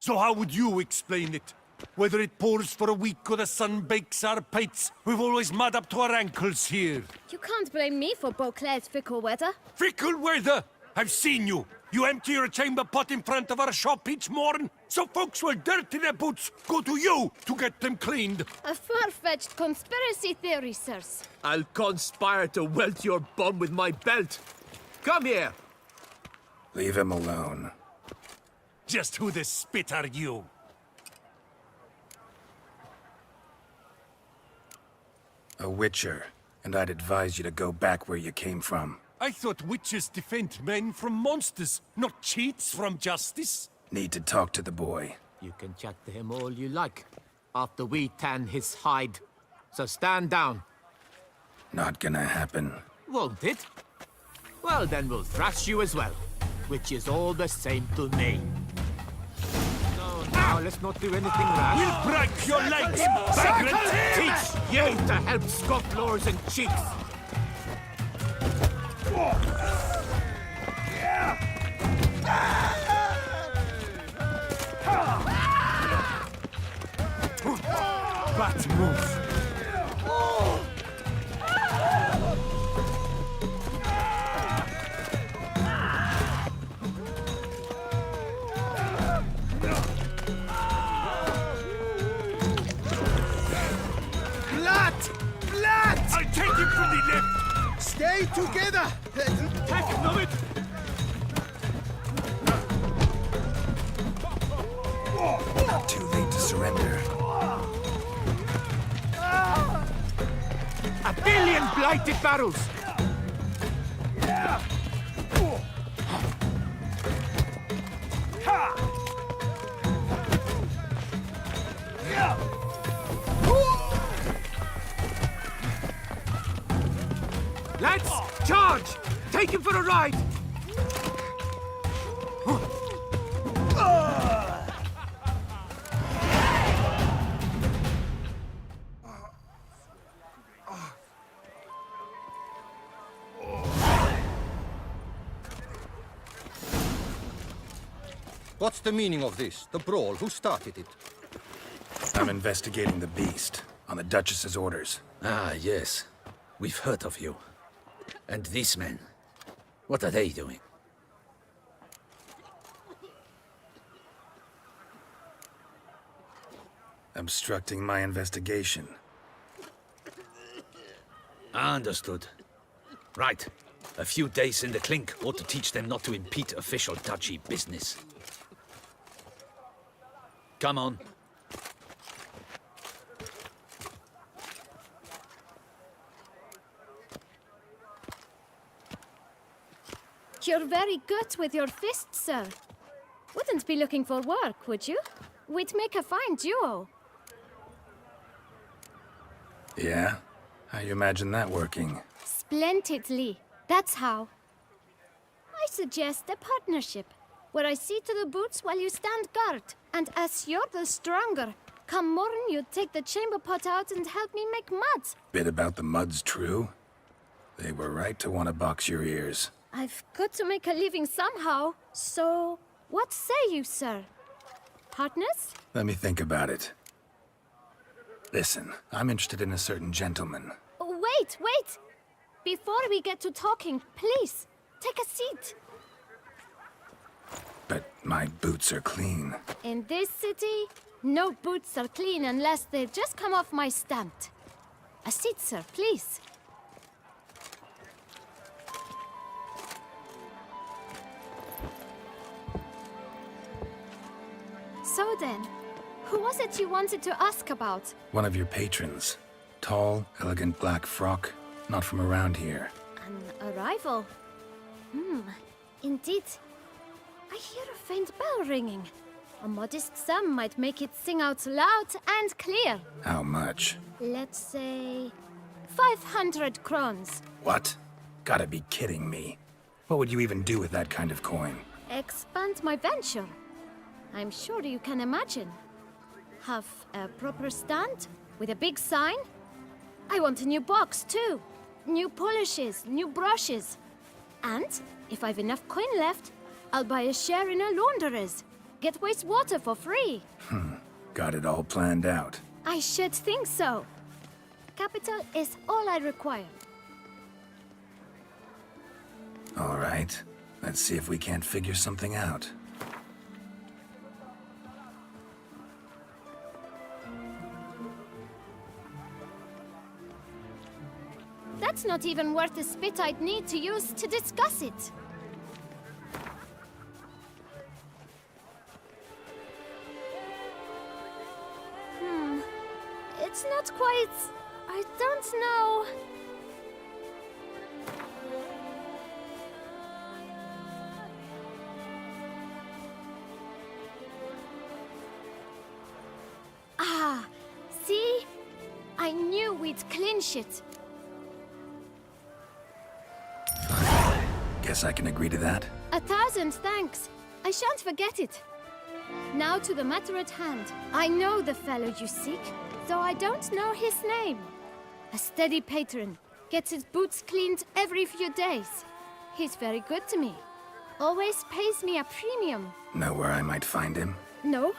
So how would you explain it? Whether it pours for a week or the sun bakes our pates, we've always mud up to our ankles here. You can't blame me for Beauclair's fickle weather. Fickle weather! I've seen you! You empty your chamber pot in front of our shop each morn, so folks will dirty their boots, go to you to get them cleaned. A far-fetched conspiracy theory, sirs. I'll conspire to welt your bum with my belt. Come here! Leave him alone. Just who the spit are you? A witcher, and I'd advise you to go back where you came from. I thought witches defend men from monsters, not cheats from justice. Need to talk to the boy. You can chat to him all you like, after we tan his hide. So stand down. Not gonna happen. Won't it? Well, then we'll thrash you as well, which is all the same to me. No, no. Now let's not do anything rash. We'll break your legs, vagrant! Teach you to help scofflaws and cheats! Bat move! I'll take him from the left! Stay together! Take him of it! Not too late to surrender. A billion blighted barrels! Lads, charge! Take him for a ride! What's the meaning of this? The brawl? Who started it? I'm investigating the beast, on the Duchess's orders. Ah, yes. We've heard of you. And these men, what are they doing? Obstructing my investigation. Understood. Right. A few days in the clink ought to teach them not to impede official duchy business. Come on. You're very good with your fists, sir. Wouldn't be looking for work, would you? We'd make a fine duo. Yeah? How you imagine that working? Splendidly. That's how. I suggest a partnership, where I see to the boots while you stand guard. And as you're the stronger, come morn you take the chamber pot out and help me make mud. Bit about the mud's true? They were right to want to box your ears. I've got to make a living somehow, so what say you, sir? Partners? Let me think about it. Listen, I'm interested in a certain gentleman. Wait, wait! Before we get to talking, please, take a seat. But my boots are clean. In this city, no boots are clean unless they just come off my stamp. A seat, sir, please. So then, who was it you wanted to ask about? One of your patrons. Tall, elegant black frock. Not from around here. An arrival? Indeed. I hear a faint bell ringing. A modest sum might make it sing out loud and clear. How much? Let's say 500 crowns. What? Gotta be kidding me. What would you even do with that kind of coin? Expand my venture. I'm sure you can imagine. Have a proper stand with a big sign. I want a new box too. New polishes, new brushes. And if I've enough coin left, I'll buy a share in a launderer's. Get wastewater for free. Got it all planned out. I should think so. Capital is all I require. All right. Let's see if we can't figure something out. That's not even worth the spit I'd need to use to discuss it. It's not quite... I don't know... Ah, see? I knew we'd clinch it. Guess I can agree to that. 1,000 thanks. I shan't forget it. Now to the matter at hand. I know the fellow you seek, though I don't know his name. A steady patron. Gets his boots cleaned every few days. He's very good to me. Always pays me a premium. Know where I might find him? No,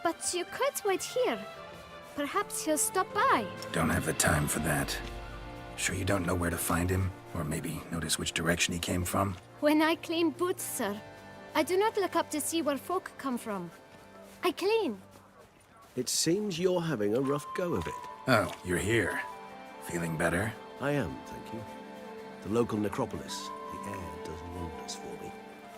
but you could wait here. Perhaps he'll stop by. Don't have the time for that. Sure you don't know where to find him? Or maybe notice which direction he came from? When I clean boots, sir, I do not look up to see where folk come from. I clean. It seems you're having a rough go of it. Oh, you're here. Feeling better? I am, thank you. The local necropolis. The air does wonders for me.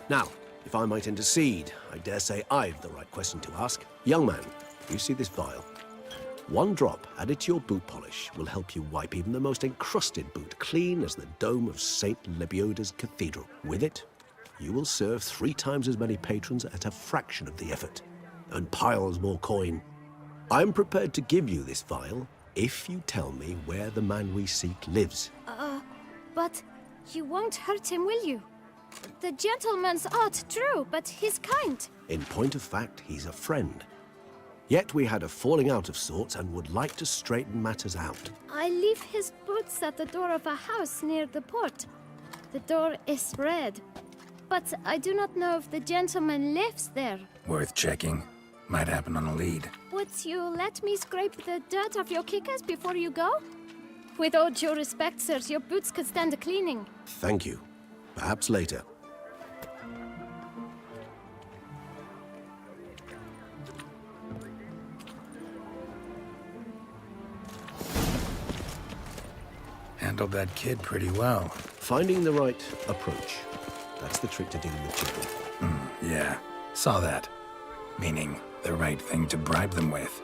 Now, if I might intercede, I dare say I've the right question to ask. Young man, you see this vial? One drop added to your boot polish will help you wipe even the most encrusted boot clean as the dome of St. Lebioda's cathedral. With it, you will serve 3 times as many patrons at a fraction of the effort, and piles more coin. I'm prepared to give you this vial if you tell me where the man we seek lives. But you won't hurt him, will you? The gentleman's odd, true, but he's kind. In point of fact, he's a friend. Yet we had a falling out of sorts and would like to straighten matters out. I leave his boots at the door of a house near the port. The door is red, but I do not know if the gentleman lives there. Worth checking. Might happen on a lead. Would you let me scrape the dirt off your kickers before you go? With all due respect, sirs, your boots could stand a cleaning. Thank you. Perhaps later. Handled that kid pretty well. Finding the right approach. That's the trick to dealing with children. Yeah, saw that. Meaning, the right thing to bribe them with.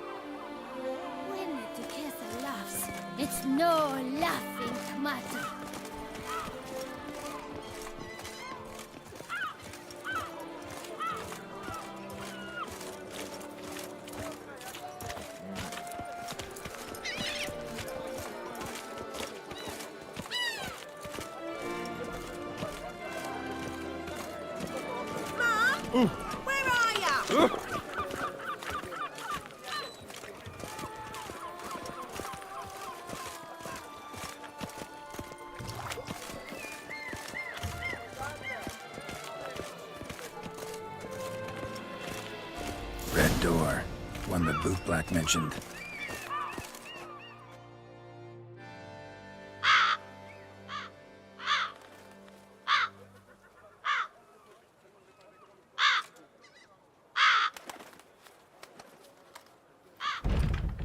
When the Duquesa laughs, it's no laughing matter. Mom? Where are ya? Red door. One the boot black mentioned.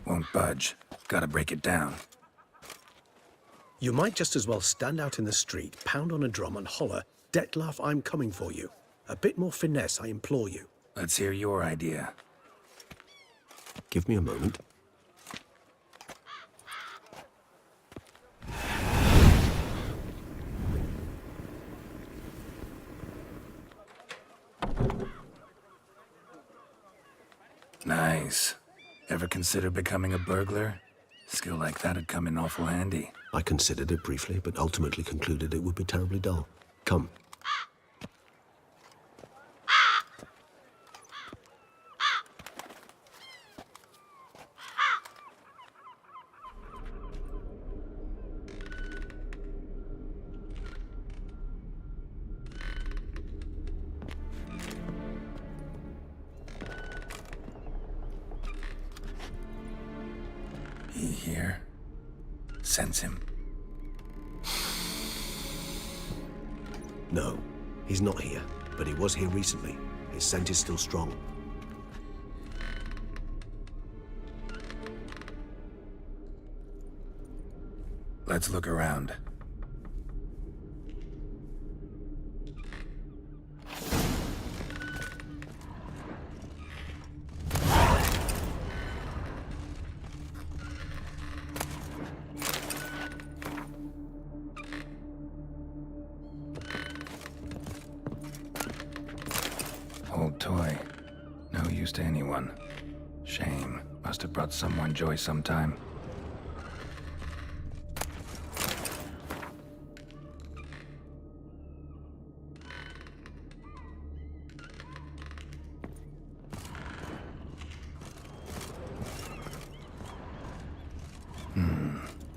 Won't budge. Gotta break it down. You might just as well stand out in the street, pound on a drum and holler, "Detlef, I'm coming for you." A bit more finesse, I implore you. Let's hear your idea. Give me a moment. Nice. Ever consider becoming a burglar? Skill like that'd come in awful handy. I considered it briefly, but ultimately concluded it would be terribly dull. Come. He here? Sense him. No, he's not here, but he was here recently. His scent is still strong. Let's look around. Old toy. No use to anyone. Shame. Must have brought someone joy sometime.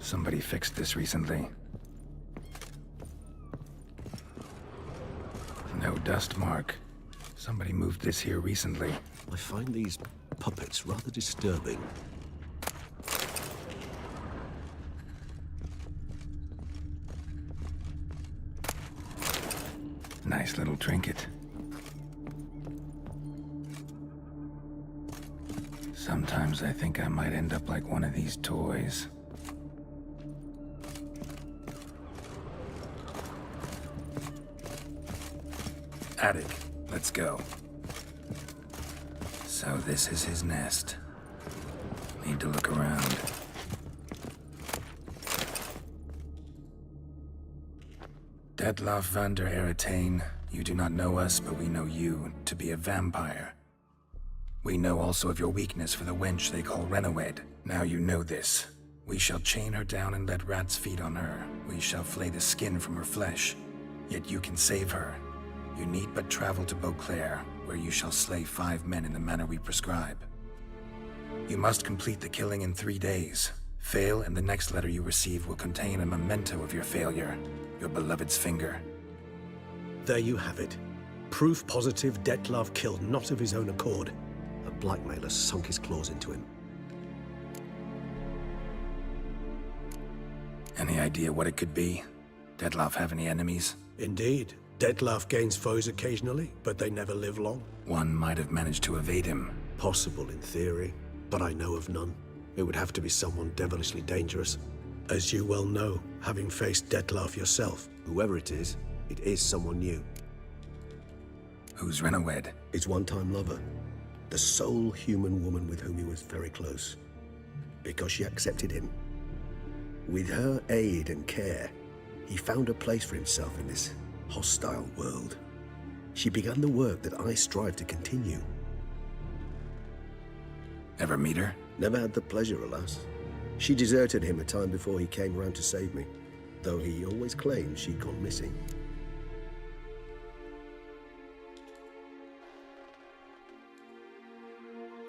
Somebody fixed this recently. No dust mark. Somebody moved this here recently. I find these puppets rather disturbing. Nice little trinket. Sometimes I think I might end up like one of these toys. Attic, let's go. So this is his nest. Need to look around. Detlaff van der Eretain, you do not know us, but we know you to be a vampire. We know also of your weakness for the wench they call Renawed. Now you know this. We shall chain her down and let rats feed on her. We shall flay the skin from her flesh. Yet you can save her. You need but travel to Beauclair, where you shall slay 5 men in the manner we prescribe. You must complete the killing in 3 days. Fail, and the next letter you receive will contain a memento of your failure. Your beloved's finger. There you have it. Proof positive Detlaff killed not of his own accord. A blackmailer sunk his claws into him. Any idea what it could be? Detlaff have any enemies? Indeed. Detlaff gains foes occasionally, but they never live long. One might have managed to evade him. Possible in theory, but I know of none. It would have to be someone devilishly dangerous. As you well know, having faced Detlaff yourself, whoever it is someone new. Who's Renawed? His one-time lover. The sole human woman with whom he was very close. Because she accepted him. With her aid and care, he found a place for himself in this hostile world. She began the work that I strive to continue. Ever meet her? Never had the pleasure, alas. She deserted him a time before he came round to save me, though he always claimed she'd gone missing.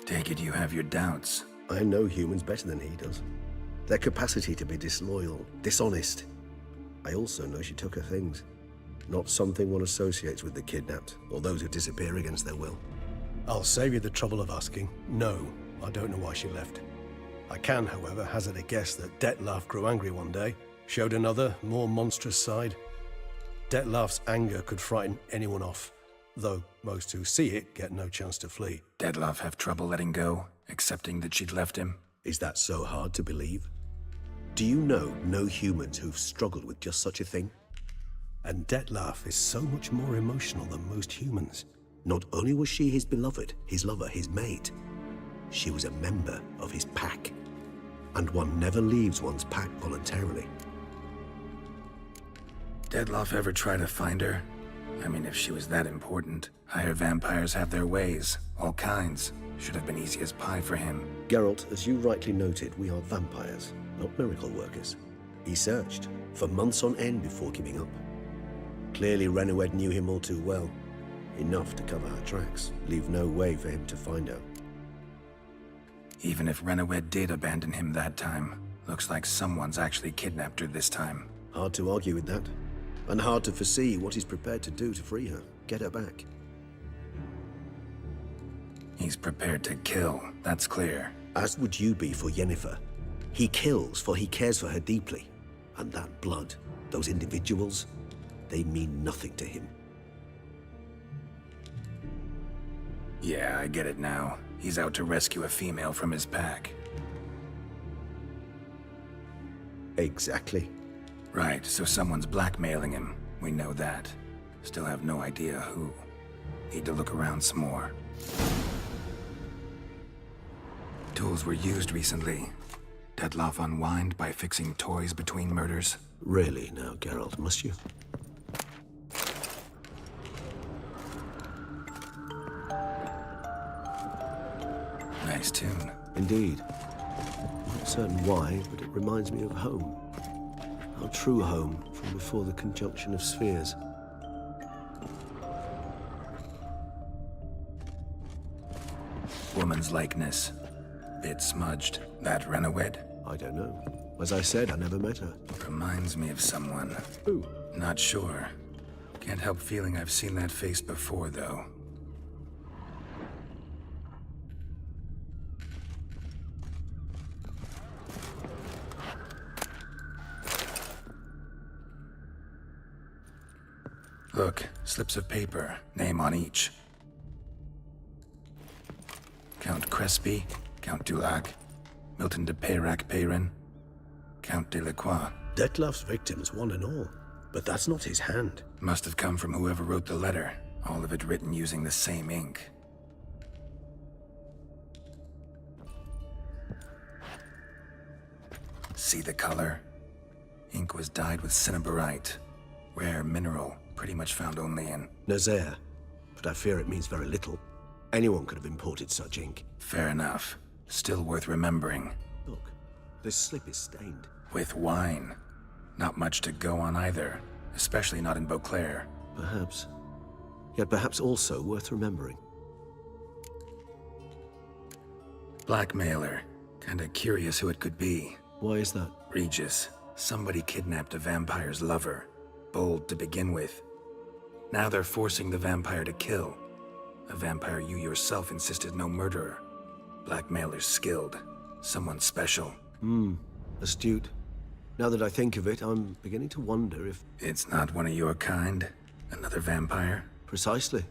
Take it you have your doubts. I know humans better than he does. Their capacity to be disloyal, dishonest. I also know she took her things. Not something one associates with the kidnapped, or those who disappear against their will. I'll save you the trouble of asking. No, I don't know why she left. I can, however, hazard a guess that Detlaff grew angry one day, showed another, more monstrous side. Detlaff's anger could frighten anyone off, though most who see it get no chance to flee. Detlaff have trouble letting go, accepting that she'd left him? Is that so hard to believe? Do you know no humans who've struggled with just such a thing? And Detlaff is so much more emotional than most humans. Not only was she his beloved, his lover, his mate, she was a member of his pack. And one never leaves one's pack voluntarily. Detlaff ever try to find her? I mean, if she was that important. Higher vampires have their ways, all kinds. Should have been easy as pie for him. Geralt, as you rightly noted, we are vampires, not miracle workers. He searched for months on end before giving up. Clearly, Renawed knew him all too well. Enough to cover her tracks, leave no way for him to find her. Even if Renawed did abandon him that time, looks like someone's actually kidnapped her this time. Hard to argue with that. And hard to foresee what he's prepared to do to free her, get her back. He's prepared to kill, that's clear. As would you be for Yennefer. He kills for he cares for her deeply. And that blood, those individuals, they mean nothing to him. Yeah, I get it now. He's out to rescue a female from his pack. Exactly. Right, so someone's blackmailing him. We know that. Still have no idea who. Need to look around some more. Tools were used recently. Detlaff unwind by fixing toys between murders. Really now, Geralt, must you? Nice tune. Indeed. Not certain why, but it reminds me of home. Our true home from before the conjunction of spheres. Woman's likeness. Bit smudged. That Renawed? I don't know. As I said, I never met her. Reminds me of someone. Who? Not sure. Can't help feeling I've seen that face before, though. Look, slips of paper, name on each. Count Crespi, Count Dulac, Milton de Peyrac-Peyrin, Count de Lacroix. Detlef's victims, one and all. But that's not his hand. Must have come from whoever wrote the letter, all of it written using the same ink. See the color? Ink was dyed with cinnabarite, rare mineral, pretty much found only in Nazaire, but I fear it means very little. Anyone could have imported such ink. Fair enough. Still worth remembering. Look, this slip is stained. With wine. Not much to go on either, especially not in Beauclair. Perhaps. Yet perhaps also worth remembering. Blackmailer. Kinda curious who it could be. Why is that? Regis. Somebody kidnapped a vampire's lover. Bold to begin with. Now they're forcing the vampire to kill. A vampire you yourself insisted no murderer. Blackmailer's skilled. Someone special. Astute. Now that I think of it, I'm beginning to wonder if... It's not one of your kind? Another vampire? Precisely.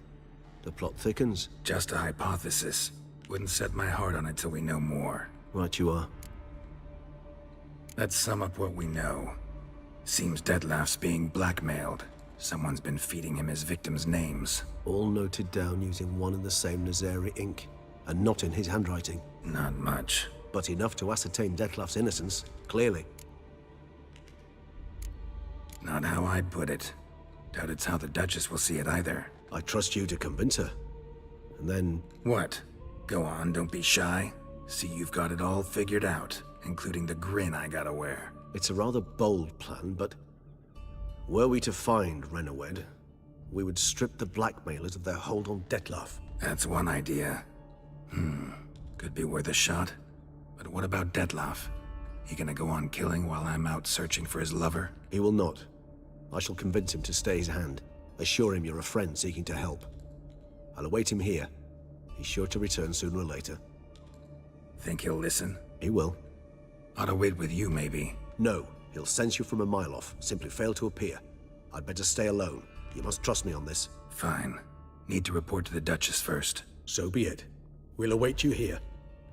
The plot thickens. Just a hypothesis. Wouldn't set my heart on it till we know more. Right you are. Let's sum up what we know. Seems Detlef's being blackmailed. Someone's been feeding him his victims' names. All noted down using one and the same Nazari ink, and not in his handwriting. Not much. But enough to ascertain Detlef's innocence, clearly. Not how I'd put it. Doubt it's how the Duchess will see it either. I trust you to convince her. And then... What? Go on, don't be shy. See you've got it all figured out, including the grin I gotta wear. It's a rather bold plan, but... Were we to find Renawed, we would strip the blackmailers of their hold on Detlef. That's one idea. Could be worth a shot. But what about Detlef? He gonna go on killing while I'm out searching for his lover? He will not. I shall convince him to stay his hand. Assure him you're a friend seeking to help. I'll await him here. He's sure to return sooner or later. Think he'll listen? He will. Ought to wait with you, maybe. No. He'll sense you from a mile off. Simply fail to appear. I'd better stay alone. You must trust me on this. Fine. Need to report to the Duchess first. So be it. We'll await you here.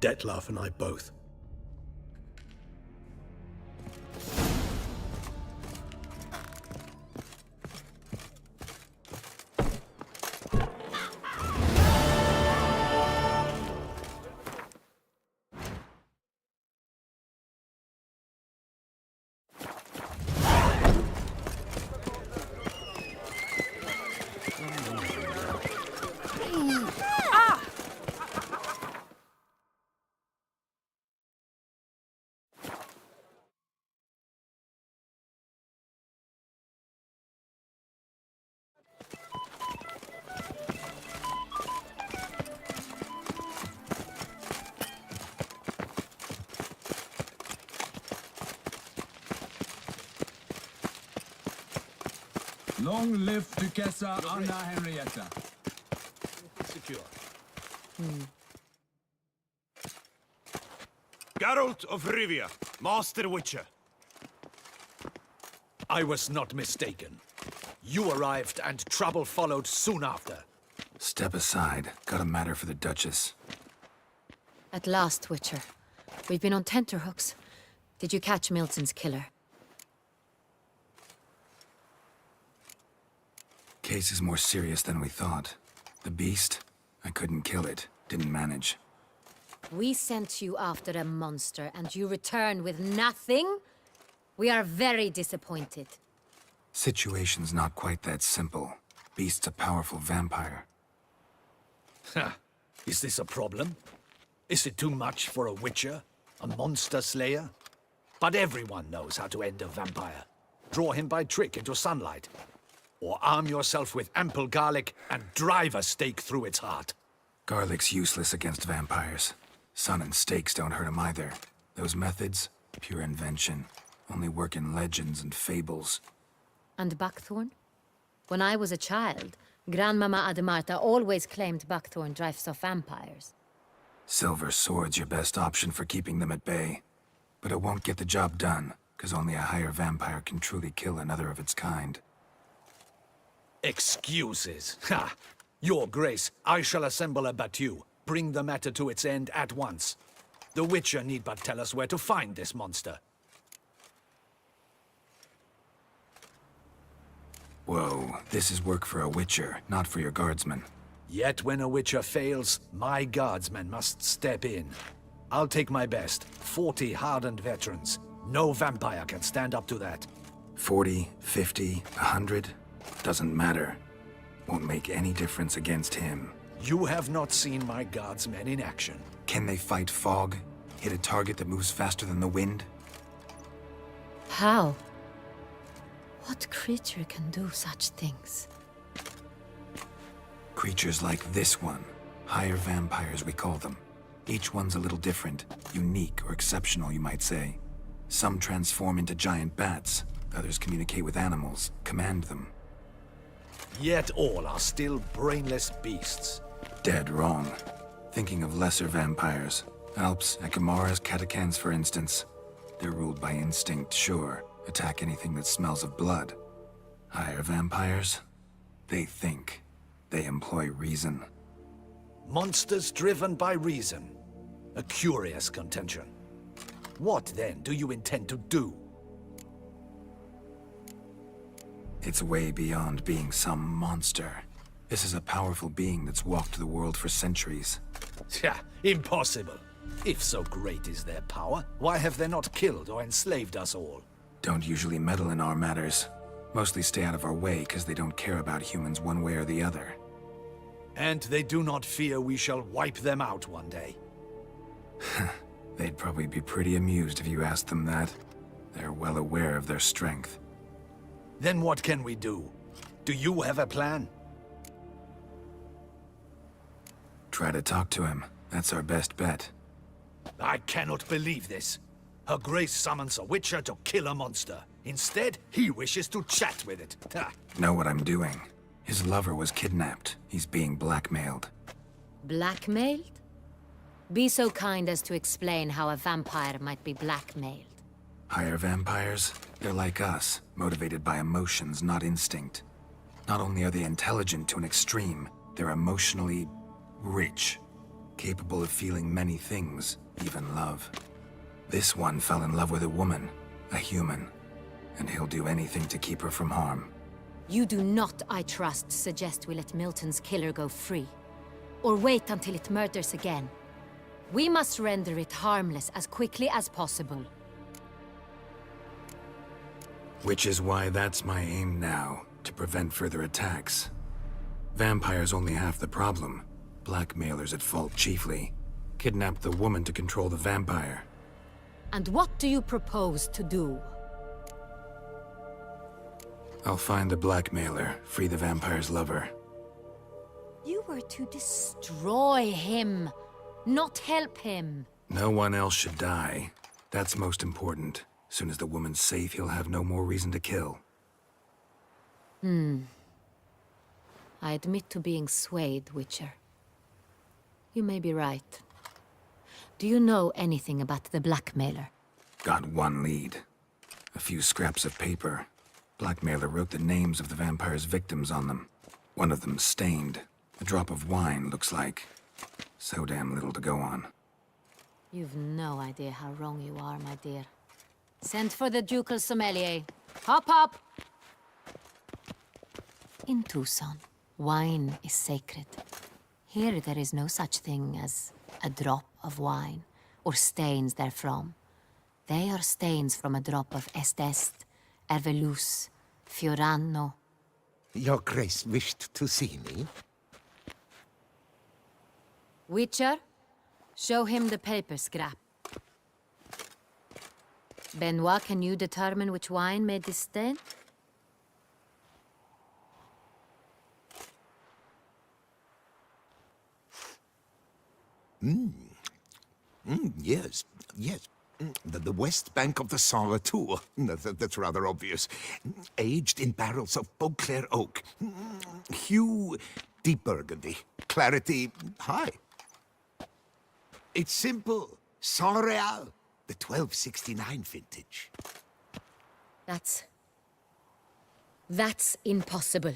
Detlef and I both. Long live Duchessa Anna Henrietta. Secure. Geralt of Rivia, Master Witcher. I was not mistaken. You arrived and trouble followed soon after. Step aside. Got a matter for the Duchess. At last, Witcher. We've been on tenterhooks. Did you catch Milton's killer? Case is more serious than we thought. The beast? I couldn't kill it. Didn't manage. We sent you after a monster, and you return with nothing? We are very disappointed. Situation's not quite that simple. Beast's a powerful vampire. Is this a problem? Is it too much for a witcher? A monster slayer? But everyone knows how to end a vampire. Draw him by trick into sunlight. Or arm yourself with ample garlic and drive a stake through its heart. Garlic's useless against vampires. Sun and stakes don't hurt him either. Those methods, Pure invention. Only work in legends and fables. And buckthorn? When I was a child, Grandmama Ademarta always claimed buckthorn drives off vampires. Silver sword's your best option for keeping them at bay. But it won't get the job done, because only a higher vampire can truly kill another of its kind. Excuses. Ha! Your Grace, I shall assemble a battue. Bring the matter to its end at once. The Witcher need but tell us where to find this monster. Whoa, this is work for a Witcher, not for your guardsmen. Yet when a Witcher fails, my guardsmen must step in. I'll take my best. 40 hardened veterans. No vampire can stand up to that. 40, 50, 100? Doesn't matter. Won't make any difference against him. You have not seen my guardsmen in action. Can they fight fog? Hit a target that moves faster than the wind? How? What creature can do such things? Creatures like this one. Higher vampires, we call them. Each one's a little different. Unique or exceptional, you might say. Some transform into giant bats. Others communicate with animals, command them. Yet all are still brainless beasts. Dead wrong. Thinking of lesser vampires. Alps, Ekamaras, Catacans, for instance. They're ruled by instinct, sure. Attack anything that smells of blood. Higher vampires? They think. They employ reason. Monsters driven by reason. A curious contention. What, then, do you intend to do? It's way beyond being some monster. This is a powerful being that's walked the world for centuries. Yeah, impossible. If so great is their power, why have they not killed or enslaved us all? Don't usually meddle in our matters. Mostly stay out of our way because they don't care about humans one way or the other. And they do not fear we shall wipe them out one day. They'd probably be pretty amused if you asked them that. They're well aware of their strength. Then what can we do? Do you have a plan? Try to talk to him. That's our best bet. I cannot believe this. Her Grace summons a Witcher to kill a monster. Instead, he wishes to chat with it. Ha. Know what I'm doing. His lover was kidnapped. He's being blackmailed. Blackmailed? Be so kind as to explain how a vampire might be blackmailed. Higher vampires? They're like us, motivated by emotions, not instinct. Not only are they intelligent to an extreme, they're emotionally rich. Capable of feeling many things, even love. This one fell in love with a woman, a human. And he'll do anything to keep her from harm. You do not, I trust, suggest we let Milton's killer go free. Or wait until it murders again. We must render it harmless as quickly as possible. Which is why that's my aim now, to prevent further attacks. Vampires only half the problem. Blackmailers at fault chiefly. Kidnap the woman to control the vampire. And what do you propose to do? I'll find the blackmailer, free the vampire's lover. You were to destroy him, not help him. No one else should die. That's most important. Soon as the woman's safe, he'll have no more reason to kill. I admit to being swayed, Witcher. You may be right. Do you know anything about the blackmailer? Got one lead. A few scraps of paper. Blackmailer wrote the names of the vampire's victims on them. One of them stained. A drop of wine, looks like. So damn little to go on. You've no idea how wrong you are, my dear. Send for the ducal sommelier. Hop, hop! In Tucson, wine is sacred. Here there is no such thing as a drop of wine, or stains therefrom. They are stains from a drop of Est, Ervelus, Fiorano. Your Grace wished to see me? Witcher, show him the paper scrap. Benoit, can you determine which wine made this stain? Yes, yes. The west bank of the Saar too. That's rather obvious. Aged in barrels of Beauclair oak. Hue, deep burgundy. Clarity, high. It's simple. Saint Real, the 1269 vintage. That's impossible.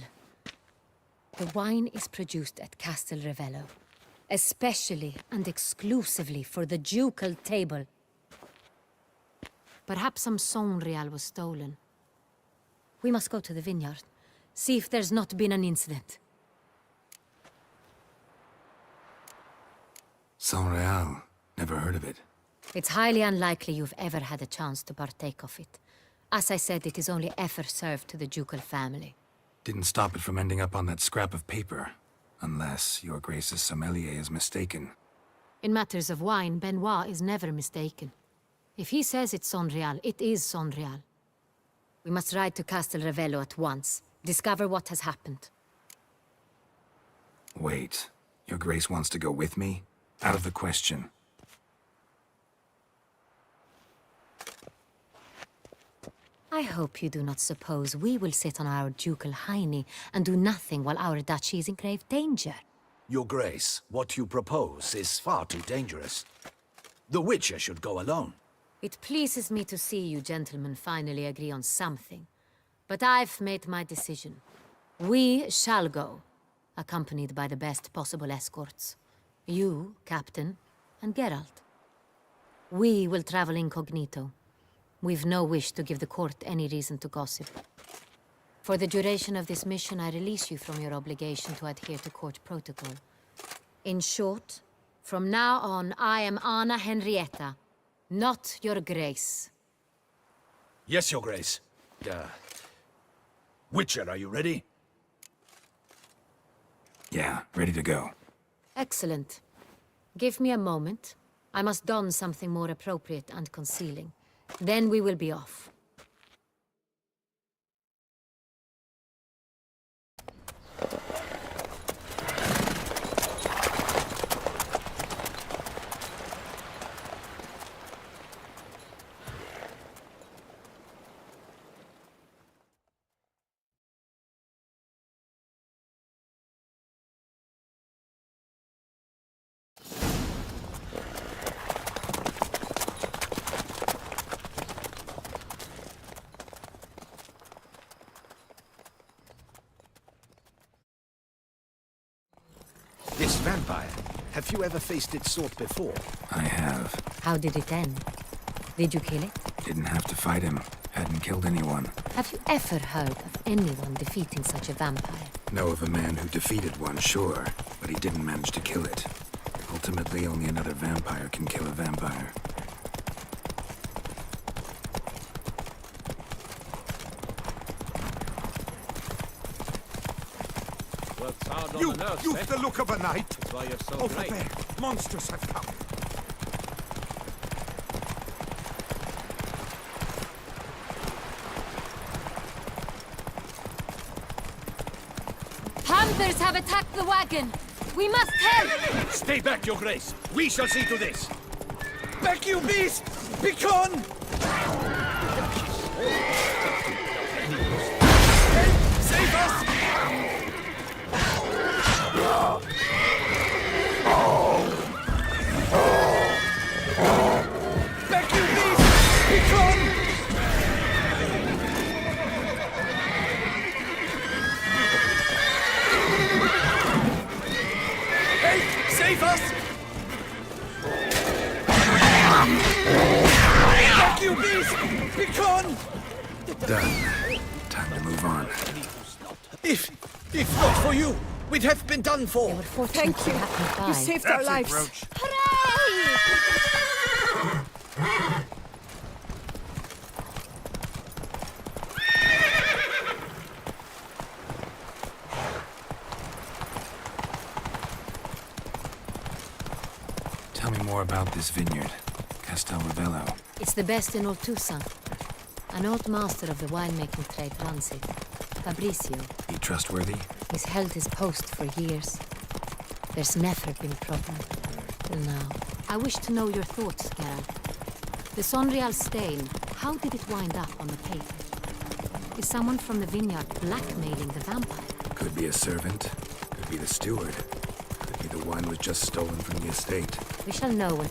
The wine is produced at Castel Ravello, especially and exclusively for the ducal table. Perhaps some Saint Real was stolen. We must go to the vineyard, see if there's not been an incident. Saint Real. Never heard of it. It's highly unlikely you've ever had a chance to partake of it. As I said, it is only ever served to the ducal family. Didn't stop it from ending up on that scrap of paper. Unless your Grace's sommelier is mistaken. In matters of wine, Benoit is never mistaken. If he says it's Saint Real, it is Saint Real. We must ride to Castel Ravello at once. Discover what has happened. Wait. Your Grace wants to go with me? Out of the question. I hope you do not suppose we will sit on our ducal hiney and do nothing while our duchy is in grave danger. Your Grace, what you propose is far too dangerous. The Witcher should go alone. It pleases me to see you gentlemen finally agree on something. But I've made my decision. We shall go, accompanied by the best possible escorts. You, Captain, and Geralt. We will travel incognito. We've no wish to give the court any reason to gossip. For the duration of this mission, I release you from your obligation to adhere to court protocol. In short, from now on, I am Anna Henrietta, not your Grace. Yes, Your Grace. Witcher, are you ready? Yeah, ready to go. Excellent. Give me a moment. I must don something more appropriate and concealing. Then we will be off. This vampire, have you ever faced its sort before? I have. How did it end? Did you kill it? Didn't have to fight him. Hadn't killed anyone. Have you ever heard of anyone defeating such a vampire? Know of a man who defeated one, sure, but he didn't manage to kill it. Ultimately, only another vampire can kill a vampire. You've the look of a knight. That's why you're so Over great. there, monsters have come. Panthers have attacked the wagon! We must help! Stay back, Your Grace. We shall see to this. Back, you beast! Begone! Save us! Back, you beast! Begone! Hey, save us! Back, you beast! Begone! Done. Time to move on. If not for you, we'd have been done for. Thank you. You saved our lives. Tell me more about this vineyard. Castel Ravello. It's the best in all Toussaint. An old master of the winemaking trade runs it. Fabricio. He trustworthy? He's held his post for years. There's never been a problem. Till now. I wish to know your thoughts, Geralt. The Sonreal stain, how did it wind up on the pavement? Is someone from the vineyard blackmailing the vampire? Could be a servant, could be the steward, could be the wine was just stolen from the estate. We shall know when...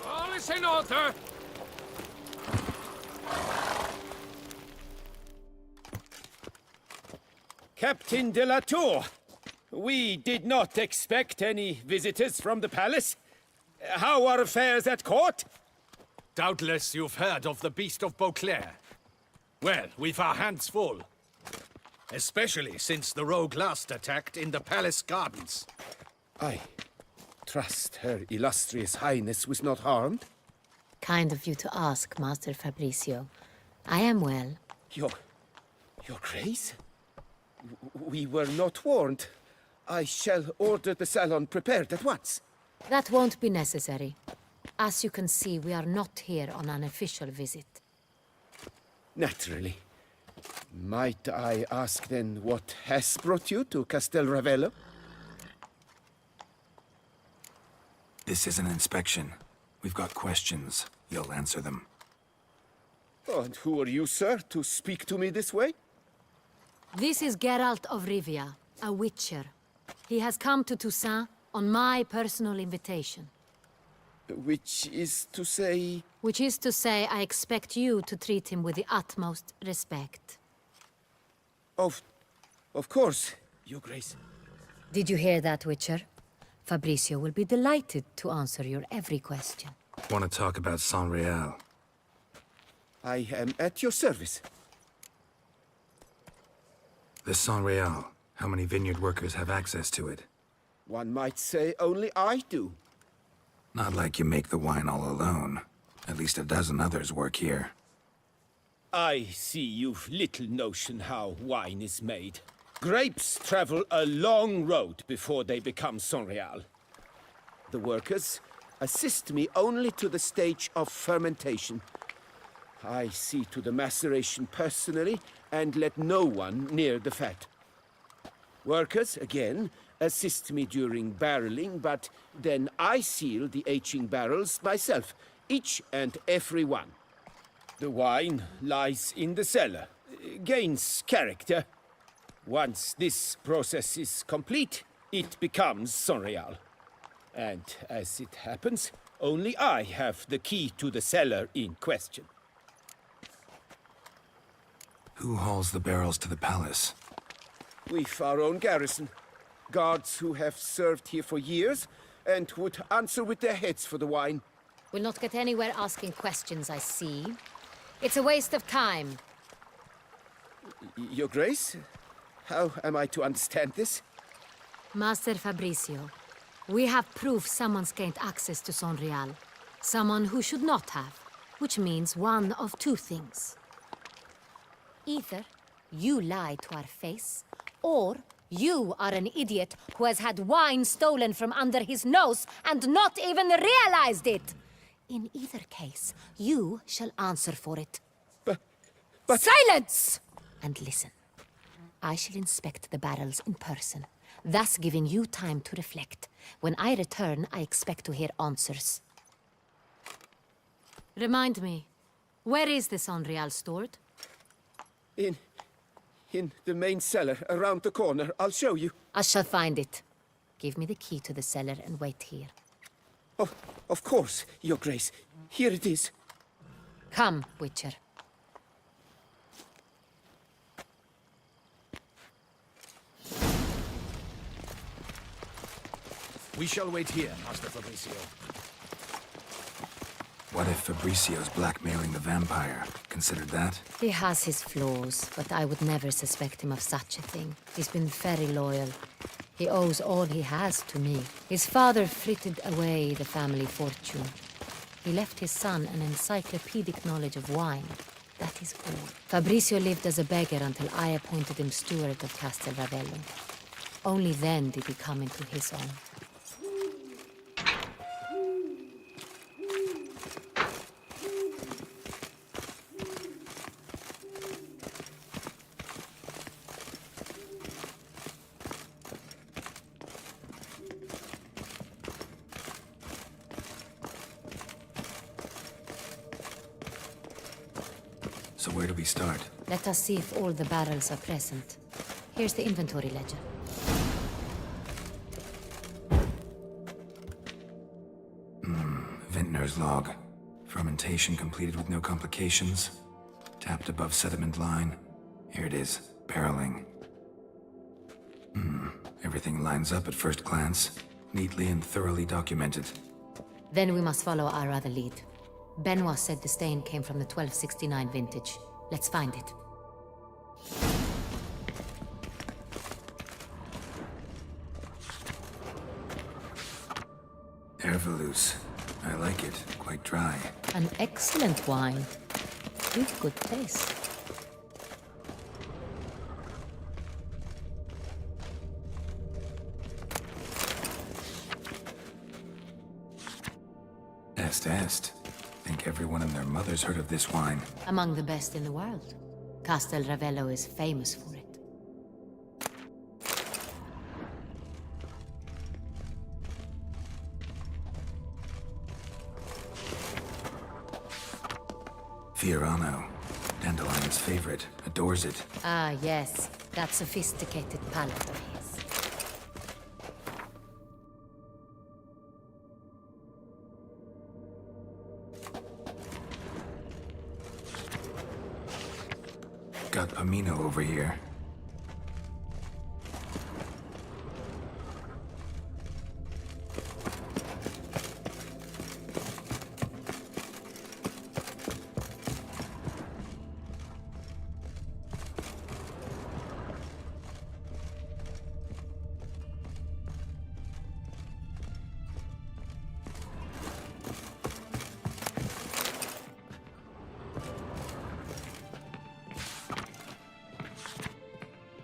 All is in order! Captain de la Tour, we did not expect any visitors from the palace. How are affairs at court? Doubtless you've heard of the Beast of Beauclair. Well, we've our hands full. Especially since the rogue last attacked in the palace gardens. I trust Her Illustrious Highness was not harmed. Kind of you to ask, Master Fabricio. I am well. Your Grace? We were not warned. I shall order the salon prepared at once. That won't be necessary. As you can see, we are not here on an official visit. Naturally. Might I ask then what has brought you to Castel Ravello? This is an inspection. We've got questions. You'll answer them. Oh, and who are you, sir, to speak to me this way? This is Geralt of Rivia, a witcher. He has come to Toussaint on my personal invitation. Which is to say... Which is to say, I expect you to treat him with the utmost respect. Of course, Your Grace. Did you hear that, Witcher? Fabricio will be delighted to answer your every question. Want to talk about Sonreal? I am at your service. The Sonreal. How many vineyard workers have access to it? One might say only I do. Not like you make the wine all alone. At least a dozen others work here. I see you've little notion how wine is made. Grapes travel a long road before they become Sonreal. The workers assist me only to the stage of fermentation. I see to the maceration personally and let no one near the fat. Workers, again, assist me during barreling, but then I seal the aging barrels myself, each and every one. The wine lies in the cellar, gains character. Once this process is complete, it becomes Sonreal. And as it happens, only I have the key to the cellar in question. Who hauls the barrels to the palace? We've our own garrison. Guards who have served here for years and would answer with their heads for the wine. We'll not get anywhere asking questions, I see. It's a waste of time. Your Grace? How am I to understand this? Master Fabricio, we have proof someone's gained access to Sonreal. Someone who should not have, which means one of two things. Either you lie to our face, or you are an idiot who has had wine stolen from under his nose and not even realized it. In either case, you shall answer for it. But... Silence! And listen. I shall inspect the barrels in person, thus giving you time to reflect. When I return, I expect to hear answers. Remind me, where is the Sonreal stored? In the main cellar, around the corner. I'll show you. I shall find it. Give me the key to the cellar and wait here. Oh, of course, Your Grace. Here it is. Come, Witcher. We shall wait here, Master Fabricio. What if Fabricio's blackmailing the vampire? Considered that? He has his flaws, but I would never suspect him of such a thing. He's been very loyal. He owes all he has to me. His father frittered away the family fortune. He left his son an encyclopedic knowledge of wine. That is all. Fabricio lived as a beggar until I appointed him steward of Castel Ravello. Only then did he come into his own. So where do we start? Let us see if all the barrels are present. Here's the inventory ledger. Vintner's log. Fermentation completed with no complications. Tapped above sediment line. Here it is. Barreling. Everything lines up at first glance. Neatly and thoroughly documented. Then we must follow our other lead. Benoit said the stain came from the 1269 vintage. Let's find it. Herveloos. I like it. Quite dry. An excellent wine. With good taste. Est. Think everyone and their mother's heard of this wine. Among the best in the world. Castel Ravello is famous for it. Fiorano. Dandelion's favorite. Adores it. Ah, yes. That sophisticated palate of his. Got Pomino over here.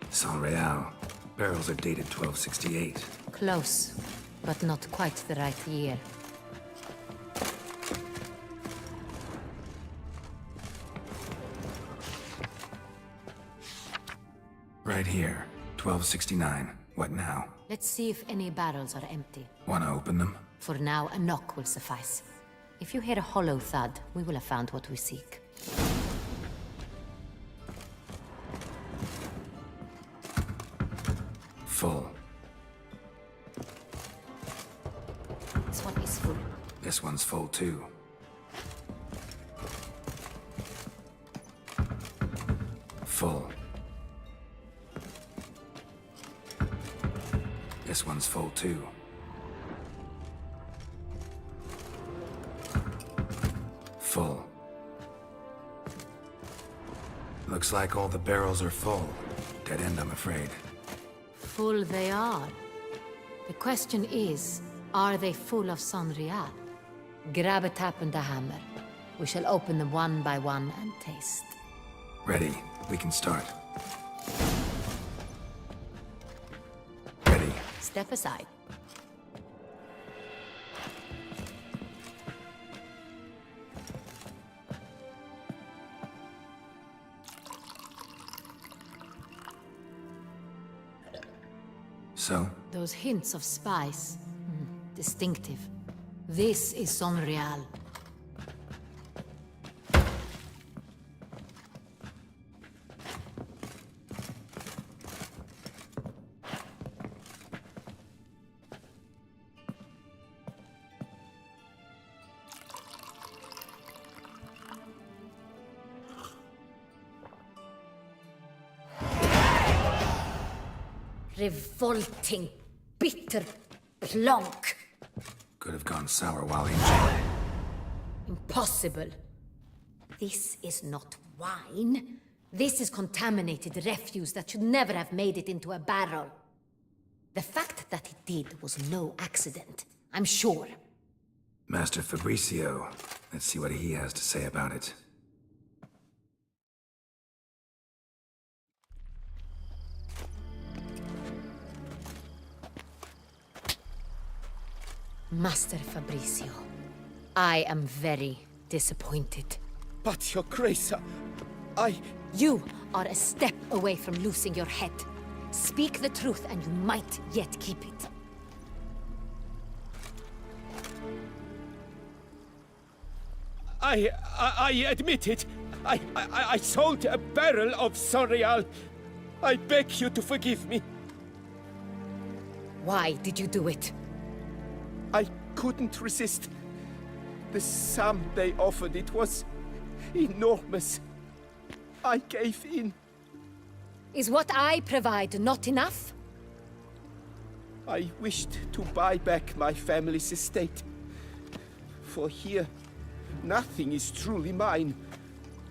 San Real. Barrels are dated 1268. Close, but not quite the right year. Right here. 1269. What now? Let's see if any barrels are empty. Wanna open them? For now, a knock will suffice. If you hear a hollow thud, we will have found what we seek. Full. This one is full. This one's full too. Full. This one's full too. Full. Looks like all the barrels are full. Dead end, I'm afraid. Full they are. The question is, are they full of San Real? Grab a tap and a hammer. We shall open them one by one and taste. Ready. We can start. Ready. Step aside. So? Those hints of spice. Distinctive. This is San Real. Revolting, bitter plonk. Could have gone sour while aging. Impossible. This is not wine. This is contaminated refuse that should never have made it into a barrel. The fact that it did was no accident, I'm sure. Master Fabricio. Let's see what he has to say about it. Master Fabricio, I am very disappointed. But, Your Grace, You are a step away from losing your head. Speak the truth and you might yet keep it. I admit it. I sold a barrel of Sonreal. I beg you to forgive me. Why did you do it? I couldn't resist. The sum they offered, it was enormous. I gave in. Is what I provide not enough? I wished to buy back my family's estate. For here, nothing is truly mine.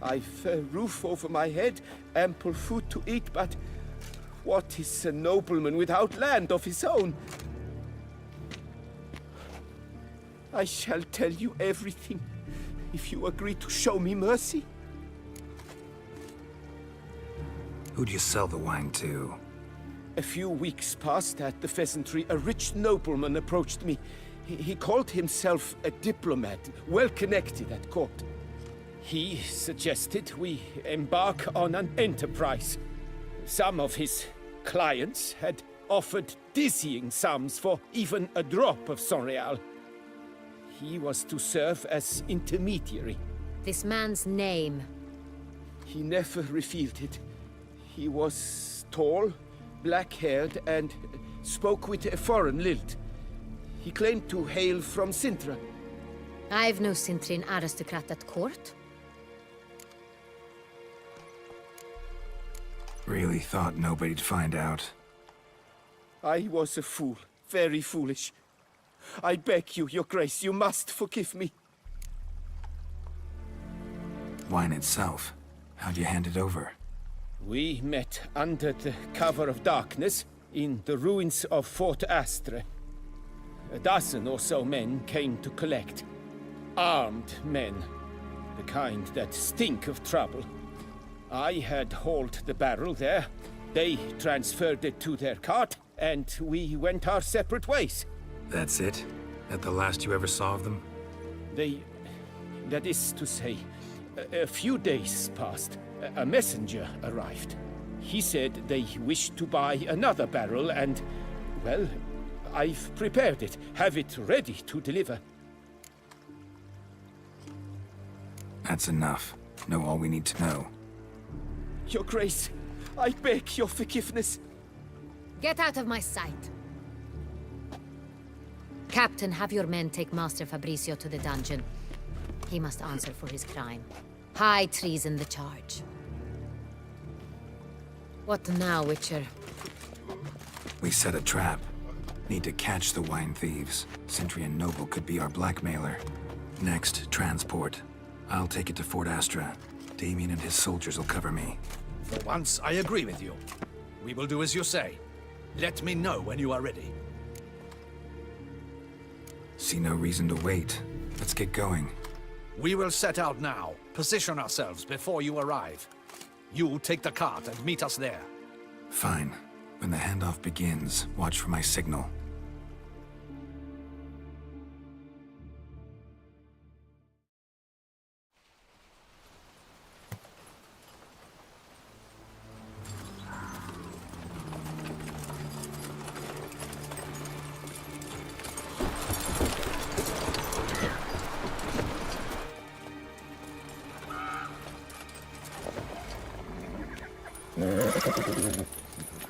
I've a roof over my head, ample food to eat, but what is a nobleman without land of his own? I shall tell you everything, if you agree to show me mercy. Who'd you sell the wine to? A few weeks past at the pheasantry, a rich nobleman approached me. He called himself a diplomat, well connected at court. He suggested we embark on an enterprise. Some of his clients had offered dizzying sums for even a drop of Sonreal. He was to serve as intermediary. This man's name? He never revealed it. He was tall, black-haired, and spoke with a foreign lilt. He claimed to hail from Sintra. I've no Sintrin aristocrat at court. Really thought nobody'd find out. I was a fool, very foolish. I beg you, Your Grace, you must forgive me. Wine itself, how'd you hand it over? We met under the cover of darkness in the ruins of Fort Astre. A dozen or so men came to collect. Armed men, the kind that stink of trouble. I had hauled the barrel there. They transferred it to their cart, and we went our separate ways. That's it? That the last you ever saw of them? That is to say, a few days passed. A messenger arrived. He said they wished to buy another barrel and, well, I've prepared it. Have it ready to deliver. That's enough. Know all we need to know. Your Grace, I beg your forgiveness. Get out of my sight. Captain, have your men take Master Fabricio to the dungeon. He must answer for his crime. High treason the charge. What now, Witcher? We set a trap. Need to catch the wine thieves. Centrian Noble could be our blackmailer. Next, transport. I'll take it to Fort Astra. Damien and his soldiers will cover me. For once, I agree with you. We will do as you say. Let me know when you are ready. See no reason to wait. Let's get going. We will set out now. Position ourselves before you arrive. You take the cart and meet us there. Fine. When the handoff begins, watch for my signal.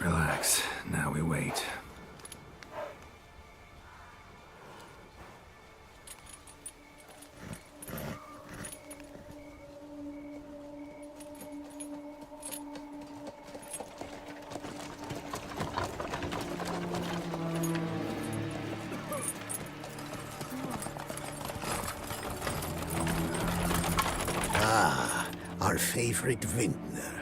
Relax. Now we wait. Ah, our favorite vintner.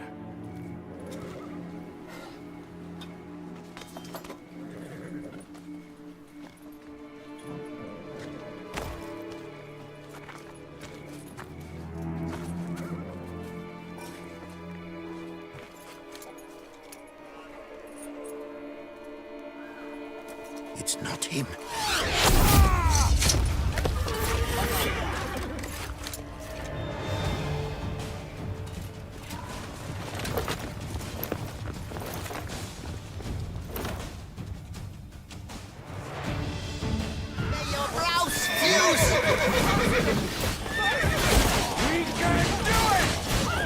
It's not him. We can do it!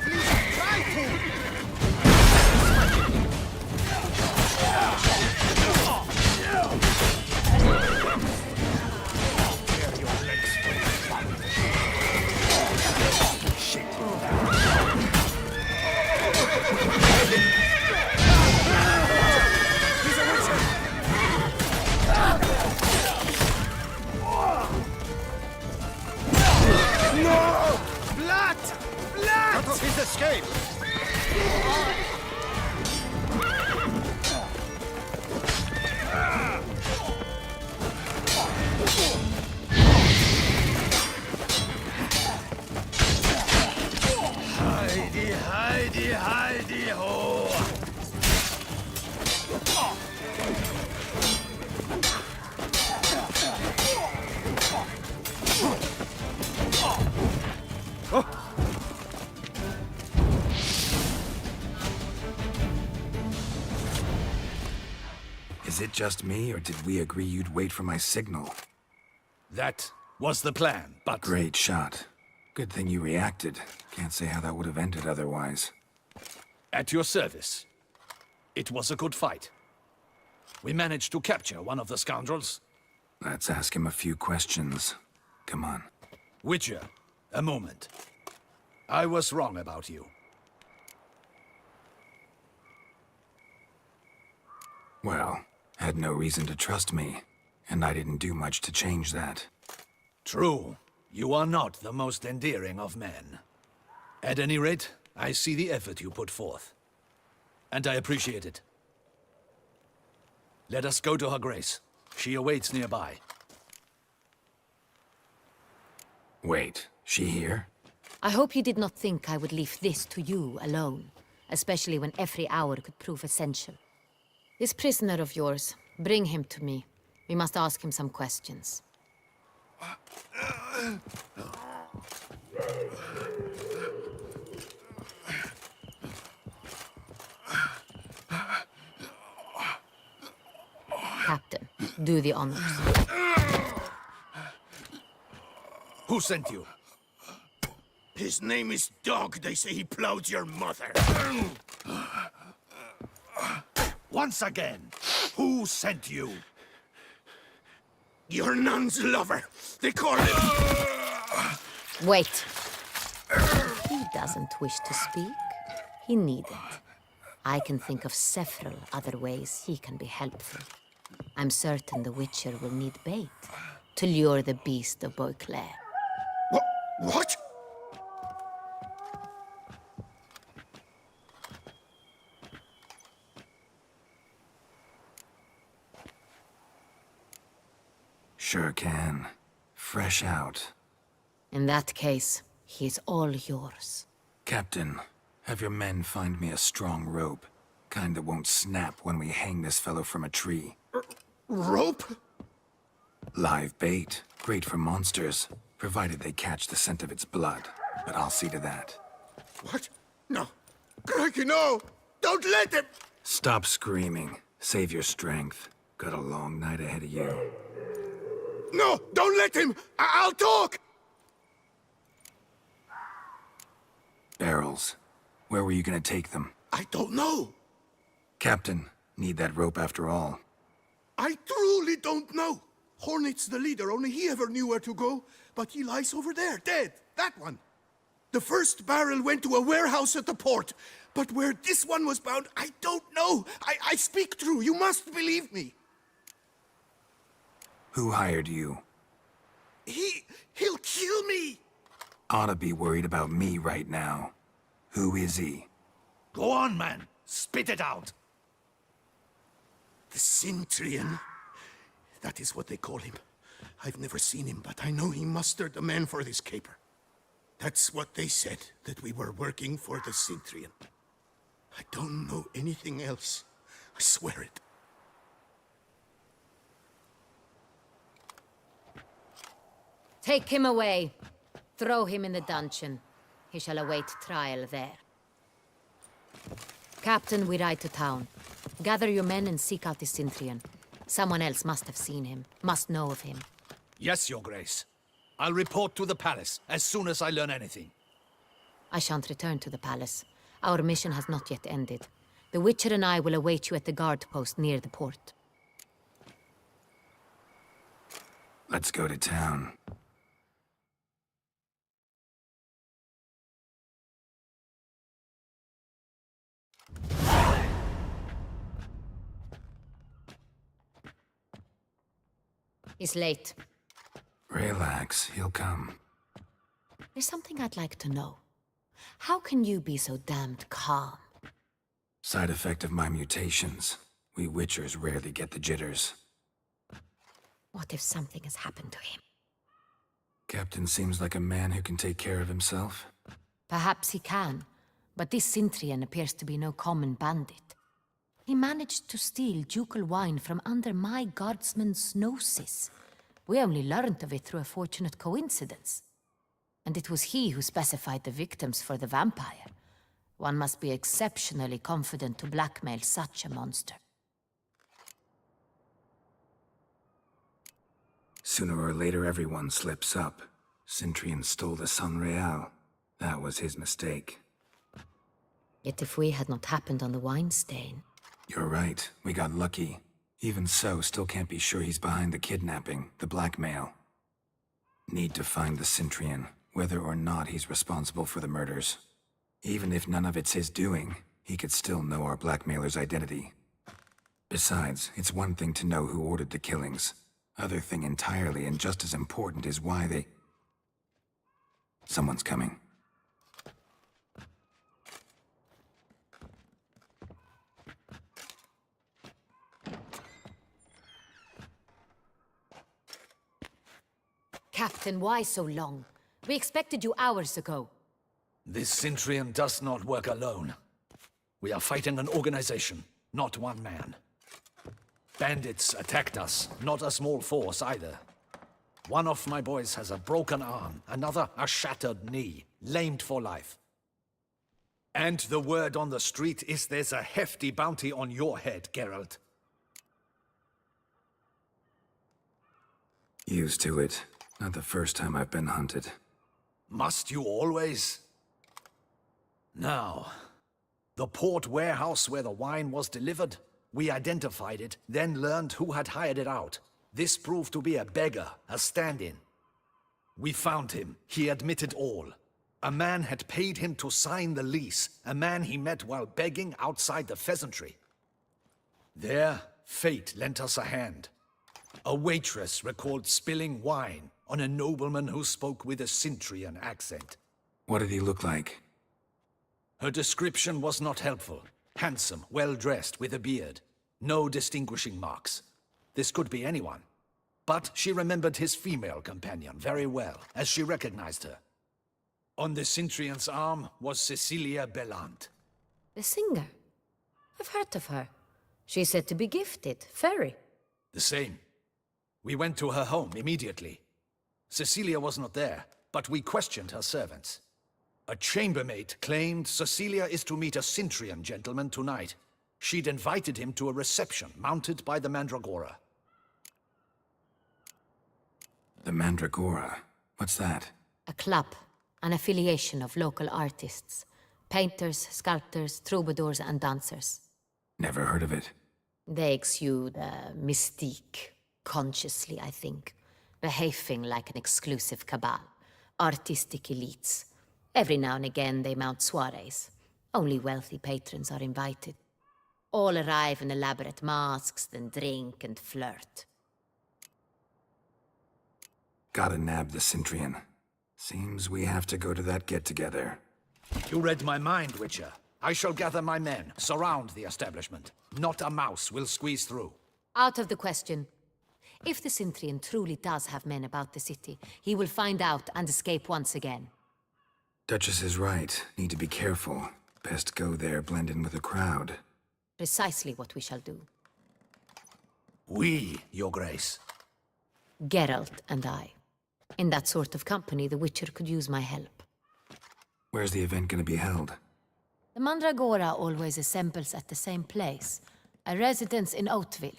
At least try to! No! Blood! Blood! Cut off his escape! Heidi, Heidi, Heidi, ho! Is it just me, or did we agree you'd wait for my signal? That was the plan, but... Great shot. Good thing you reacted. Can't say how that would have ended otherwise. At your service. It was a good fight. We managed to capture one of the scoundrels. Let's ask him a few questions. Come on. Witcher, a moment. I was wrong about you. Well, had no reason to trust me, and I didn't do much to change that. True. You are not the most endearing of men. At any rate, I see the effort you put forth. And I appreciate it. Let us go to her grace. She awaits nearby. Wait, she here? I hope you did not think I would leave this to you alone, especially when every hour could prove essential. This prisoner of yours, bring him to me. We must ask him some questions. Captain, do the honors. Who sent you? His name is Dog. They say he plowed your mother. Once again, who sent you? Your nun's lover. They call him... Wait. If he doesn't wish to speak, he needn't. I can think of several other ways he can be helpful. I'm certain the Witcher will need bait to lure the beast of Beauclair. What? Sure can. Fresh out. In that case, he is all yours. Captain, have your men find me a strong rope. Kind that won't snap when we hang this fellow from a tree. Rope? Live bait. Great for monsters, provided they catch the scent of its blood. But I'll see to that. What? No. Crikey, no! Don't let him! Stop screaming. Save your strength. Got a long night ahead of you. No! Don't let him! I'll talk! Barrels. Where were you gonna take them? I don't know. Captain, need that rope after all. I truly don't know. Hornet's the leader, only he ever knew where to go. But he lies over there, dead. That one. The first barrel went to a warehouse at the port. But where this one was bound, I don't know. I speak true. You must believe me. Who hired you? He'll kill me. Ought to be worried about me right now. Who is he? Go on, man. Spit it out. The Cintrian. That is what they call him. I've never seen him, but I know he mustered the men for this caper. That's what they said, that we were working for the Cintrian. I don't know anything else. I swear it. Take him away. Throw him in the dungeon. He shall await trial there. Captain, we ride to town. Gather your men and seek out the Cintrian. Someone else must have seen him, must know of him. Yes, Your Grace. I'll report to the palace as soon as I learn anything. I shan't return to the palace. Our mission has not yet ended. The Witcher and I will await you at the guard post near the port. Let's go to town. He's late. Relax, he'll come. There's something I'd like to know. How can you be so damned calm? Side effect of my mutations. We Witchers rarely get the jitters. What if something has happened to him? Captain seems like a man who can take care of himself. Perhaps he can, but this Sintrian appears to be no common bandit. He managed to steal ducal wine from under my guardsman's noses. We only learned of it through a fortunate coincidence. And it was he who specified the victims for the vampire. One must be exceptionally confident to blackmail such a monster. Sooner or later, everyone slips up. Sintrian stole the Sun Real. That was his mistake. Yet if we had not happened on the wine stain... You're right. We got lucky. Even so, still can't be sure he's behind the kidnapping, the blackmail. Need to find the Sintrian, whether or not he's responsible for the murders. Even if none of it's his doing, he could still know our blackmailer's identity. Besides, it's one thing to know who ordered the killings. Other thing entirely, and just as important, is why they... Someone's coming. Captain, why so long? We expected you hours ago. This Sintrian does not work alone. We are fighting an organization, not one man. Bandits attacked us, not a small force either. One of my boys has a broken arm, another a shattered knee, lamed for life. And the word on the street is there's a hefty bounty on your head, Geralt. Used to it. Not the first time I've been hunted. Must you always? Now, the port warehouse where the wine was delivered, we identified it, then learned who had hired it out. This proved to be a beggar, a stand-in. We found him. He admitted all. A man had paid him to sign the lease, a man he met while begging outside the pheasantry. There, fate lent us a hand. A waitress recalled spilling wine on a nobleman who spoke with a Sintrian accent. What did he look like? Her description was not helpful. Handsome, well-dressed, with a beard. No distinguishing marks. This could be anyone. But she remembered his female companion very well, as she recognized her. On the Sintrian's arm was Cecilia Bellant. The singer? I've heard of her. She's said to be gifted, fairy. The same. We went to her home immediately. Cecilia was not there, but we questioned her servants. A chambermaid claimed Cecilia is to meet a Sintrian gentleman tonight. She'd invited him to a reception mounted by the Mandragora. The Mandragora? What's that? A club, an affiliation of local artists. Painters, sculptors, troubadours and dancers. Never heard of it. They exude mystique, consciously, I think. Behaving like an exclusive cabal. Artistic elites. Every now and again they mount soirees. Only wealthy patrons are invited. All arrive in elaborate masks, then drink and flirt. Gotta nab the Sintrian. Seems we have to go to that get-together. You read my mind, Witcher. I shall gather my men, surround the establishment. Not a mouse will squeeze through. Out of the question. If the Sintrian truly does have men about the city, he will find out and escape once again. Duchess is right. Need to be careful. Best go there, blend in with the crowd. Precisely what we shall do. We, Your Grace. Geralt and I. In that sort of company, the Witcher could use my help. Where's the event gonna be held? The Mandragora always assembles at the same place, a residence in Oatville.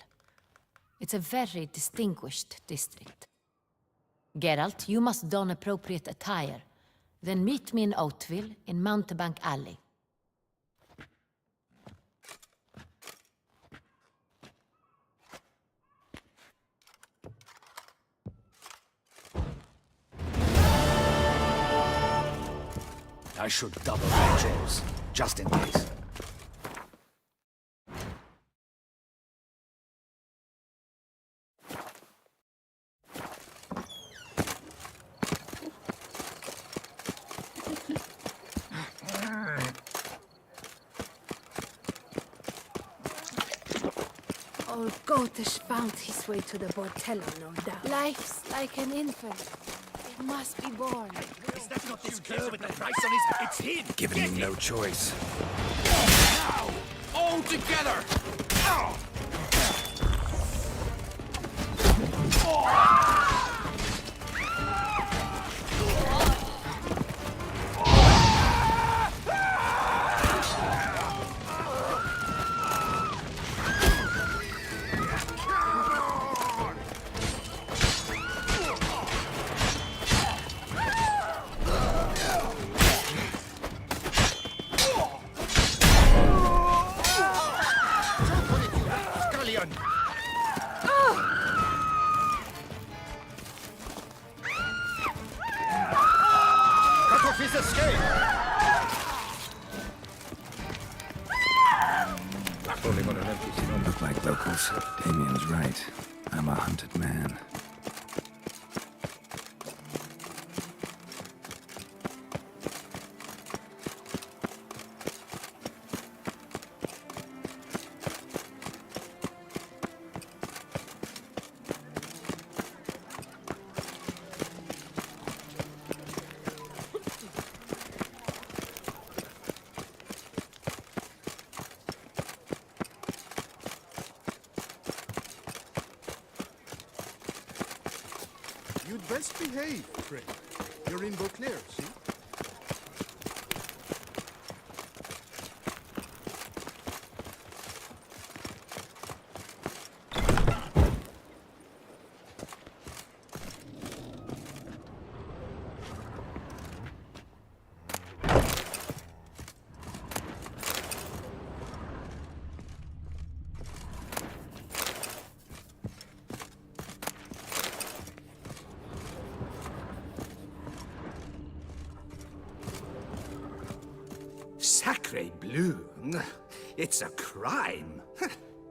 It's a very distinguished district. Geralt, you must don appropriate attire. Then meet me in Oatville, in Mountebank Alley. I should double my chores, just in case. Old Gotish found his way to the Bordello, no doubt. Life's like an infant. It must be born. Is that not this cur with the price on his... It's him! Giving me no choice. Now! All together! Look like locals. Damien's right. I'm a hunted man. You'd best behave, Fred. You're in Beauclair, see? Sacre bleu! It's a crime.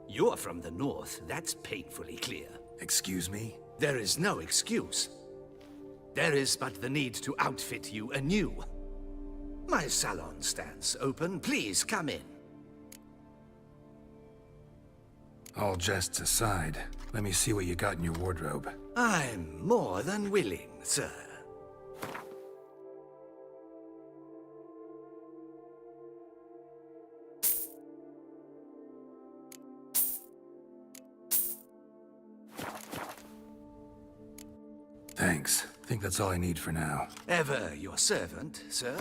You're from the north, that's painfully clear. Excuse me? There is no excuse. There is but the need to outfit you anew. My salon stands open. Please come in. All jests aside, let me see what you got in your wardrobe. I'm more than willing, sir. Thanks. Think that's all I need for now. Ever your servant, sir.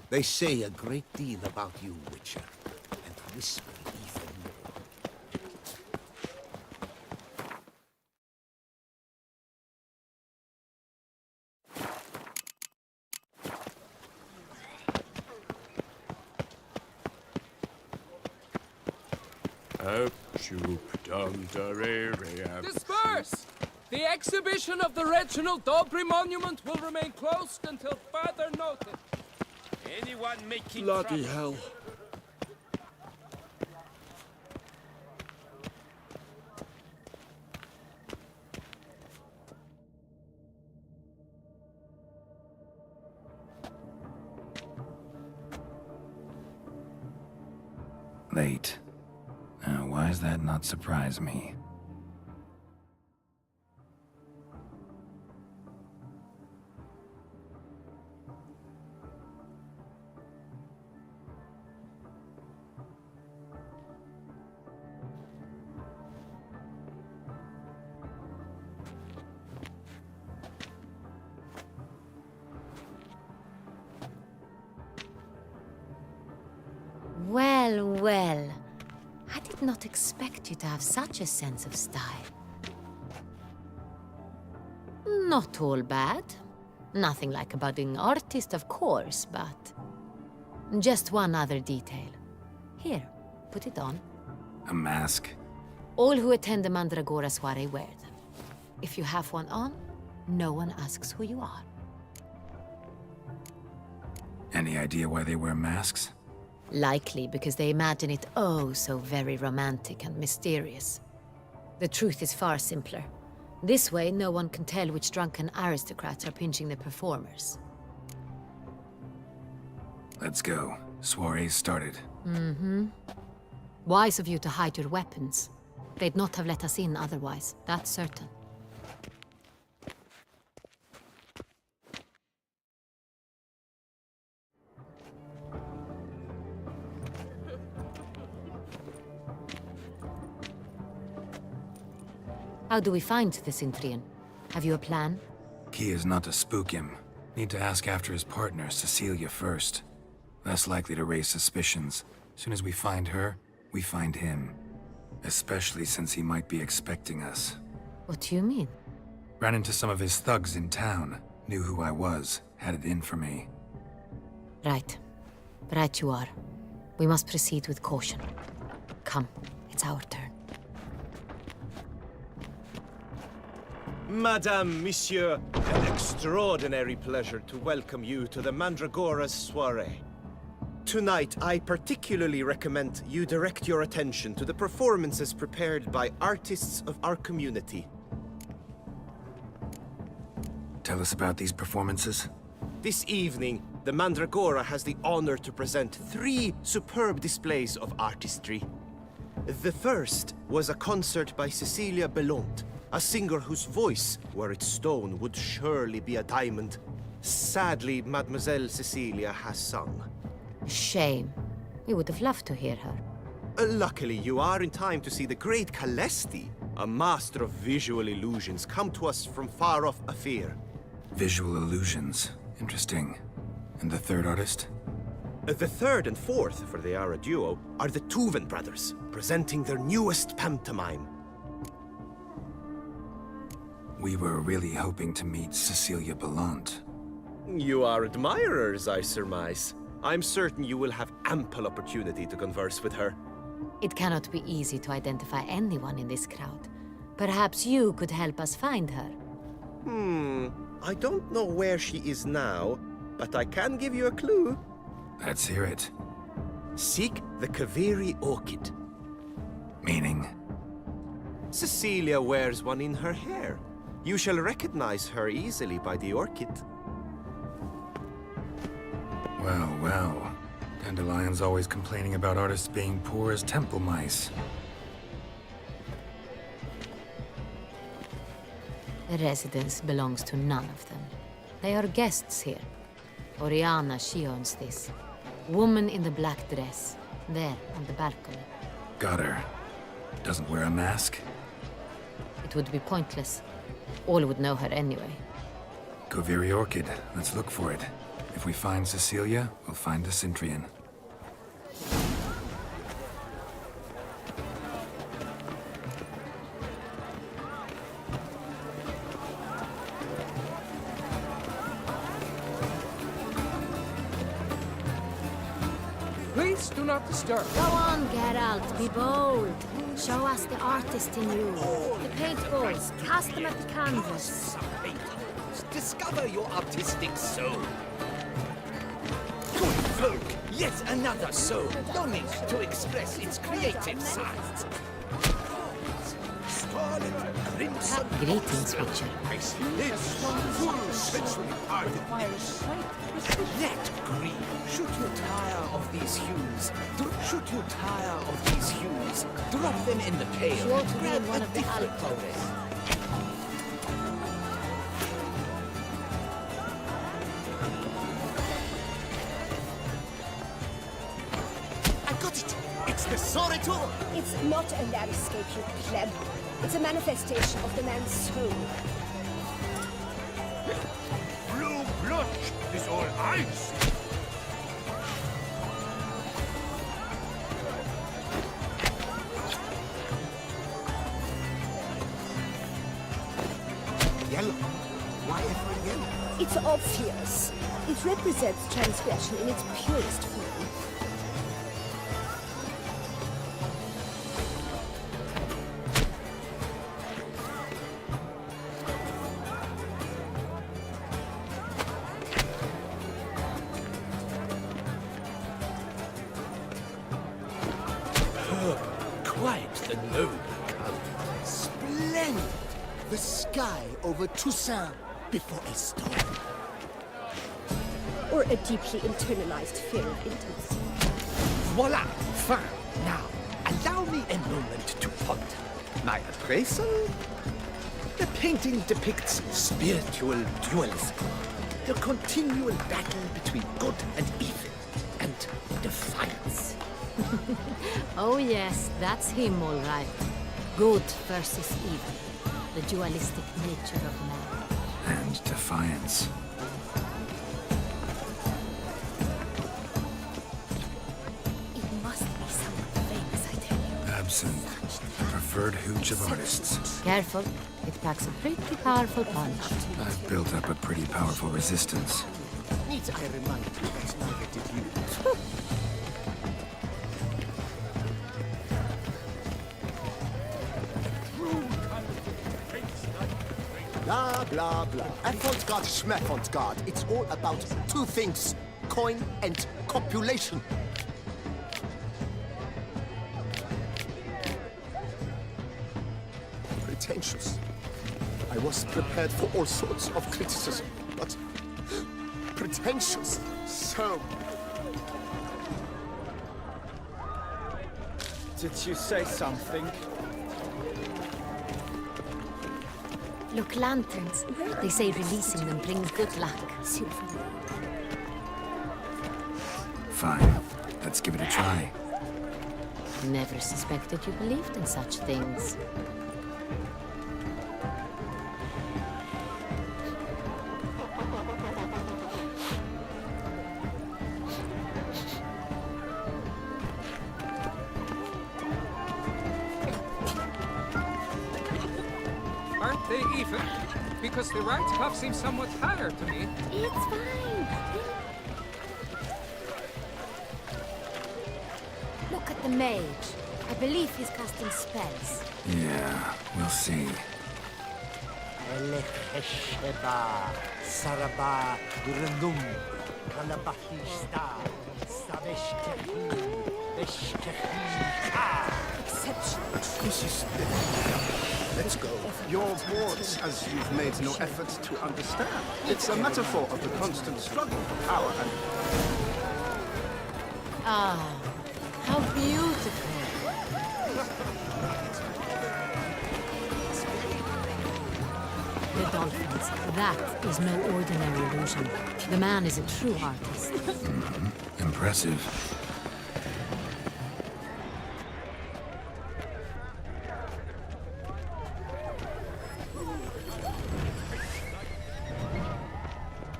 They say a great deal about you, Witcher, and whisper even more. Disperse! The exhibition of the Reginald Dobry monument will remain closed until further notice. Anyone making Bloody trouble? hell. Late. Why does that not surprise me? Well, well. I did not expect you to have such a sense of style. Not all bad. Nothing like a budding artist, of course, but... just one other detail. Here, put it on. A mask? All who attend the Mandragora soiree wear them. If you have one on, no one asks who you are. Any idea why they wear masks? Likely because they imagine it oh so very romantic and mysterious. The truth is far simpler. This way, no one can tell which drunken aristocrats are pinching the performers. Let's go. Soiree's started. Mm-hmm. Wise of you to hide your weapons. They'd not have let us in otherwise, that's certain. How do we find the Cintrian? Have you a plan? Key is not to spook him. Need to ask after his partner, Cecilia, first. Less likely to raise suspicions. Soon as we find her, we find him. Especially since he might be expecting us. What do you mean? Ran into some of his thugs in town. Knew who I was. Had it in for me. Right. Right you are. We must proceed with caution. Come, it's our turn. Madame, Monsieur, an extraordinary pleasure to welcome you to the Mandragora's soiree. Tonight, I particularly recommend you direct your attention to the performances prepared by artists of our community. Tell us about these performances. This evening, the Mandragora has the honor to present 3 superb displays of artistry. The first was a concert by Cecilia Belont, a singer whose voice, were it stone, would surely be a diamond. Sadly, Mademoiselle Cecilia has sung. Shame. We would have loved to hear her. Luckily, you are in time to see the great Calesti, a master of visual illusions, come to us from far off Afir. Visual illusions. Interesting. And the third artist? The third and fourth, for they are a duo, are the Tuven brothers, presenting their newest pantomime. We were really hoping to meet Cecilia Bellant. You are admirers, I surmise. I'm certain you will have ample opportunity to converse with her. It cannot be easy to identify anyone in this crowd. Perhaps you could help us find her. I don't know where she is now, but I can give you a clue. Let's hear it. Seek the Kaveri orchid. Meaning? Cecilia wears one in her hair. You shall recognize her easily by the orchid. Well, well. Dandelion's always complaining about artists being poor as temple mice. The residence belongs to none of them. They are guests here. Oriana, she owns this. Woman in the black dress. There, on the balcony. Got her. Doesn't wear a mask? It would be pointless. All would know her anyway. Kaveri Orchid. Let's look for it. If we find Cecilia, we'll find the Cintrian. Please do not disturb. Go on, Geralt, be bold. Show us the artist in you. The paintballs, cast them at the canvas. Discover your artistic soul. Good folk, yet another soul, longing to express its creative sides. Scarlet, crimson, Greetings, Witcher. full sensually parted lips. Let green. Should you tire of these hues, drop them in the pail. Sure to be Grab in one a of the different alcoves. color. I got it! It's the Soretor! It's not a landscape, you pleb. It's a manifestation of the man's soul. Blue blood is all I see. Yellow? Why ever yellow? It's obvious. It represents transgression in its purest form. Quite the noble color. Splendid! The sky over Toussaint before a storm. Or a deeply internalized fear of intimacy. Voila! Fine. Now, allow me a moment to ponder. My appraisal? The painting depicts spiritual dualism. The continual battle between good and evil. And defiance. Oh yes, that's him all right. Good versus evil. The dualistic nature of man. And defiance. It must be someone famous, I tell you. Absinthe. The preferred hooch of artists. Careful, it packs a pretty powerful punch. I've built up a pretty powerful resistance. Need I remind you that's neither did you. Blah, blah, blah. Avant-garde, schmeffant-garde. It's all about two things. Coin and copulation. Pretentious. I was prepared for all sorts of criticism, but pretentious. So... Did you say something? Look, lanterns. They say releasing them brings good luck. Fine. Let's give it a try. Never suspected you believed in such things. Aren't they even? Because the right cuff seems somewhat higher to me. It's fine. Look at the mage. I believe he's casting spells. Yeah, we'll see. This is... Let's go. Your wards, as you've made no effort to understand. It's a metaphor of the constant struggle for power and... Ah, how beautiful. The dolphins. That is no ordinary illusion. The man is a true artist. Impressive.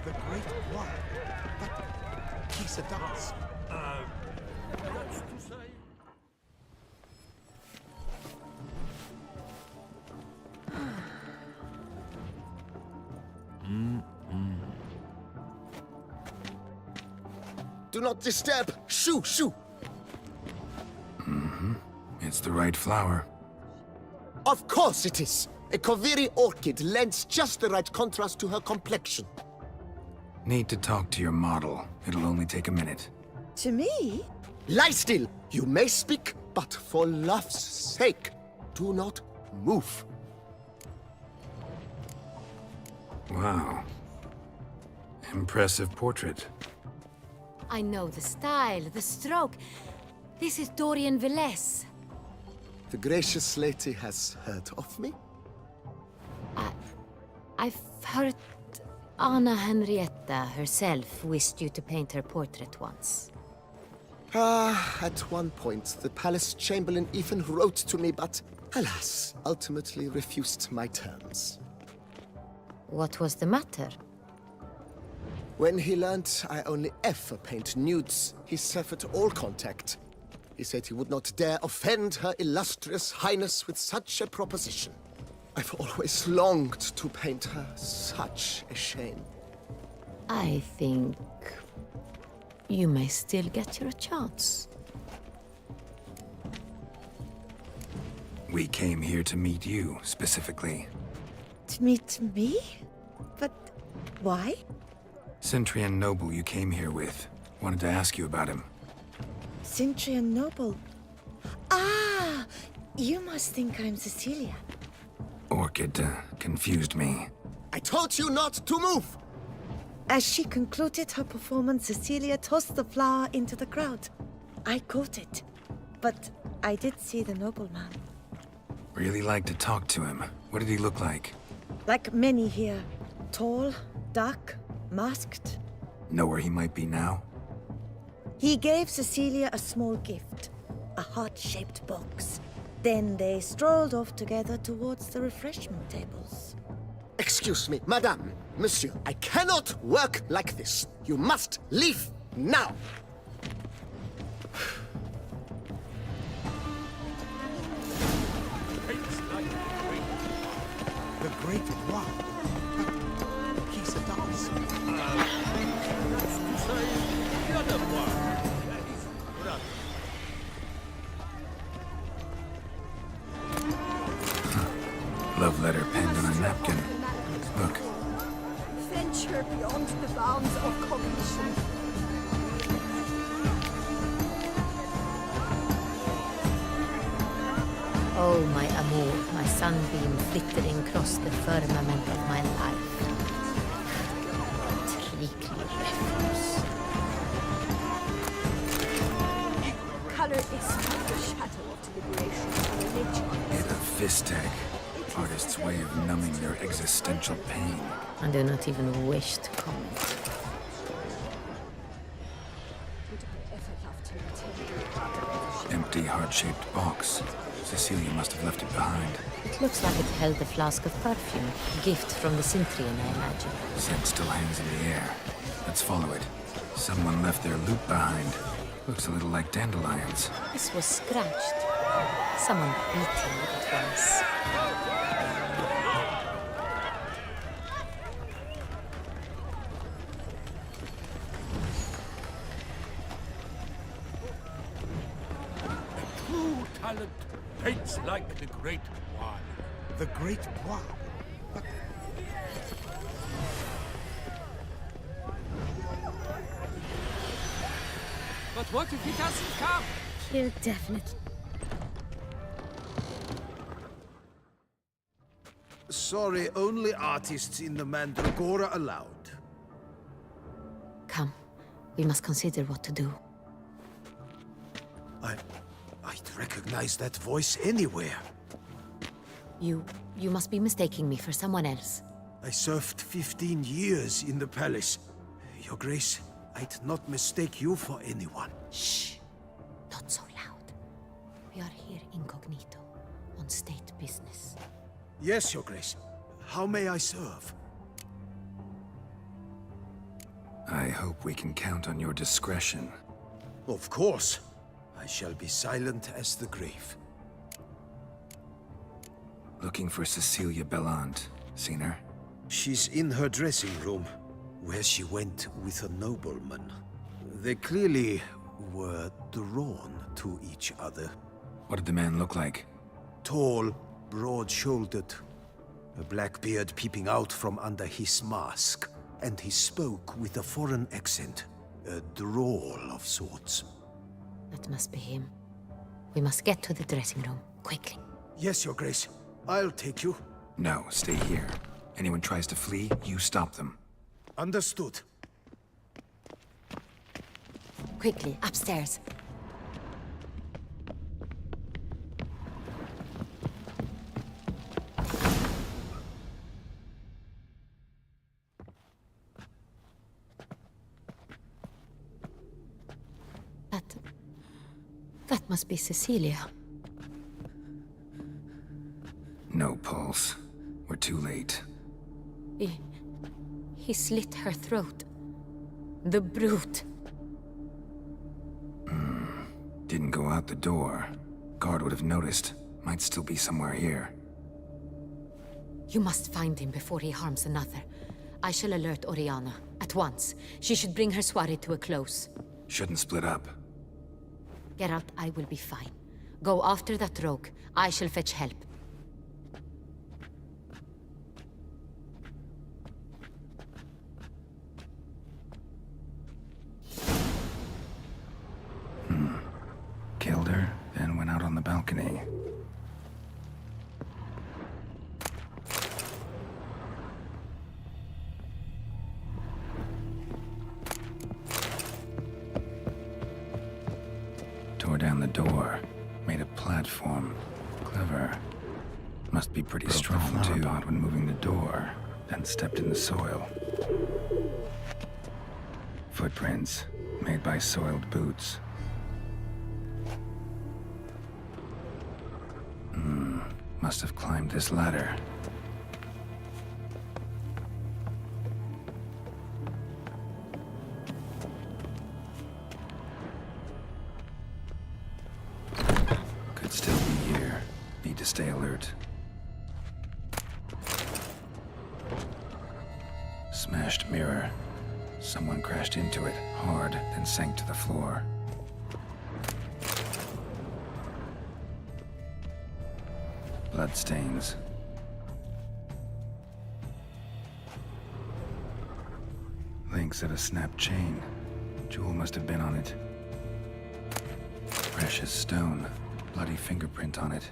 The Great One. But he's a dance. What's to say? Do not disturb! Shoo! Shoo! It's the right flower. Of course it is! A Koviri orchid lends just the right contrast to her complexion. Need to talk to your model. It'll only take a minute. To me? Lie still! You may speak, but for love's sake, do not move. Wow. Impressive portrait. I know the style, the stroke. This is Dorian Velez. The gracious lady has heard of me? I've heard Anna Henrietta herself wished you to paint her portrait once. At one point, the palace chamberlain even wrote to me, but alas, ultimately refused my terms. What was the matter? When he learned I only ever paint nudes, he severed all contact. He said he would not dare offend her illustrious highness with such a proposition. I've always longed to paint her. Such a shame. I think you may still get your chance. We came here to meet you, specifically. To meet me? But why? Centrian noble you came here with. Wanted to ask you about him. Centrian noble. Ah! You must think I'm Cecilia. Orchid confused me. I told you not to move! As she concluded her performance, Cecilia tossed the flower into the crowd. I caught it, but I did see the nobleman. Really like to talk to him. What did he look like? Like many here. Tall, dark, masked. Know where he might be now? He gave Cecilia a small gift, a heart-shaped box. Then they strolled off together towards the refreshment tables. Excuse me, madame, monsieur, I cannot work like this. You must leave now. The great one. He's a dance. That's to say, the other one. That is brother. Love letter penned on a napkin. Look. Venture beyond the bounds of cognition. Oh, my amour, my sunbeam flittering across the firmament of my life. Treacly refuse. Color is not the shadow of deliberation or religion. Hit a fist tag. Artist's way of numbing their existential pain. I do not even wish to comment. Empty, heart-shaped box. Cecilia must have left it behind. It looks like it held a flask of perfume. A gift from the Cintrian, I imagine. Scent still hangs in the air. Let's follow it. Someone left their loot behind. Looks a little like dandelions. This was scratched. Someone beating it once. True talent paints like the great one. The great one. But But what if he doesn't come? He'll definitely. Sorry, only artists in the Mandragora allowed. Come. We must consider what to do. I'd recognize that voice anywhere. You must be mistaking me for someone else. I served 15 years in the palace. Your Grace, I'd not mistake you for anyone. Shh. Not so loud. We are here incognito, on state business. Yes, Your Grace. How may I serve? I hope we can count on your discretion. Of course. I shall be silent as the grave. Looking for Cecilia Bellant. Seen her? She's in her dressing room, where she went with a nobleman. They clearly were drawn to each other. What did the man look like? Tall, broad-shouldered, a black beard peeping out from under his mask, and he spoke with a foreign accent, a drawl of sorts. That must be him. We must get to the dressing room, quickly. Yes, Your Grace. I'll take you. No, stay here. Anyone tries to flee, you stop them. Understood. Quickly, upstairs. That must be Cecilia. No pulse. We're too late. He slit her throat. The brute. Didn't go out the door. Guard would have noticed. Might still be somewhere here. You must find him before he harms another. I shall alert Oriana. At once. She should bring her soirée to a close. Shouldn't split up. Geralt, I will be fine. Go after that rogue. I shall fetch help. Killed her, then went out on the balcony. Tore down the door. Made a platform. Clever. Must be pretty strong, too, when moving the door. Then stepped in the soil. Footprints. Made by soiled boots. Must have climbed this ladder. Could still be here. Need to stay alert. Smashed mirror. Someone crashed into it hard, then sank to the floor. Bloodstains. Links of a snapped chain. Jewel must have been on it. Precious stone. Bloody fingerprint on it.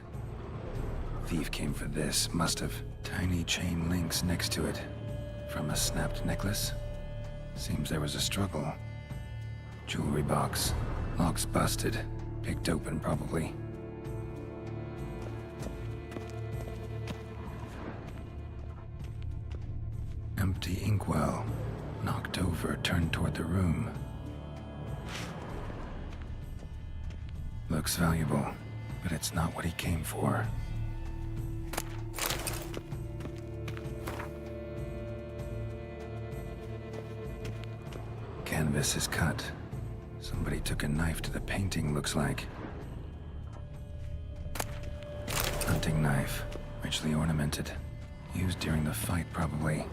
Thief came for this. Must have. Tiny chain links next to it. From a snapped necklace? Seems there was a struggle. Jewelry box. Lock's busted. Picked open, probably. Empty inkwell. Knocked over, turned toward the room. Looks valuable, but it's not what he came for. Canvas is cut. Somebody took a knife to the painting, looks like. Hunting knife, richly ornamented. Used during the fight, probably.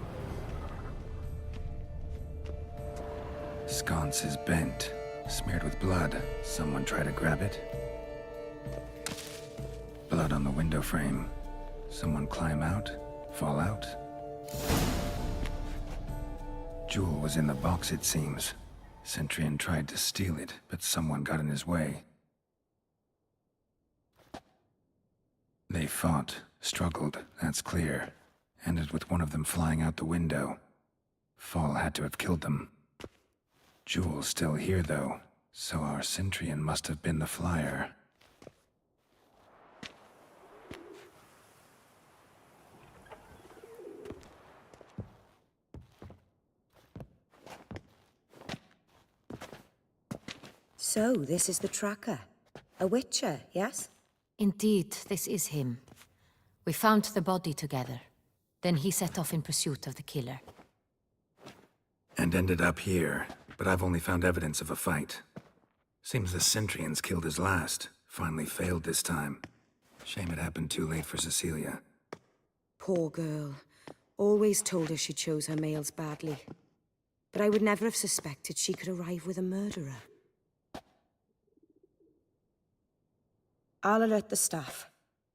Sconce is bent, smeared with blood. Someone try to grab it. Blood on the window frame. Someone climb out, fall out. Jewel was in the box, it seems. Centurion tried to steal it, but someone got in his way. They fought, struggled, that's clear. Ended with one of them flying out the window. Fall had to have killed them. Jewel's still here, though, so our Centurion must have been the flyer. So, this is the tracker. A witcher, yes? Indeed, this is him. We found the body together. Then he set off in pursuit of the killer. And ended up here, but I've only found evidence of a fight. Seems the Centurions killed his last. Finally failed this time. Shame it happened too late for Cecilia. Poor girl. Always told her she chose her males badly. But I would never have suspected she could arrive with a murderer. I'll alert the staff.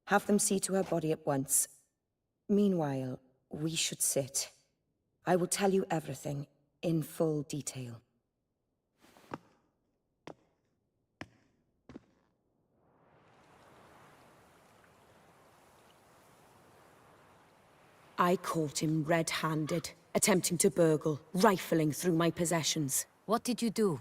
Have them see to her body at once. Meanwhile, we should sit. I will tell you everything, in full detail. I caught him red-handed, attempting to burgle, rifling through my possessions. What did you do?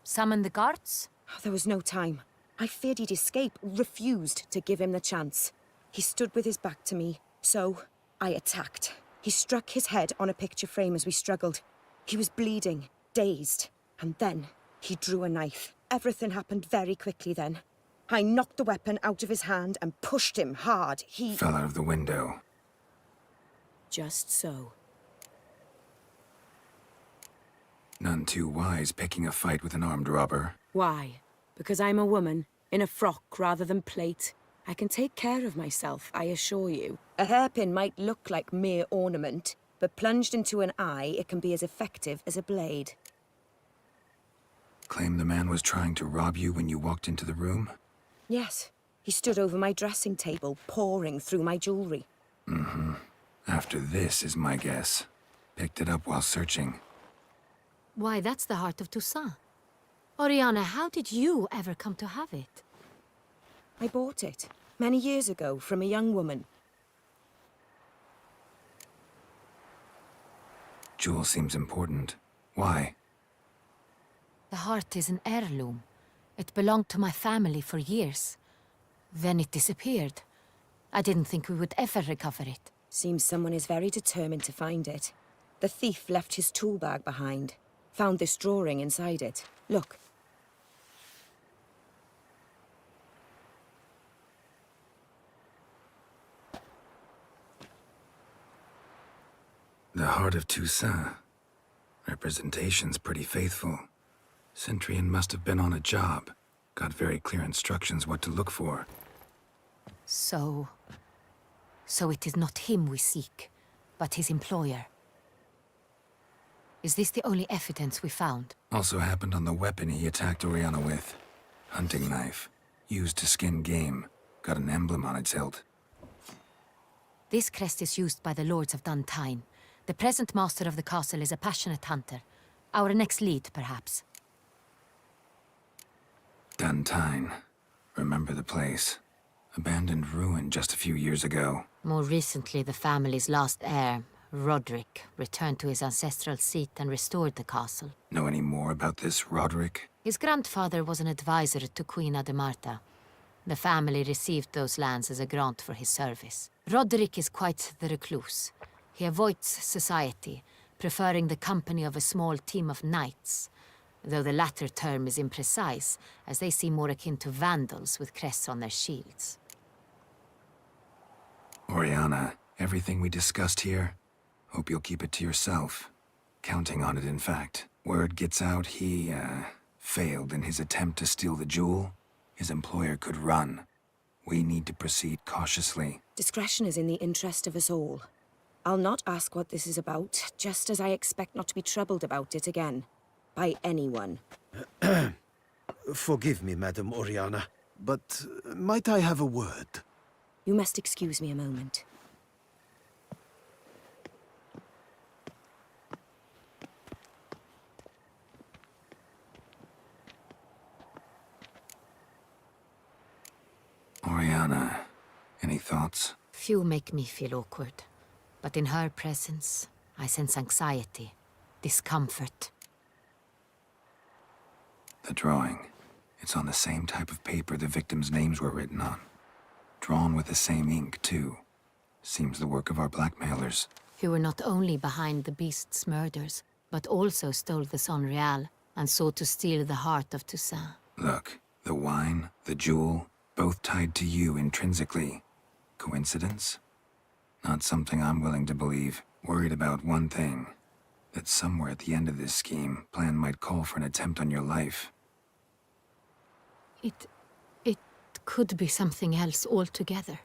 Summon the guards? There was no time. I feared he'd escape, refused to give him the chance. He stood with his back to me, so I attacked. He struck his head on a picture frame as we struggled. He was bleeding, dazed, and then he drew a knife. Everything happened very quickly then. I knocked the weapon out of his hand and pushed him hard. He fell out of the window. Just so. None too wise picking a fight with an armed robber. Why? Because I'm a woman, in a frock rather than plate. I can take care of myself, I assure you. A hairpin might look like mere ornament, but plunged into an eye, it can be as effective as a blade. Claim the man was trying to rob you when you walked into the room? Yes. He stood over my dressing table, pouring through my jewelry. Mm-hmm. After this is my guess. Picked it up while searching. Why, that's the heart of Toussaint. Oriana, how did you ever come to have it? I bought it, many years ago, from a young woman. Jewel seems important. Why? The heart is an heirloom. It belonged to my family for years. Then it disappeared. I didn't think we would ever recover it. Seems someone is very determined to find it. The thief left his tool bag behind. Found this drawing inside it. Look. The heart of Toussaint. Representation's pretty faithful. Centurion must have been on a job. Got very clear instructions what to look for. So it is not him we seek, but his employer. Is this the only evidence we found? Also happened on the weapon he attacked Oriana with. Hunting knife. Used to skin game. Got an emblem on its hilt. This crest is used by the lords of Duntine. The present master of the castle is a passionate hunter. Our next lead, perhaps. Duntine. Remember the place. Abandoned ruin just a few years ago. More recently, the family's last heir, Roderick, returned to his ancestral seat and restored the castle. Know any more about this Roderick? His grandfather was an advisor to Queen Ademarta. The family received those lands as a grant for his service. Roderick is quite the recluse. He avoids society, preferring the company of a small team of knights, though the latter term is imprecise, as they seem more akin to vandals with crests on their shields. Oriana, everything we discussed here, hope you'll keep it to yourself. Counting on it, in fact. Word gets out he, failed in his attempt to steal the jewel. His employer could run. We need to proceed cautiously. Discretion is in the interest of us all. I'll not ask what this is about, just as I expect not to be troubled about it again. By anyone. Forgive me, Madam Oriana, but might I have a word? You must excuse me a moment. Oriana, any thoughts? Few make me feel awkward, but in her presence, I sense anxiety, discomfort. The drawing. It's on the same type of paper the victims' names were written on. Drawn with the same ink, too. Seems the work of our blackmailers. Who were not only behind the beast's murders, but also stole the Sonreal and sought to steal the heart of Toussaint. Look, the wine, the jewel, both tied to you intrinsically. Coincidence? Not something I'm willing to believe. Worried about one thing. That somewhere at the end of this scheme, plan might call for an attempt on your life. It could be something else altogether.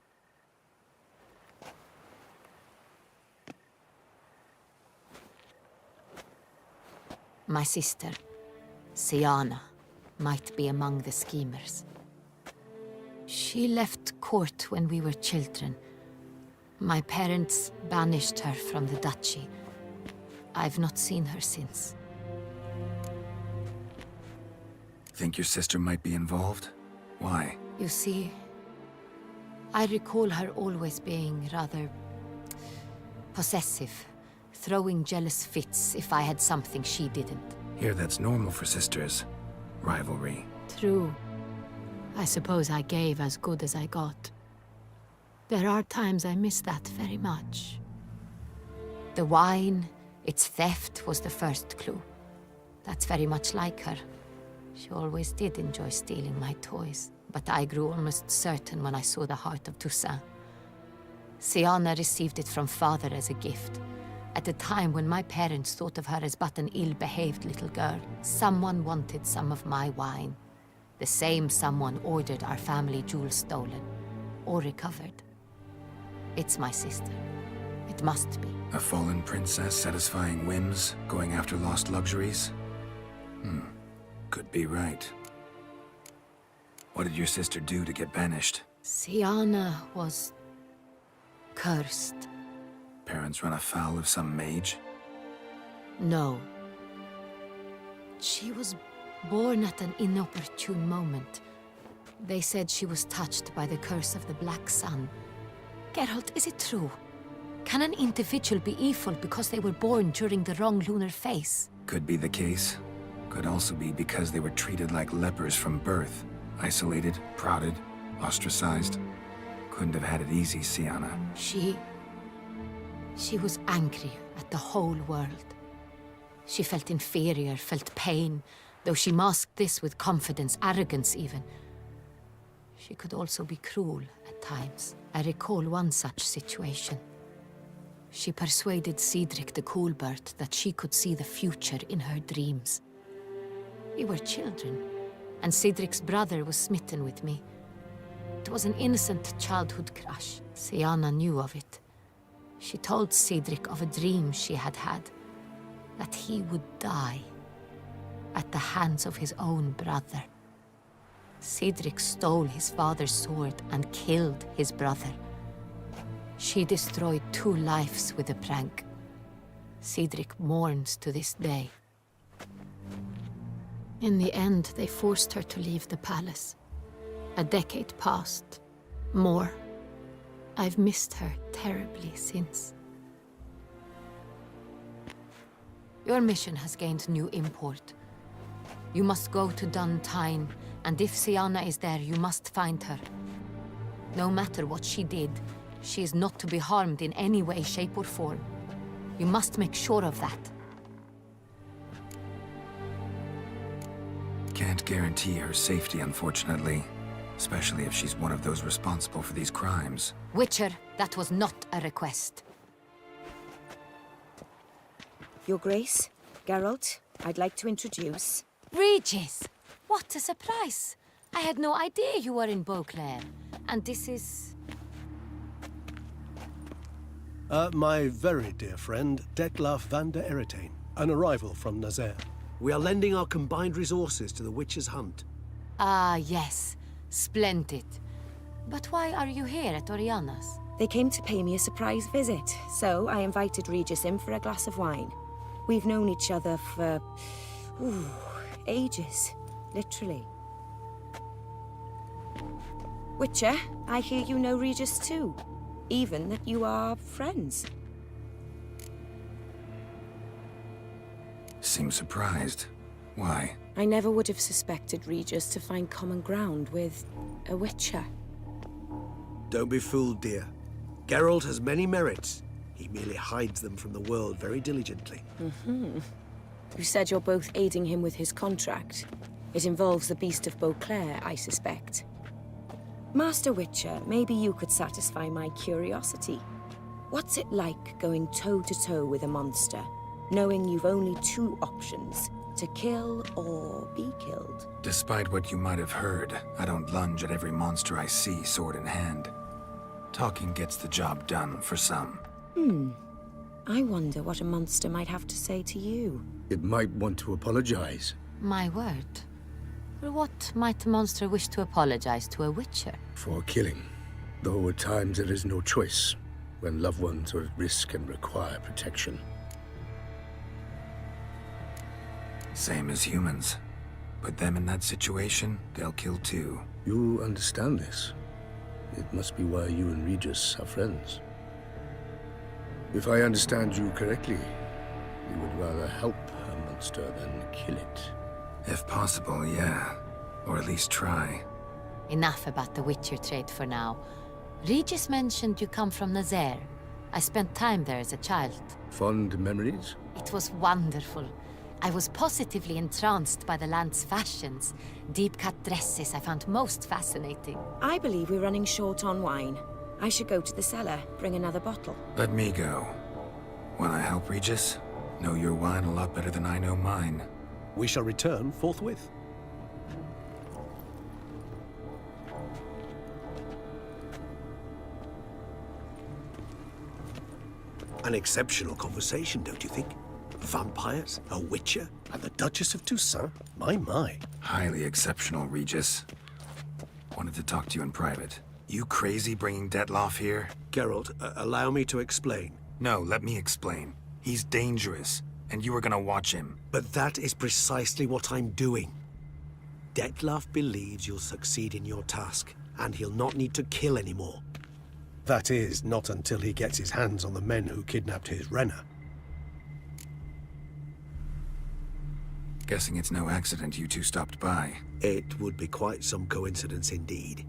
My sister, Siana, might be among the schemers. She left court when we were children. My parents banished her from the duchy. I've not seen her since. Think your sister might be involved? Why? You see, I recall her always being rather possessive, throwing jealous fits if I had something she didn't. Here, that's normal for sisters. Rivalry. True. I suppose I gave as good as I got. There are times I miss that very much. The wine, its theft was the first clue. That's very much like her. She always did enjoy stealing my toys, but I grew almost certain when I saw the heart of Toussaint. Siana received it from father as a gift. At a time when my parents thought of her as but an ill-behaved little girl, someone wanted some of my wine. The same someone ordered our family jewels stolen. or recovered. It's my sister. It must be. A fallen princess satisfying whims, going after lost luxuries? Could be right. What did your sister do to get banished? Siana was cursed. Parents run afoul of some mage? No. She was born at an inopportune moment. They said she was touched by the curse of the Black Sun. Geralt, is it true? Can an individual be evil because they were born during the wrong lunar phase? Could be the case. Could also be because they were treated like lepers from birth. Isolated, prodded, ostracized. Couldn't have had it easy, Siana. She was angry at the whole world. She felt inferior, felt pain, though she masked this with confidence, arrogance even. She could also be cruel at times. I recall one such situation. She persuaded Cedric the Coolbird that she could see the future in her dreams. We were children, and Cedric's brother was smitten with me. It was an innocent childhood crush. Siana knew of it. She told Cedric of a dream she had had, that he would die at the hands of his own brother. Cedric stole his father's sword and killed his brother. She destroyed 2 lives with a prank. Cedric mourns to this day. In the end, they forced her to leave the palace. A decade passed. More. I've missed her terribly since. Your mission has gained new import. You must go to Dun Tine, and if Siana is there, you must find her. No matter what she did, she is not to be harmed in any way, shape, or form. You must make sure of that. Can't guarantee her safety, unfortunately. Especially if she's one of those responsible for these crimes. Witcher, that was not a request. Your Grace, Geralt, I'd like to introduce... Regis! What a surprise! I had no idea you were in Beauclair. And this is... My very dear friend, Detlaf van der Eretain, an arrival from Nazaire. We are lending our combined resources to the Witcher's hunt. Ah, yes. Splendid. But why are you here at Oriana's? They came to pay me a surprise visit, so I invited Regis in for a glass of wine. We've known each other for... ages. Literally. Witcher, I hear you know Regis too. Even that you are friends. Seem surprised. Why? I never would have suspected Regis to find common ground with a Witcher. Don't be fooled, dear. Geralt has many merits. He merely hides them from the world very diligently. You said you're both aiding him with his contract. It involves the Beast of Beauclair, I suspect. Master Witcher, maybe you could satisfy my curiosity. What's it like going toe-to-toe with a monster, knowing you've only 2 options, to kill or be killed? Despite what you might have heard, I don't lunge at every monster I see, sword in hand. Talking gets the job done, for some. I wonder what a monster might have to say to you. It might want to apologize. My word. For what might a monster wish to apologize to a Witcher? For killing. Though at times there is no choice, when loved ones are at risk and require protection. Same as humans. Put them in that situation, they'll kill too. You understand this. It must be why you and Regis are friends. If I understand you correctly, you would rather help a monster than kill it. If possible, yeah. Or at least try. Enough about the Witcher trade for now. Regis mentioned you come from Nazaire. I spent time there as a child. Fond memories? It was wonderful. I was positively entranced by the land's fashions. Deep-cut dresses I found most fascinating. I believe we're running short on wine. I should go to the cellar, bring another bottle. Let me go. Wanna help, Regis? Know your wine a lot better than I know mine. We shall return forthwith. An exceptional conversation, don't you think? Vampires, a witcher, and the Duchess of Toussaint? My. Highly exceptional, Regis. Wanted to talk to you in private. You crazy bringing Detloff here? Geralt, allow me to explain. No, let me explain. He's dangerous, and you were gonna watch him. But that is precisely what I'm doing. Detloff believes you'll succeed in your task, and he'll not need to kill anymore. That is, not until he gets his hands on the men who kidnapped his Renner. Guessing it's no accident you two stopped by. It would be quite some coincidence indeed.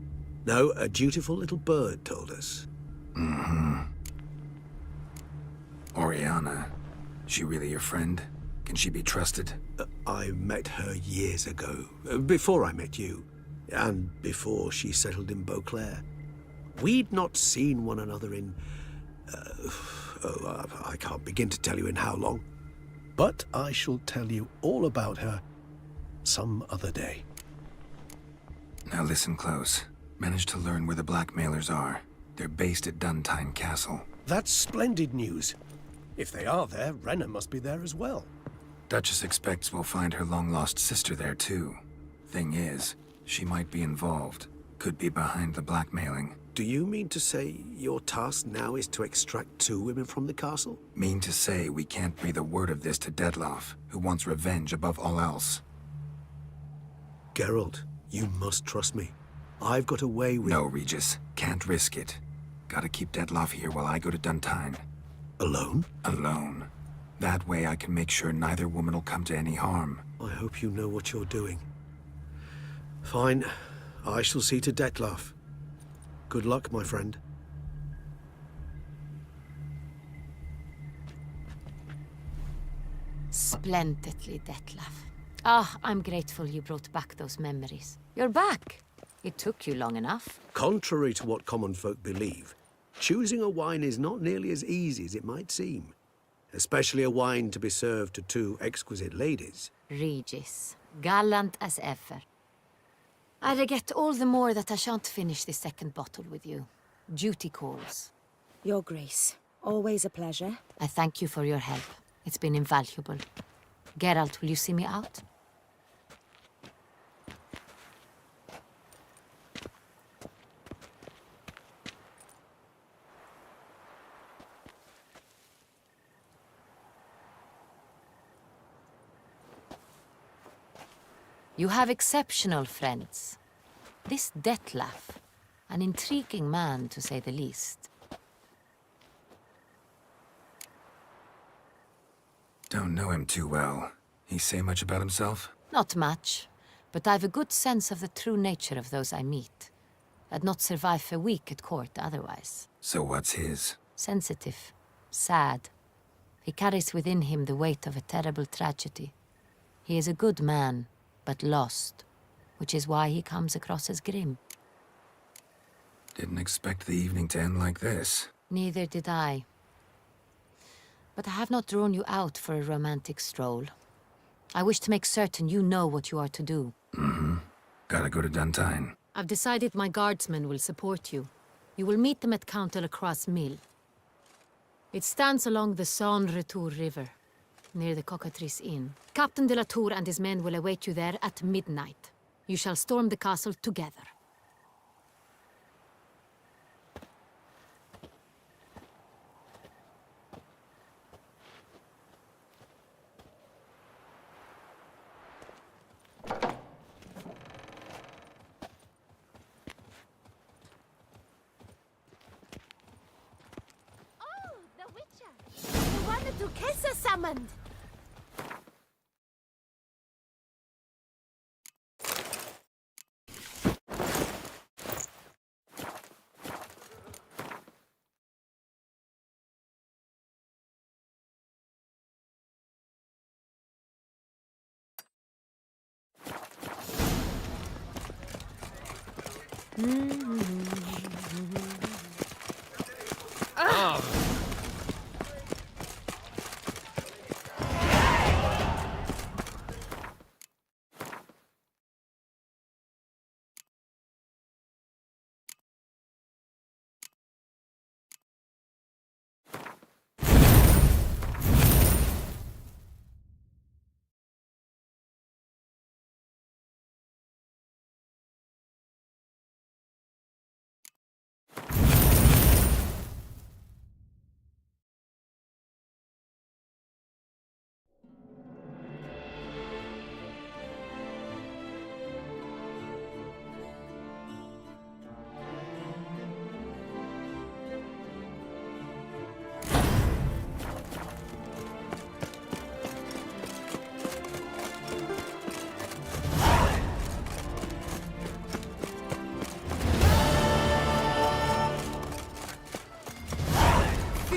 No, a dutiful little bird told us. Mm-hmm. Oriana, she really your friend? Can she be trusted? I met her years ago, before I met you, and before she settled in Beauclair. We'd not seen one another in... I can't begin to tell you in how long. But I shall tell you all about her some other day. Now listen close. Managed to learn where the blackmailers are. They're based at Duntine Castle. That's splendid news. If they are there, Renner must be there as well. Duchess expects we'll find her long-lost sister there, too. Thing is, she might be involved. Could be behind the blackmailing. Do you mean to say your task now is to extract 2 women from the castle? Mean to say we can't breathe a word of this to Detloff, who wants revenge above all else. Geralt, you must trust me. I've got a way with... No, Regis. Can't risk it. Gotta keep Detloff here while I go to Duntine. Alone? Alone. That way I can make sure neither woman will come to any harm. I hope you know what you're doing. Fine. I shall see to Detloff. Good luck, my friend. Splendidly, Detlaff. Ah, I'm grateful you brought back those memories. You're back. It took you long enough. Contrary to what common folk believe, choosing a wine is not nearly as easy as it might seem. Especially a wine to be served to 2 exquisite ladies. Regis, gallant as ever. I regret all the more that I shan't finish the second bottle with you. Duty calls. Your Grace, always a pleasure. I thank you for your help. It's been invaluable. Geralt, will you see me out? You have exceptional friends. This Detlaff, an intriguing man to say the least. Don't know him too well. He say much about himself? Not much, but I've a good sense of the true nature of those I meet. I'd not survive a week at court otherwise. So what's his? Sensitive, sad. He carries within him the weight of a terrible tragedy. He is a good man, but lost, which is why he comes across as grim. Didn't expect the evening to end like this. Neither did I. But I have not drawn you out for a romantic stroll. I wish to make certain you know what you are to do. Mm-hmm. Gotta go to Duntine. I've decided my guardsmen will support you. You will meet them at Count de la Croix's mill. It stands along the Saône-Retour River, near the Cockatrice Inn. Captain de la Tour and his men will await you there at midnight. You shall storm the castle together. Oh, the Witcher! The one that Duquesa summoned! Ah!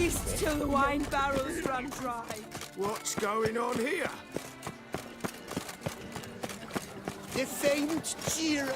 feast till the wine barrels run dry. What's going on here? The famed Giro.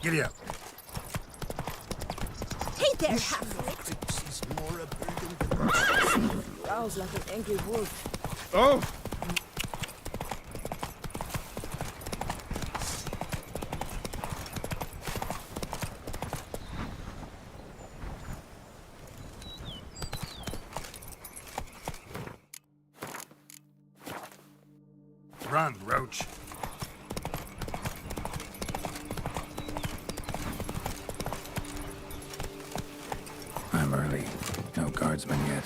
Giddy up. Hey there, halfling! Growls like an angry wolf. Oh! Run, Roach. I'm early. No guardsmen yet.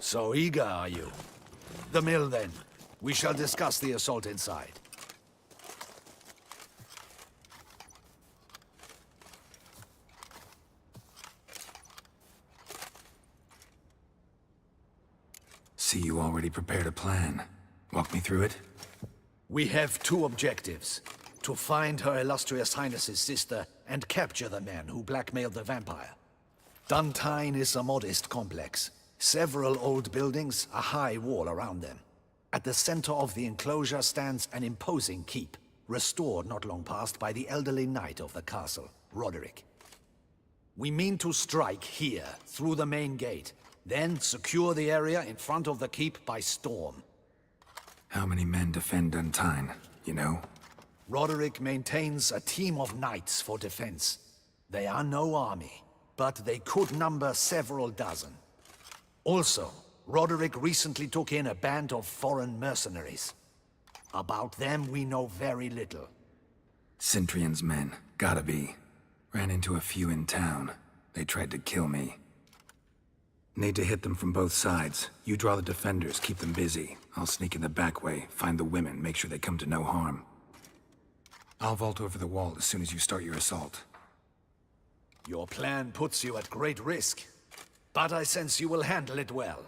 So eager, are you? The mill, then. We shall discuss the assault inside. See, you already prepared a plan. Walk me through it. We have two objectives. To find Her Illustrious Highness's sister and capture the man who blackmailed the vampire. Duntine is a modest complex. Several old buildings, a high wall around them. At the center of the enclosure stands an imposing keep, restored not long past by the elderly knight of the castle, Roderick. We mean to strike here, through the main gate, then secure the area in front of the keep by storm. How many men defend Duntine, you know? Roderick maintains a team of knights for defense. They are no army, but they could number several dozen. Also, Roderick recently took in a band of foreign mercenaries. About them we know very little. Cintrian's men, gotta be. Ran into a few in town. They tried to kill me. Need to hit them from both sides. You draw the defenders, keep them busy. I'll sneak in the back way, find the women, make sure they come to no harm. I'll vault over the wall as soon as you start your assault. Your plan puts you at great risk. But I sense you will handle it well.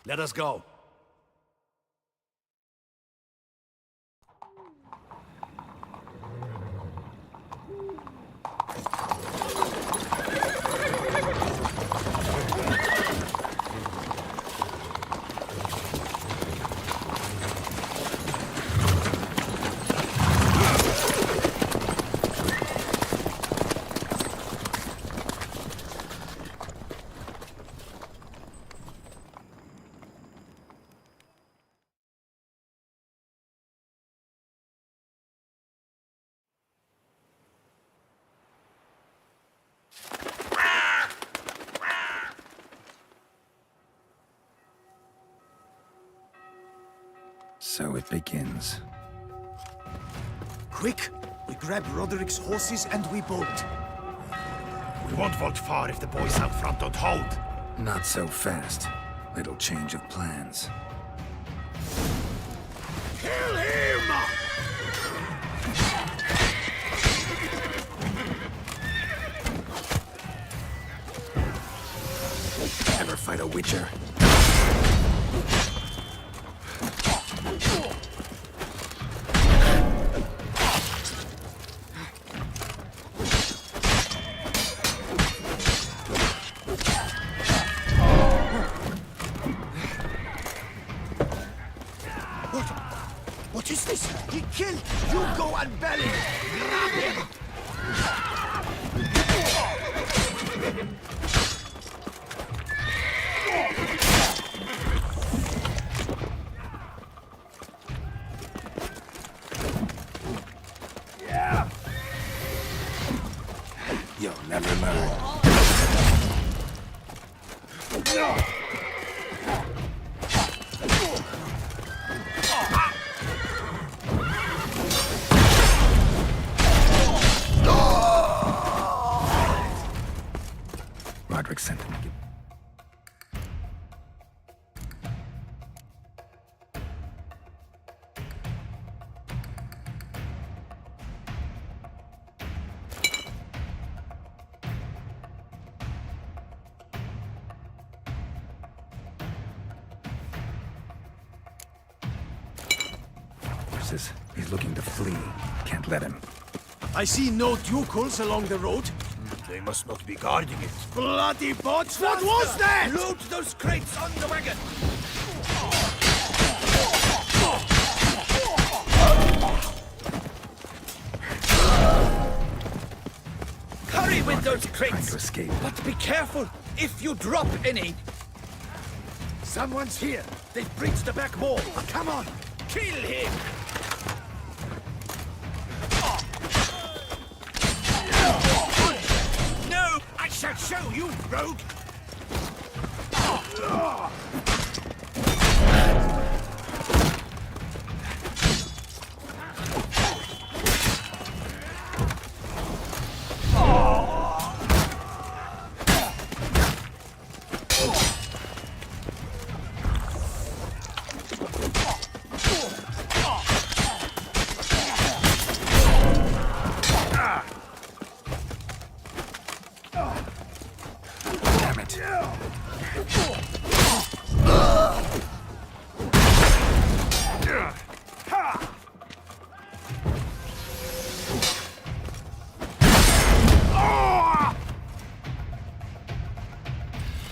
Let us go. So it begins. Quick! We grab Roderick's horses and we bolt. We won't vault far if the boys out front don't hold. Not so fast. Little change of plans. Kill him! Ever fight a witcher? What is this? He killed Hugo and Belly! Grab Never learn. Roderick sent him to get... He's looking to flee. Can't let him. I see no ducals along the road. They must not be guarding it. Bloody bots! What was that? Load those crates on the wagon! Hurry with those crates! To escape. But be careful if you drop any. Someone's here. They've breached the back wall. Come on, kill him! No! I shall show you, rogue!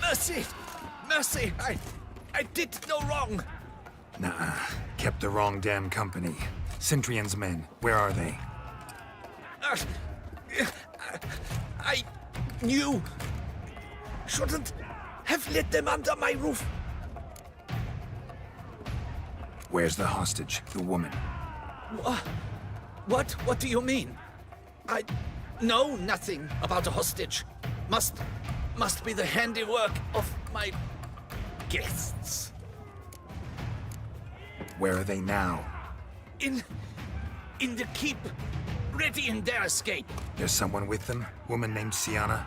Mercy! Mercy! I did no wrong! Nuh-uh. Kept the wrong damn company. Centrion's men, where are they? I knew. Shouldn't have let them under my roof. Where's the hostage, the woman? What? What do you mean? I know nothing about a hostage. Must be the handiwork of my guests. Where are they now? In the keep, ready in their escape. There's someone with them? Woman named Sienna?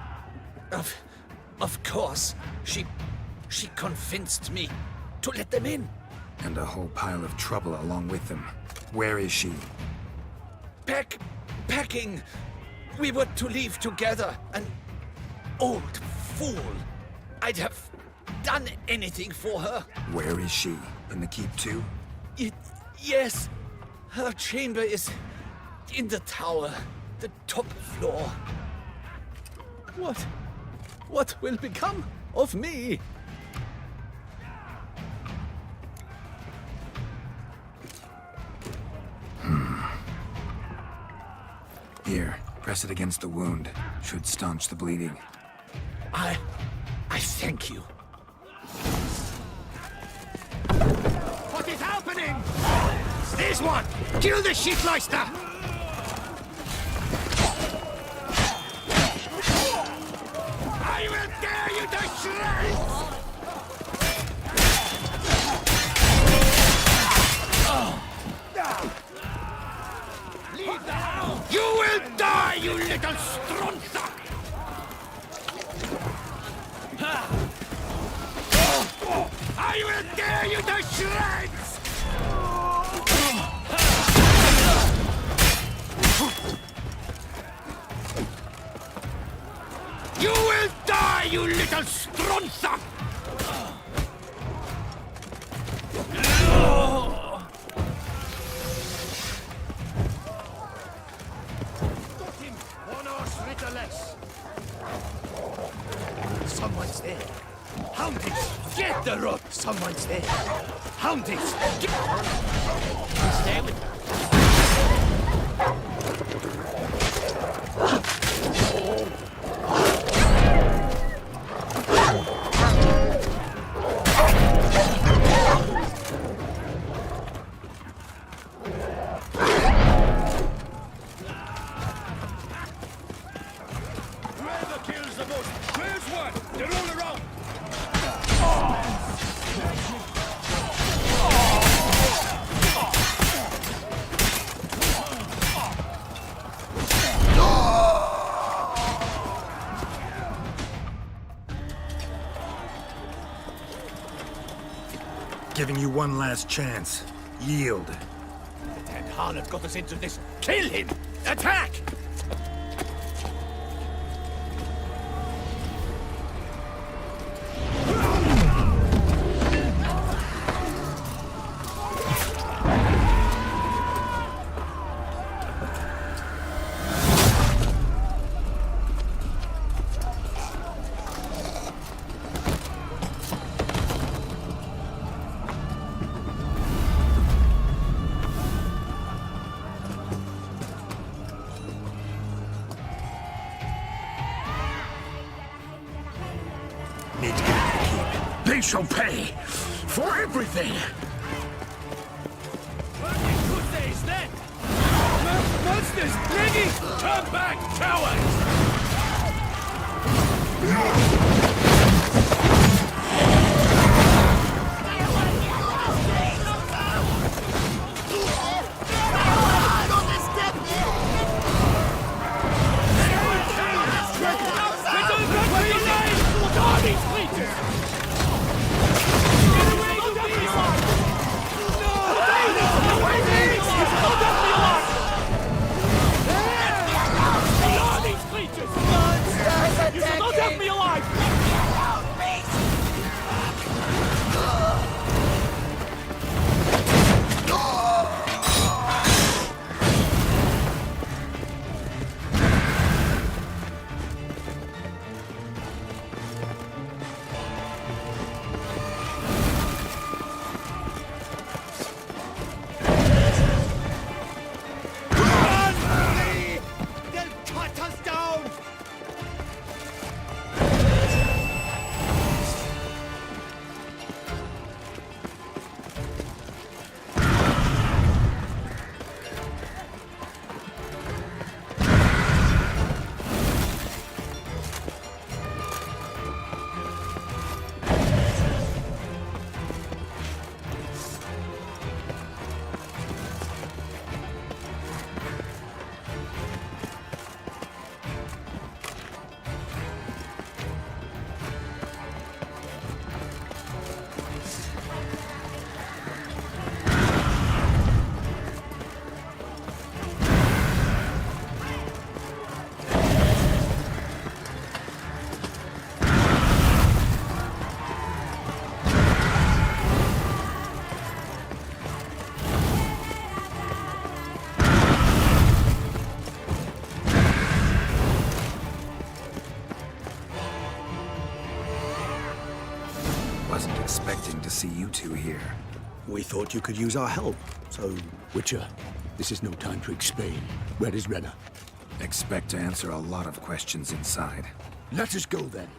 Of course. She convinced me to let them in. And a whole pile of trouble along with them. Where is she? Packing. We were to leave together. An old fool. I'd have done anything for her. Where is she? In the keep too? Yes. Her chamber is in the tower, the top floor. What will become of me? Here, press it against the wound. Should staunch the bleeding. I thank you. What is happening? This one! Kill the shitleister! I will tear you to shreds! Leave the house! You will die, you little strunza! I will tear you to shreds! You will die, you little strunza! Got him! One horse ritter less. Someone's there. Hound it! Get the rope! Someone's there. Hound it! Stay with her. outpost! Where's one? They're all around! Giving you one last chance. Yield. And Harlot got us into this. Kill him! Attack! Need to get in the keep. They shall pay for everything. Tuesdays then! Monsters, ready! Turn back, cowards! Wasn't expecting to see you two here. We thought you could use our help, so... Witcher, this is no time to explain. Where is Renna? Expect to answer a lot of questions inside. Let us go then.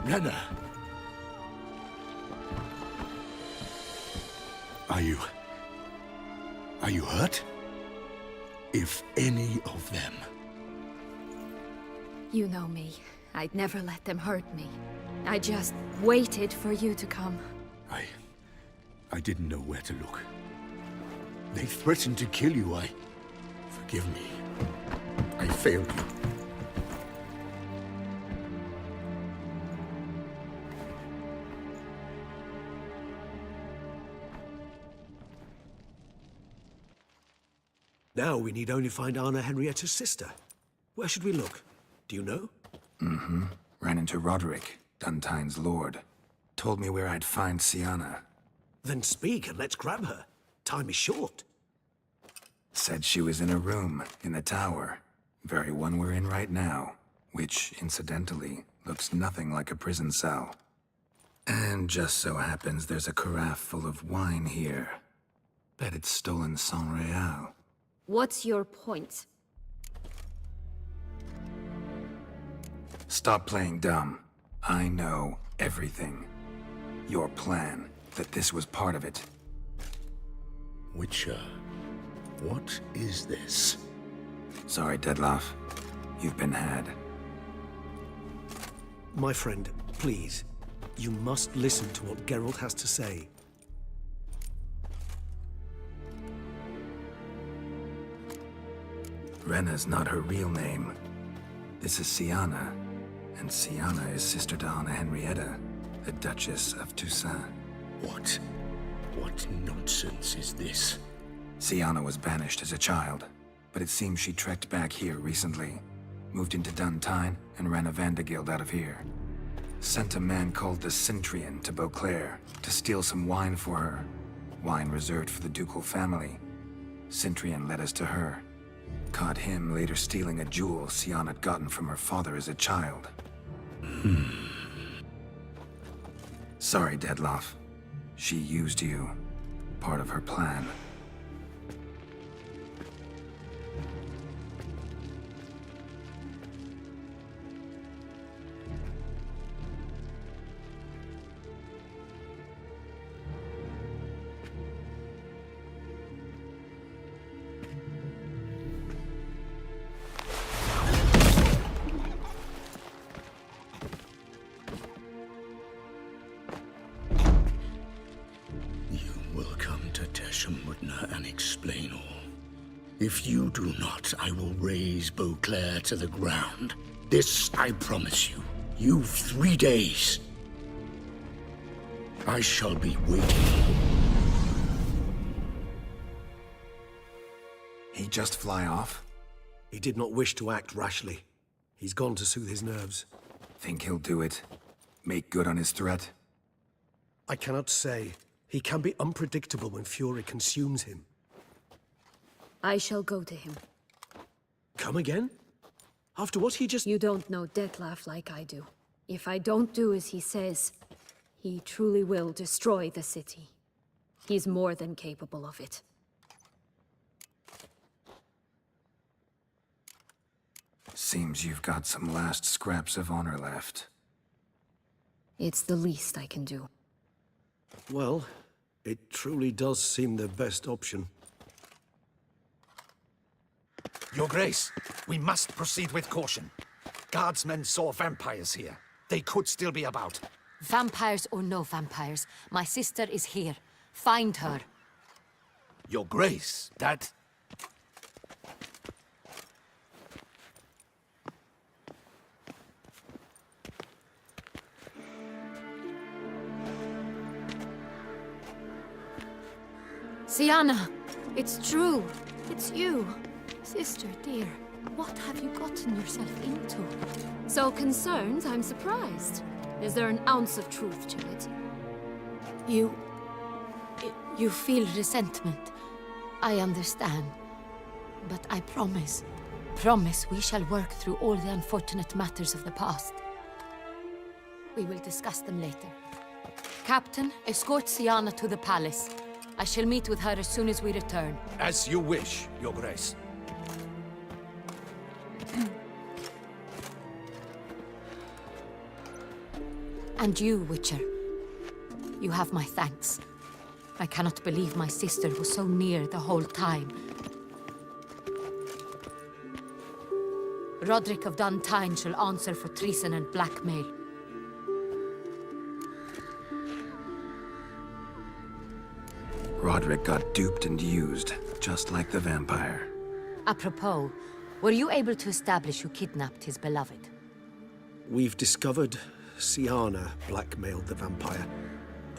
Renna! Are you hurt? If any of them. You know me. I'd never let them hurt me. I just waited for you to come. I didn't know where to look. They threatened to kill you. Forgive me. I failed you. Now we need only find Anna Henrietta's sister. Where should we look? Do you know? Mm-hmm. Ran into Roderick, Duntine's lord. Told me where I'd find Sienna. Then speak and let's grab her. Time is short. Said she was in a room in the tower. Very one we're in right now, which, incidentally, looks nothing like a prison cell. And just so happens there's a carafe full of wine here. Bet it's stolen San Real. What's your point? Stop playing dumb. I know everything. Your plan, that this was part of it. Witcher, what is this? Sorry, Dettlaff. You've been had. My friend, please. You must listen to what Geralt has to say. Renna's not her real name. This is Sienna. And Sienna is sister to Anna Henrietta, the Duchess of Toussaint. What nonsense is this? Sienna was banished as a child, but it seems she trekked back here recently. Moved into Duntine and ran a Vandergild out of here. Sent a man called the Centrian to Beauclair to steal some wine for her. Wine reserved for the ducal family. Centrian led us to her. Caught him later stealing a jewel Sienna had gotten from her father as a child. Sorry, Dettlaff. She used you. Part of her plan. And explain all. If you do not, I will raise Beauclair to the ground. This I promise you. You've 3 days. I shall be waiting. He just fly off? He did not wish to act rashly. He's gone to soothe his nerves. Think he'll do it? Make good on his threat? I cannot say. He can be unpredictable when fury consumes him. I shall go to him. Come again? After what he just... You don't know Dettlaff like I do. If I don't do as he says, he truly will destroy the city. He's more than capable of it. Seems you've got some last scraps of honor left. It's the least I can do. Well, it truly does seem the best option. Your Grace, we must proceed with caution. Guardsmen saw vampires here. They could still be about. Vampires or no vampires, my sister is here. Find her. Your Grace, that... Sienna, it's true. It's you. Sister, dear, what have you gotten yourself into? So concerned, I'm surprised. Is there an ounce of truth to it? You feel resentment. I understand. But I promise we shall work through all the unfortunate matters of the past. We will discuss them later. Captain, escort Sienna to the palace. I shall meet with her as soon as we return. As you wish, Your Grace. And you, Witcher. You have my thanks. I cannot believe my sister was so near the whole time. Roderick of Duntine shall answer for treason and blackmail. Roderick got duped and used, just like the vampire. Apropos, were you able to establish who kidnapped his beloved? We've discovered Sienna blackmailed the vampire,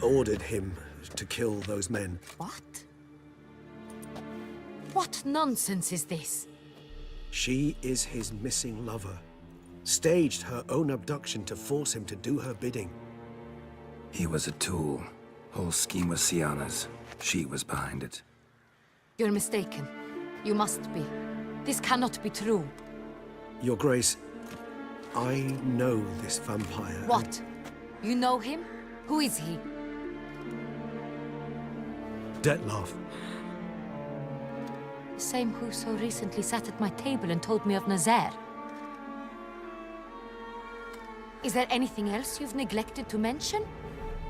ordered him to kill those men. What? What nonsense is this? She is his missing lover. Staged her own abduction to force him to do her bidding. He was a tool. Whole scheme was Sienna's. She was behind it. You're mistaken. You must be. This cannot be true. Your Grace, I know this vampire. What? You know him? Who is he? Dettlaff. The same who so recently sat at my table and told me of Nazaire. Is there anything else you've neglected to mention?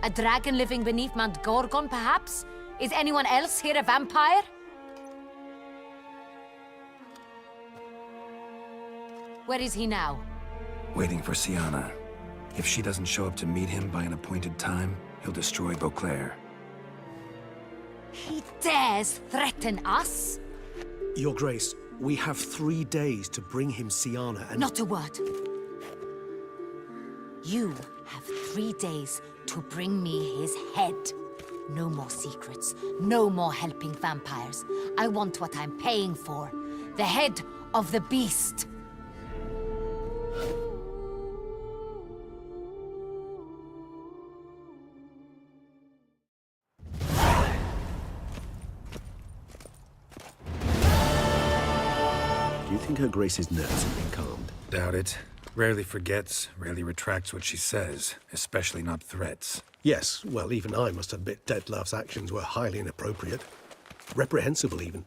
A dragon living beneath Mount Gorgon, perhaps? Is anyone else here a vampire? Where is he now? Waiting for Sienna. If she doesn't show up to meet him by an appointed time, he'll destroy Beauclair. He dares threaten us? Your Grace, we have 3 days to bring him Sienna and... Not a word. You have 3 days to bring me his head. No more secrets. No more helping vampires. I want what I'm paying for. The head of the beast. Do you think Her Grace's nerves have been calmed? Doubt it. Rarely forgets, rarely retracts what she says, especially not threats. Yes, well, even I must admit Dettlaff's actions were highly inappropriate. Reprehensible, even.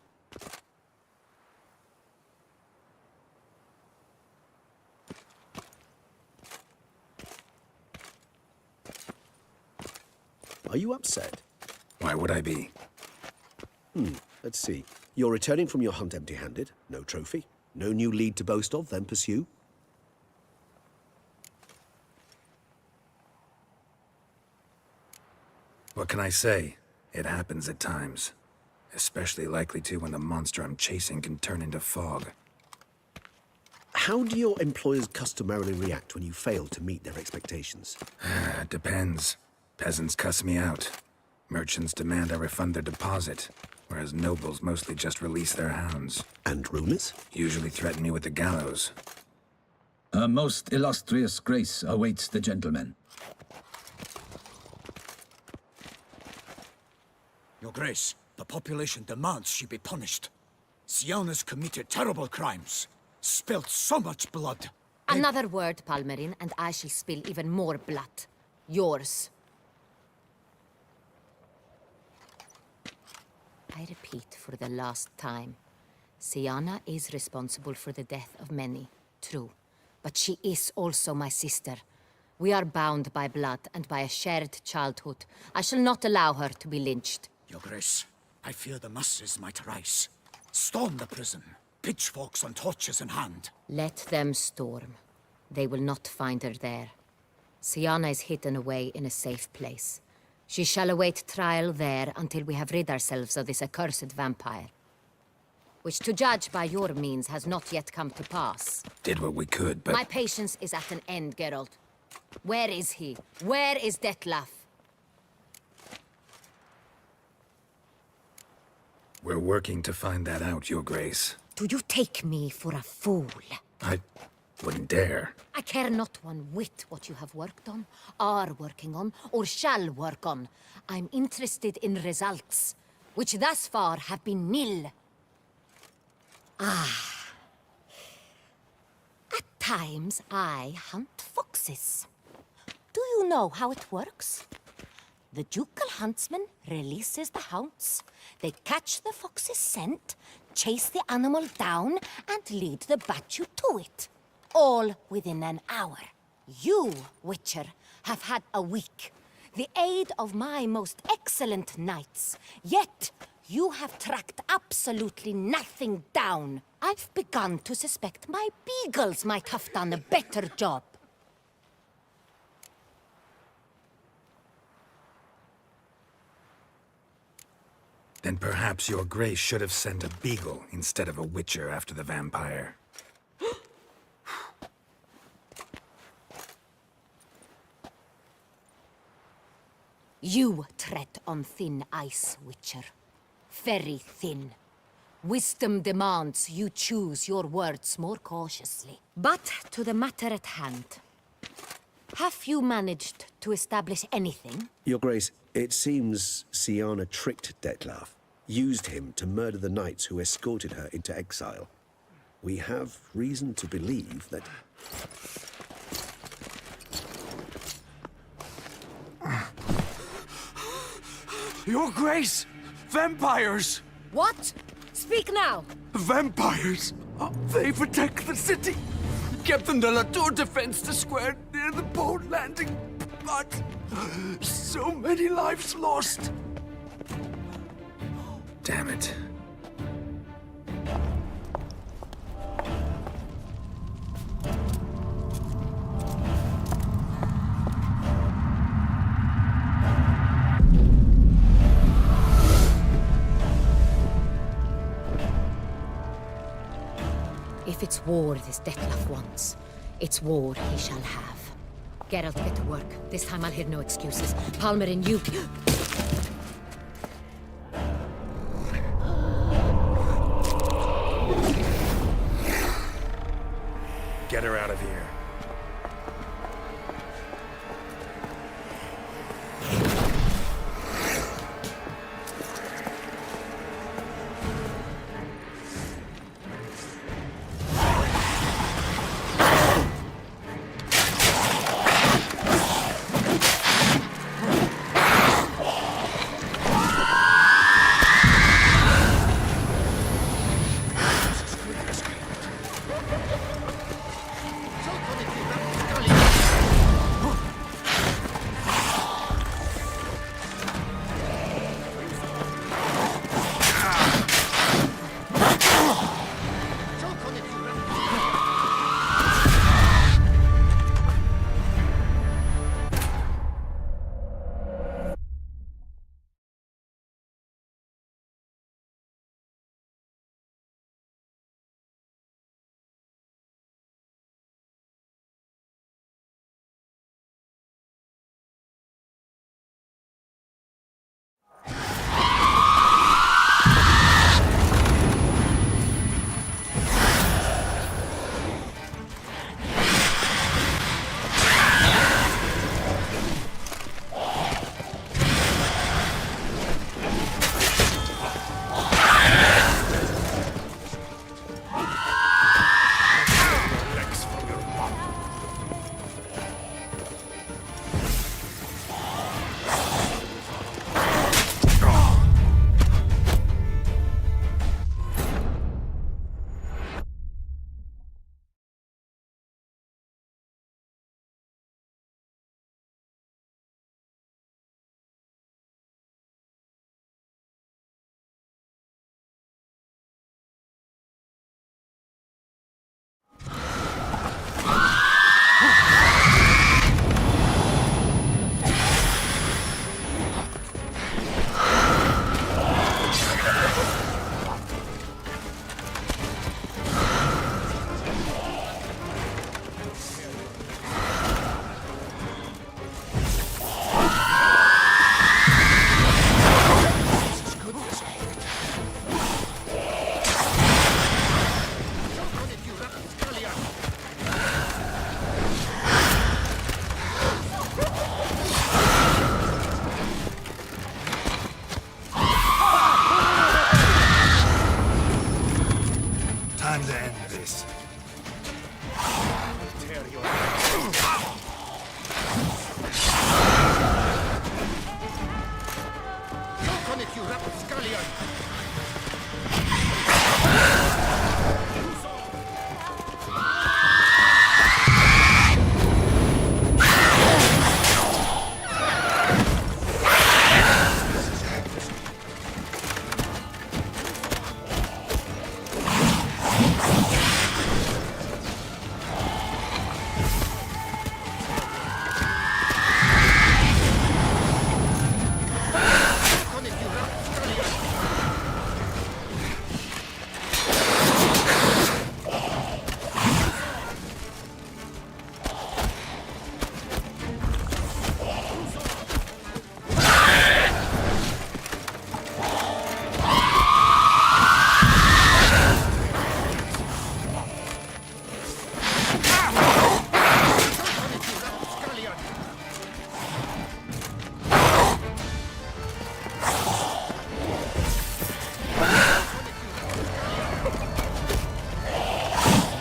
Are you upset? Why would I be? Let's see. You're returning from your hunt empty-handed. No trophy. No new lead to boast of, then pursue. What can I say? It happens at times. Especially likely to when the monster I'm chasing can turn into fog. How do your employers customarily react when you fail to meet their expectations? Depends. Peasants cuss me out. Merchants demand I refund their deposit, whereas nobles mostly just release their hounds. And rulers? Usually threaten me with the gallows. A most illustrious grace awaits the gentleman. Your Grace, the population demands she be punished. Sienna's committed terrible crimes. Spilt so much blood. Another word, Palmerin, and I shall spill even more blood. Yours. I repeat for the last time. Sienna is responsible for the death of many, true. But she is also my sister. We are bound by blood and by a shared childhood. I shall not allow her to be lynched. Your Grace, I fear the masses might rise. Storm the prison, pitchforks and torches in hand. Let them storm. They will not find her there. Sienna is hidden away in a safe place. She shall await trial there until we have rid ourselves of this accursed vampire. Which, to judge by your means, has not yet come to pass. Did what we could, but... My patience is at an end, Geralt. Where is he? Where is Dettlaff? We're working to find that out, Your Grace. Do you take me for a fool? I wouldn't dare. I care not one whit what you have worked on, are working on, or shall work on. I'm interested in results, which thus far have been nil. At times, I hunt foxes. Do you know how it works? The ducal huntsman releases the hounds. They catch the fox's scent, chase the animal down, and lead the battue to it. All within an hour. You, Witcher, have had a week. The aid of my most excellent knights. Yet, you have tracked absolutely nothing down. I've begun to suspect my beagles might have done a better job. Then perhaps Your Grace should have sent a beagle instead of a witcher after the vampire. You tread on thin ice, Witcher. Very thin. Wisdom demands you choose your words more cautiously. But to the matter at hand. Have you managed to establish anything? Your Grace, it seems Sienna tricked Dettlaff, used him to murder the knights who escorted her into exile. We have reason to believe that... Your Grace! Vampires! What? Speak now! Vampires! They protect the city! Captain de la Tour defends the square near the boat landing, but so many lives lost! Damn it. If it's war this Detlef wants, it's war he shall have. Geralt, get to work. This time I'll hear no excuses. Palmer and you... Get her out of here. Time to end this.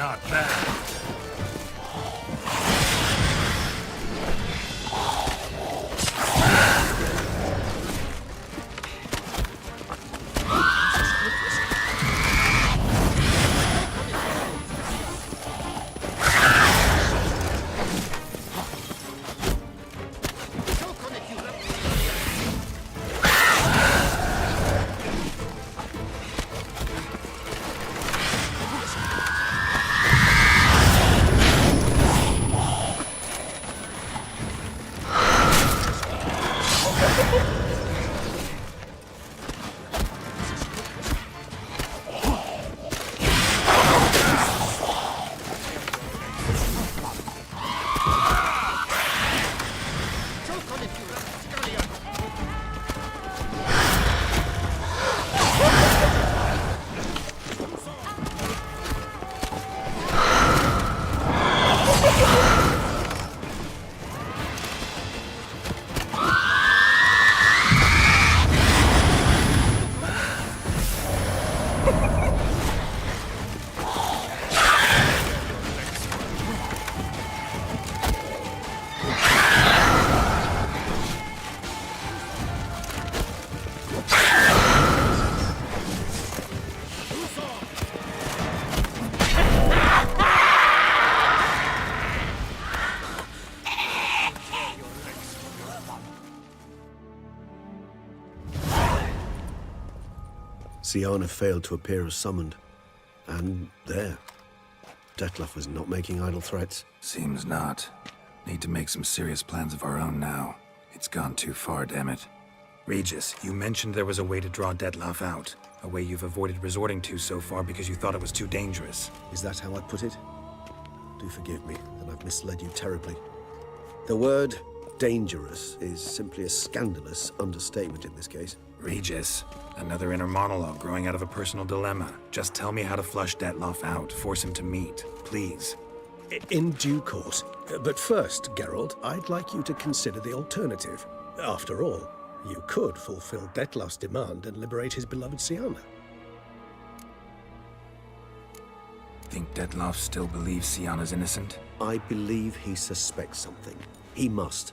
Not bad. Siana failed to appear as summoned. And there. Detlef was not making idle threats. Seems not. Need to make some serious plans of our own now. It's gone too far, damn it. Regis, you mentioned there was a way to draw Detlef out. A way you've avoided resorting to so far because you thought it was too dangerous. Is that how I put it? Do forgive me that I've misled you terribly. The word dangerous is simply a scandalous understatement in this case. Regis, another inner monologue growing out of a personal dilemma. Just tell me how to flush Detlef out, force him to meet, please. In due course. But first, Geralt, I'd like you to consider the alternative. After all, you could fulfill Detlef's demand and liberate his beloved Siana. Think Detlef still believes Siana's innocent? I believe he suspects something. He must.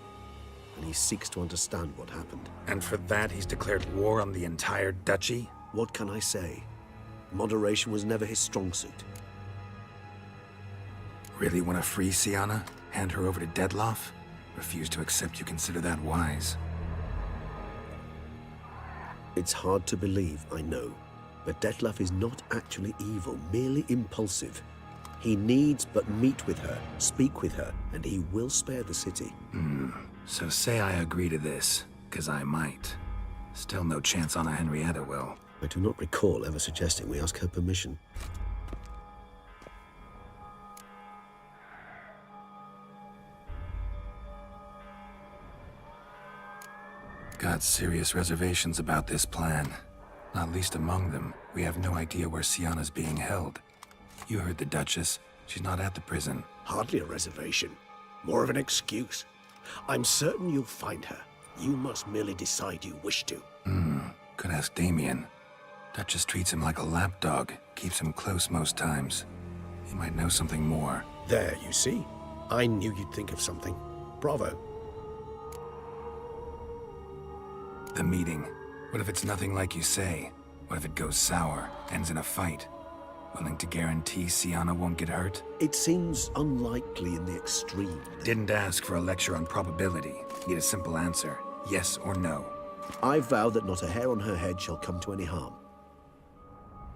And he seeks to understand what happened. And for that, he's declared war on the entire duchy? What can I say? Moderation was never his strong suit. Really want to free Siana? Hand her over to Detlef? Refuse to accept you consider that wise. It's hard to believe, I know. But Detlef is not actually evil, merely impulsive. He needs but meet with her, speak with her, and he will spare the city. So say I agree to this, 'cause I might. Still no chance Anna Henrietta will. I do not recall ever suggesting we ask her permission. Got serious reservations about this plan. Not least among them, we have no idea where Siana's being held. You heard the Duchess. She's not at the prison. Hardly a reservation. More of an excuse. I'm certain you'll find her. You must merely decide you wish to. Could ask Damien. Duchess treats him like a lapdog. Keeps him close most times. He might know something more. There, you see? I knew you'd think of something. Bravo. The meeting. What if it's nothing like you say? What if it goes sour, ends in a fight? Willing to guarantee Siana won't get hurt? It seems unlikely in the extreme. Didn't ask for a lecture on probability. Need a simple answer. Yes or no. I vow that not a hair on her head shall come to any harm.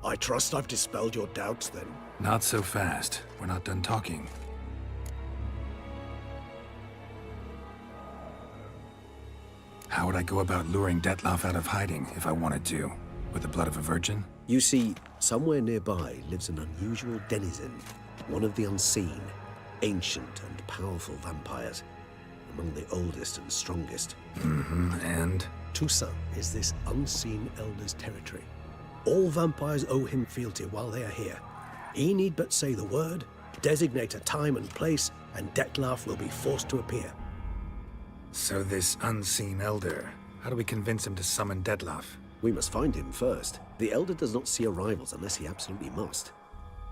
I trust I've dispelled your doubts, then. Not so fast. We're not done talking. How would I go about luring Detlef out of hiding if I wanted to? With the blood of a virgin? You see, somewhere nearby lives an unusual denizen, one of the unseen, ancient and powerful vampires, among the oldest and strongest. And? Toussaint is this unseen elder's territory. All vampires owe him fealty while they are here. He need but say the word, designate a time and place, and Detlef will be forced to appear. So this unseen elder, how do we convince him to summon Detlef? We must find him first. The elder does not see arrivals unless he absolutely must.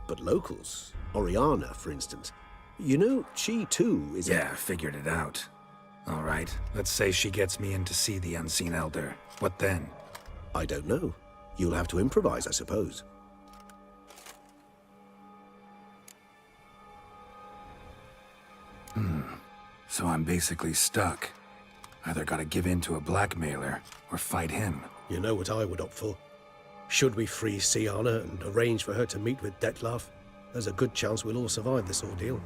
But locals, Oriana, for instance, you know, she too is... Yeah, I figured it out. All right, let's say she gets me in to see the unseen elder. What then? I don't know. You'll have to improvise, I suppose. So I'm basically stuck. Either gotta give in to a blackmailer, or fight him. You know what I would opt for? Should we free Siana and arrange for her to meet with Dettlaff, there's a good chance we'll all survive this ordeal.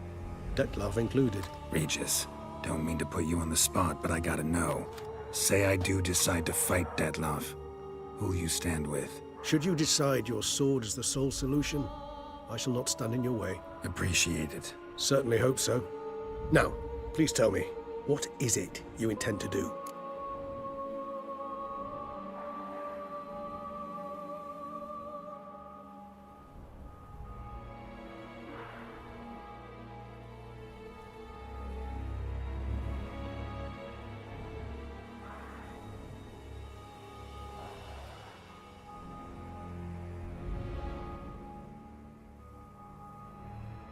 Dettlaff included. Regis, don't mean to put you on the spot, but I gotta know. Say I do decide to fight Dettlaff. Who'll you stand with? Should you decide your sword is the sole solution, I shall not stand in your way. Appreciate it. Certainly hope so. Now, please tell me, what is it you intend to do?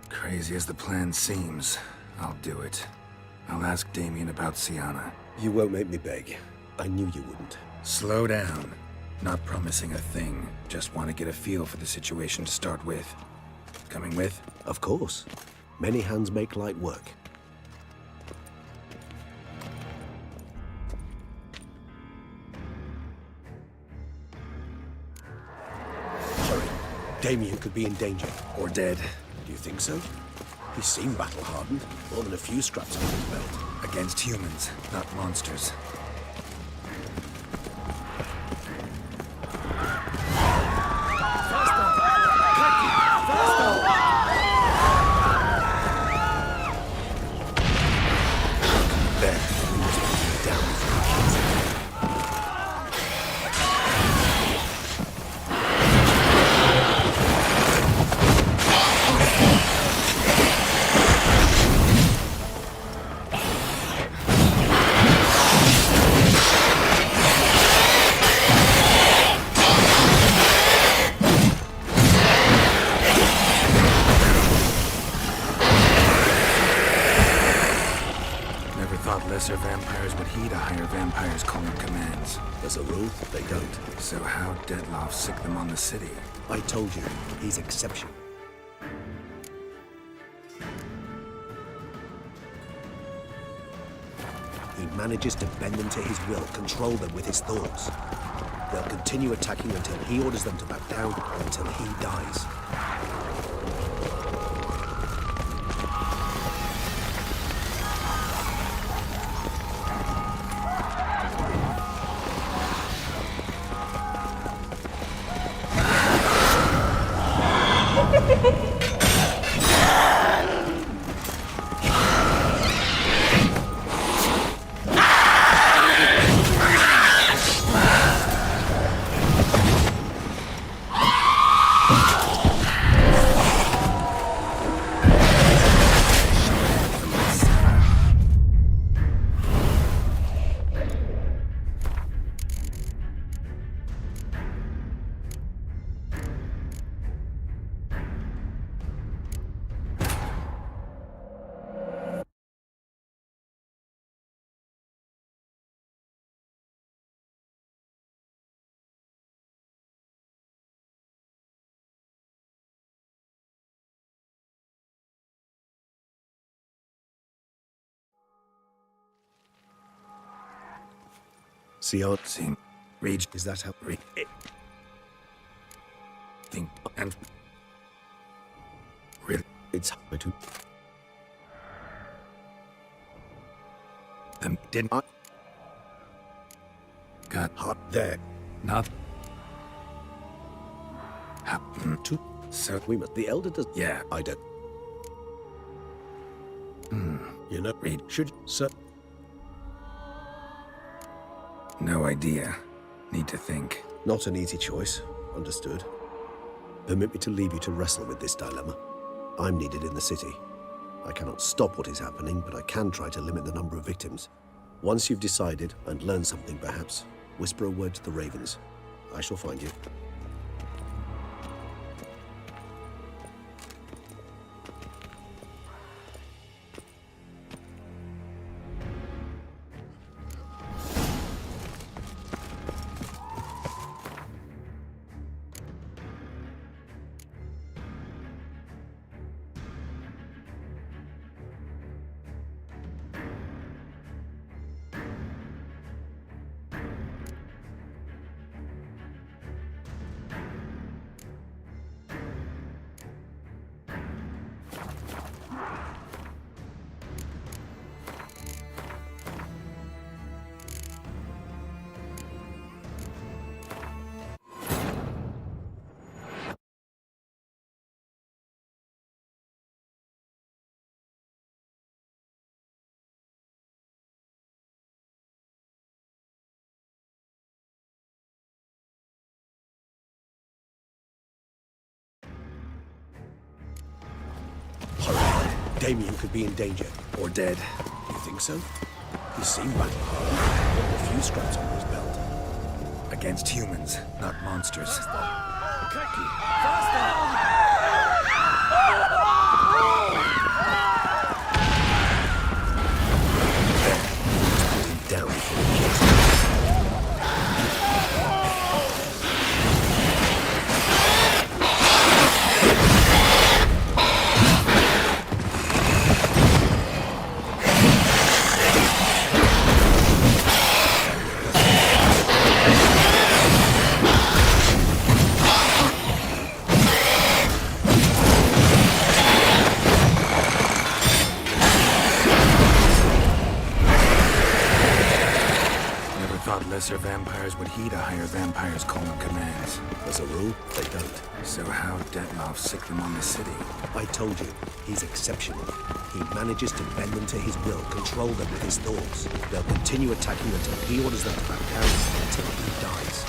Crazy as the plan seems, I'll do it. I'll ask Damien about Siana. You won't make me beg. I knew you wouldn't. Slow down. Not promising a thing. Just want to get a feel for the situation to start with. Coming with? Of course. Many hands make light work. Sorry. Damien could be in danger. Or dead. Do you think so? He seemed battle-hardened. More than a few scraps under his belt. Against humans, not monsters. Lesser vampires would heed a higher vampire's calling commands. As a rule, they don't. So how Dettlaff sick them on the city? I told you, he's exception. He manages to bend them to his will, control them with his thoughts. They'll continue attacking until he orders them to back down, until he dies. Sian, Reg, is that how? Think and really, it's hard to. Them didn't. Got hot there. Not happen to. So we must. The elder does. Yeah, I don't. You know, Reed should sir. No idea. Need to think. Not an easy choice. Understood. Permit me to leave you to wrestle with this dilemma. I'm needed in the city. I cannot stop what is happening, but I can try to limit the number of victims. Once you've decided, and learned something perhaps, whisper a word to the ravens. I shall find you. Damien could be in danger. Or dead. You think so? He seemed battle hardened. A few scraps on his belt. Against humans, not monsters. Down before he kills him. Lesser vampires would heed a higher vampire's call and commands. As a rule, they don't. So how Detloff sick them on the city? I told you, he's exceptional. He manages to bend them to his will, control them with his thoughts. They'll continue attacking until he orders them to back down, until he dies.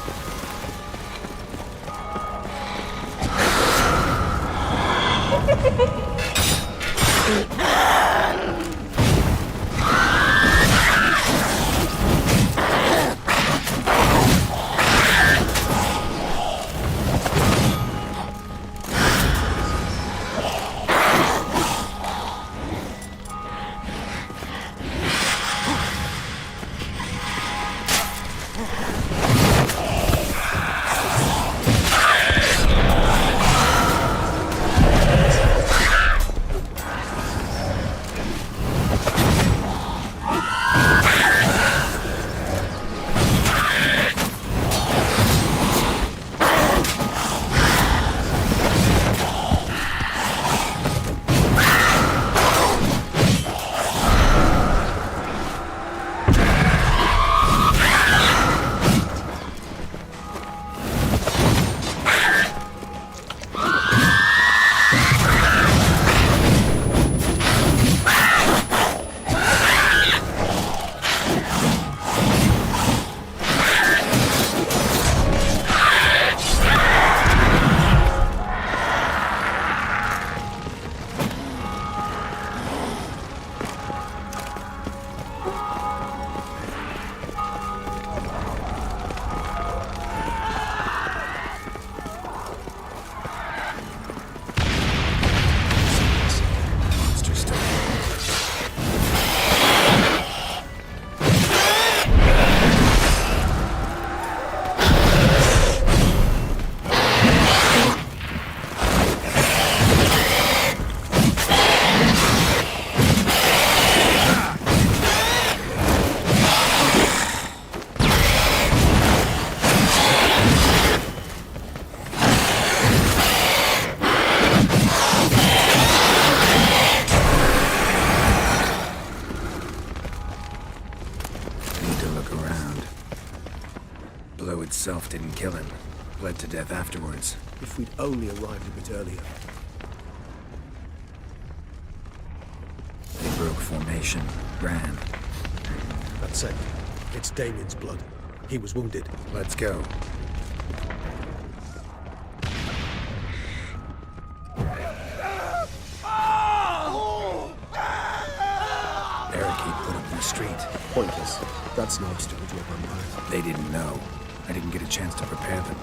Itself didn't kill him. Bled to death afterwards. If we'd only arrived a bit earlier. They broke formation, ran. That's it. It's Damien's blood. He was wounded. Let's go. Barricade put up in the street. Pointless. That's no obstacle to a vampire. They didn't know. I didn't get a chance to prepare them.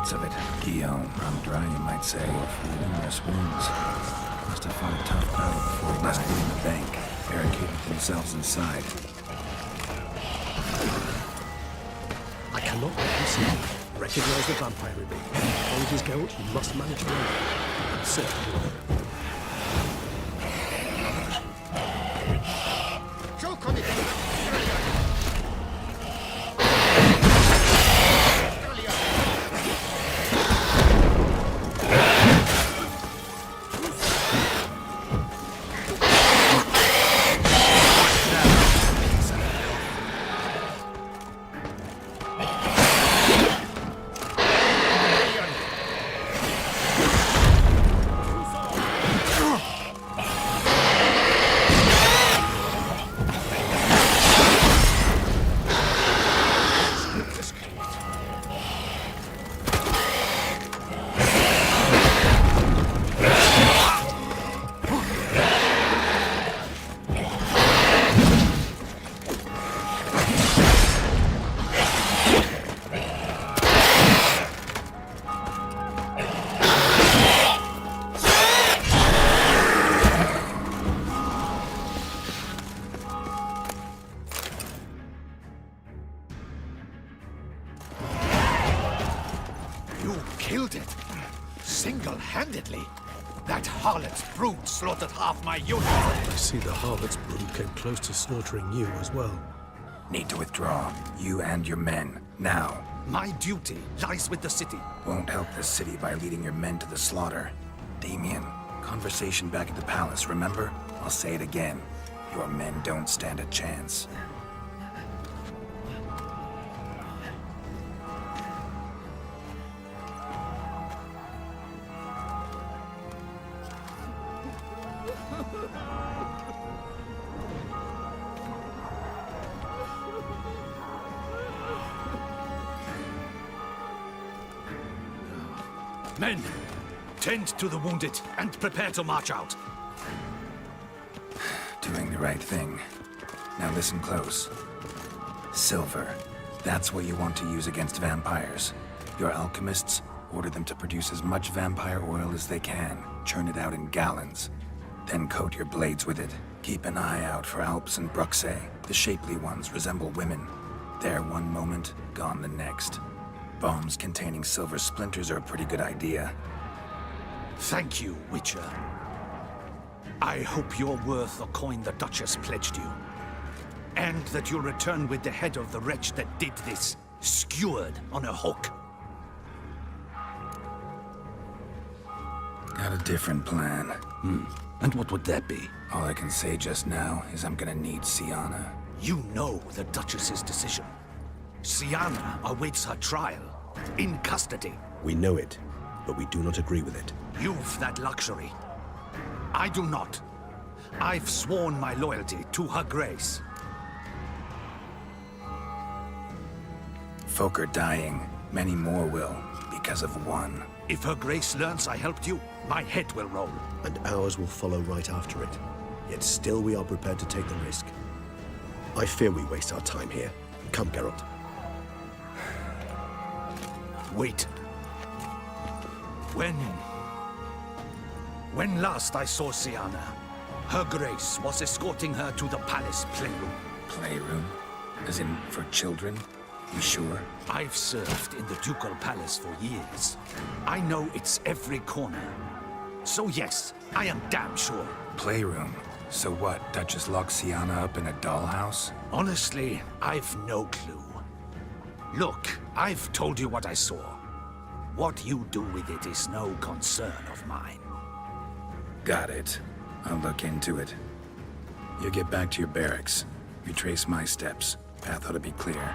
Lots of it. Guillaume, I'm dry, you might say. Numerous wounds. Must have fought a tough battle before he died in the bank, barricaded themselves inside. I cannot let you see. Recognize the vampire in me. Follow his guilt, you must manage your own. Certainly. Killed it. Single-handedly. That harlot's brood slaughtered half my unit. I see the harlot's brood came close to slaughtering you as well. Need to withdraw. You and your men. Now. My duty lies with the city. Won't help the city by leading your men to the slaughter. Damien, conversation back at the palace, remember? I'll say it again. Your men don't stand a chance. Men, tend to the wounded and prepare to march out. Doing the right thing. Now listen close. Silver. That's what you want to use against vampires. Your alchemists, order them to produce as much vampire oil as they can. Churn it out in gallons. Then coat your blades with it. Keep an eye out for Alps and Bruxae. The shapely ones resemble women. There one moment, gone the next. Bombs containing silver splinters are a pretty good idea. Thank you, Witcher. I hope you're worth the coin the Duchess pledged you. And that you'll return with the head of the wretch that did this, skewered on a hook. Got a different plan. And what would that be? All I can say just now is I'm gonna need Sienna. You know the Duchess's decision. Sienna awaits her trial, in custody. We know it, but we do not agree with it. You've that luxury. I do not. I've sworn my loyalty to her grace. Folk are dying. Many more will, because of one. If her grace learns I helped you, my head will roll. And ours will follow right after it. Yet still we are prepared to take the risk. I fear we waste our time here. Come, Geralt. Wait. When last I saw Sienna, her grace was escorting her to the palace playroom. Playroom? As in, for children? You sure? I've served in the ducal palace for years. I know it's every corner. So yes, I am damn sure. Playroom? So what, Duchess locked Sienna up in a dollhouse? Honestly, I've no clue. Look, I've told you what I saw. What you do with it is no concern of mine. Got it. I'll look into it. You get back to your barracks. Retrace my steps. Path ought to be clear.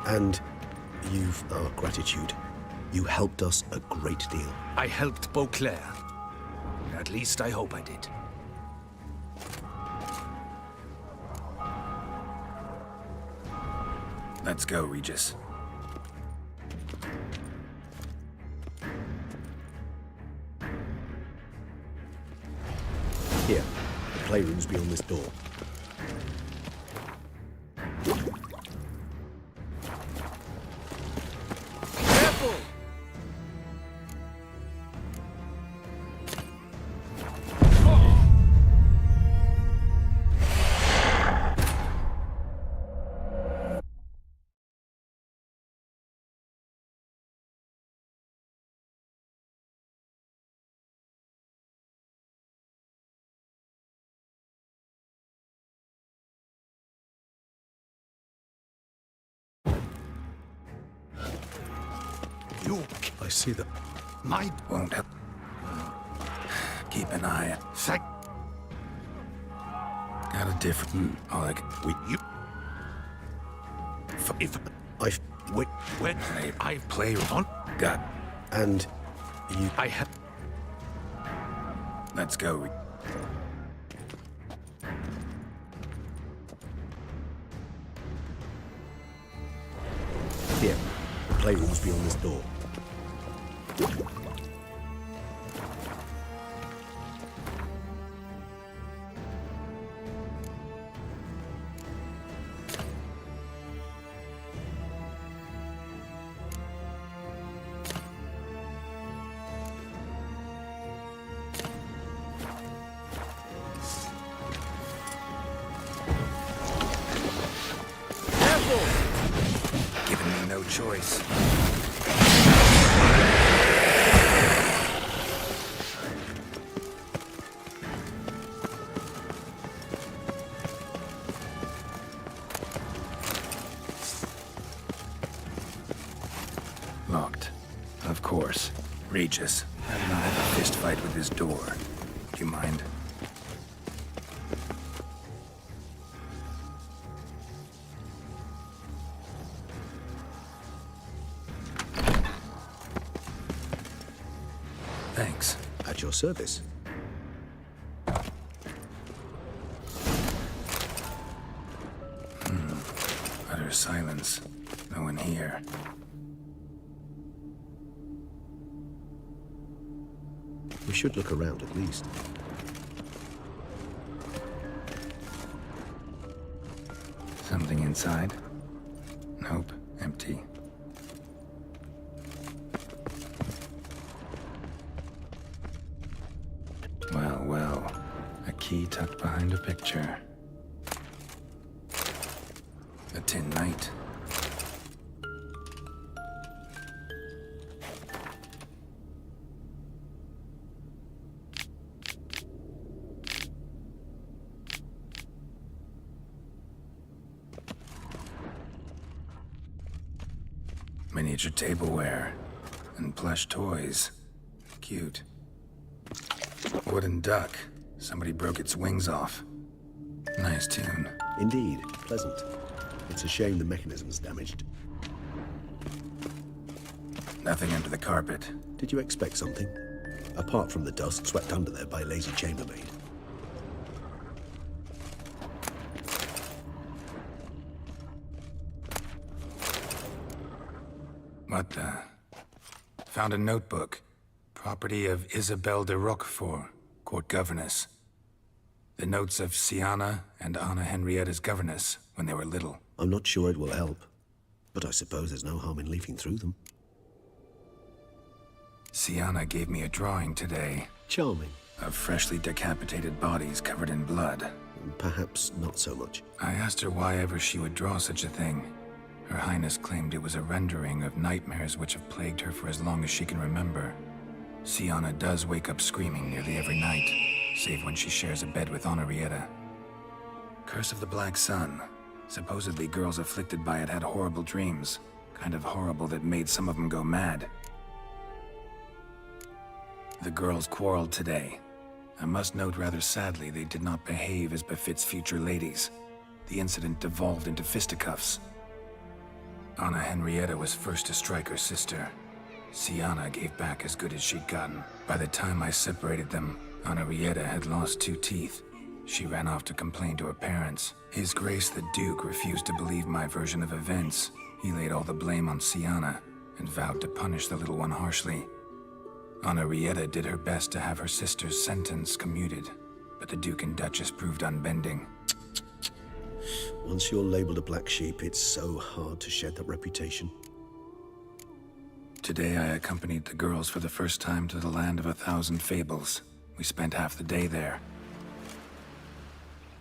And you've our gratitude. You helped us a great deal. I helped Beauclair. At least I hope I did. Let's go, Regis. Here, the playroom's beyond this door. You... I see that. My... Won't help. Keep an eye out. Got a different... All I can... You... If... When I play on... Got... And... You... I have... Let's go. Here. The playroom's beyond this door. Giving me no choice. Locked. Of course. Regis. I've not had a fist fight with his door. Do you mind? Thanks. At your service. Utter silence. No one here. We should look around at least. Something inside? Nope. Empty. Well, well. A key tucked behind a picture. A tin knight. Miniature tableware. And plush toys. Cute. Wooden duck. Somebody broke its wings off. Nice tune. Indeed. Pleasant. It's a shame the mechanism's damaged. Nothing under the carpet. Did you expect something? Apart from the dust swept under there by a lazy chambermaid. What the? Found a notebook. Property of Isabelle de Roquefort, court governess. The notes of Siana and Anna Henrietta's governess when they were little. I'm not sure it will help, but I suppose there's no harm in leafing through them. Siana gave me a drawing today. Charming. Of freshly decapitated bodies covered in blood. Perhaps not so much. I asked her why ever she would draw such a thing. Her Highness claimed it was a rendering of nightmares which have plagued her for as long as she can remember. Siana does wake up screaming nearly every night, save when she shares a bed with Henrietta. Curse of the Black Sun. Supposedly girls afflicted by it had horrible dreams. Kind of horrible that made some of them go mad. The girls quarreled today. I must note rather sadly they did not behave as befits future ladies. The incident devolved into fisticuffs. Anna Henrietta was first to strike her sister. Siana gave back as good as she'd gotten. By the time I separated them, Henrietta had lost 2 teeth. She ran off to complain to her parents. His Grace the Duke refused to believe my version of events. He laid all the blame on Siana and vowed to punish the little one harshly. Henrietta did her best to have her sister's sentence commuted, but the Duke and Duchess proved unbending. Once you're labeled a black sheep, it's so hard to shed that reputation. Today I accompanied the girls for the first time to the land of 1,000 fables. We spent half the day there.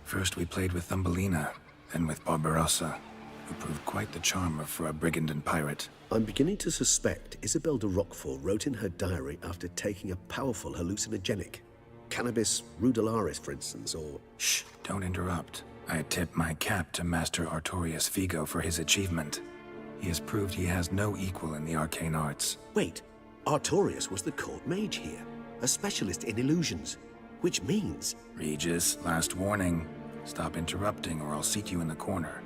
First we played with Thumbelina, then with Barbarossa, who proved quite the charmer for a brigand and pirate. I'm beginning to suspect Isabelle de Roquefort wrote in her diary after taking a powerful hallucinogenic. Cannabis rudelaris, for instance, or... Shh, don't interrupt. I tip my cap to Master Artorius Vigo for his achievement. He has proved he has no equal in the arcane arts. Wait, Artorius was the court mage here, a specialist in illusions, which means... Regis, last warning. Stop interrupting or I'll seat you in the corner.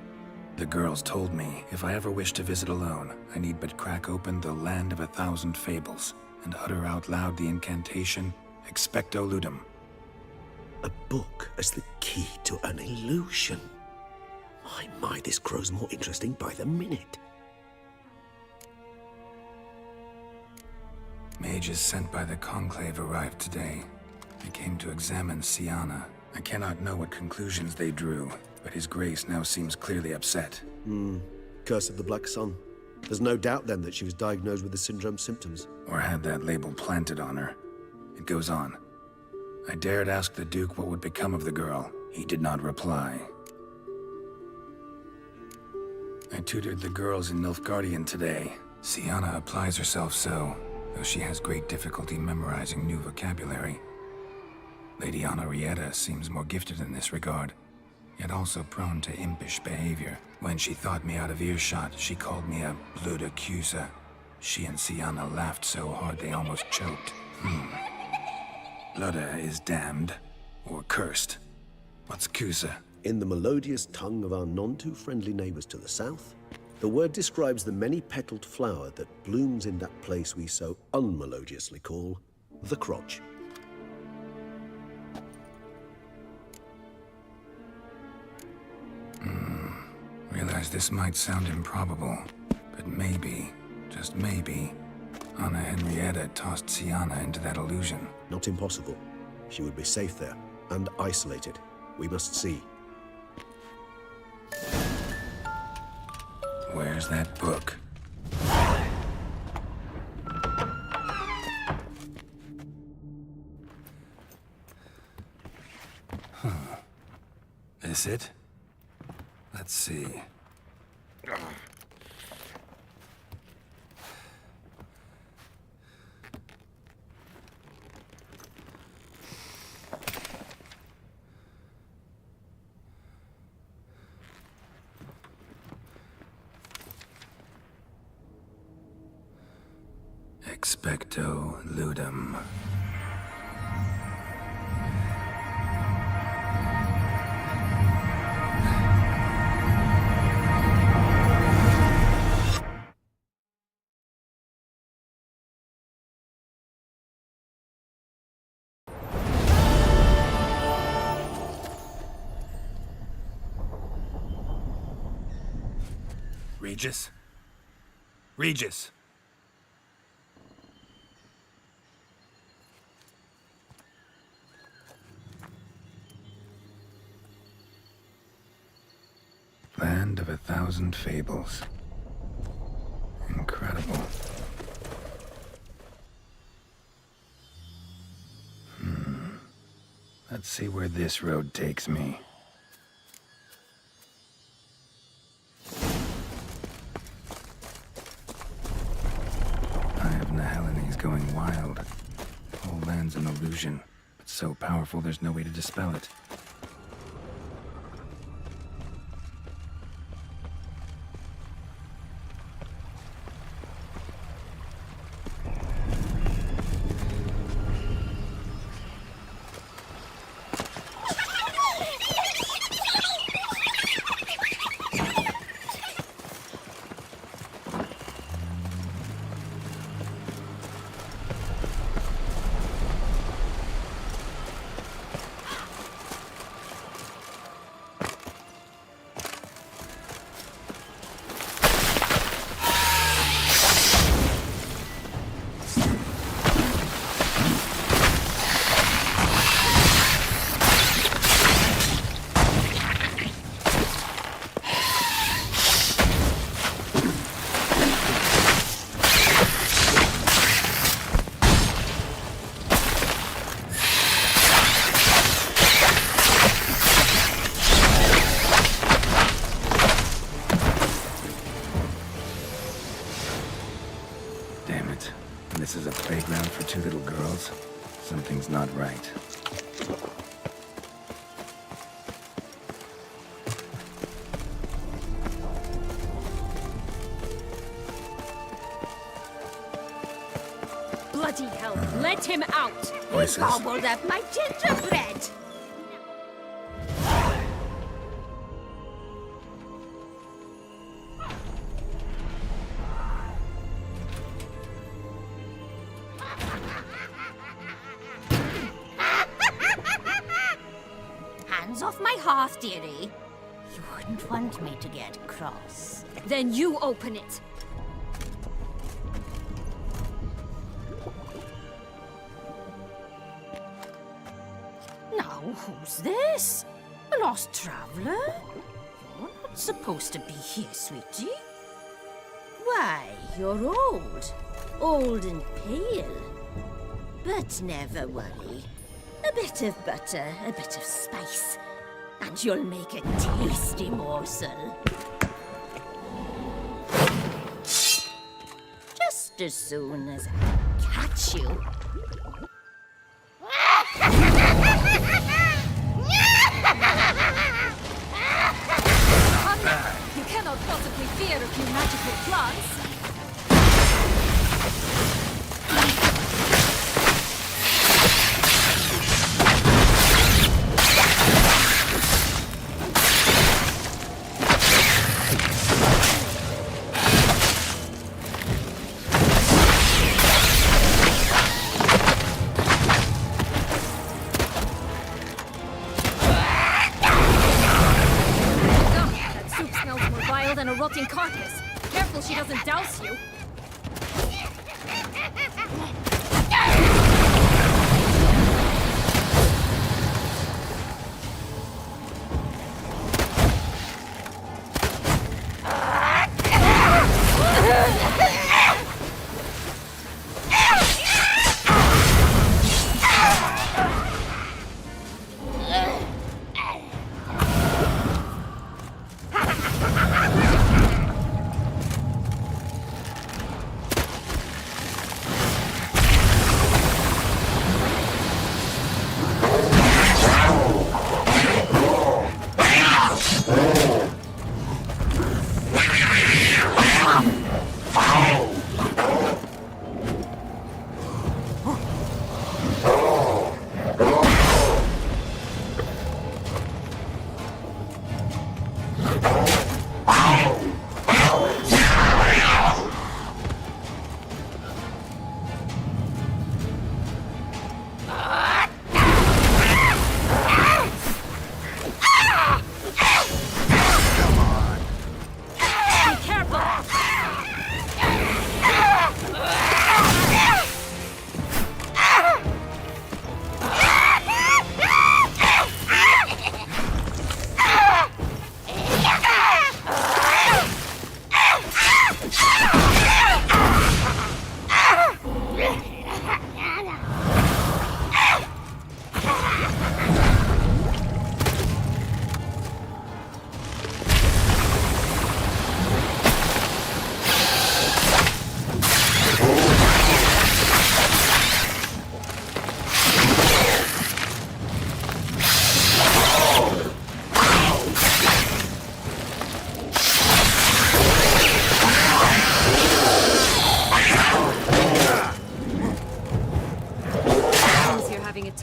The girls told me if I ever wish to visit alone, I need but crack open the Land of 1,000 Fables and utter out loud the incantation, Expecto Ludum. A book as the key to an illusion. My, this grows more interesting by the minute. Mages sent by the Conclave arrived today. They came to examine Siana. I cannot know what conclusions they drew, but His Grace now seems clearly upset. Curse of the Black Sun. There's no doubt then that she was diagnosed with the syndrome symptoms. Or had that label planted on her. It goes on. I dared ask the Duke what would become of the girl. He did not reply. I tutored the girls in Nilfgaardian today. Siana applies herself so, though she has great difficulty memorizing new vocabulary. Lady Henrietta seems more gifted in this regard, yet also prone to impish behavior. When she thought me out of earshot, she called me a blood accuser. She and Siana laughed so hard they almost choked. Ludda is damned, or cursed. What's Cusa? In the melodious tongue of our none-too-friendly neighbors to the south, the word describes the many-petaled flower that blooms in that place we so unmelodiously call the crotch. Realize this might sound improbable, but maybe, just maybe, Anna Henrietta tossed Siana into that illusion. Not impossible. She would be safe there, and isolated. We must see. Where's that book? This it? Let's see. Expecto Ludum. Regis? Regis! Land of 1,000 Fables. Incredible. Let's see where this road takes me. Eye of Nahelene is going wild. The whole land's an illusion, but so powerful there's no way to dispel it. Let him out! Voices. Gobbled up my gingerbread! Hands off my hearth, dearie. You wouldn't want me to get cross. Then you open it. Now, who's this? A lost traveler? You're not supposed to be here, sweetie. Why, you're old. Old and pale. But never worry. A bit of butter, a bit of spice, and you'll make a tasty morsel. Just as soon as I catch you. You cannot possibly fear a few magical plants. Than a rotting carcass. Careful she doesn't douse you.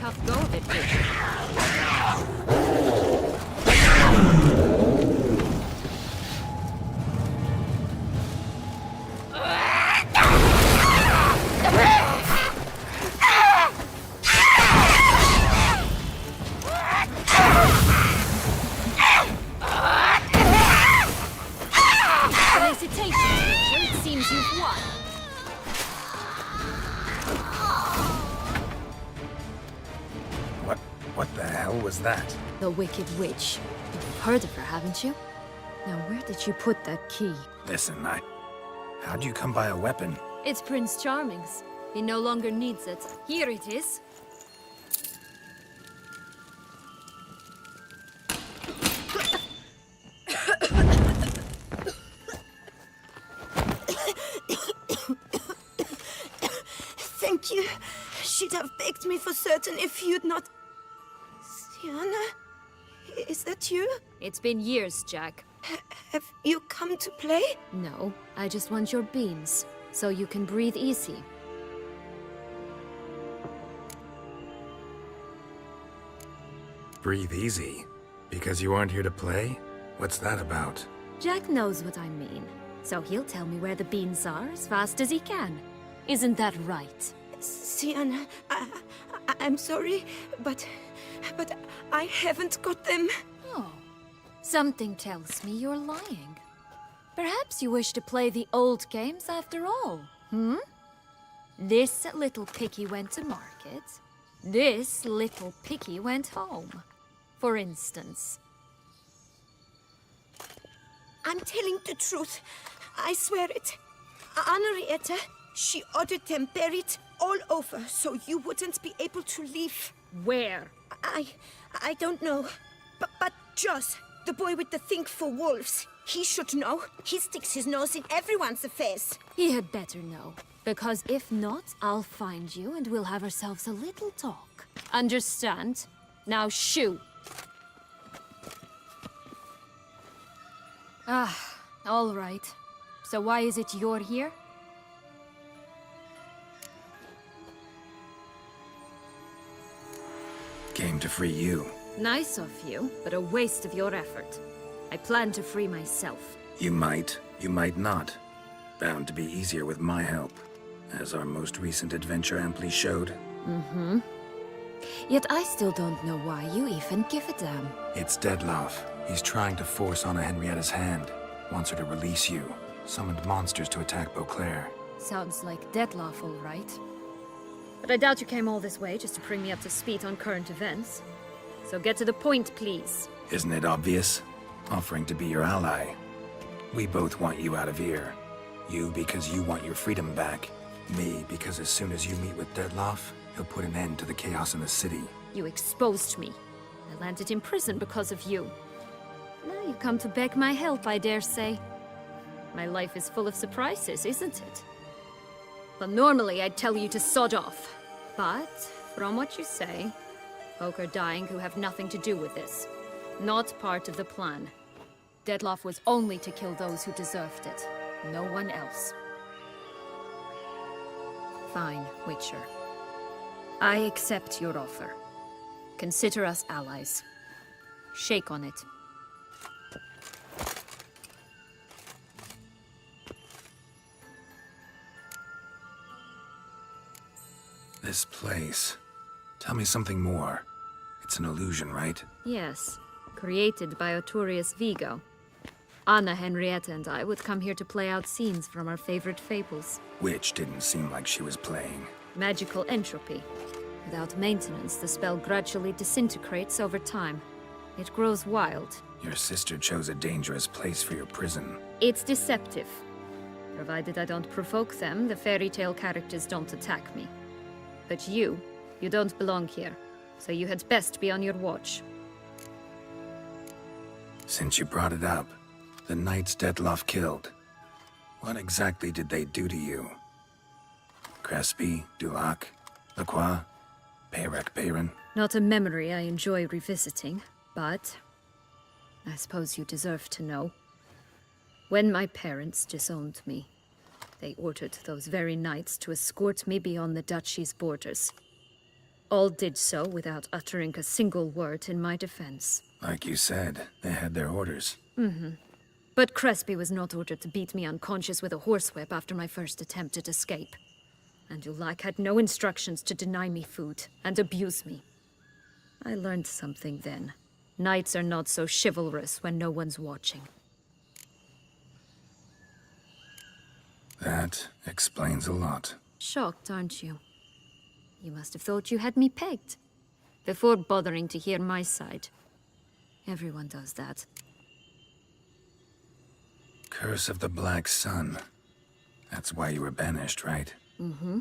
tough go of it, It seems you've won. What the hell was that? The Wicked Witch. You've heard of her, haven't you? Now, where did you put that key? Listen, how'd you come by a weapon? It's Prince Charming's. He no longer needs it. Here it is. Thank you. She'd have baked me for certain if you'd not... Sienna? Is that you? It's been years, Jack. Have you come to play? No, I just want your beans, so you can breathe easy. Breathe easy. Because you aren't here to play? What's that about? Jack knows what I mean, so he'll tell me where the beans are as fast as he can. Isn't that right? Sienna, I'm sorry, but I haven't got them. Oh, something tells me you're lying. Perhaps you wish to play the old games after all, hmm? This little piggy went to market. This little piggy went home, for instance. I'm telling the truth. I swear it. Henrietta, she ordered them buried all over so you wouldn't be able to leave. Where? I don't know. But Joss, the boy with the thing for wolves, he should know. He sticks his nose in everyone's affairs. He had better know. Because if not, I'll find you and we'll have ourselves a little talk. Understand? Now shoo! Ah, all right. So why is it you're here? Came to free you. Nice of you, but a waste of your effort. I plan to free myself. You might not. Bound to be easier with my help, as our most recent adventure amply showed. Mm-hmm. Yet I still don't know why you even give a damn. It's Dettlaff. He's trying to force Anna Henrietta's hand. Wants her to release you. Summoned monsters to attack Beauclair. Sounds like Dettlaff, all right. But I doubt you came all this way just to bring me up to speed on current events. So get to the point, please. Isn't it obvious? Offering to be your ally. We both want you out of here. You because you want your freedom back. Me because as soon as you meet with Dettlaff, he'll put an end to the chaos in the city. You exposed me. I landed in prison because of you. Now you come to beg my help, I dare say. My life is full of surprises, isn't it? Well, normally I'd tell you to sod off. But, from what you say, folk are dying who have nothing to do with this. Not part of the plan. Dettlaff was only to kill those who deserved it. No one else. Fine, Witcher. I accept your offer. Consider us allies. Shake on it. This place. Tell me something more. It's an illusion, right? Yes. Created by Arturius Vigo. Anna Henrietta and I would come here to play out scenes from our favorite fables. Which didn't seem like she was playing. Magical entropy. Without maintenance, the spell gradually disintegrates over time. It grows wild. Your sister chose a dangerous place for your prison. It's deceptive. Provided I don't provoke them, the fairy tale characters don't attack me. But you don't belong here. So you had best be on your watch. Since you brought it up, the knights Dettlaff killed. What exactly did they do to you? Crespi, Dulac, Lacroix, Peyrac Peyran? Not a memory I enjoy revisiting, but I suppose you deserve to know. When my parents disowned me, they ordered those very knights to escort me beyond the duchy's borders. All did so without uttering a single word in my defense. Like you said, they had their orders. Mm-hmm. But Crespi was not ordered to beat me unconscious with a horsewhip after my first attempt at escape. And Dulac had no instructions to deny me food and abuse me. I learned something then. Knights are not so chivalrous when no one's watching. That explains a lot. Shocked, aren't you? You must have thought you had me pegged. Before bothering to hear my side. Everyone does that. Curse of the Black Sun. That's why you were banished, right? Mm-hmm.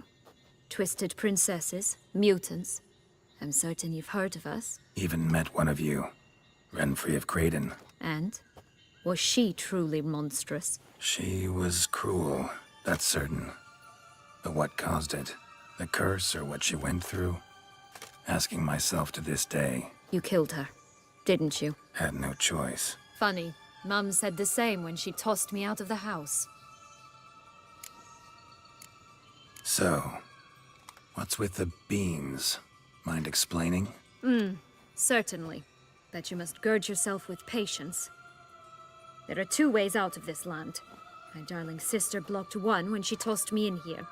Twisted princesses, mutants. I'm certain you've heard of us. Even met one of you. Renfrey of Craden. And? Was she truly monstrous? She was cruel, that's certain. But what caused it? The curse or what she went through? Asking myself to this day. You killed her, didn't you? Had no choice. Funny. Mum said the same when she tossed me out of the house. So, what's with the beans? Mind explaining? Certainly. that you must gird yourself with patience. There are 2 ways out of this land. My darling sister blocked one when she tossed me in here.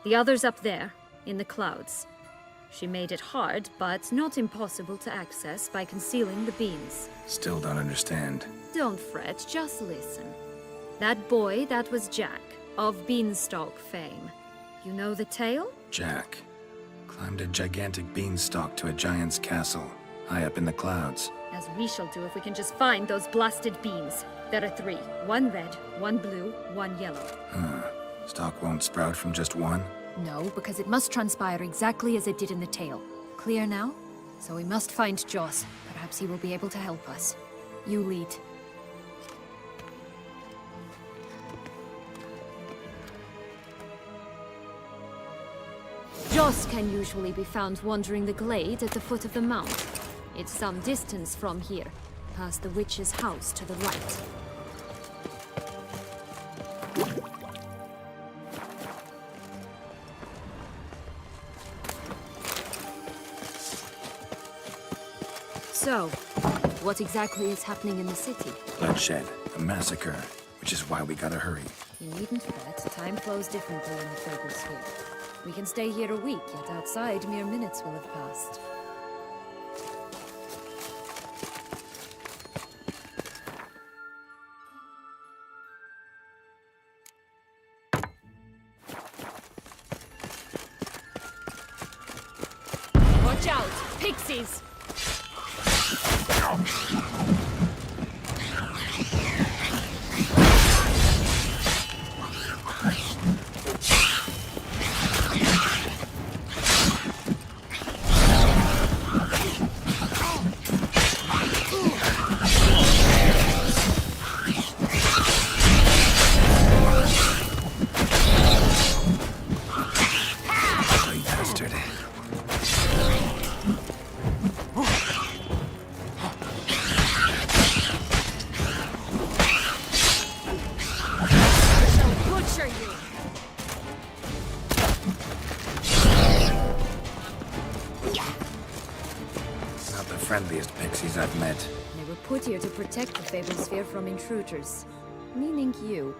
The other's up there, in the clouds. She made it hard, but not impossible to access by concealing the beans. Still don't understand. Don't fret, just listen. That boy, that was Jack, of Beanstalk fame. You know the tale? Jack climbed a gigantic beanstalk to a giant's castle, high up in the clouds. As we shall do if we can just find those blasted beans. There are 3. 1 red, 1 blue, 1 yellow. Stalk won't sprout from just one? No, because it must transpire exactly as it did in the tale. Clear now? So we must find Joss. Perhaps he will be able to help us. You lead. Joss can usually be found wandering the glade at the foot of the mount. It's some distance from here, past the witch's house to the right. So, what exactly is happening in the city? Bloodshed, a massacre, which is why we gotta hurry. You needn't fret. Time flows differently in the Fable Sphere. We can stay here a week, yet outside mere minutes will have passed. Watch out! Pixies! Friendliest pixies I've met. They were put here to protect the Fable Sphere from intruders. Meaning you.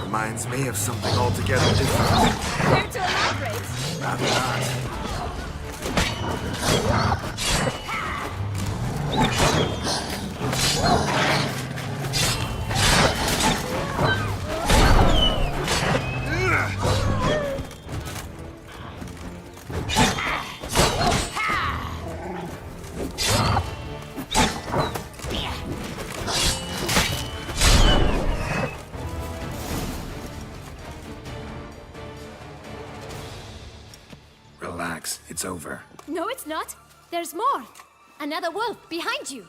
Reminds me of something altogether different. Care to elaborate? Rather not. Relax, it's over. No, it's not. There's more. Another wolf behind you.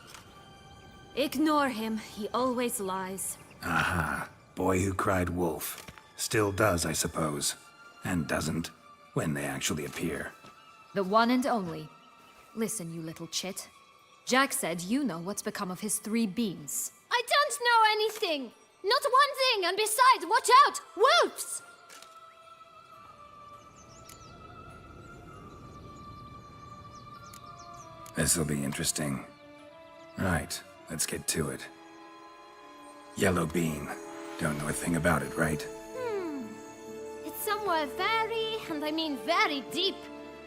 Ignore him. He always lies. Aha. Boy who cried wolf. Still does, I suppose. And doesn't, when they actually appear. The one and only. Listen, you little chit. Jack said you know what's become of his 3 beans. I don't know anything. Not one thing, and besides, watch out! Wolves! This'll be interesting. Right. let's get to it. Yellow bean. Don't know a thing about it, right? It's somewhere very, and I mean very deep.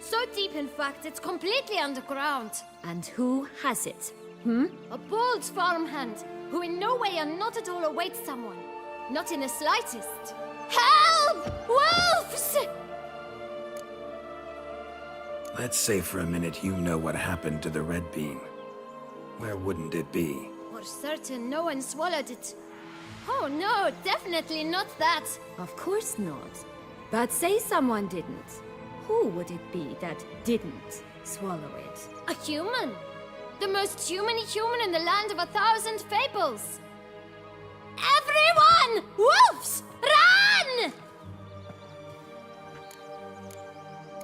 So deep, in fact, it's completely underground. And who has it? A bold farmhand, who in no way and not at all awaits someone. Not in the slightest. Help! Wolves! Let's say for a minute you know what happened to the red bean. Where wouldn't it be? For certain, no one swallowed it. Oh no, definitely not that. Of course not. But say someone didn't. Who would it be that didn't swallow it? A human. The most human-y human in the land of 1,000 fables. Everyone! Wolves! Run!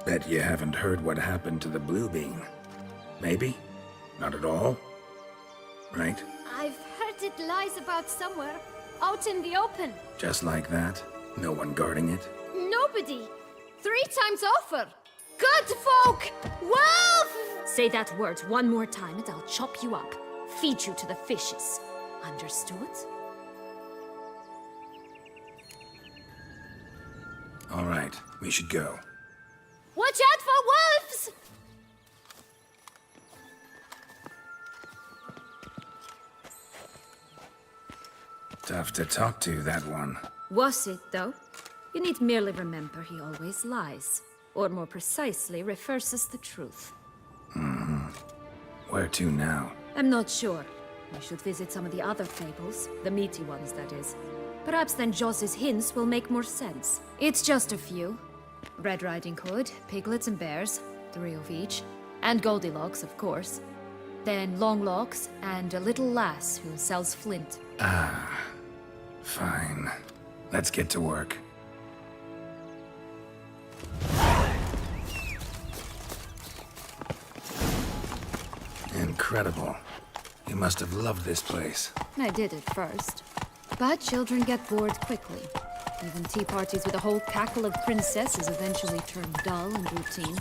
Bet you haven't heard what happened to the blue bean. Maybe? Not at all? Right? I've heard it lies about somewhere, out in the open. Just like that? No one guarding it? Nobody. 3 times over. Good folk! Wolf! Say that word one more time and I'll chop you up. Feed you to the fishes. Understood? All right, we should go. Watch out for wolves! Tough to talk to, that one. Was it, though? You need merely remember he always lies. Or more precisely, reverses the truth. Where to now? I'm not sure. We should visit some of the other fables. The meaty ones, that is. Perhaps then Joss's hints will make more sense. It's just a few. Red Riding Hood, piglets and bears, 3 of each. And Goldilocks, of course. Then Longlocks, and a little lass who sells flint. Fine. Let's get to work. Incredible. You must have loved this place. I did at first. But children get bored quickly. Even tea parties with a whole cackle of princesses eventually turn dull and routine.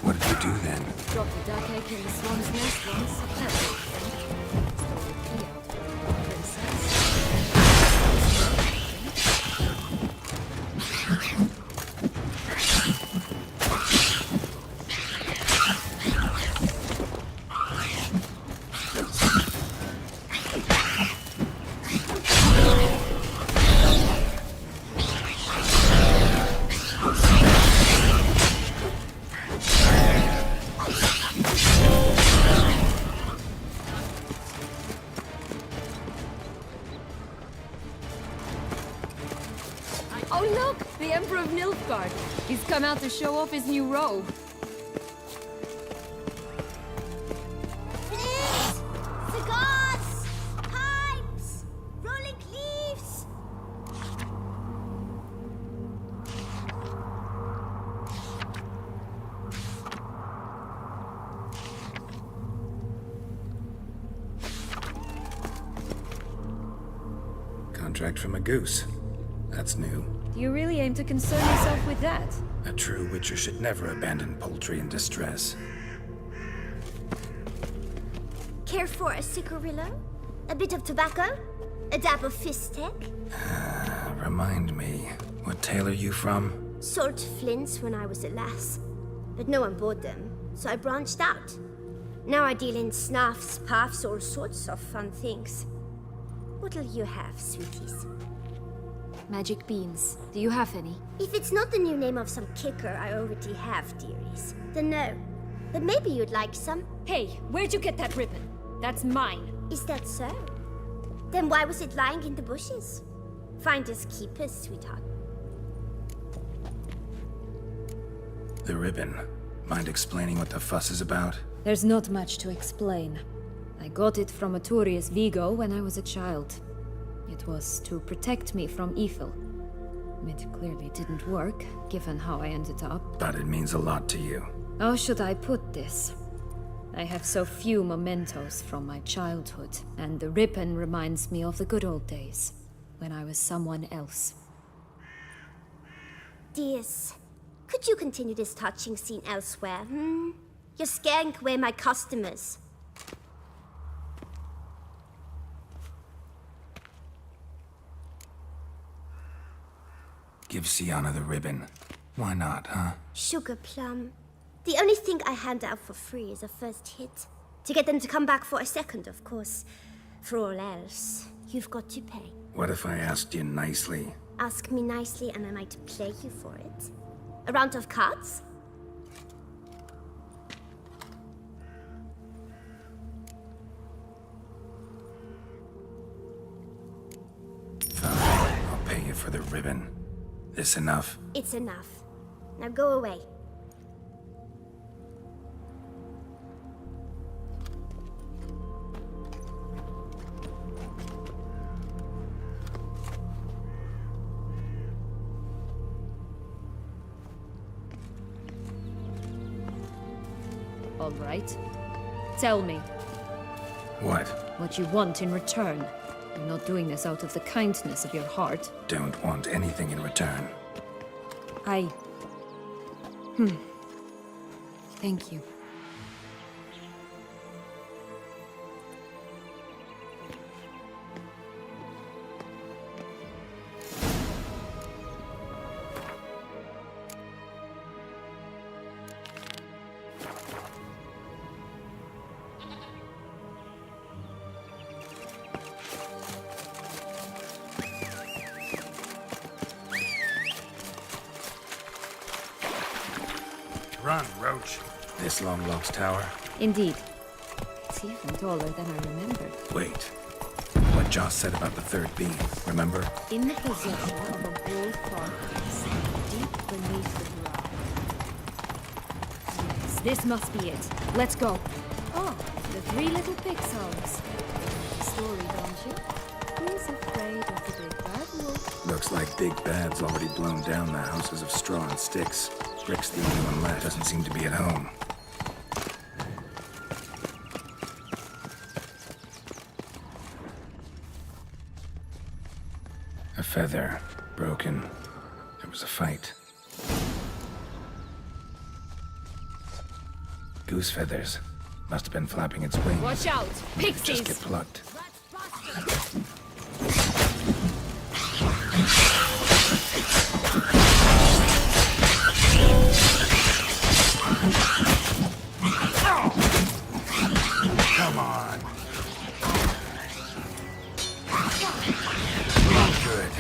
What did you do then? Dropped a duck egg in the swan's nest once. That's it. Stole a pea out of a princess. Oh look! The Emperor of Nilfgaard! He's come out to show off his new robe. Flint! Cigars! Pipes! Rolling leaves! Contract from a goose. That's new. Do you really aim to concern yourself with that? A true witcher should never abandon poultry in distress. Care for a cigarillo? A bit of tobacco? A dab of fistek? Remind me, what tale are you from? Sold flints when I was a lass. But no one bought them, so I branched out. Now I deal in snuffs, puffs, all sorts of fun things. What'll you have, sweeties? Magic beans. Do you have any? If it's not the new name of some kicker I already have, dearies, then no. But maybe you'd like some. Hey, where'd you get that ribbon? That's mine. Is that so? Then why was it lying in the bushes? Finders keepers, sweetheart. The ribbon. Mind explaining what the fuss is about? There's not much to explain. I got it from Aturius Vigo when I was a child. It was to protect me from evil. It clearly didn't work, given how I ended up. But it means a lot to you. How should I put this? I have so few mementos from my childhood, and the ribbon reminds me of the good old days, when I was someone else. Dears, could you continue this touching scene elsewhere, You're scaring away my customers. Give Sienna the ribbon. Why not, huh? Sugar plum. The only thing I hand out for free is a first hit. To get them to come back for a second, of course. For all else, you've got to pay. What if I asked you nicely? Ask me nicely and I might play you for it. A round of cards? Fine, I'll pay you for the ribbon. This enough? It's enough. Now go away. All right. Tell me. What? What you want in return. You're not doing this out of the kindness of your heart. Don't want anything in return. Thank you. Run, Roach. This long-lost tower? Indeed. It's even taller than I remembered. Wait. What Joss said about the third beam, remember? In the possession of a gold fortress, deep beneath the ground. Yes, this must be it. Let's go. Oh, the three little pig songs. Story, don't you? Who's afraid of the big bad wolf? Looks like Big Bad's already blown down the houses of straw and sticks. Rick's the only one left. Doesn't seem to be at home. A feather. Broken. There was a fight. Goose feathers. Must have been flapping its wings. Watch out! Pixies! Just get plucked. Come on. Good.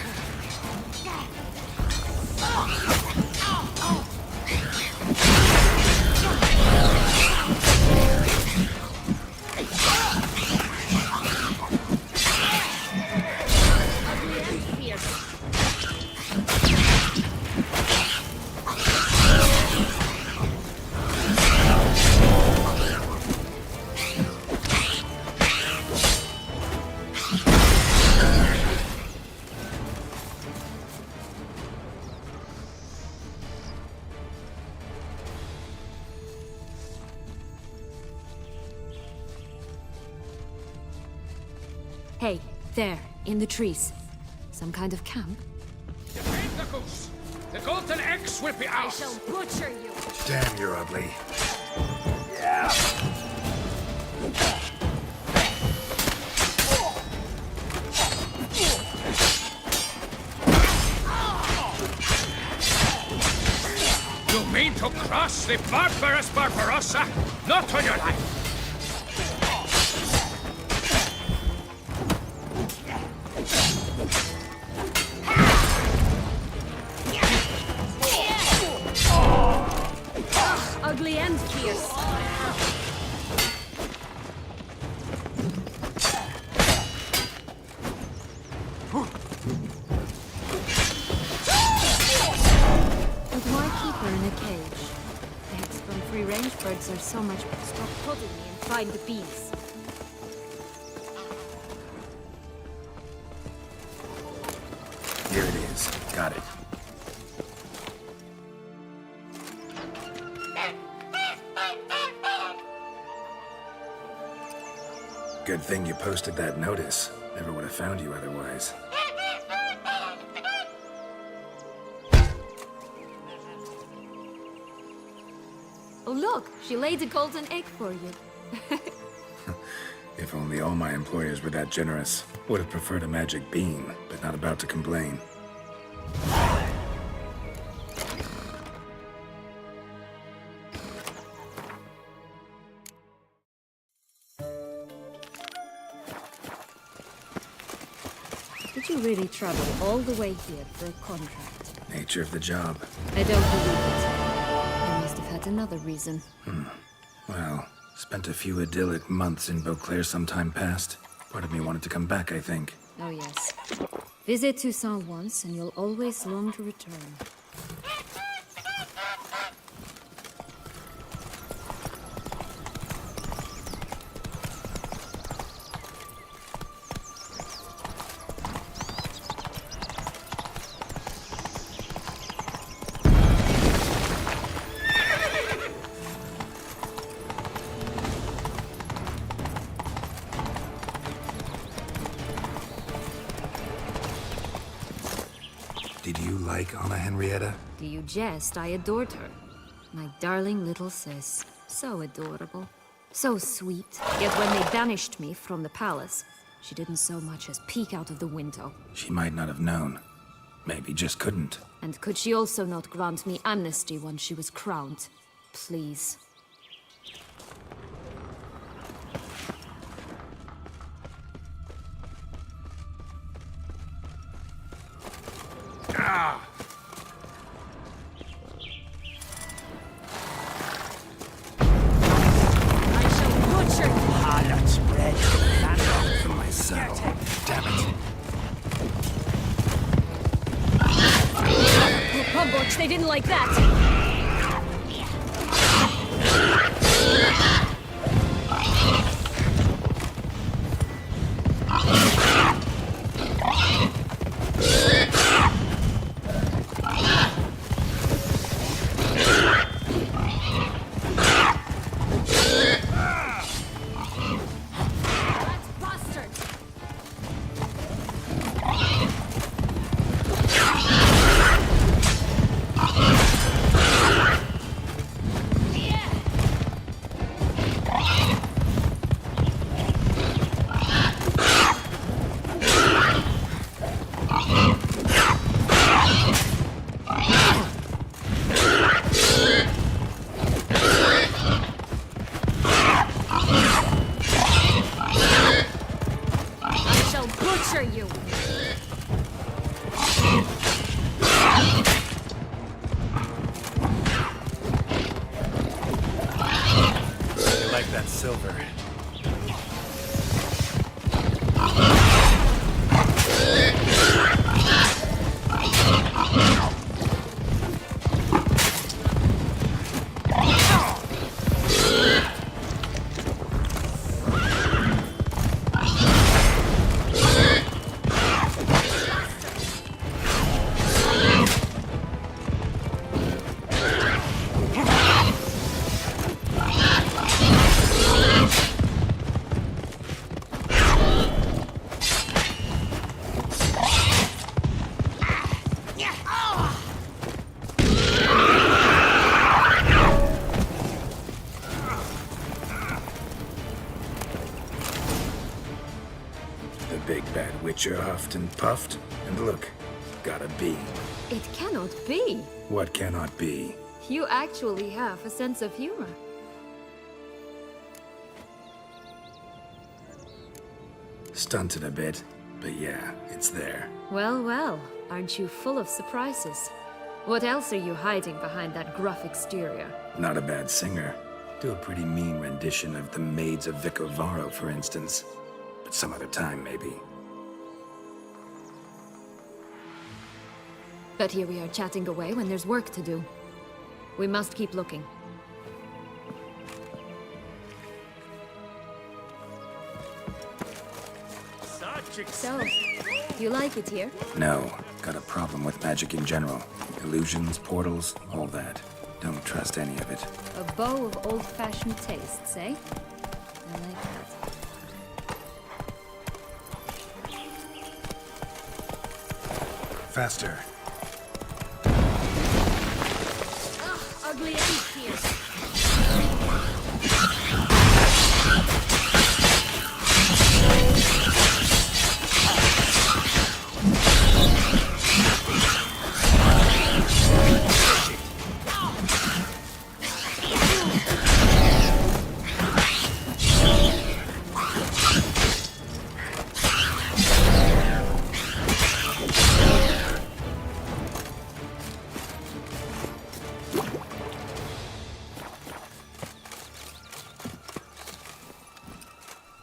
Hey, there, in the trees. Some kind of camp? Defend the goose! The golden eggs will be ours! I shall butcher you! Damn, you're ugly. Yeah! You mean to cross the barbarous Barbarossa? Not on your life! Ugly and fierce. But why keep her in a cage? Eggs from free-range birds are so much better. Stop prodding me and find the bees. Here it is. Got it. Good thing you posted that notice. Never would have found you otherwise. Oh look, she laid a golden egg for you. If only all my employers were that generous. Would have preferred a magic bean, but not about to complain. Did you really travel all the way here for a contract? Nature of the job. I don't believe it. You must have had another reason. Well, spent a few idyllic months in Beauclair some time past. Part of me wanted to come back, I think. Oh yes. Visit Toussaint once and you'll always long to return. Did you like Anna Henrietta? Do you jest? I adored her. My darling little sis. So adorable. So sweet. Yet when they banished me from the palace, she didn't so much as peek out of the window. She might not have known. Maybe just couldn't. And could she also not grant me amnesty once she was crowned? Please. Harlot's bread. From my saddle. Damn it. Oh, Pumborch, they didn't like that! Silver. Witcher huffed and puffed, and look, got a bee. It cannot be. What cannot be? You actually have a sense of humor. Stunted a bit, but yeah, it's there. Well, well, aren't you full of surprises? What else are you hiding behind that gruff exterior? Not a bad singer. Do a pretty mean rendition of The Maids of Vicovaro, for instance. But some other time, maybe. But here we are chatting away when there's work to do. We must keep looking. So, you like it here? No, got a problem with magic in general. Illusions, portals, all that. Don't trust any of it. A bow of old-fashioned tastes, eh? I like that. Faster. Ugly end here.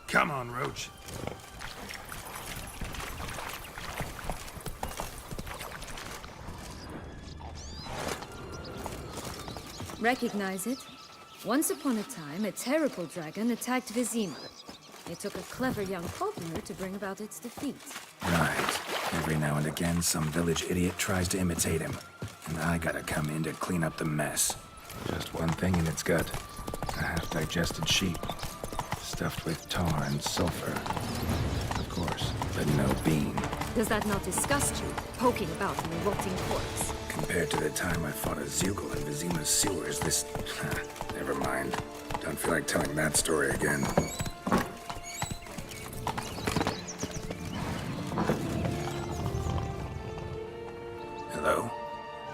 Come on, Roach. Recognize it? Once upon a time, a terrible dragon attacked Vizima. It took a clever young cobbler to bring about its defeat. Right. Every now and again, some village idiot tries to imitate him. And I gotta come in to clean up the mess. Just one thing in its gut. A half-digested sheep. Stuffed with tar and sulfur. Of course, but no bean. Does that not disgust you, poking about in a rotting corpse? Compared to the time I fought a Zeugl in Vizima's sewers, this... never mind. Don't feel like telling that story again. Hello?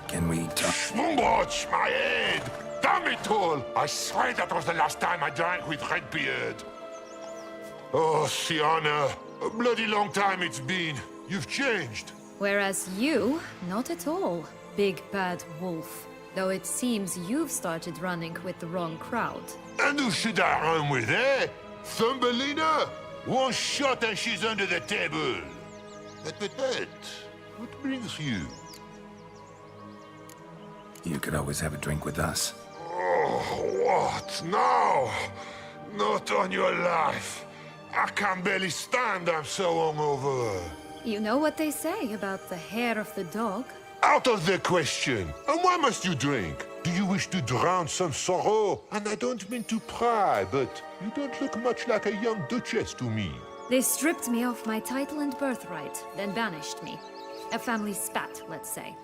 Can we talk? Schmumboch, my head! Damn it all! I swear that was the last time I drank with Redbeard. Oh, Sienna, a bloody long time it's been. You've changed. Whereas you, not at all, big bad wolf. Though it seems you've started running with the wrong crowd. And who should I run with, eh? Thumbelina? One shot and she's under the table. But, what brings you? You could always have a drink with us. Oh, what? No! Not on your life. I can barely stand, I'm so hungover. You know what they say about the hair of the dog? Out of the question. And why must you drink? Do you wish to drown some sorrow? And I don't mean to pry, but you don't look much like a young duchess to me. They stripped me of my title and birthright, then banished me. A family spat, let's say.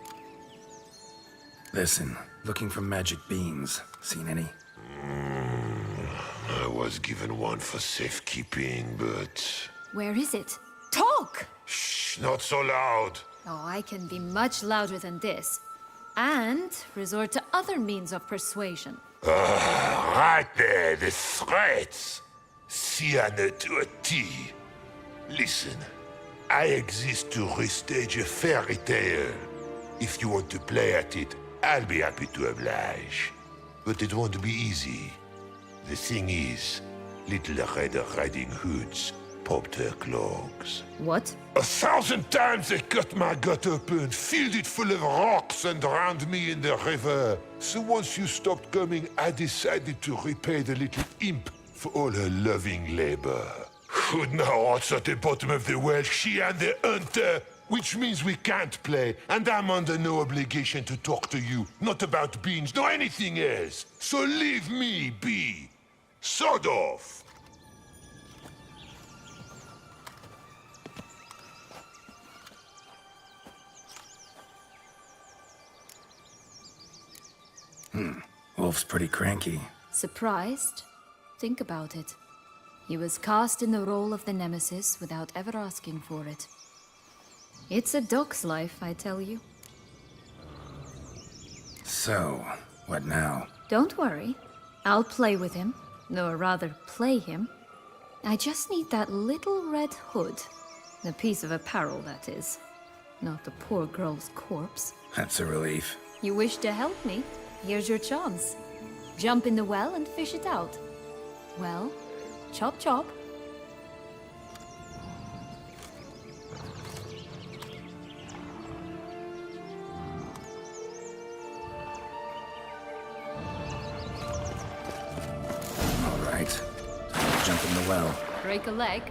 Listen, looking for magic beans. Seen any? I was given one for safekeeping, but... Where is it? Talk! Shh, not so loud. Oh, I can be much louder than this. And resort to other means of persuasion. Right there, the threats. Sienna to a T. Listen, I exist to restage a fairy tale. If you want to play at it, I'll be happy to oblige. But it won't be easy. The thing is, Little Red Riding Hoods popped her clogs. What? 1,000 times they cut my gut open, filled it full of rocks and drowned me in the river. So once you stopped coming, I decided to repay the little imp for all her loving labor. Who now what's at the bottom of the well, she and the hunter, which means we can't play, and I'm under no obligation to talk to you, not about beans, nor anything else. So leave me be. Sod off. Wolf's pretty cranky. Surprised? Think about it. He was cast in the role of the Nemesis without ever asking for it. It's a dog's life, I tell you. So, what now? Don't worry. I'll play with him. Or rather, play him. I just need that little red hood. The piece of apparel, that is. Not the poor girl's corpse. That's a relief. You wish to help me? Here's your chance. Jump in the well and fish it out. Well, chop chop. All right. Time to jump in the well. Break a leg.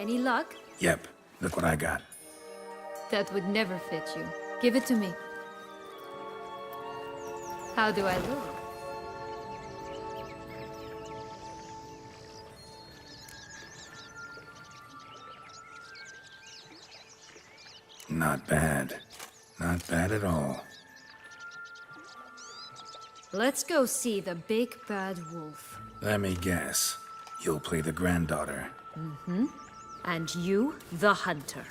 Any luck? Yep, look what I got. That would never fit you. Give it to me. How do I look? Not bad. Not bad at all. Let's go see the big bad wolf. Let me guess. You'll play the granddaughter. Mm-hmm. And you, the hunter.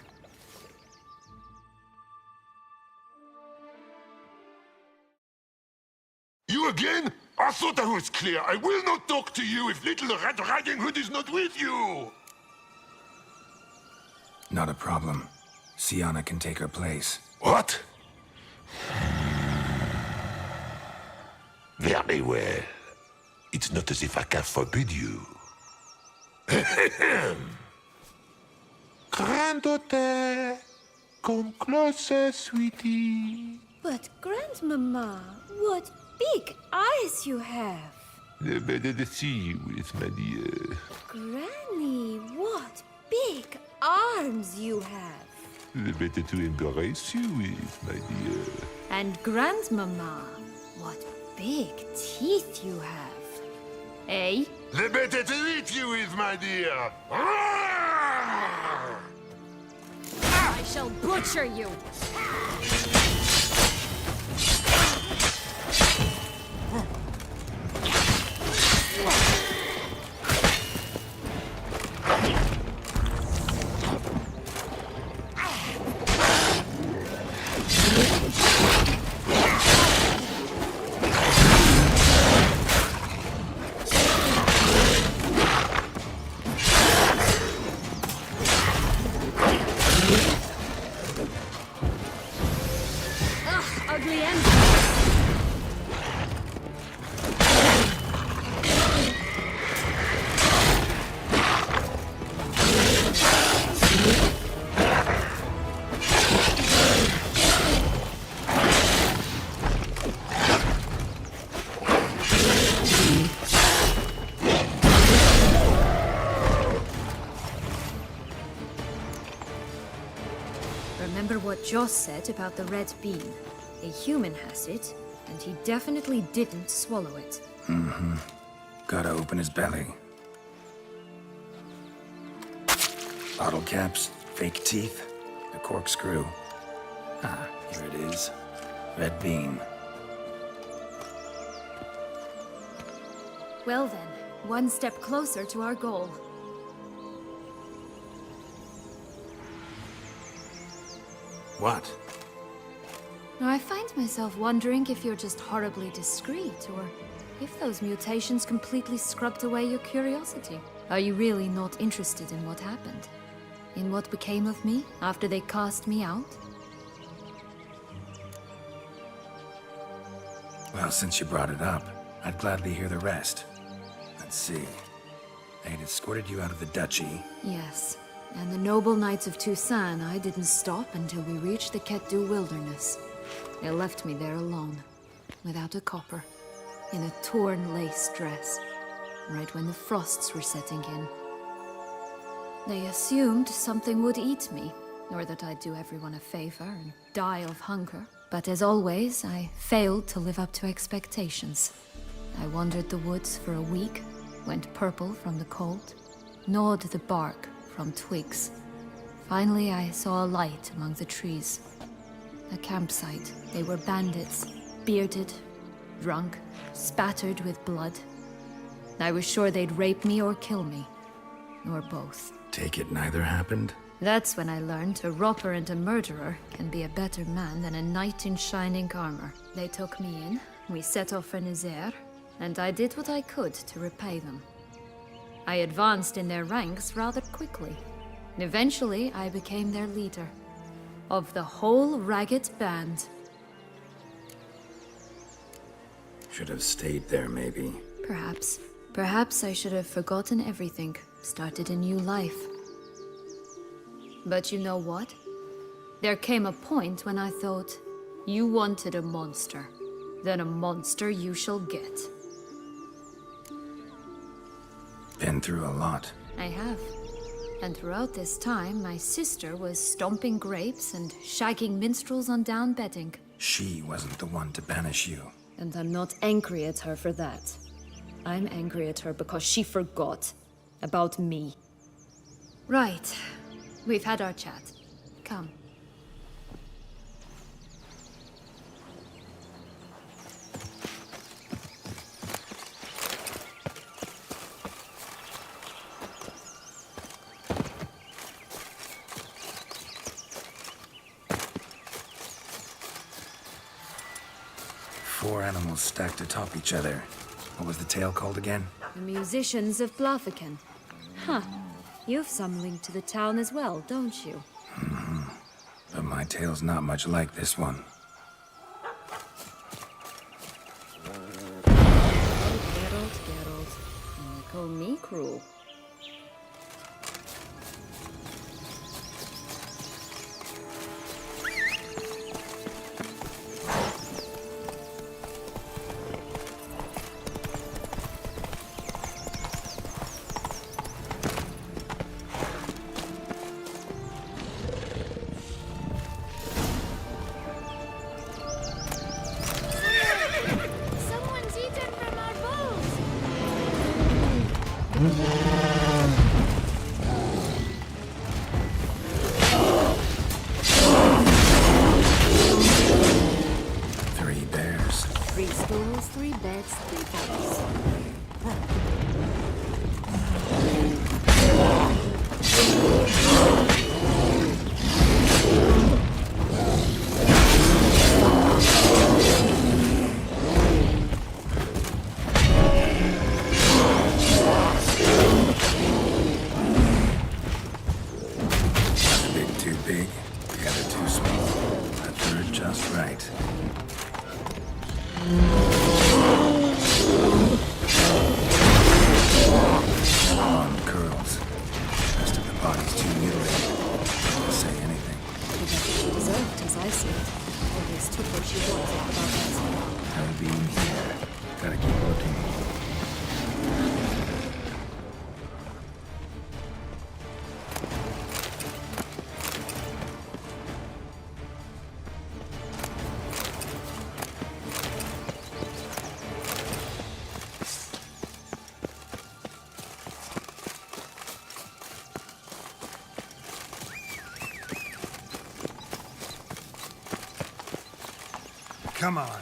You again? I thought I was clear. I will not talk to you if Little Red Riding Hood is not with you! Not a problem. Sienna can take her place. What? Very well. It's not as if I can forbid you. Granddaughter, come closer, sweetie. But, Grandmama, what big eyes you have. The better to see you with, my dear. Granny, what big arms you have. The better to embrace you with, my dear. And Grandmama, what big teeth you have. Eh? The better to eat you with, my dear. I shall butcher you. Ugly end. Remember what Joss said about the red bean? A human has it, and he definitely didn't swallow it. Mm-hmm. Gotta open his belly. Bottle caps, fake teeth, a corkscrew. Ah, here it is. Red bean. Well then, one step closer to our goal. What? Now, I find myself wondering if you're just horribly discreet, or if those mutations completely scrubbed away your curiosity. Are you really not interested in what happened? In what became of me after they cast me out? Well, since you brought it up, I'd gladly hear the rest. Let's see. They had escorted you out of the duchy. Yes. And the noble knights of Toussaint, I didn't stop until we reached the Ketdu wilderness. They left me there alone, without a copper, in a torn lace dress, right when the frosts were setting in. They assumed something would eat me, or that I'd do everyone a favor and die of hunger. But as always, I failed to live up to expectations. I wandered the woods for a week, went purple from the cold, gnawed the bark from twigs. Finally, I saw a light among the trees. A campsite. They were bandits, bearded, drunk, spattered with blood. I was sure they'd rape me or kill me, or both. Take it neither happened? That's when I learned a robber and a murderer can be a better man than a knight in shining armor. They took me in, we set off for Nazaire, and I did what I could to repay them. I advanced in their ranks rather quickly. Eventually, I became their leader. Of the whole ragged band. Should have stayed there, maybe. Perhaps. Perhaps I should have forgotten everything, started a new life. But you know what? There came a point when I thought, you wanted a monster. Then a monster you shall get. Been through a lot. I have. And throughout this time, my sister was stomping grapes and shagging minstrels on down bedding. She wasn't the one to banish you. And I'm not angry at her for that. I'm angry at her because she forgot about me. Right. We've had our chat. Come. Four animals stacked atop each other. What was the tale called again? The musicians of Blaviken. Huh. You've some link to the town as well, don't you? But my tale's not much like this one. Geralt. And they call me cruel. Someone's eaten from our bowls! 3 bears. 3 stools, 3 beds, 3 feathers. A bit too big, the other too small, a third just right. On curls. Rest of the body's too mutilated. Can't say anything. She deserved, as I see it. Always took what she wanted about us. No being here. Gotta keep looking. Come on.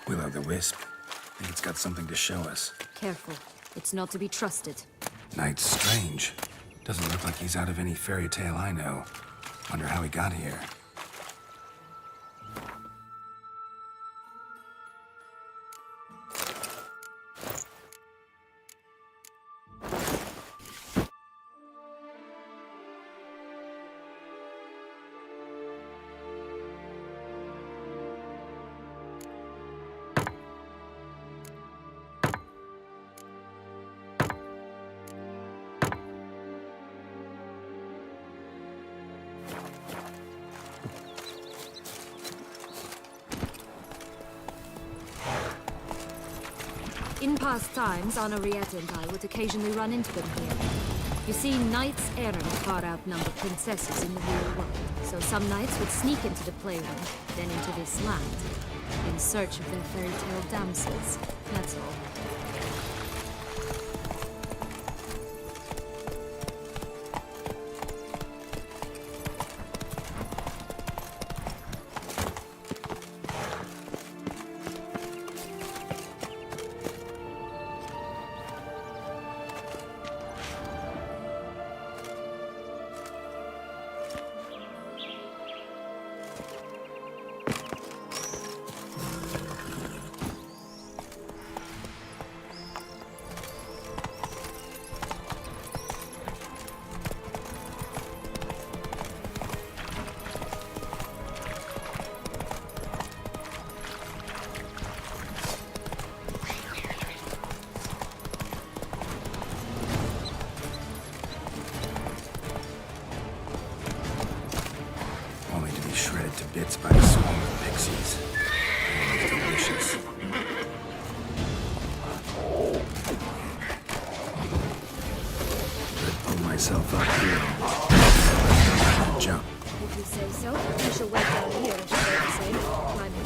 Will-o'-the-wisp. Think it's got something to show us. Careful. It's not to be trusted. Knight's strange. Doesn't look like he's out of any fairy tale I know. Wonder how he got here. In past times, Henriette and I would occasionally run into them here. You see, knights errant far outnumber princesses in the real world. So some knights would sneak into the playroom, then into this land, in search of their fairy tale damsels. That's all. myself up here. Jump. If you say so, I shall wait down here if you don't say. I'm in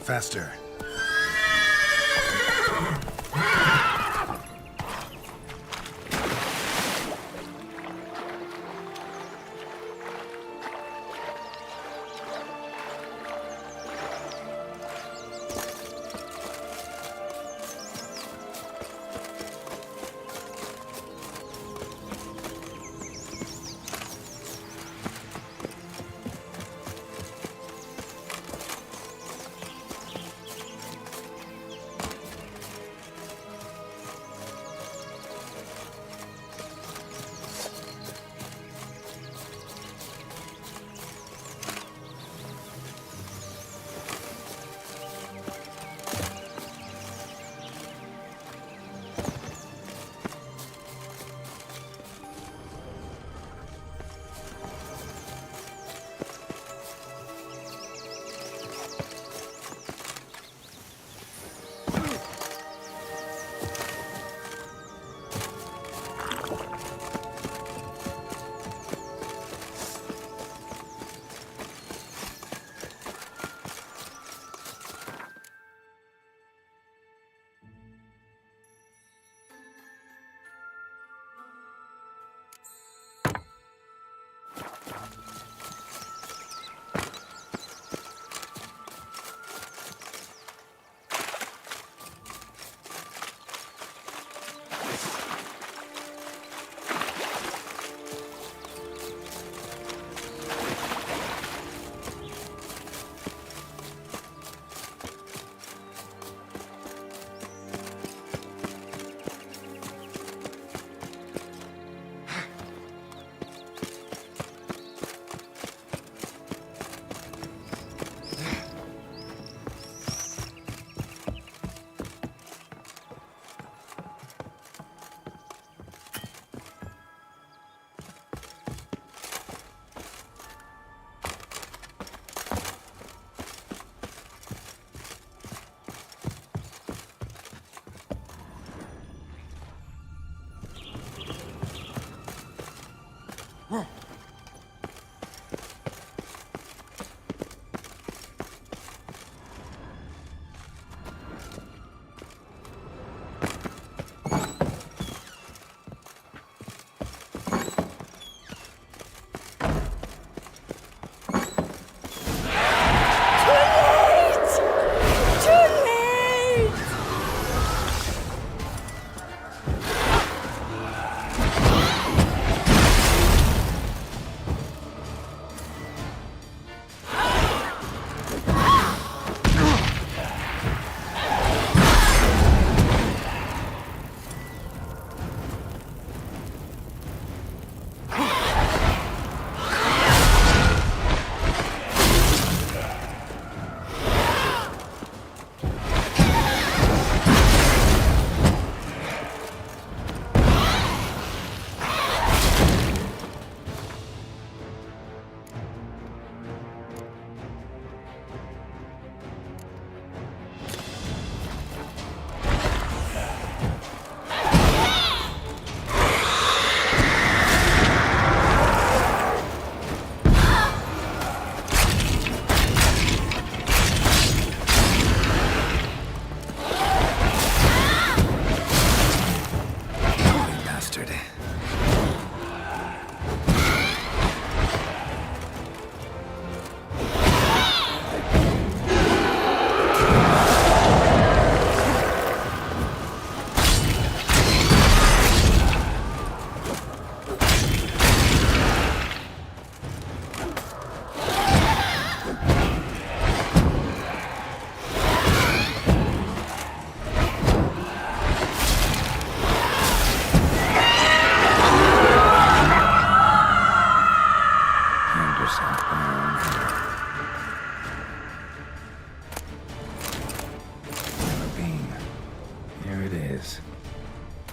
Faster.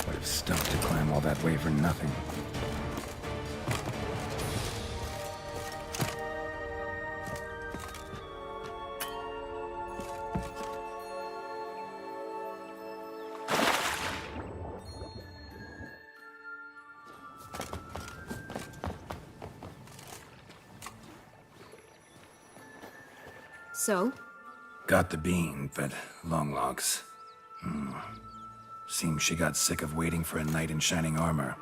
Would have stopped to climb all that way for nothing. So? Got the bean, but long logs. Seems she got sick of waiting for a knight in shining armor.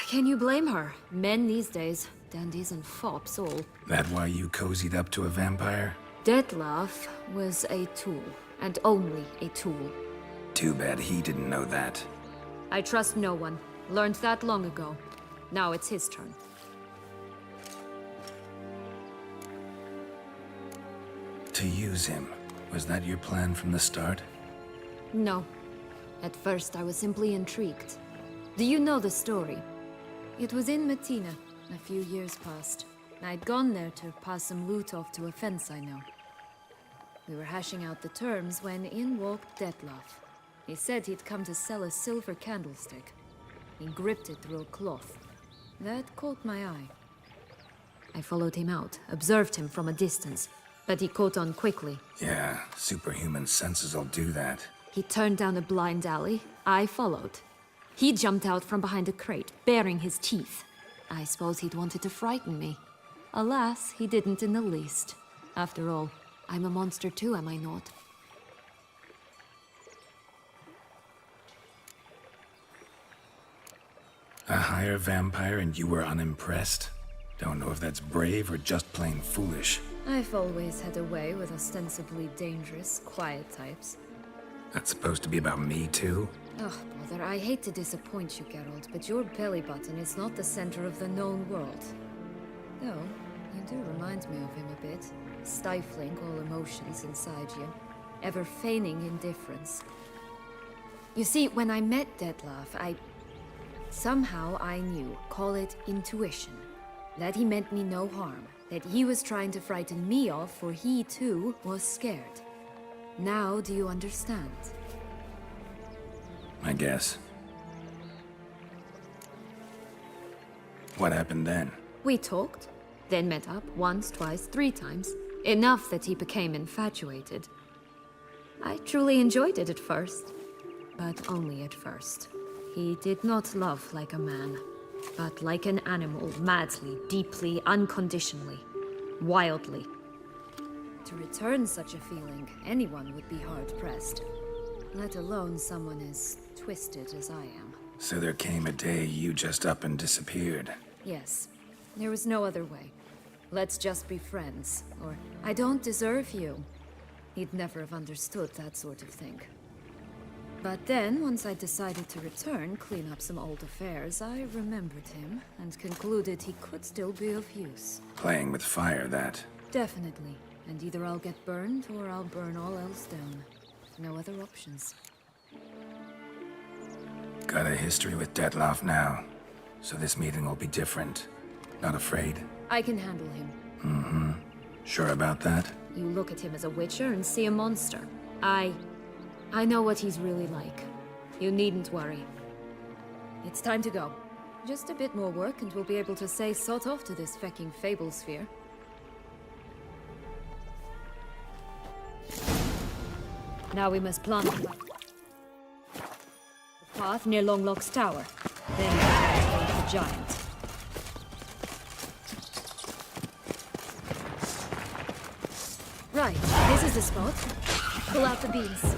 Can you blame her? Men these days, dandies and fops all. That why you cozied up to a vampire? Detlef was a tool, and only a tool. Too bad he didn't know that. I trust no one. Learned that long ago. Now it's his turn. To use him. Was that your plan from the start? No. At first, I was simply intrigued. Do you know the story? It was in Mettina, a few years past. I'd gone there to pass some loot off to a fence I know. We were hashing out the terms when in walked Detlef. He said he'd come to sell a silver candlestick. He gripped it through a cloth. That caught my eye. I followed him out, observed him from a distance, but he caught on quickly. Yeah, superhuman senses will do that. He turned down a blind alley. I followed. He jumped out from behind a crate, baring his teeth. I suppose he'd wanted to frighten me. Alas, he didn't in the least. After all, I'm a monster too, am I not? A higher vampire and you were unimpressed? Don't know if that's brave or just plain foolish. I've always had a way with ostensibly dangerous, quiet types. That's supposed to be about me too? Ugh, bother, I hate to disappoint you, Geralt, but your belly button is not the center of the known world. Though, you do remind me of him a bit. Stifling all emotions inside you. Ever feigning indifference. You see, when I met Detlef, somehow I knew, call it intuition, that he meant me no harm. That he was trying to frighten me off, for he too was scared. Now do you understand? I guess. What happened then? We talked, then met up once, twice, 3 times. Enough that he became infatuated. I truly enjoyed it at first, but only at first. He did not love like a man, but like an animal, madly, deeply, unconditionally, wildly. To return such a feeling, anyone would be hard-pressed, let alone someone as twisted as I am. So there came a day you just up and disappeared. Yes, there was no other way. Let's just be friends, or I don't deserve you. He'd never have understood that sort of thing. But then, once I decided to return, clean up some old affairs, I remembered him and concluded he could still be of use. Playing with fire, that. Definitely. And either I'll get burned or I'll burn all else down. No other options. Got a history with Detlef now, so this meeting will be different. Not afraid? I can handle him. Mm-hmm. Sure about that? You look at him as a witcher and see a monster. I know what he's really like. You needn't worry. It's time to go. Just a bit more work and we'll be able to say sort off to this fecking fable sphere. Now we must plant the path near Longlock's tower. Then we'll the giant. Right, this is the spot. Pull out the beams.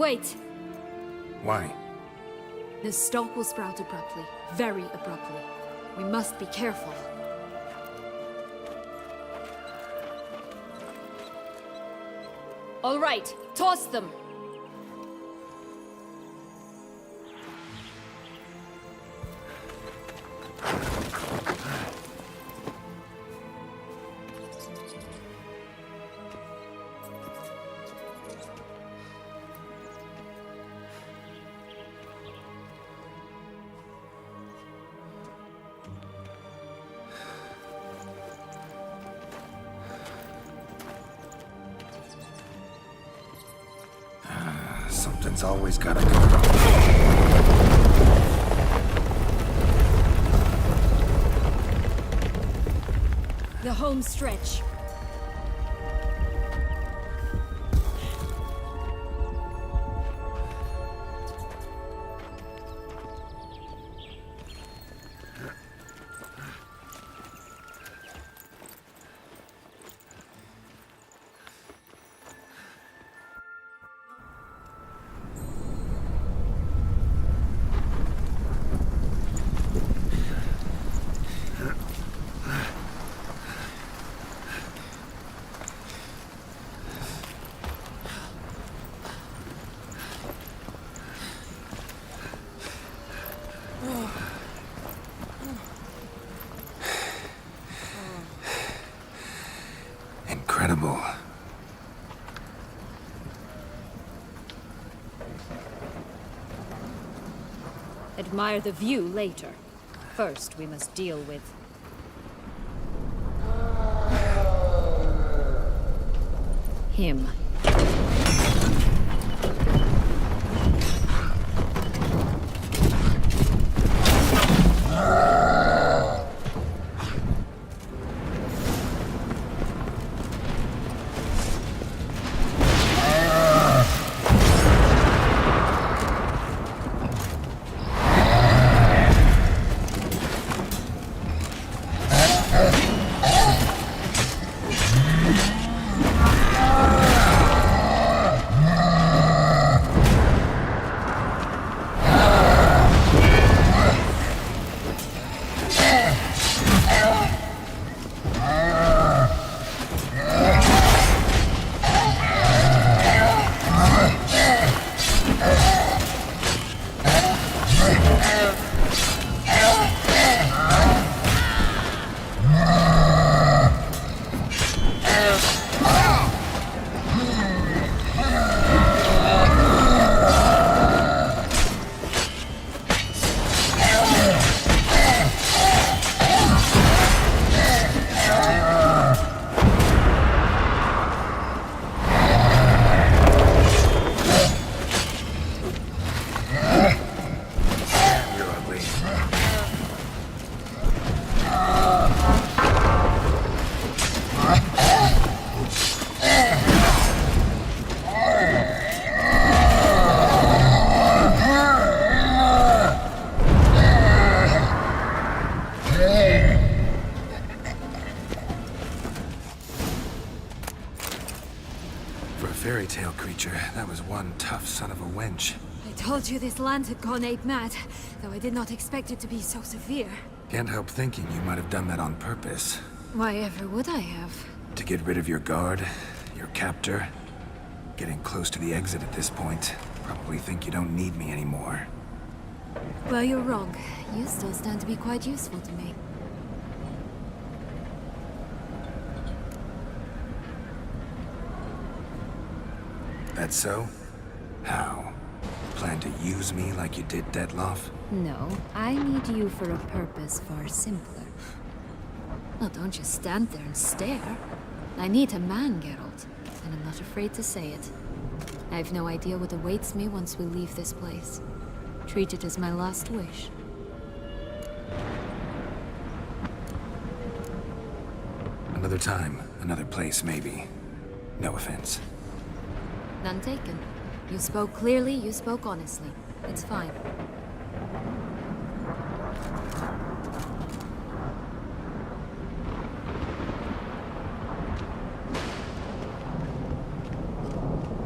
Wait! Why? The stalk will sprout abruptly. Very abruptly. We must be careful. All right, toss them! Something's always gotta go wrong. The home stretch. Incredible. Admire the view later. First, we must deal with... him. Fairy tale creature, that was one tough son of a wench. I told you this land had gone ape mad, though I did not expect it to be so severe. Can't help thinking you might have done that on purpose. Why ever would I have? To get rid of your guard, your captor. Getting close to the exit at this point. Probably think you don't need me anymore. Well, you're wrong. You still stand to be quite useful to me. That so? How? Plan to use me like you did Detloff? No, I need you for a purpose far simpler. Well, don't just stand there and stare. I need a man, Geralt, and I'm not afraid to say it. I have no idea what awaits me once we leave this place. Treat it as my last wish. Another time, another place, maybe. No offense. None taken. You spoke clearly, you spoke honestly. It's fine.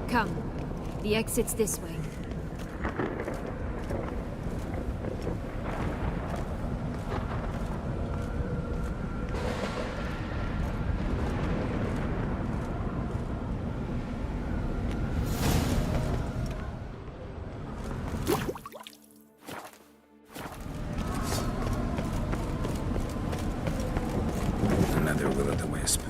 Come. The exit's this way. Another will-o'-the-wisp.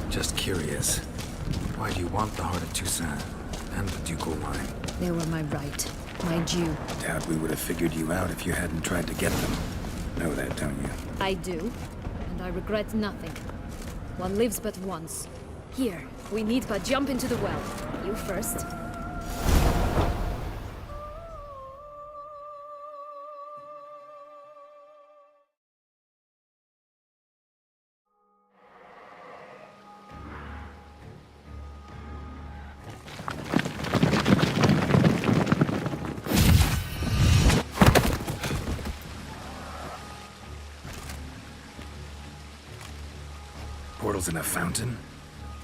Just curious. Why do you want the Heart of Toussaint and the ducal wine? They were my right. My due. Doubt we would have figured you out if you hadn't tried to get them. Know that, don't you? I do. And I regret nothing. One lives but once. Here, we need but jump into the well. You first. Portals in a fountain?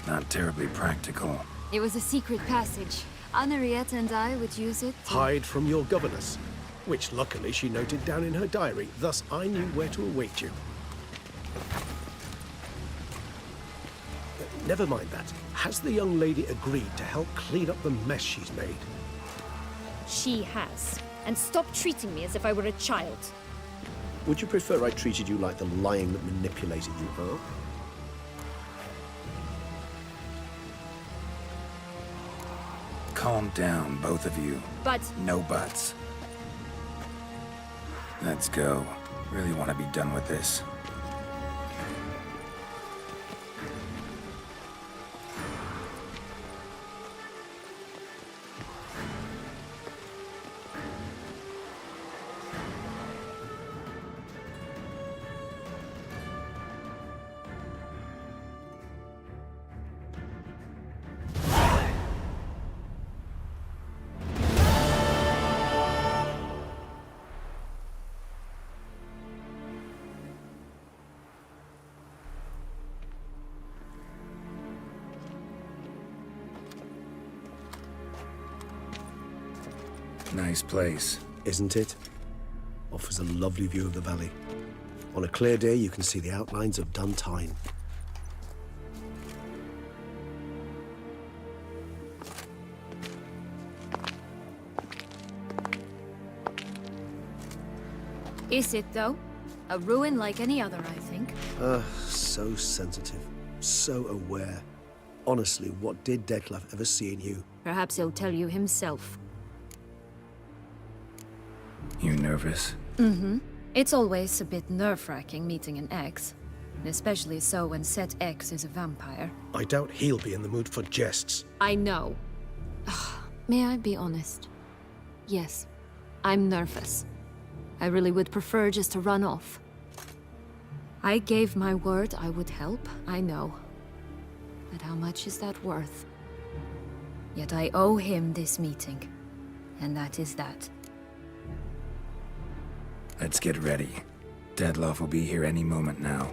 Not terribly practical. It was a secret passage. Henriette and I would use it to... Hide from your governess, which luckily she noted down in her diary. Thus, I knew where to await you. Never mind that. Has the young lady agreed to help clean up the mess she's made? She has. And stop treating me as if I were a child. Would you prefer I treated you like the lion that manipulated you, huh? Calm down, both of you. But... No buts. Let's go. Really want to be done with this. Nice place. Isn't it? Offers a lovely view of the valley. On a clear day, you can see the outlines of Duntine. Is it, though? A ruin like any other, I think. So sensitive. So aware. Honestly, what did Detlef ever see in you? Perhaps he'll tell you himself. You nervous? Mm-hmm. It's always a bit nerve-wracking meeting an ex, and especially so when said ex is a vampire. I doubt he'll be in the mood for jests. I know. May I be honest? Yes, I'm nervous. I really would prefer just to run off. I gave my word I would help, I know. But how much is that worth? Yet I owe him this meeting, and that is that. Let's get ready. Deadloff will be here any moment now.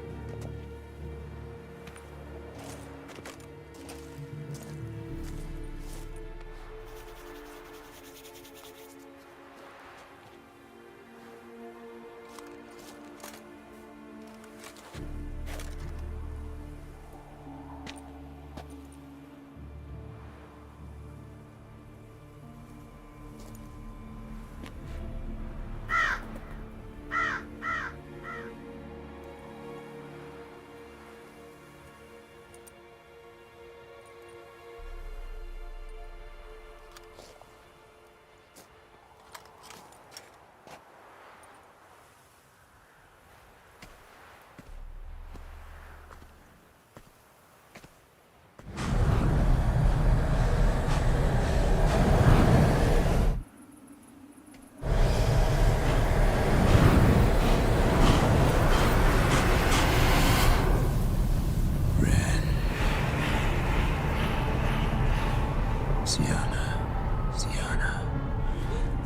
Sienna,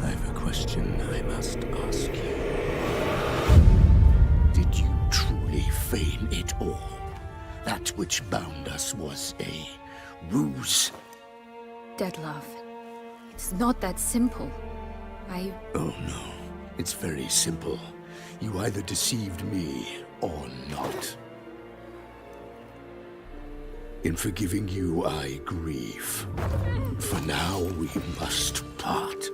I have a question I must ask you. Did you truly feign it all? That which bound us was a ruse? Deadloff, it's not that simple. Oh no, it's very simple. You either deceived me or not. In forgiving you, I grieve. For now, we must part.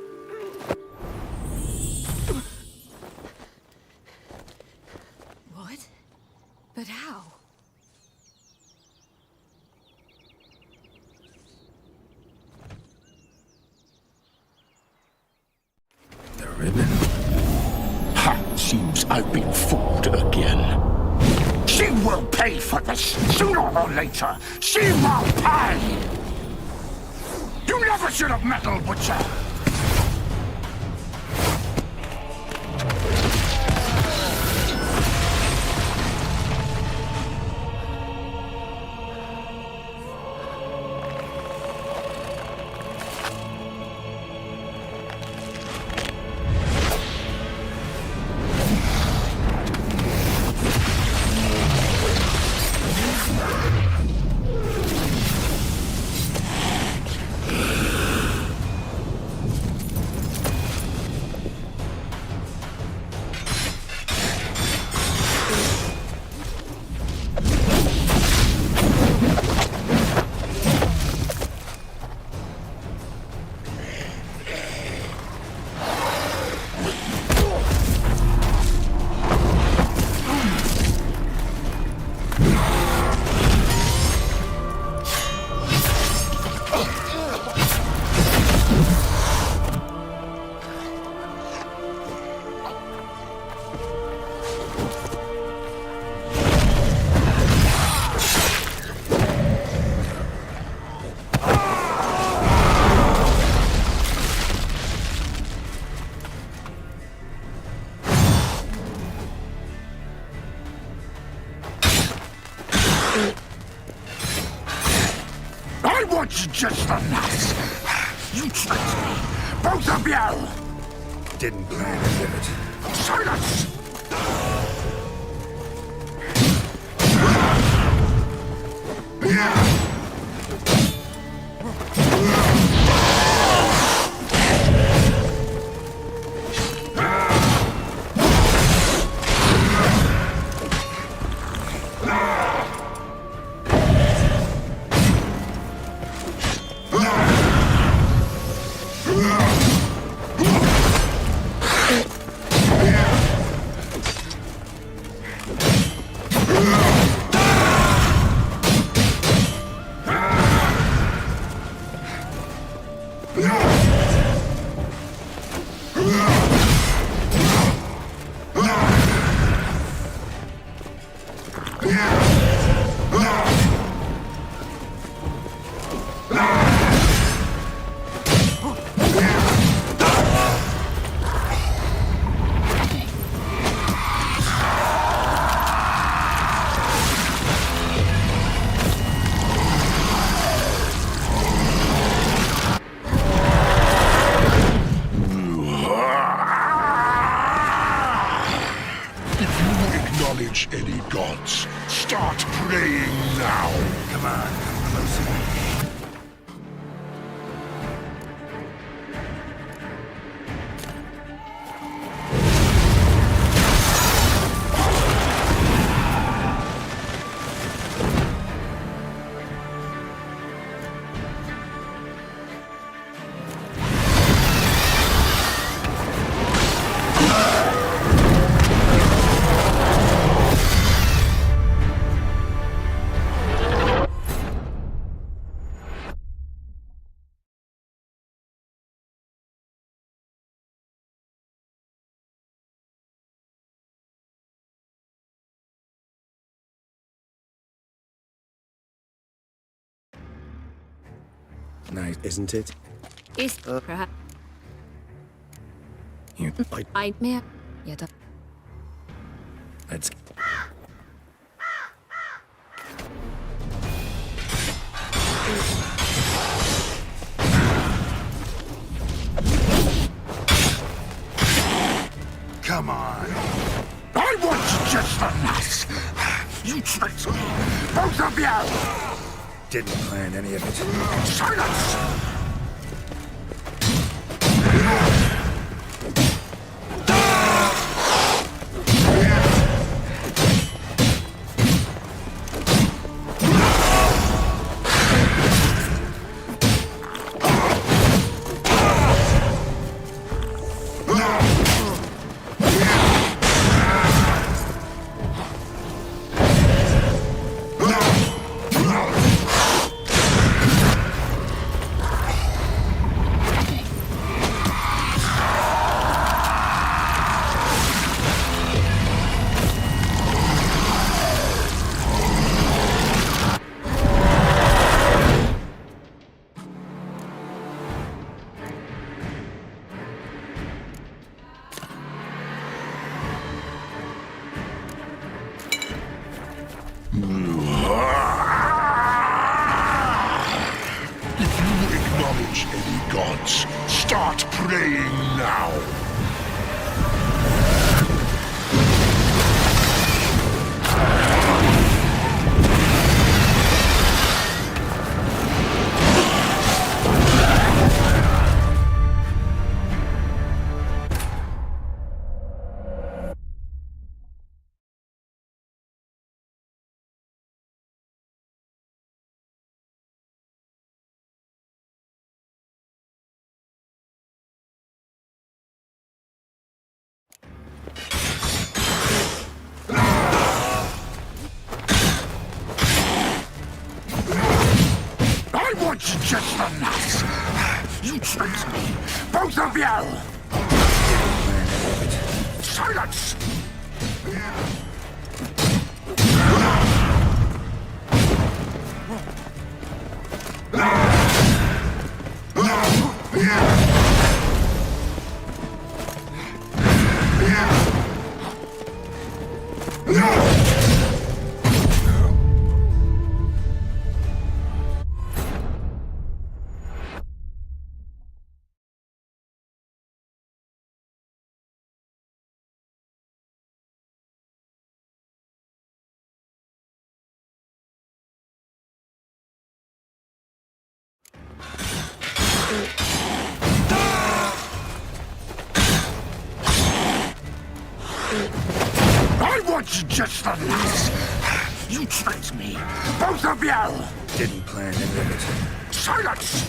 What? But how? The ribbon? Ha! Seems I've been fooled again. She will pay for this, sooner or later. She will pay! You never should have meddled, Butcher! I want you just enough. You tricked me, both of you! Didn't plan to give it. Silence! No! Nice. Isn't it? Is perhaps You. I may yet. Let's. Come on. I want just enough. You tricked me. Both of you. Didn't plan any of it. Silence! Any gods, start praying now. I want you just enough. You tricked me, both of you. Silence! I want you just enough. You tricked me, both of you. Didn't plan any of it. Silence!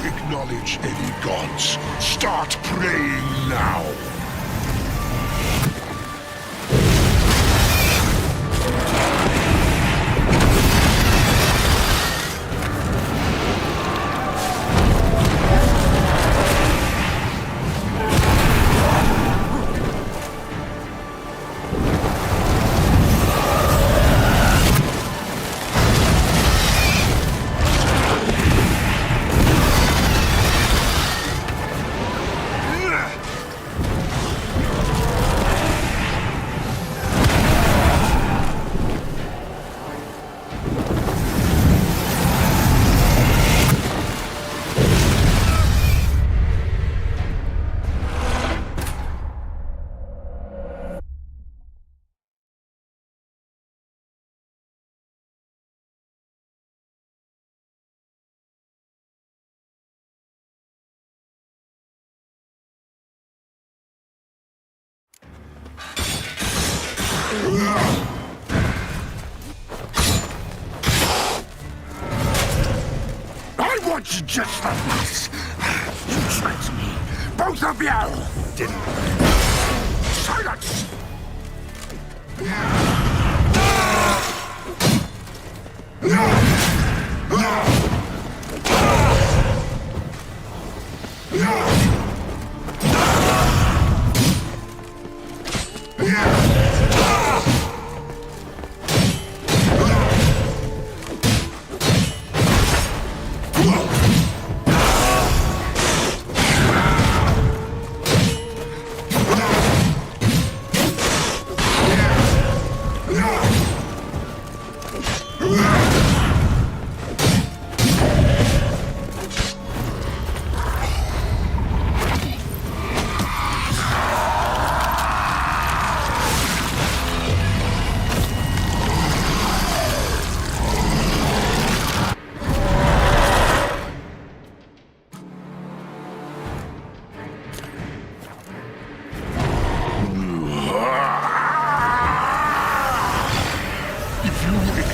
Acknowledge any gods. Start praying now. I want you just like this. You tricked me. Both of you! Didn't. Silence!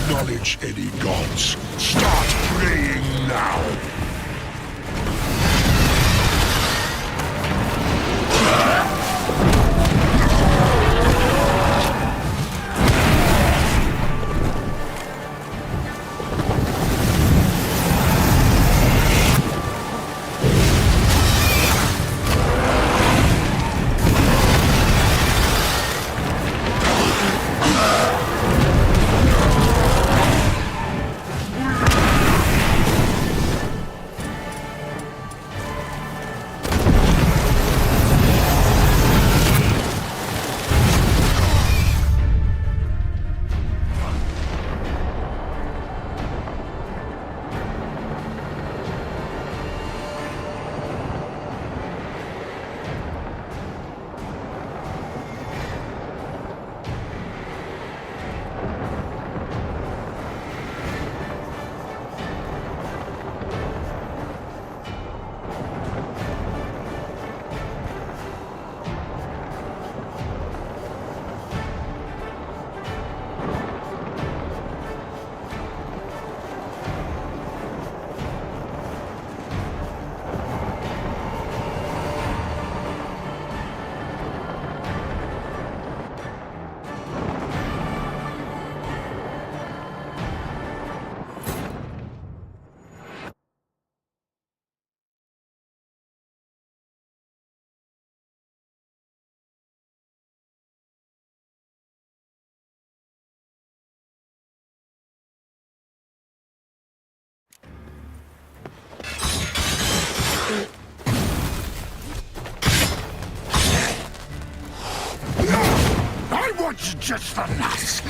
Acknowledge any gods. Start praying now. I want you just like this.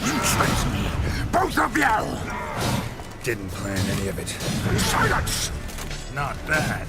You tricked me. Both of you! Didn't plan any of it. Silence! Not bad.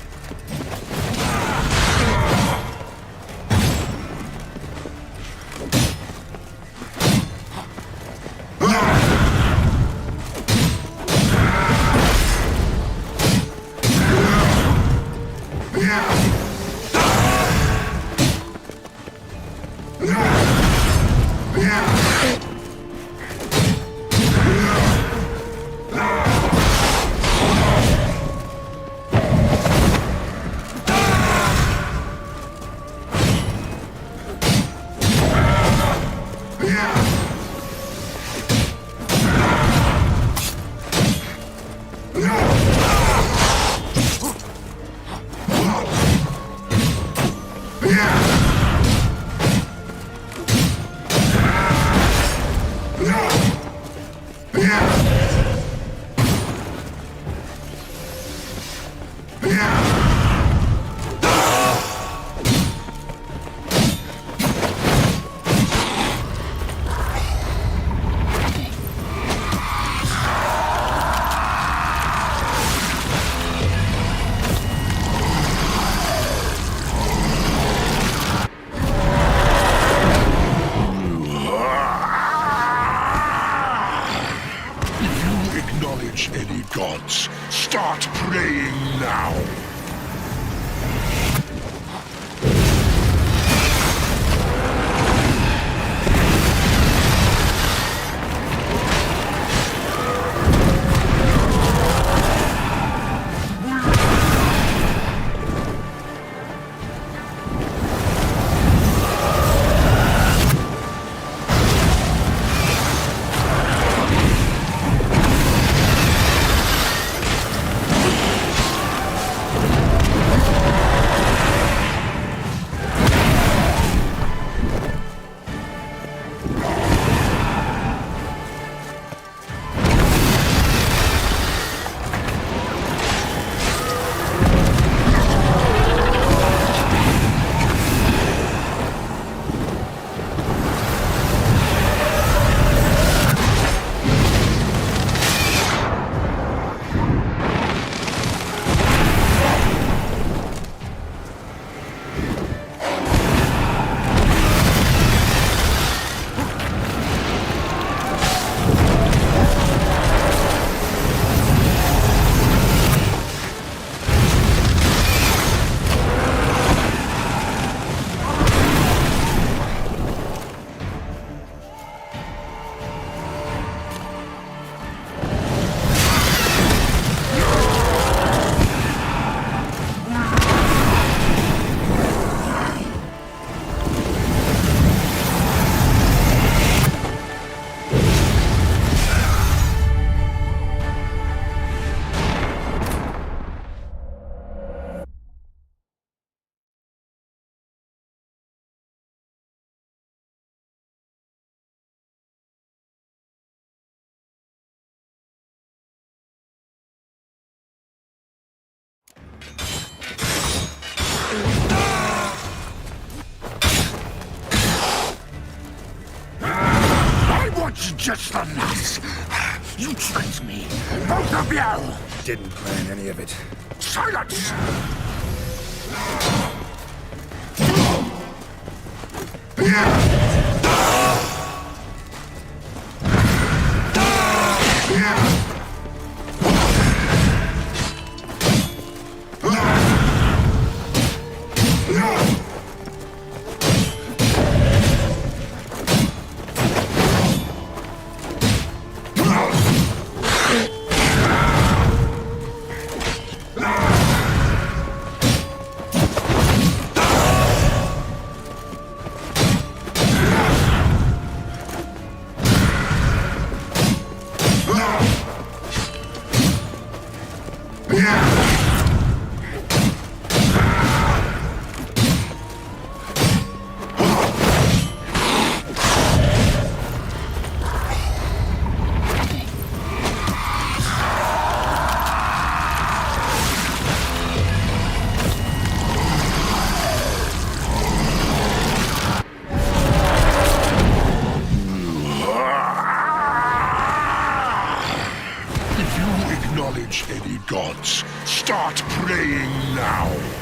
Acknowledge any gods. Start praying now. want just the nuts. You tricked me. Both of you. Didn't plan any of it. Silence! Any gods, start praying now.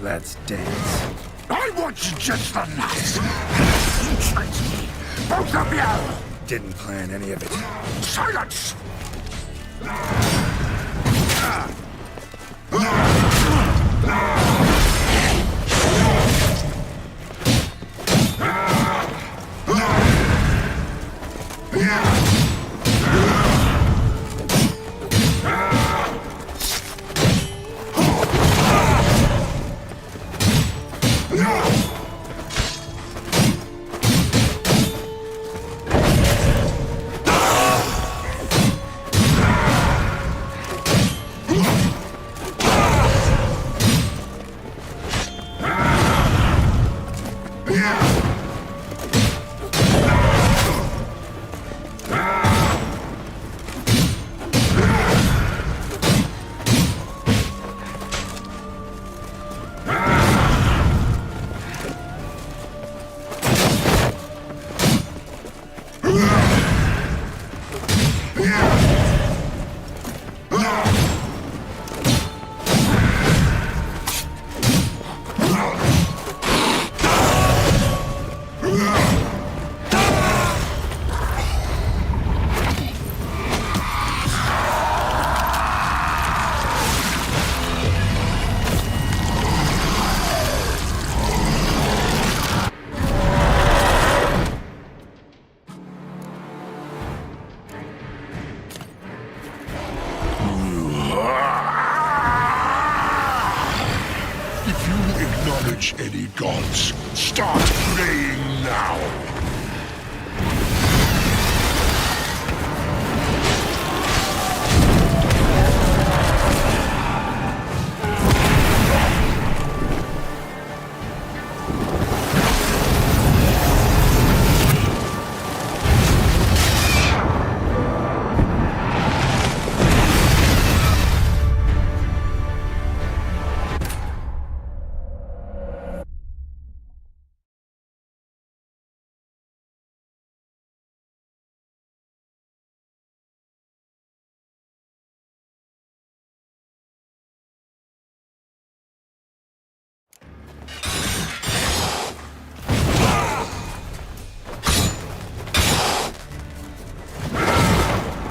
Let's dance. I want just the nuts. You tricked me. Both of you. Didn't plan any of it. Silence! gods, start praying now!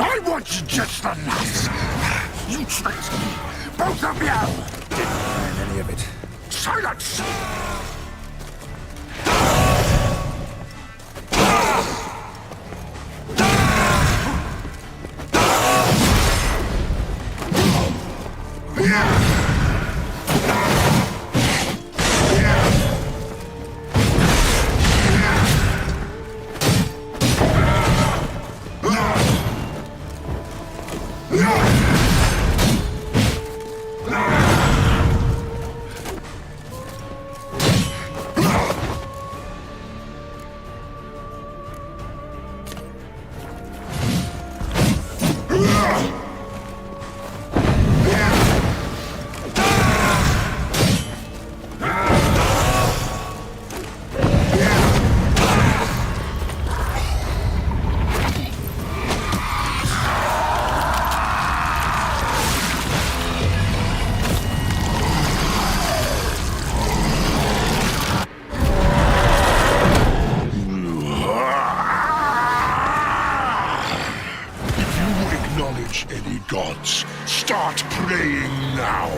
I want you just enough. You tricked me, both of you. Didn't plan any of it. Silence! Any gods, start praying now!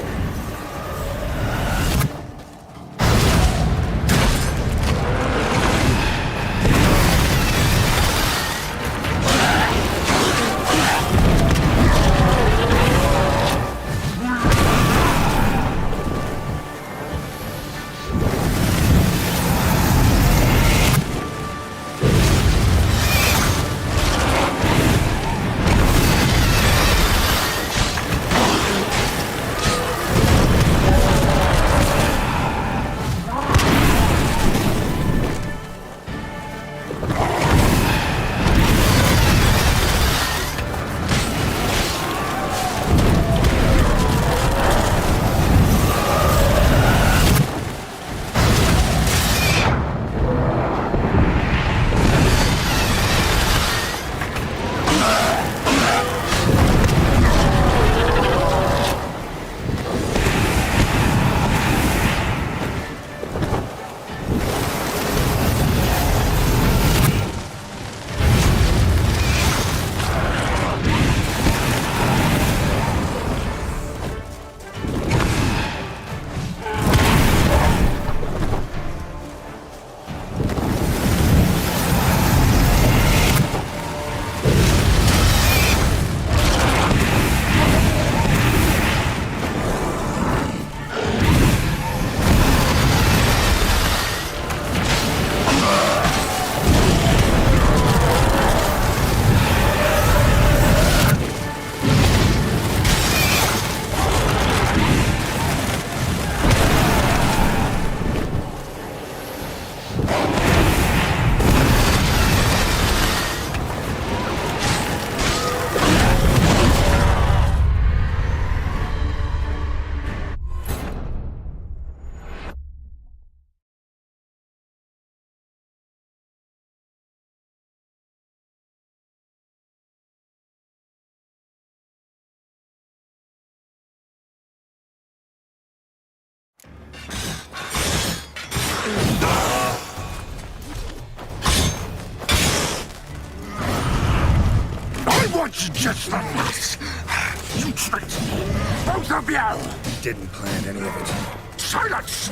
I want you just enough. You tricked me, both of you. Didn't plan any of it. Silence!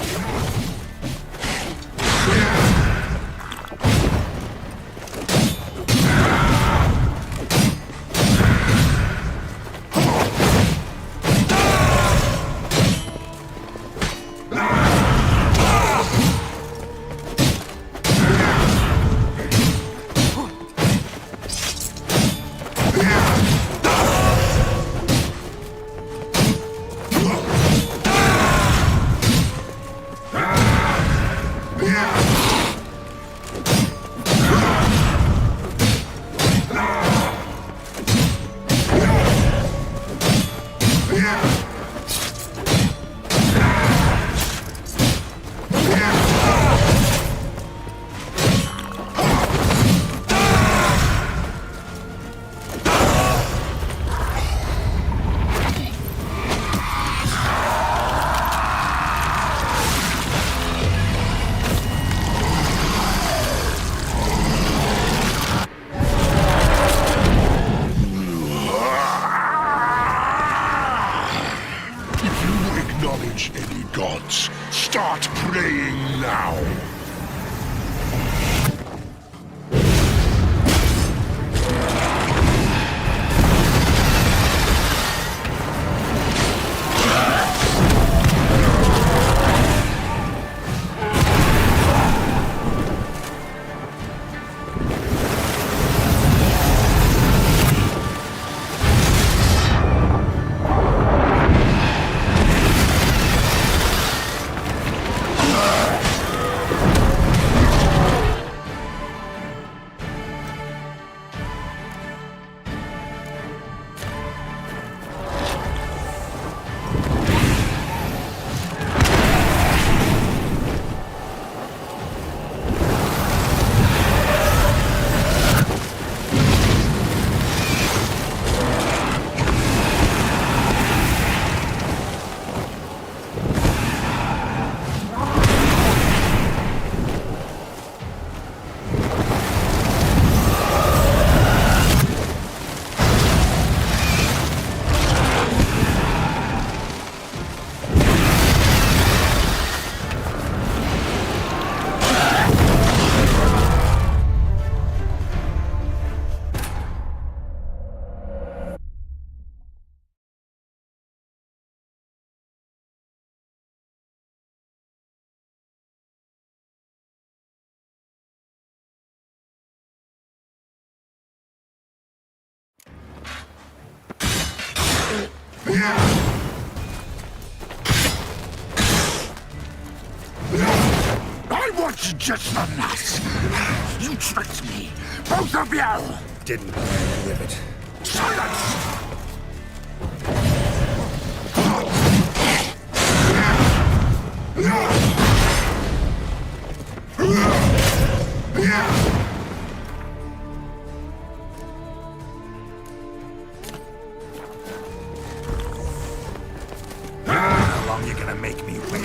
I wasn't just a nut. You tricked me. Both of you. Didn't plan any of it. Silence! How long you gonna make me wait?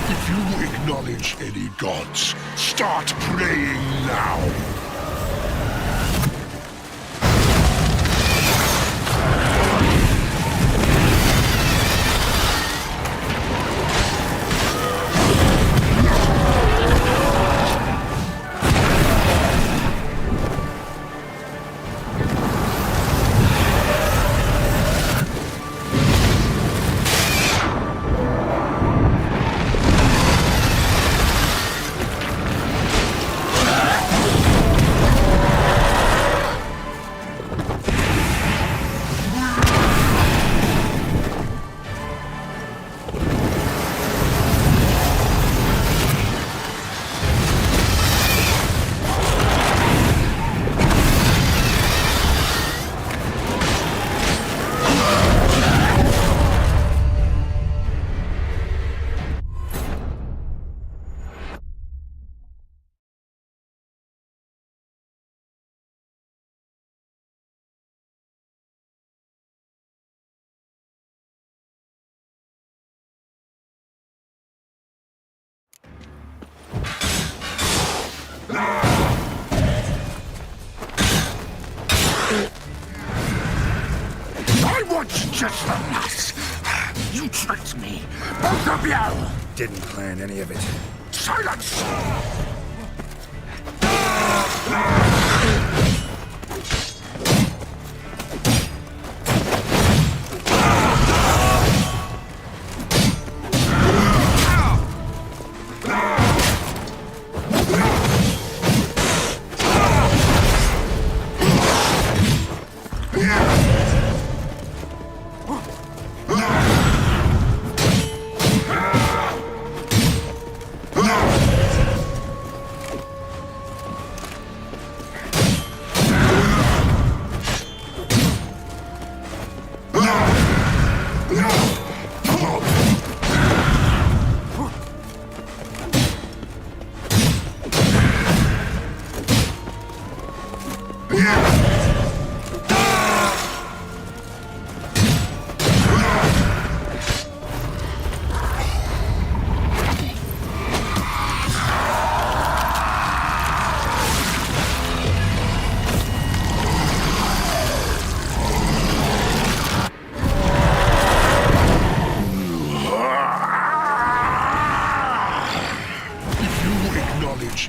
If you acknowledge any gods, start praying now. I was just a nut. You tricked me. Both of you. Didn't plan any of it. Silence!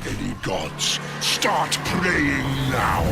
Any gods, start praying now.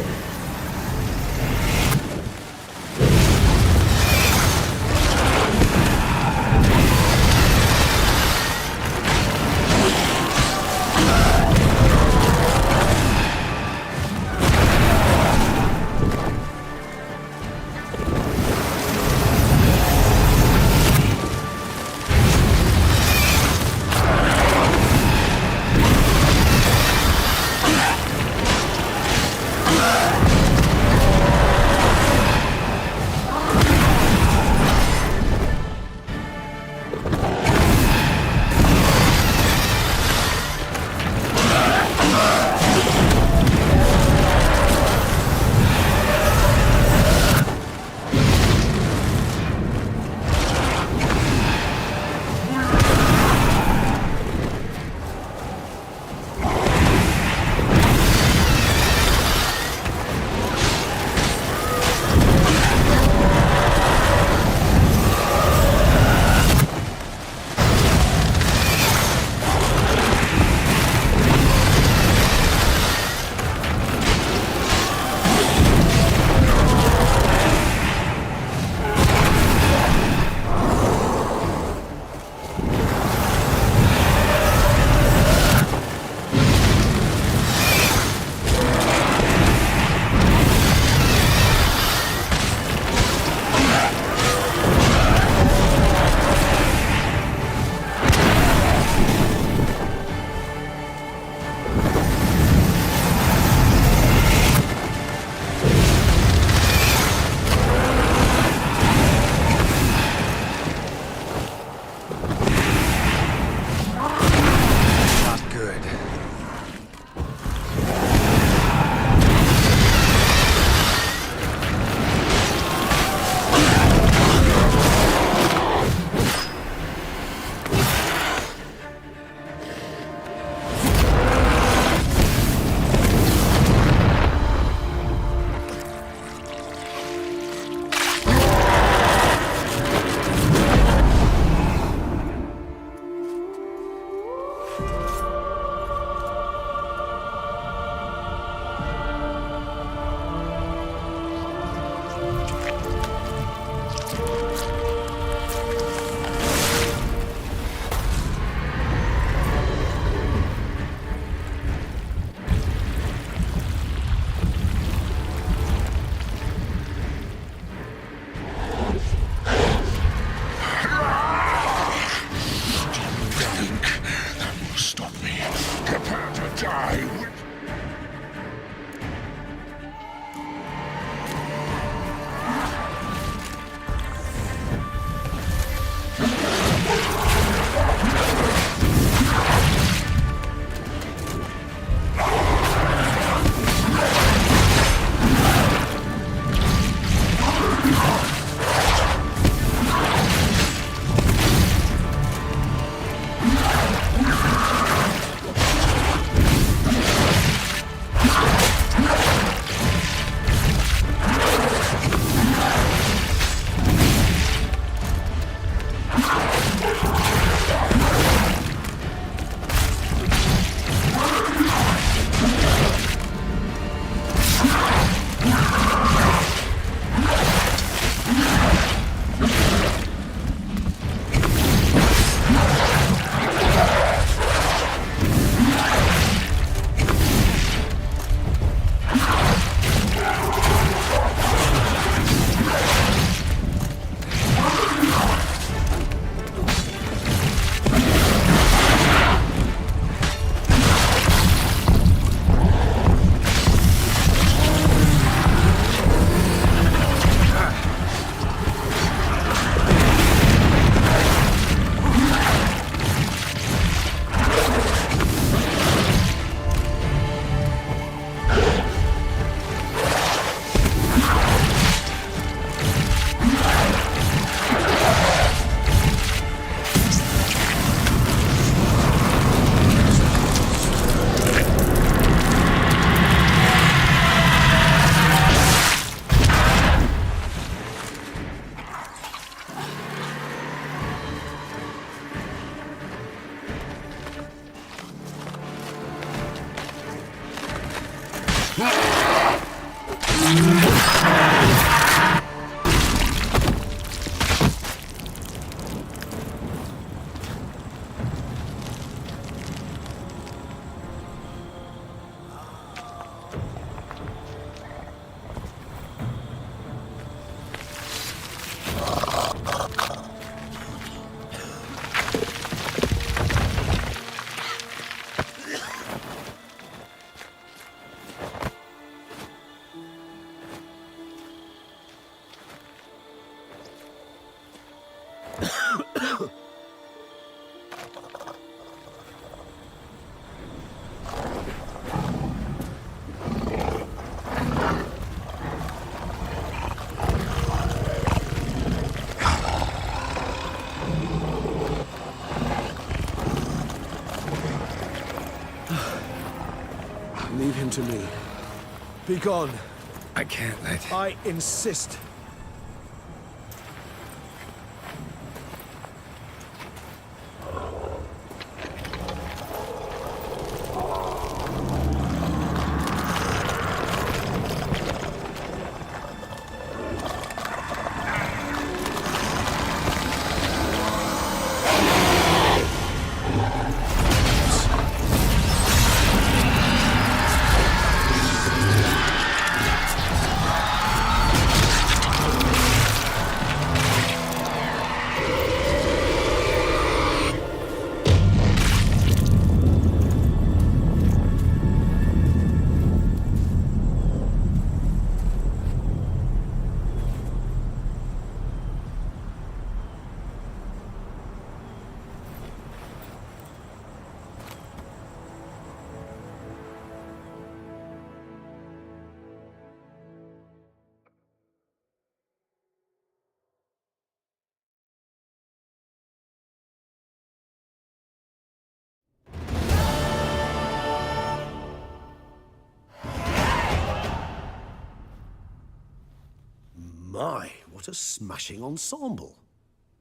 Leave him to me. Be gone. I can't let... I insist. My, what a smashing ensemble.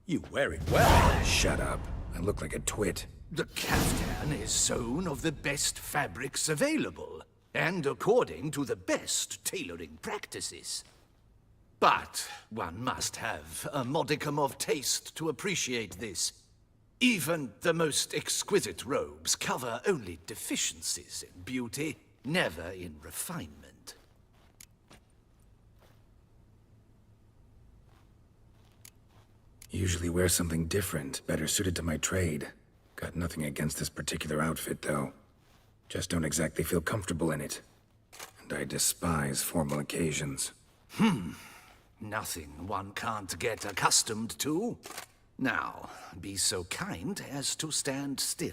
You wear it well. Shut up. I look like a twit. The caftan is sewn of the best fabrics available, and according to the best tailoring practices. But one must have a modicum of taste to appreciate this. Even the most exquisite robes cover only deficiencies in beauty, never in refinement. Usually wear something different, better suited to my trade. Got nothing against this particular outfit, though. Just don't exactly feel comfortable in it. And I despise formal occasions. Nothing one can't get accustomed to. Now, be so kind as to stand still.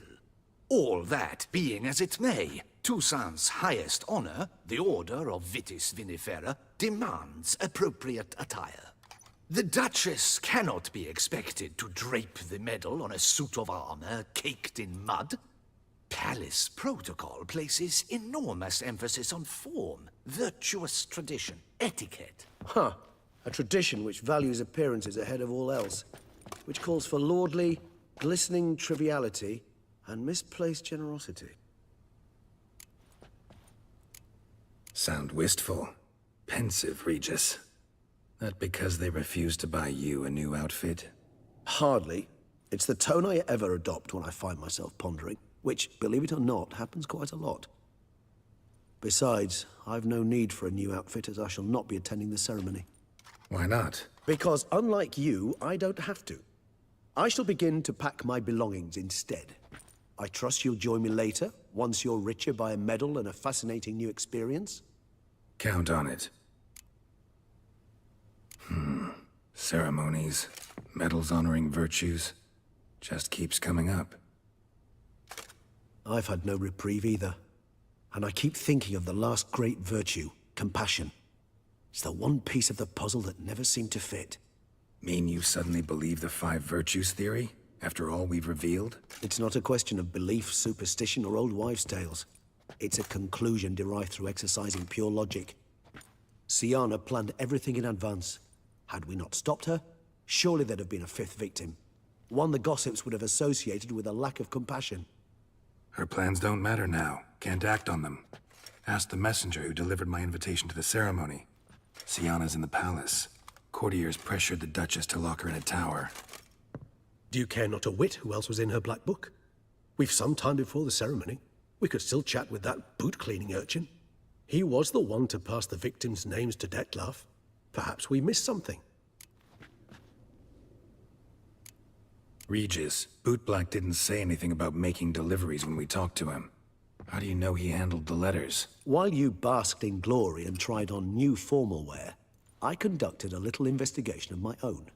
All that being as it may, Toussaint's highest honor, the Order of Vitis Vinifera, demands appropriate attire. The Duchess cannot be expected to drape the medal on a suit of armor caked in mud. Palace protocol places enormous emphasis on form, virtuous tradition, etiquette. Huh. A tradition which values appearances ahead of all else. Which calls for lordly, glistening triviality and misplaced generosity. Sound wistful. Pensive, Regis. That because they refused to buy you a new outfit? Hardly. It's the tone I ever adopt when I find myself pondering, which, believe it or not, happens quite a lot. Besides, I've no need for a new outfit as I shall not be attending the ceremony. Why not? Because unlike you, I don't have to. I shall begin to pack my belongings instead. I trust you'll join me later, once you're richer by a medal and a fascinating new experience? Count on it. Ceremonies, medals honoring virtues, just keeps coming up. I've had no reprieve either. And I keep thinking of the last great virtue, compassion. It's the one piece of the puzzle that never seemed to fit. Mean you suddenly believe the 5 virtues theory, after all we've revealed? It's not a question of belief, superstition, or old wives' tales. It's a conclusion derived through exercising pure logic. Siana planned everything in advance. Had we not stopped her, surely there'd have been a 5th victim. One the gossips would have associated with a lack of compassion. Her plans don't matter now. Can't act on them. Ask the messenger who delivered my invitation to the ceremony. Sienna's in the palace. Courtiers pressured the Duchess to lock her in a tower. Do you care not a whit who else was in her black book? We've some time before the ceremony. We could still chat with that boot-cleaning urchin. He was the one to pass the victims' names to Dettlaff. Perhaps we missed something. Regis, Bootblack didn't say anything about making deliveries when we talked to him. How do you know he handled the letters? While you basked in glory and tried on new formal wear, I conducted a little investigation of my own.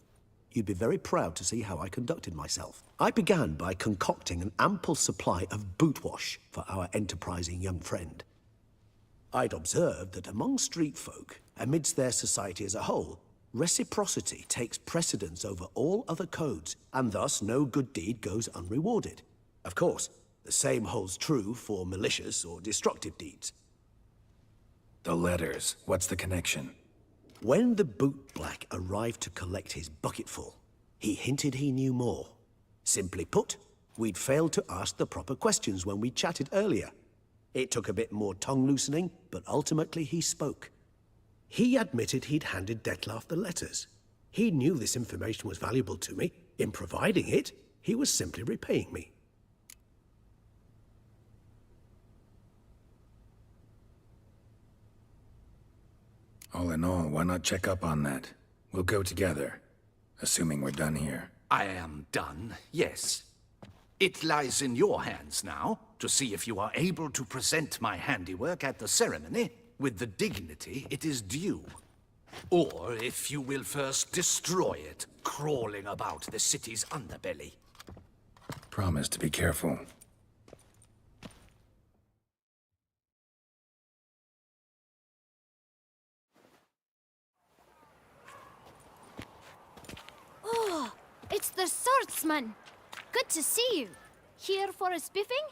You'd be very proud to see how I conducted myself. I began by concocting an ample supply of boot wash for our enterprising young friend. I'd observed that among street folk, amidst their society as a whole, reciprocity takes precedence over all other codes, and thus no good deed goes unrewarded. Of course, the same holds true for malicious or destructive deeds. The letters. What's the connection? When the bootblack arrived to collect his bucketful, he hinted he knew more. Simply put, we'd failed to ask the proper questions when we chatted earlier. It took a bit more tongue-loosening, but ultimately he spoke. He admitted he'd handed Dettlaff the letters. He knew this information was valuable to me. In providing it, he was simply repaying me. All in all, why not check up on that? We'll go together, assuming we're done here. I am done, yes. It lies in your hands now to see if you are able to present my handiwork at the ceremony with the dignity it is due. Or if you will first destroy it, crawling about the city's underbelly. Promise to be careful. Oh, it's the swordsman. Good to see you. Here for a spiffing?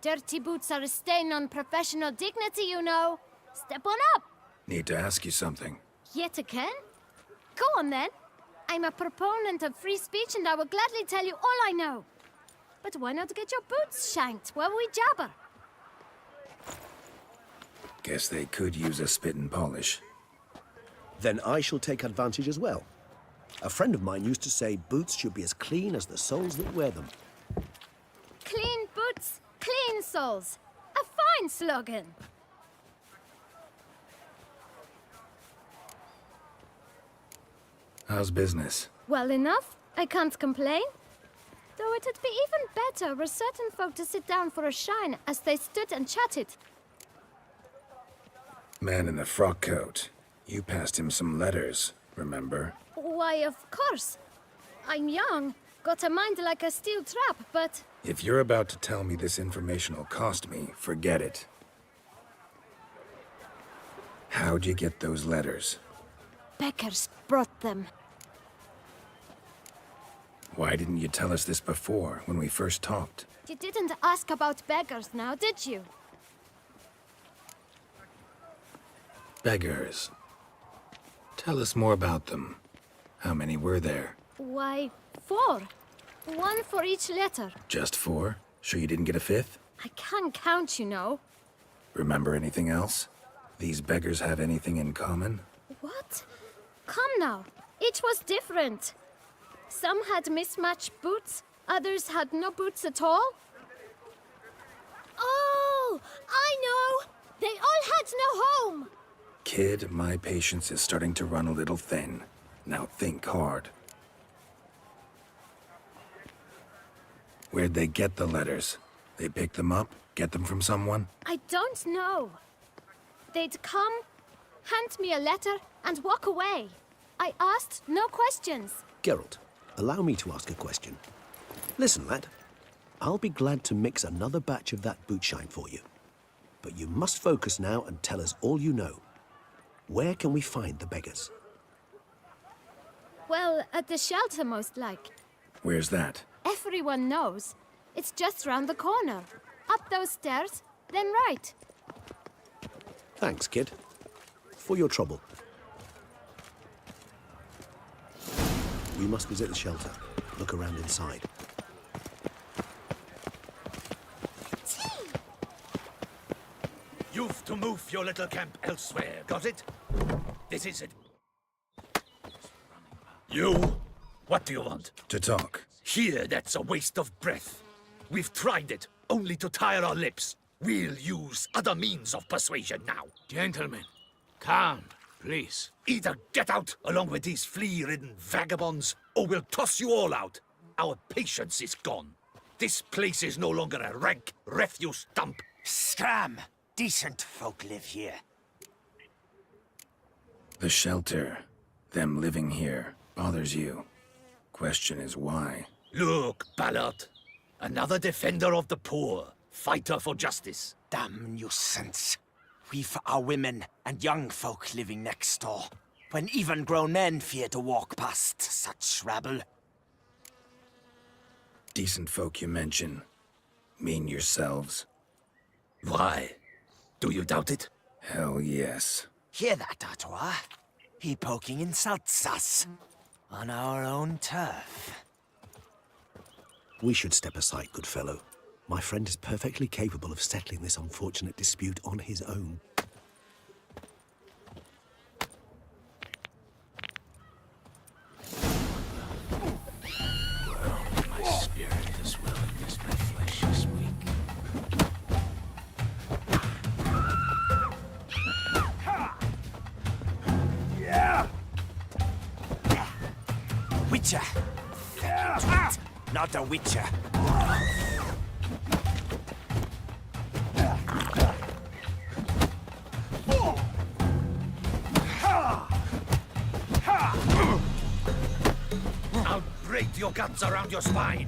Dirty boots are a stain on professional dignity, you know. Step on up. Need to ask you something. Yet again? Go on then. I'm a proponent of free speech and I will gladly tell you all I know. But why not get your boots shanked while we jabber? Guess they could use a spit and polish. Then I shall take advantage as well. A friend of mine used to say boots should be as clean as the soles that wear them. Clean boots, clean soles. A fine slogan. How's business? Well enough. I can't complain. Though it'd be even better were certain folk to sit down for a shine as they stood and chatted. Man in the frock coat. You passed him some letters, remember? Why, of course. I'm young, got a mind like a steel trap, but... If you're about to tell me this information will cost me, forget it. How'd you get those letters? Beggars brought them. Why didn't you tell us this before, when we first talked? You didn't ask about beggars now, did you? Beggars. Tell us more about them. How many were there? Why, 4. 1 for each letter. Just 4? Sure you didn't get a 5th? I can't count, you know. Remember anything else? These beggars have anything in common? What? Come now. Each was different. Some had mismatched boots, others had no boots at all. Oh, I know! They all had no home! Kid, my patience is starting to run a little thin. Now think hard. Where'd they get the letters? They pick them up? Get them from someone? I don't know. They'd come, hand me a letter, and walk away. I asked no questions. Geralt, allow me to ask a question. Listen, lad. I'll be glad to mix another batch of that boot shine for you. But you must focus now and tell us all you know. Where can we find the beggars? Well, at the shelter, most like. Where's that? Everyone knows. It's just round the corner. Up those stairs, then right. Thanks, kid. For your trouble. We must visit the shelter. Look around inside. You've to move your little camp elsewhere, got it? This is it. You? What do you want? To talk. Here, that's a waste of breath. We've tried it, only to tire our lips. We'll use other means of persuasion now. Gentlemen, calm, please. Either get out along with these flea-ridden vagabonds, or we'll toss you all out. Our patience is gone. This place is no longer a rank refuse dump. Scram! Decent folk live here. The shelter, them living here, bothers you. Question is why? Look, Ballard. Another defender of the poor. Fighter for justice. Damn nuisance. We've our women and young folk living next door, when even grown men fear to walk past such rabble. Decent folk you mention. Mean yourselves? Why? Do you doubt it? Hell yes. Hear that, Artois? He poking insults us. On our own turf. We should step aside, good fellow. My friend is perfectly capable of settling this unfortunate dispute on his own. My spirit is willing, as my flesh is weak. Witcher! Not a witcher. I'll break your guts around your spine.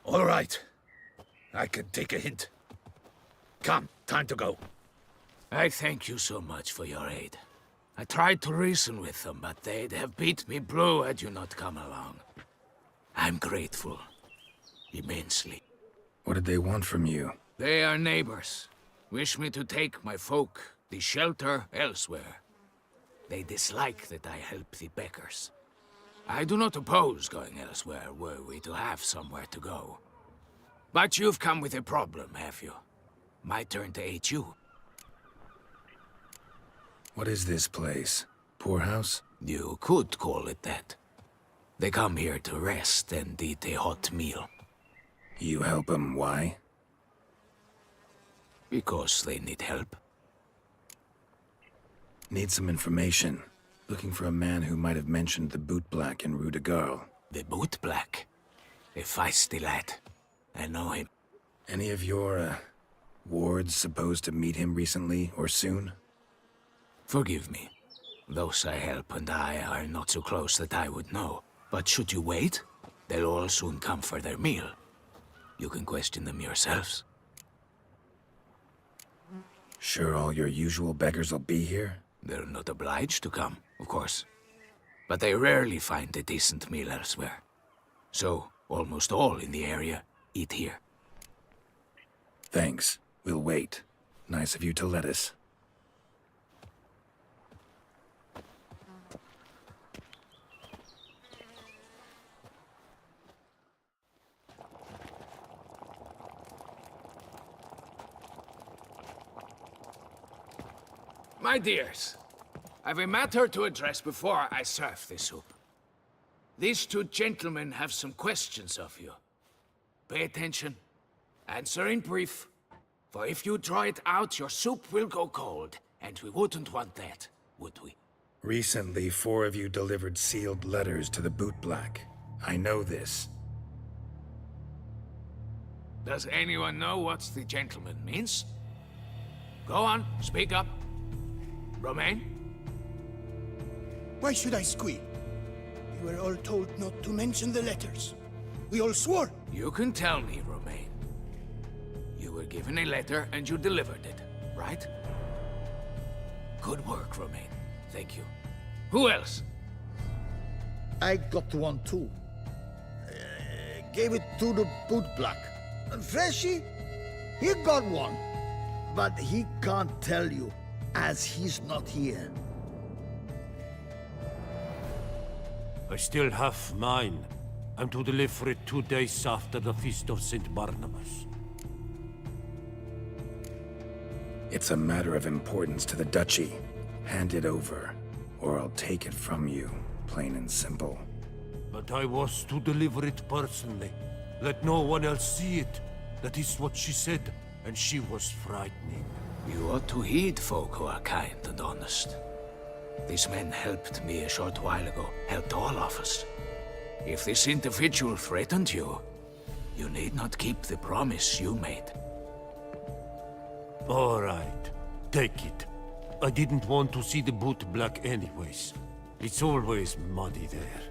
All right. I can take a hint. Come, time to go. I thank you so much for your aid. I tried to reason with them, but they'd have beat me blue had you not come along. I'm grateful. Immensely. What did they want from you? They are neighbors. Wish me to take my folk, the shelter, elsewhere. They dislike that I help the beggars. I do not oppose going elsewhere, were we to have somewhere to go. But you've come with a problem, have you? My turn to aid you. What is this place? Poorhouse? You could call it that. They come here to rest and eat a hot meal. You help them, why? Because they need help. Need some information. Looking for a man who might have mentioned the bootblack in Rue de Garl. The bootblack? A feisty lad. I know him. Any of your, wards supposed to meet him recently or soon? Forgive me. Those I help and I are not so close that I would know. But should you wait, they'll all soon come for their meal. You can question them yourselves. Sure all your usual beggars will be here? They're not obliged to come, of course. But they rarely find a decent meal elsewhere. So, almost all in the area eat here. Thanks. We'll wait. Nice of you to let us. My dears, I've a matter to address before I serve the soup. These two gentlemen have some questions of you. Pay attention. Answer in brief. For if you draw it out, your soup will go cold. And we wouldn't want that, would we? Recently, 4 of you delivered sealed letters to the bootblack. I know this. Does anyone know what the gentleman means? Go on, speak up. Romain? Why should I squeal? We were all told not to mention the letters. We all swore. You can tell me, Romain. You were given a letter and you delivered it, right? Good work, Romain. Thank you. Who else? I got one too. gave it to the bootblack. Freshy, he got one. But he can't tell you, as he's not here. I still have mine. I'm to deliver it 2 days after the Feast of St. Barnabas. It's a matter of importance to the Duchy. Hand it over, or I'll take it from you, plain and simple. But I was to deliver it personally. Let no one else see it. That is what she said, and she was frightening. You ought to heed folk who are kind and honest. These men helped me a short while ago, helped all of us. If this individual threatened you, you need not keep the promise you made. All right, take it. I didn't want to see the boot black anyways. It's always muddy there.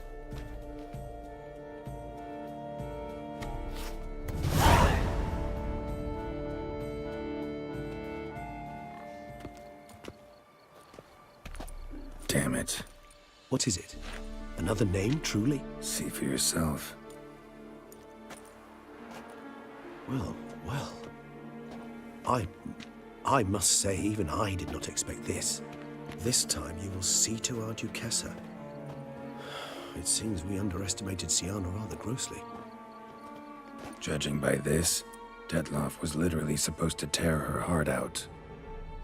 Damn it. What is it? Another name, truly? See for yourself. Well, well. I must say, even I did not expect this. This time you will see to our Duchessa. It seems we underestimated Siana rather grossly. Judging by this, Detloff was literally supposed to tear her heart out.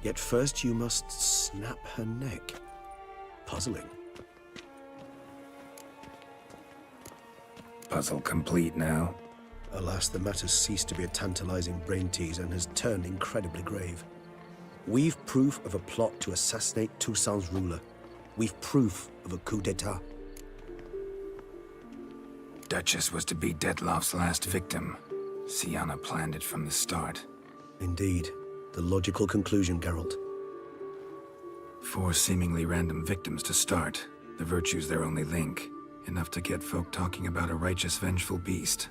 Yet first you must snap her neck. Puzzling. Puzzle complete now? Alas, the matter's ceased to be a tantalizing brain tease and has turned incredibly grave. We've proof of a plot to assassinate Toussaint's ruler. We've proof of a coup d'etat. Duchess was to be Detloff's last victim. Siana planned it from the start. Indeed. The logical conclusion, Geralt. 4 seemingly random victims to start. The virtue's their only link. Enough to get folk talking about a righteous, vengeful beast.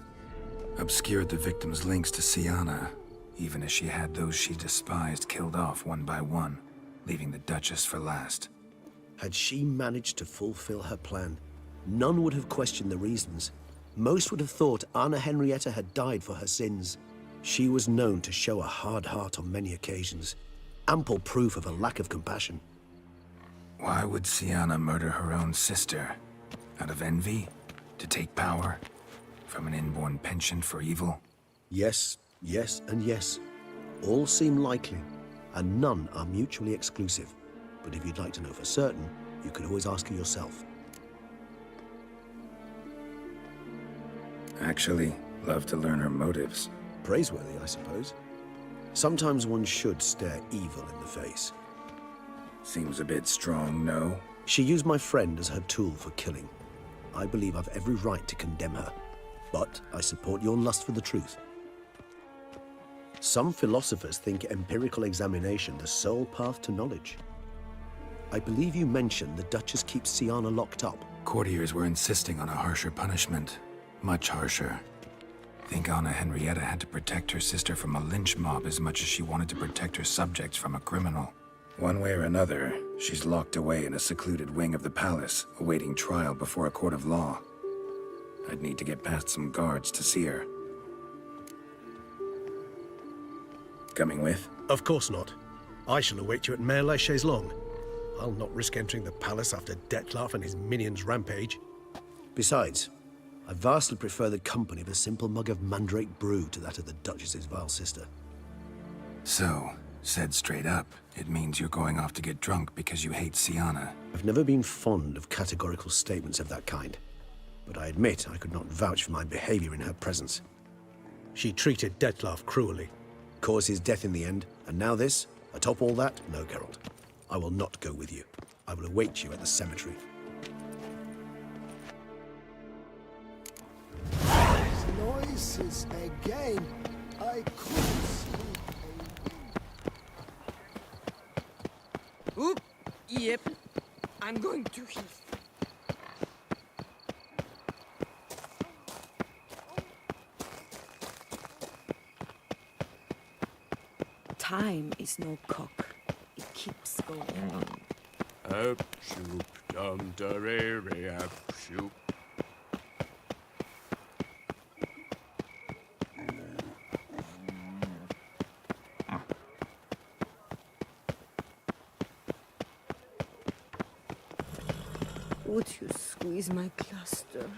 Obscured the victims' links to Siana, even as she had those she despised killed off one by one, leaving the Duchess for last. Had she managed to fulfill her plan, none would have questioned the reasons. Most would have thought Anna Henrietta had died for her sins. She was known to show a hard heart on many occasions. Ample proof of a lack of compassion. Why would Siana murder her own sister? Out of envy? To take power? From an inborn penchant for evil? Yes, yes, and yes. All seem likely, and none are mutually exclusive. But if you'd like to know for certain, you could always ask her yourself. Actually, love to learn her motives. Praiseworthy, I suppose. Sometimes one should stare evil in the face. Seems a bit strong, no? She used my friend as her tool for killing. I believe I've every right to condemn her. But I support your lust for the truth. Some philosophers think empirical examination the sole path to knowledge. I believe you mentioned the Duchess keeps Siana locked up. Courtiers were insisting on a harsher punishment. Much harsher. Think Anna Henrietta had to protect her sister from a lynch mob as much as she wanted to protect her subjects from a criminal. One way or another, she's locked away in a secluded wing of the palace, awaiting trial before a court of law. I'd need to get past some guards to see her. Coming with? Of course not. I shall await you at Mare la Chaise-Longue. I'll not risk entering the palace after Detloff and his minions rampage. Besides, I vastly prefer the company of a simple mug of mandrake brew to that of the Duchess's vile sister. So, said straight up, it means you're going off to get drunk because you hate Siana. I've never been fond of categorical statements of that kind, but I admit I could not vouch for my behavior in her presence. She treated Detloff cruelly, caused his death in the end, and now this? Atop all that? No, Geralt. I will not go with you. I will await you at the cemetery. Noises again. I couldn't sleep. Oop! Yep. I'm going to heal. Time is no cock. It keeps going. Up, shoop, dum, da, re, re, up, shoop. would you squeeze my cluster?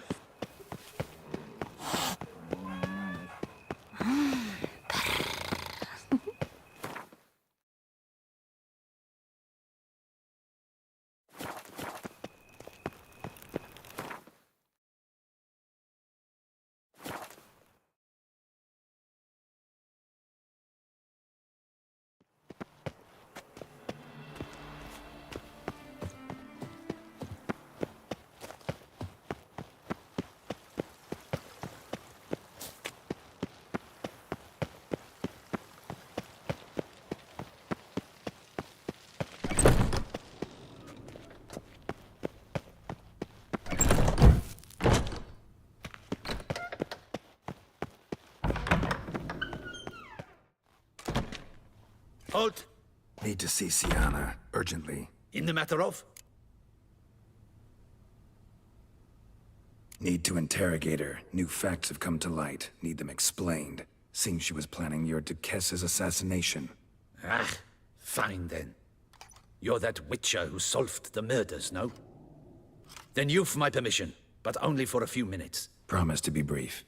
Halt! Need to see Sienna, urgently. In the matter of? Need to interrogate her. New facts have come to light. Need them explained. Seems she was planning your Duquesse's assassination. Ah, fine then. You're that witcher who solved the murders, no? Then you've my permission, but only for a few minutes. Promise to be brief.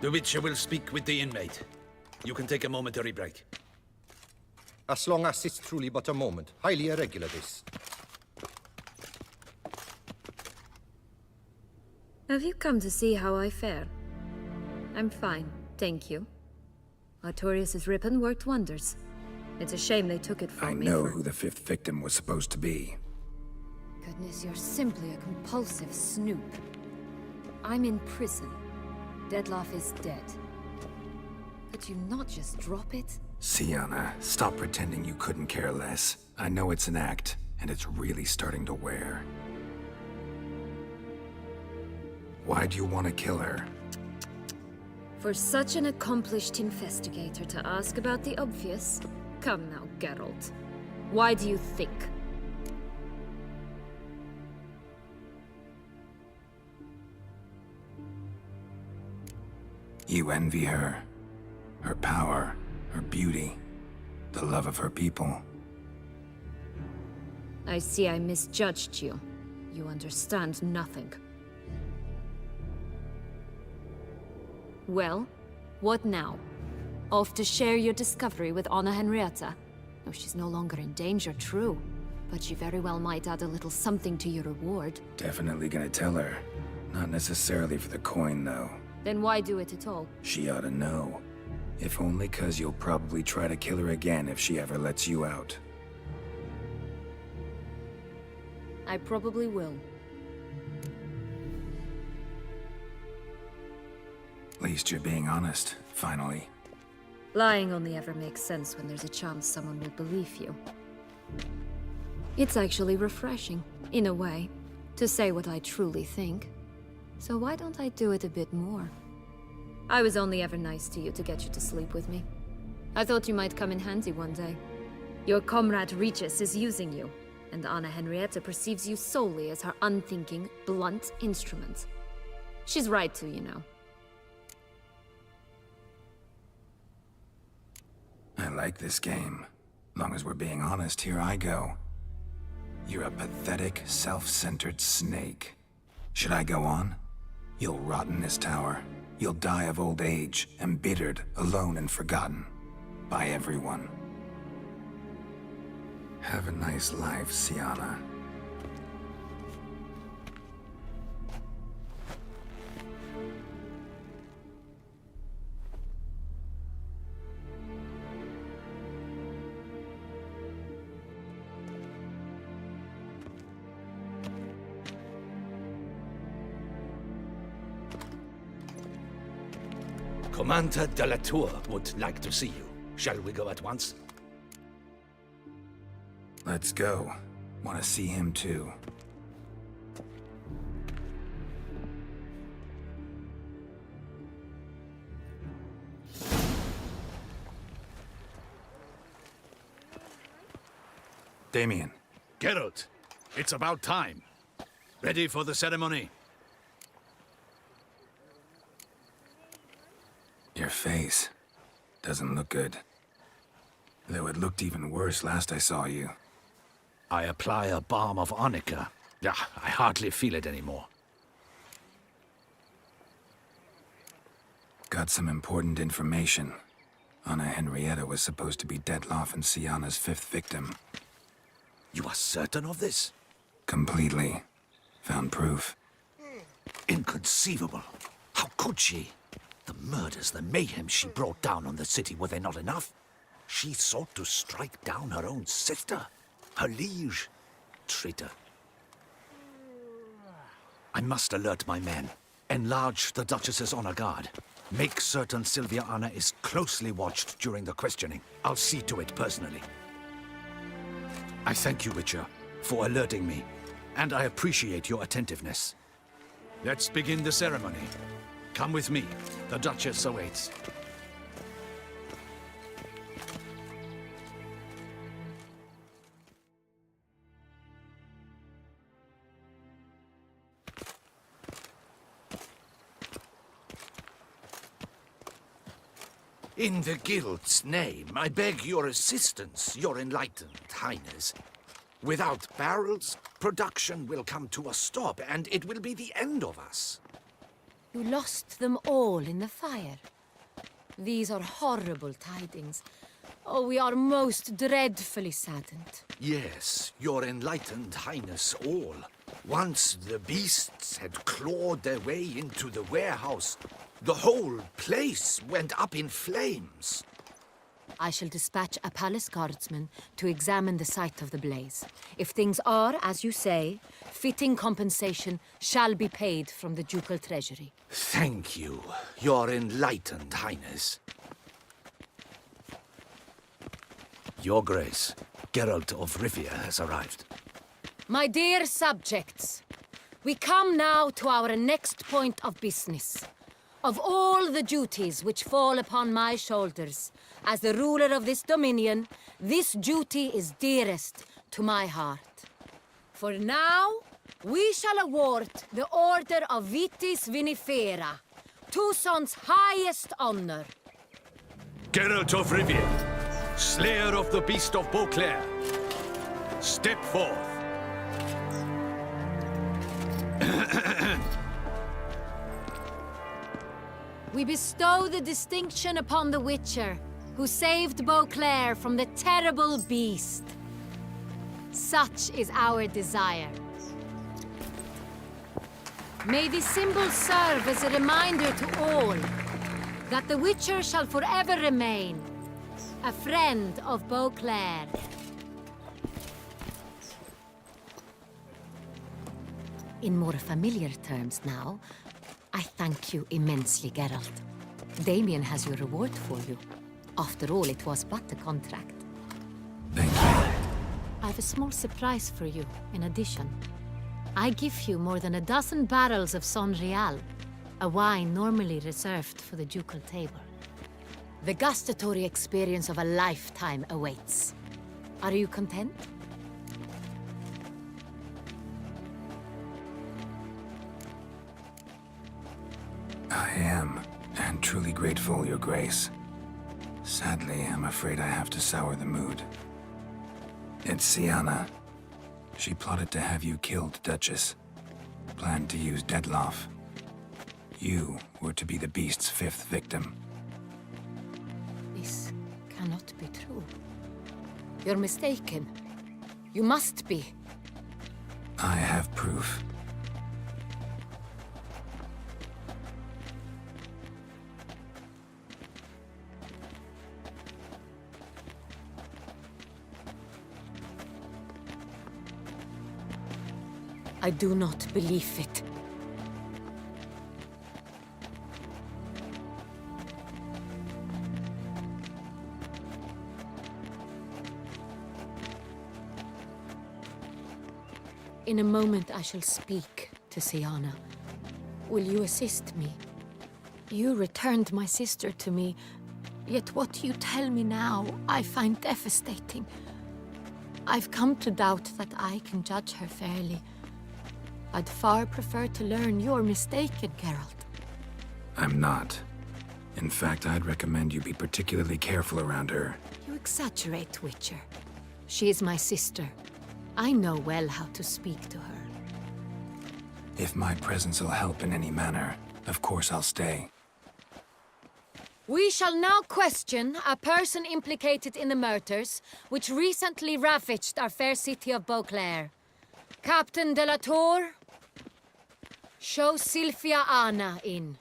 The Witcher will speak with the inmate. You can take a momentary break. As long as it's truly but a moment. Highly irregular, this. Have you come to see how I fare? I'm fine, thank you. Artorius' ribbon worked wonders. It's a shame they took it from me. I know who the fifth victim was supposed to be. Goodness, you're simply a compulsive snoop. I'm in prison. Deadloff is dead. Could you not just drop it? Sienna, stop pretending you couldn't care less. I know it's an act, and it's really starting to wear. Why'd you want to kill her? For such an accomplished investigator to ask about the obvious? Come now, Geralt. Why do you think? You envy her. Her power, her beauty, the love of her people. I see I misjudged you. You understand nothing. Well, what now? Off to share your discovery with Anna Henrietta? No, she's no longer in danger, true. But she very well might add a little something to your reward. Definitely gonna tell her. Not necessarily for the coin, though. Then why do it at all? She ought to know. If only 'cause you'll probably try to kill her again if she ever lets you out. I probably will. At least you're being honest, finally. Lying only ever makes sense when there's a chance someone will believe you. It's actually refreshing, in a way, to say what I truly think. So why don't I do it a bit more? I was only ever nice to you to get you to sleep with me. I thought you might come in handy one day. Your comrade Regis is using you, and Anna Henrietta perceives you solely as her unthinking, blunt instrument. She's right to, you know. I like this game. Long as we're being honest, here I go. You're a pathetic, self-centered snake. Should I go on? You'll rot in this tower. You'll die of old age, embittered, alone and forgotten. By everyone. Have a nice life, Sienna. Commander de la Tour would like to see you. Shall we go at once? Let's go. Want to see him too. Damien. Geralt, it's about time. Ready for the ceremony? face. Doesn't look good. Though it looked even worse last I saw you. I apply a balm of arnica. Yeah, I hardly feel it anymore. Got some important information. Anna Henrietta was supposed to be Detloff and Sienna's 5th victim. You are certain of this? Completely. Found proof. Inconceivable. How could she? The murders, the mayhem she brought down on the city, were they not enough? She sought to strike down her own sister, her liege. Traitor. I must alert my men. Enlarge the Duchess's honor guard. Make certain Sylvia Anna is closely watched during the questioning. I'll see to it personally. I thank you, Witcher, for alerting me, and I appreciate your attentiveness. Let's begin the ceremony. Come with me. The Duchess awaits. In the Guild's name, I beg your assistance, your enlightened highness. Without barrels, production will come to a stop, and it will be the end of us. You lost them all in the fire. These are horrible tidings. Oh, we are most dreadfully saddened. Yes, your enlightened highness all. Once the beasts had clawed their way into the warehouse, the whole place went up in flames. I shall dispatch a palace guardsman to examine the site of the blaze. If things are, as you say, fitting compensation shall be paid from the ducal treasury. Thank you, your enlightened highness. Your Grace, Geralt of Rivia has arrived. My dear subjects, we come now to our next point of business. Of all the duties which fall upon my shoulders, as the ruler of this dominion, this duty is dearest to my heart. For now, we shall award the Order of Vitis Vinifera, Tucson's highest honor. Geralt of Rivia, slayer of the beast of Beauclair, step forth. We bestow the distinction upon the Witcher, who saved Beauclair from the terrible beast. Such is our desire. May this symbol serve as a reminder to all that the Witcher shall forever remain a friend of Beauclair. In more familiar terms now, I thank you immensely, Geralt. Damien has your reward for you. After all, it was but a contract. Thank you. I have a small surprise for you, in addition. I give you more than a dozen barrels of Son Real, a wine normally reserved for the ducal table. The gustatory experience of a lifetime awaits. Are you content? I am, and truly grateful, Your Grace. Sadly, I'm afraid I have to sour the mood. It's Sienna. She plotted to have you killed, Duchess. Planned to use Detloff. You were to be the beast's 5th victim. This cannot be true. You're mistaken. You must be. I have proof. I do not believe it. In a moment I shall speak to Sienna. Will you assist me? You returned my sister to me, yet what you tell me now I find devastating. I've come to doubt that I can judge her fairly. I'd far prefer to learn you're mistaken, Geralt. I'm not. In fact, I'd recommend you be particularly careful around her. You exaggerate, Witcher. She is my sister. I know well how to speak to her. If my presence will help in any manner, of course I'll stay. We shall now question a person implicated in the murders which recently ravaged our fair city of Beauclair. Captain de la Tour, show Sylvia Anna in.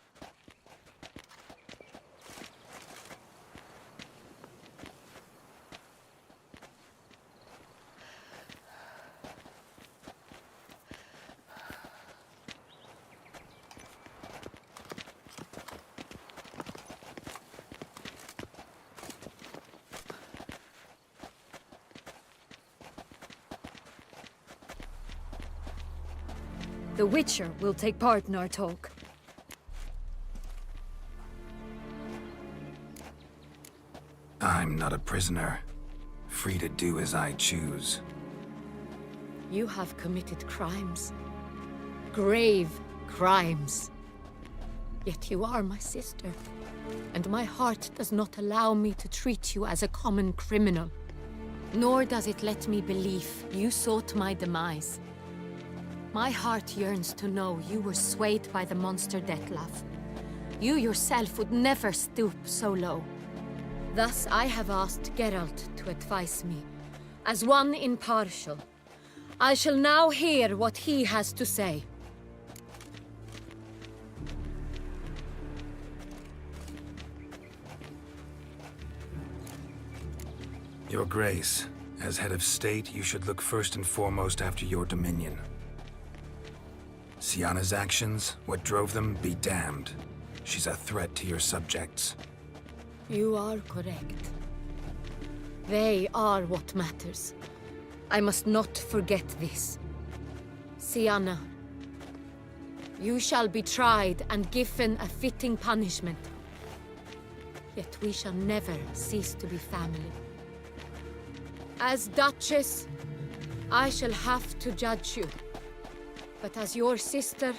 The Witcher will take part in our talk. I'm not a prisoner, free to do as I choose. You have committed crimes. Grave crimes. Yet you are my sister, and my heart does not allow me to treat you as a common criminal. Nor does it let me believe you sought my demise. My heart yearns to know you were swayed by the monster Dettlaff. You yourself would never stoop so low. Thus I have asked Geralt to advise me, as one impartial. I shall now hear what he has to say. Your Grace, as head of state, you should look first and foremost after your dominion. Sienna's actions, what drove them, be damned. She's a threat to your subjects. You are correct. They are what matters. I must not forget this. Sienna, you shall be tried and given a fitting punishment. Yet we shall never cease to be family. As Duchess, I shall have to judge you. But as your sister,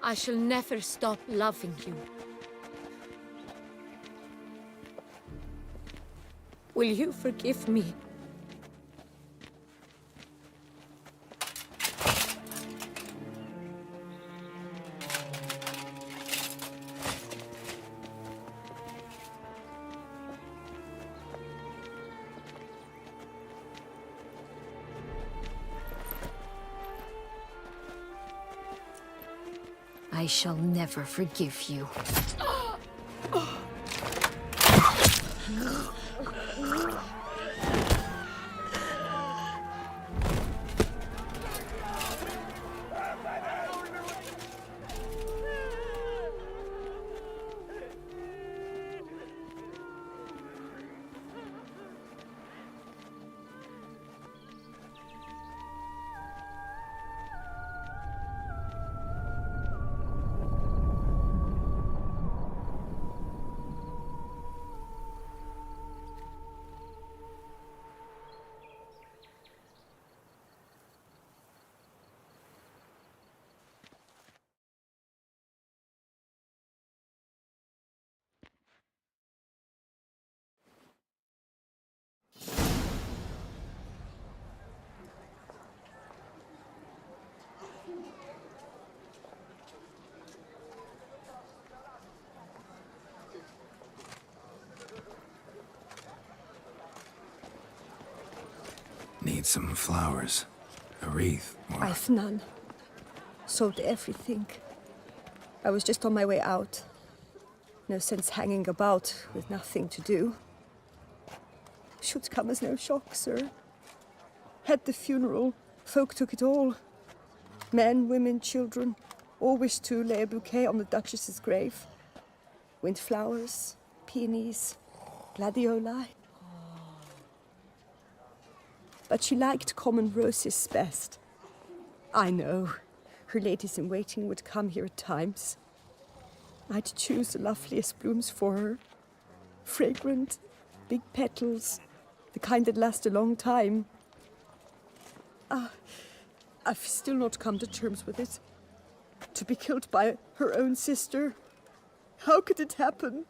I shall never stop loving you. Will you forgive me? I shall never forgive you. Need some flowers. A wreath, or... I've none. Sold everything. I was just on my way out. No sense hanging about with nothing to do. Should come as no shock, sir. At the funeral, folk took it all. Men, women, children, all wished to lay a bouquet on the Duchess's grave. Windflowers, peonies, gladioli. But she liked common roses best. I know. Her ladies-in-waiting would come here at times. I'd choose the loveliest blooms for her. Fragrant, big petals, the kind that last a long time. I've still not come to terms with it. To be killed by her own sister. How could it happen?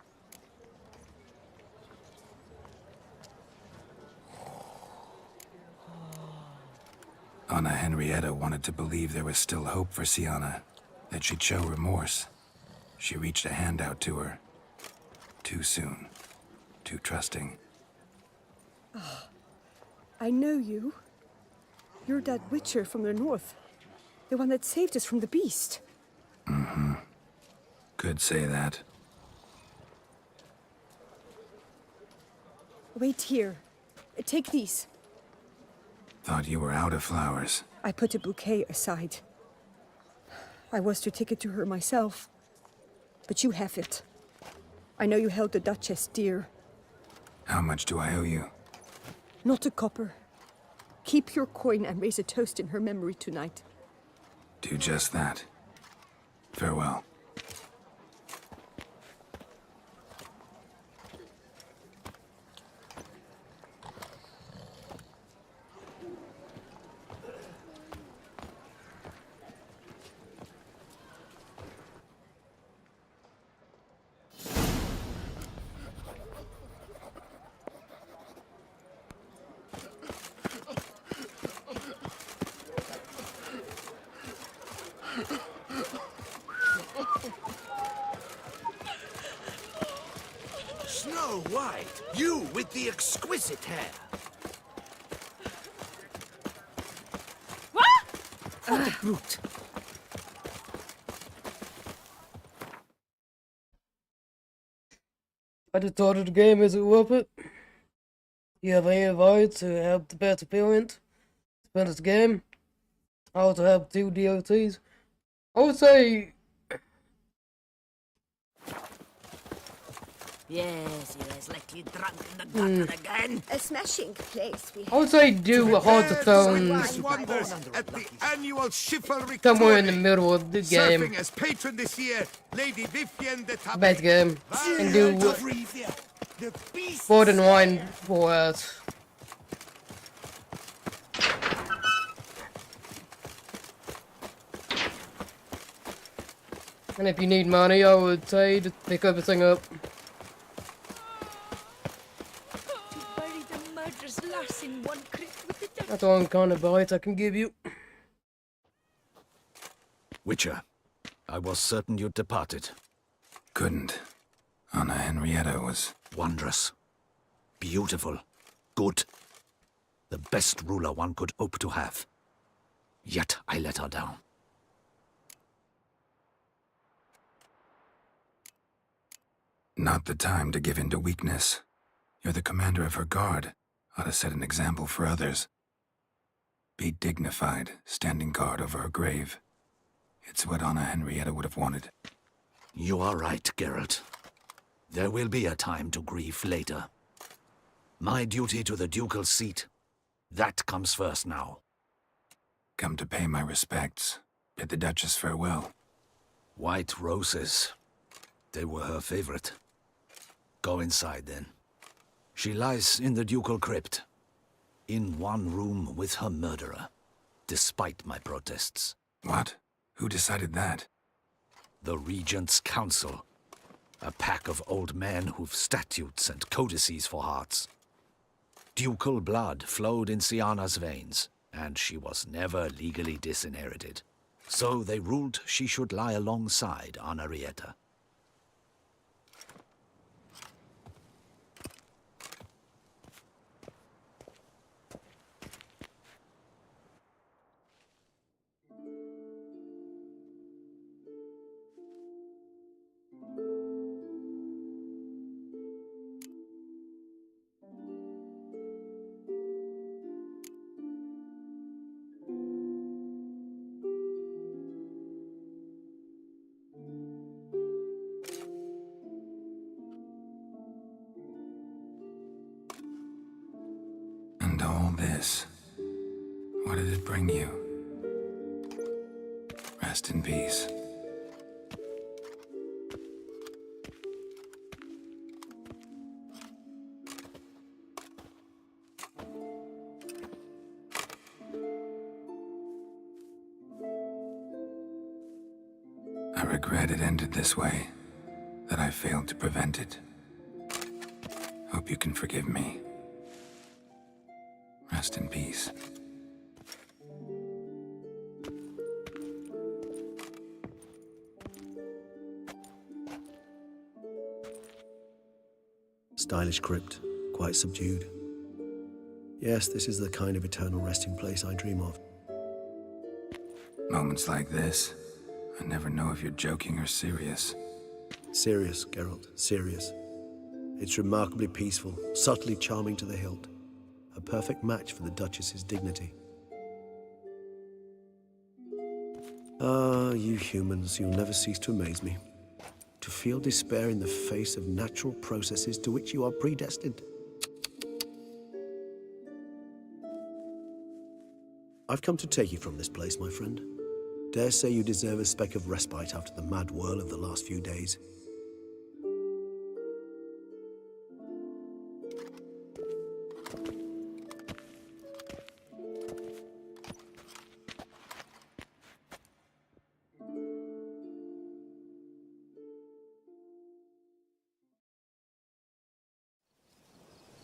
Anna Henrietta wanted to believe there was still hope for Sienna, that she'd show remorse. She reached a hand out to her. Too soon. Too trusting. Oh, I know you. You're that witcher from the north. The one that saved us from the beast. Mm-hmm. Could say that. Wait here. Take these. Thought you were out of flowers. I put a bouquet aside. I was to take it to her myself. But you have it. I know you held the Duchess dear. How much do I owe you? Not a copper. Keep your coin and raise a toast in her memory tonight. Do just that. Farewell. Snow White, you with the exquisite hair. What? What a brute. At the start of the game, is it worth it? You have any advice to help the best experience? Finish the game? I also have 2 DLCs. I would say... Yes, like you drunk in the gutter again. A smashing place we I would say do Hearthstone's Wonders at the annual chivalry somewhere in the middle of the game. Serving as patron this year, Lady Vivienne de Tabet. Best game. And do Board and Wine for us. And if you need money, I would say just pick everything up. That's all kind of advice I can give you. Witcher, I was certain you'd departed. Couldn't. Anna Henrietta was... wondrous. Beautiful. Good. The best ruler one could hope to have. Yet I let her down. Not the time to give in to weakness. You're the commander of her guard. Ought to set an example for others. Be dignified, standing guard over her grave. It's what Anna Henrietta would have wanted. You are right, Geralt. There will be a time to grieve later. My duty to the ducal seat, that comes first now. Come to pay my respects. Bid the Duchess farewell. White roses. They were her favorite. Go inside, then. She lies in the ducal crypt. In one room with her murderer. Despite my protests. What? Who decided that? The Regent's Council. A pack of old men who've statutes and codices for hearts. Ducal blood flowed in Sienna's veins, and she was never legally disinherited. So they ruled she should lie alongside Anna Henrietta. And all this, what did it bring you? Rest in peace. I regret it ended this way, that I failed to prevent it. Hope you can forgive me. Rest in peace. stylish crypt, quite subdued. Yes, this is the kind of eternal resting place I dream of. Moments like this, I never know if you're joking or serious. Serious, Geralt, serious. It's remarkably peaceful, subtly charming to the hilt. A perfect match for the Duchess's dignity. Ah, you humans, you'll never cease to amaze me. To feel despair in the face of natural processes to which you are predestined. I've come to take you from this place, my friend. Dare say you deserve a speck of respite after the mad whirl of the last few days.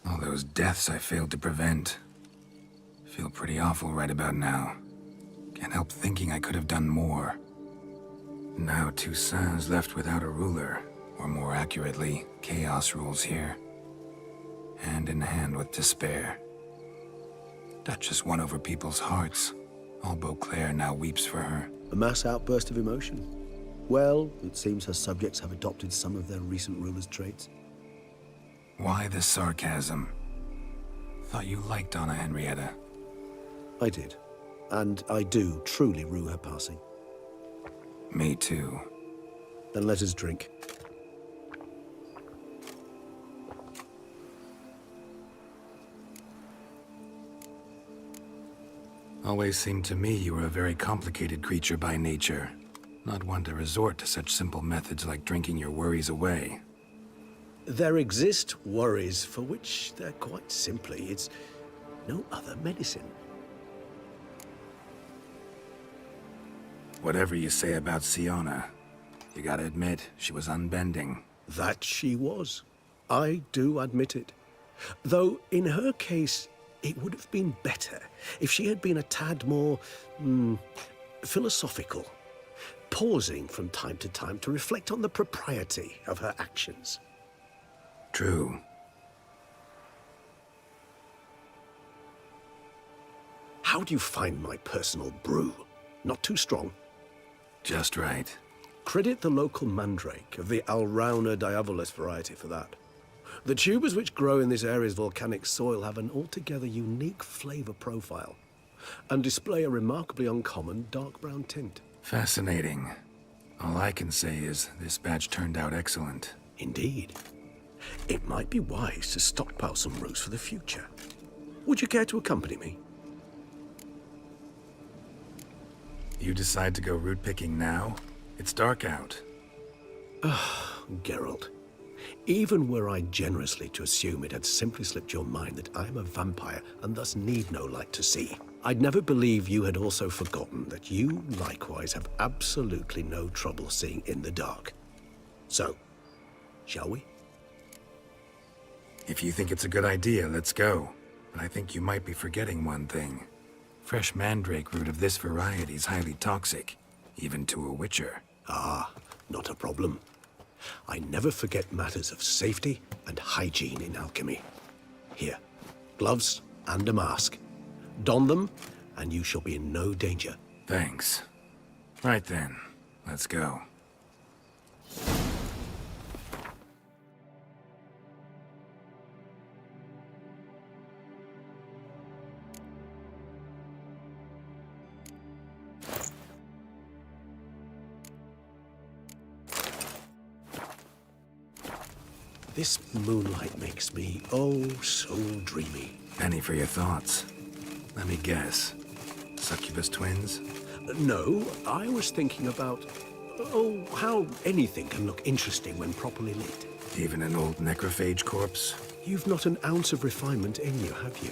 All those deaths I failed to prevent. Feel pretty awful right about now. Can't help thinking I could have done more. Now Toussaint's left without a ruler, or more accurately, chaos rules here. Hand in hand with despair. Duchess won over people's hearts. All Beauclair now weeps for her. A mass outburst of emotion. Well, it seems her subjects have adopted some of their recent ruler's traits. Why the sarcasm? Thought you liked Donna Henrietta. I did. And I do truly rue her passing. Me too. Then let us drink. Always seemed to me you were a very complicated creature by nature. Not one to resort to such simple methods like drinking your worries away. There exist worries for which they're quite simply, it's no other medicine. Whatever you say about Siona, you gotta admit, she was unbending. That she was. I do admit it. Though, in her case, it would have been better if she had been a tad more, philosophical, pausing from time to time to reflect on the propriety of her actions. True. How do you find my personal brew? Not too strong? Just right. Credit the local mandrake of the Alrauna diavolus variety for that. The tubers which grow in this area's volcanic soil have an altogether unique flavor profile and display a remarkably uncommon dark brown tint. Fascinating. All I can say is this batch turned out excellent. Indeed. It might be wise to stockpile some roots for the future. Would you care to accompany me? You decide to go root picking now? It's dark out. Geralt. Even were I generously to assume it had simply slipped your mind that I am a vampire and thus need no light to see, I'd never believe you had also forgotten that you likewise have absolutely no trouble seeing in the dark. So, shall we? If you think it's a good idea, let's go. But I think you might be forgetting one thing. Fresh mandrake root of this variety is highly toxic, even to a witcher. Ah, not a problem. I never forget matters of safety and hygiene in alchemy. Here, gloves and a mask. Don them, and you shall be in no danger. Thanks. Right then, let's go. This moonlight makes me, oh, so dreamy. Penny for your thoughts. Let me guess. Succubus twins? No, I was thinking about, oh, how anything can look interesting when properly lit. Even an old necrophage corpse? You've not an ounce of refinement in you, have you?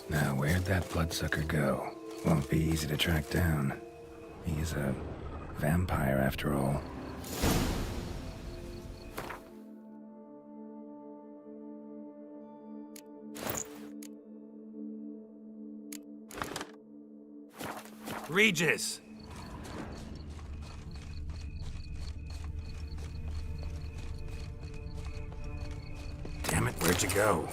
Now, where'd that bloodsucker go? Won't be easy to track down. He's a vampire, after all. Regis! Damn it, where'd you go?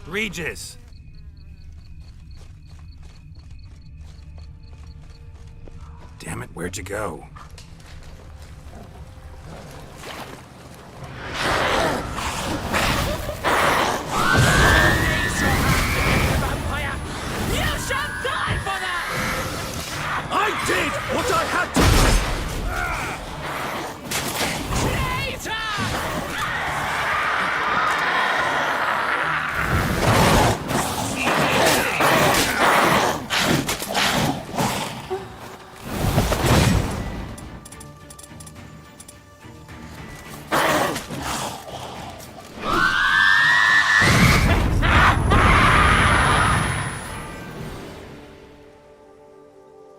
Regis! Damn it, where'd you go? I did what I had to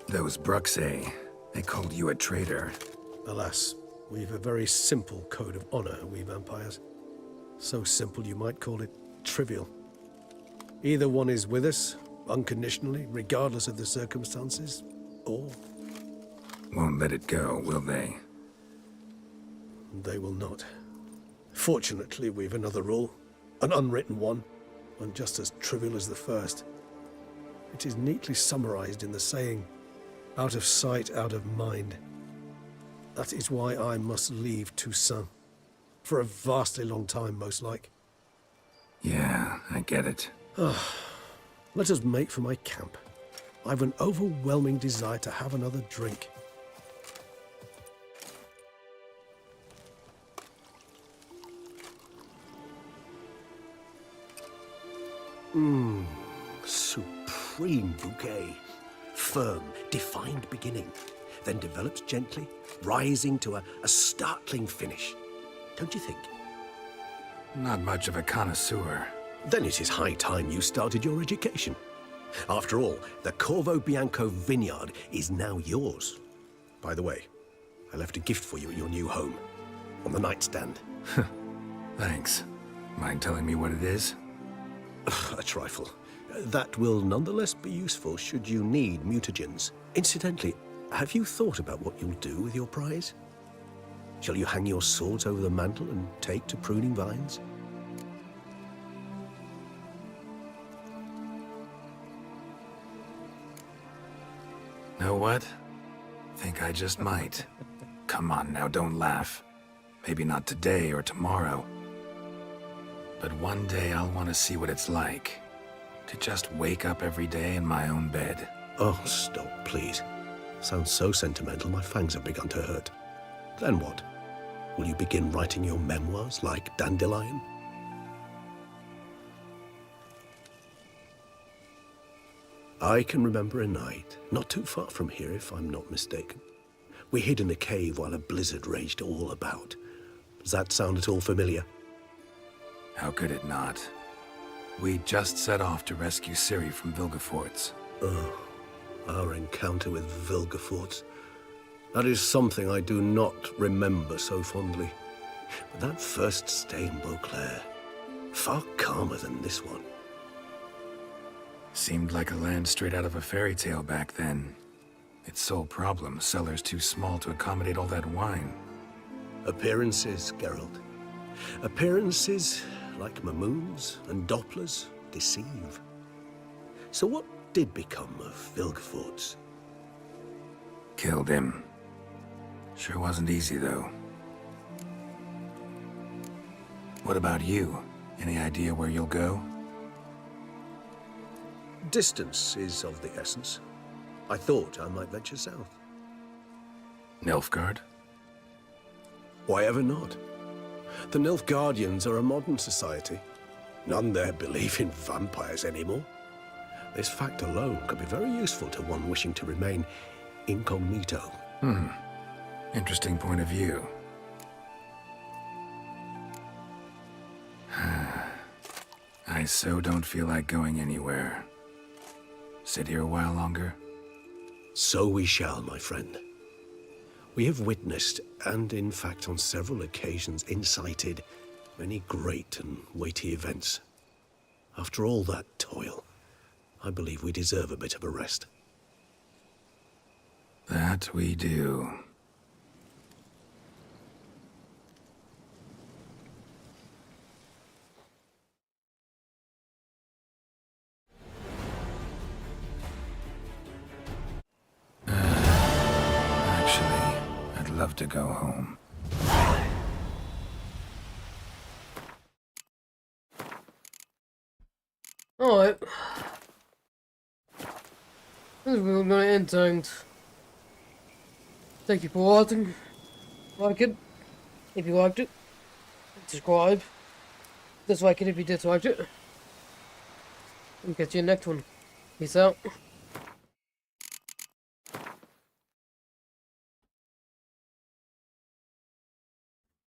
Those Bruck say they called you a traitor. Alas, we've a very simple code of honor, we vampires. So simple you might call it trivial. Either one is with us, unconditionally, regardless of the circumstances, or... Won't let it go, will they? They will not. Fortunately, we've another rule, an unwritten one, and just as trivial as the first. It is neatly summarized in the saying, out of sight, out of mind. That is why I must leave Toussaint. For a vastly long time, most like. Yeah, I get it. Let us make for my camp. I've an overwhelming desire to have another drink. Supreme bouquet. Firm, defined beginning, then develops gently, rising to a startling finish. Don't you think? Not much of a connoisseur. Then it is high time you started your education. After all, the Corvo Bianco vineyard is now yours. By the way, I left a gift for you at your new home, on the nightstand. Thanks. Mind telling me what it is? A trifle. That will nonetheless be useful should you need mutagens. Incidentally, have you thought about what you'll do with your prize? Shall you hang your swords over the mantle and take to pruning vines? Know what? Think I just might. Come on now, don't laugh. Maybe not today or tomorrow. But one day I'll want to see what it's like. To just wake up every day in my own bed. Oh, stop, please. Sounds so sentimental, my fangs have begun to hurt. Then what? Will you begin writing your memoirs like Dandelion? I can remember a night, not too far from here if I'm not mistaken. We hid in a cave while a blizzard raged all about. Does that sound at all familiar? How could it not? We just set off to rescue Ciri from Vilgefortz. Oh, our encounter with Vilgefortz. That is something I do not remember so fondly. But that first stay in Beauclair, far calmer than this one. Seemed like a land straight out of a fairy tale back then. Its sole problem, cellars too small to accommodate all that wine. Appearances, Geralt. Appearances, like Mamoons and Dopplers, deceive. So what did become of Vilgefortz? Killed him. Sure wasn't easy, though. What about you? Any idea where you'll go? Distance is of the essence. I thought I might venture south. Nilfgaard? Why ever not? The Nilfgaardians are a modern society. None there believe in vampires anymore. This fact alone could be very useful to one wishing to remain incognito. Interesting point of view. I so don't feel like going anywhere. Sit here a while longer? So we shall, my friend. We have witnessed, and in fact on several occasions incited, many great and weighty events. After all that toil, I believe we deserve a bit of a rest. That we do. Actually, I'd love to go home. Alright. This is where we're gonna end things. Thank you for watching. Like it if you liked it. Subscribe. Dislike it if you disliked it. And catch you in the next one. Peace out.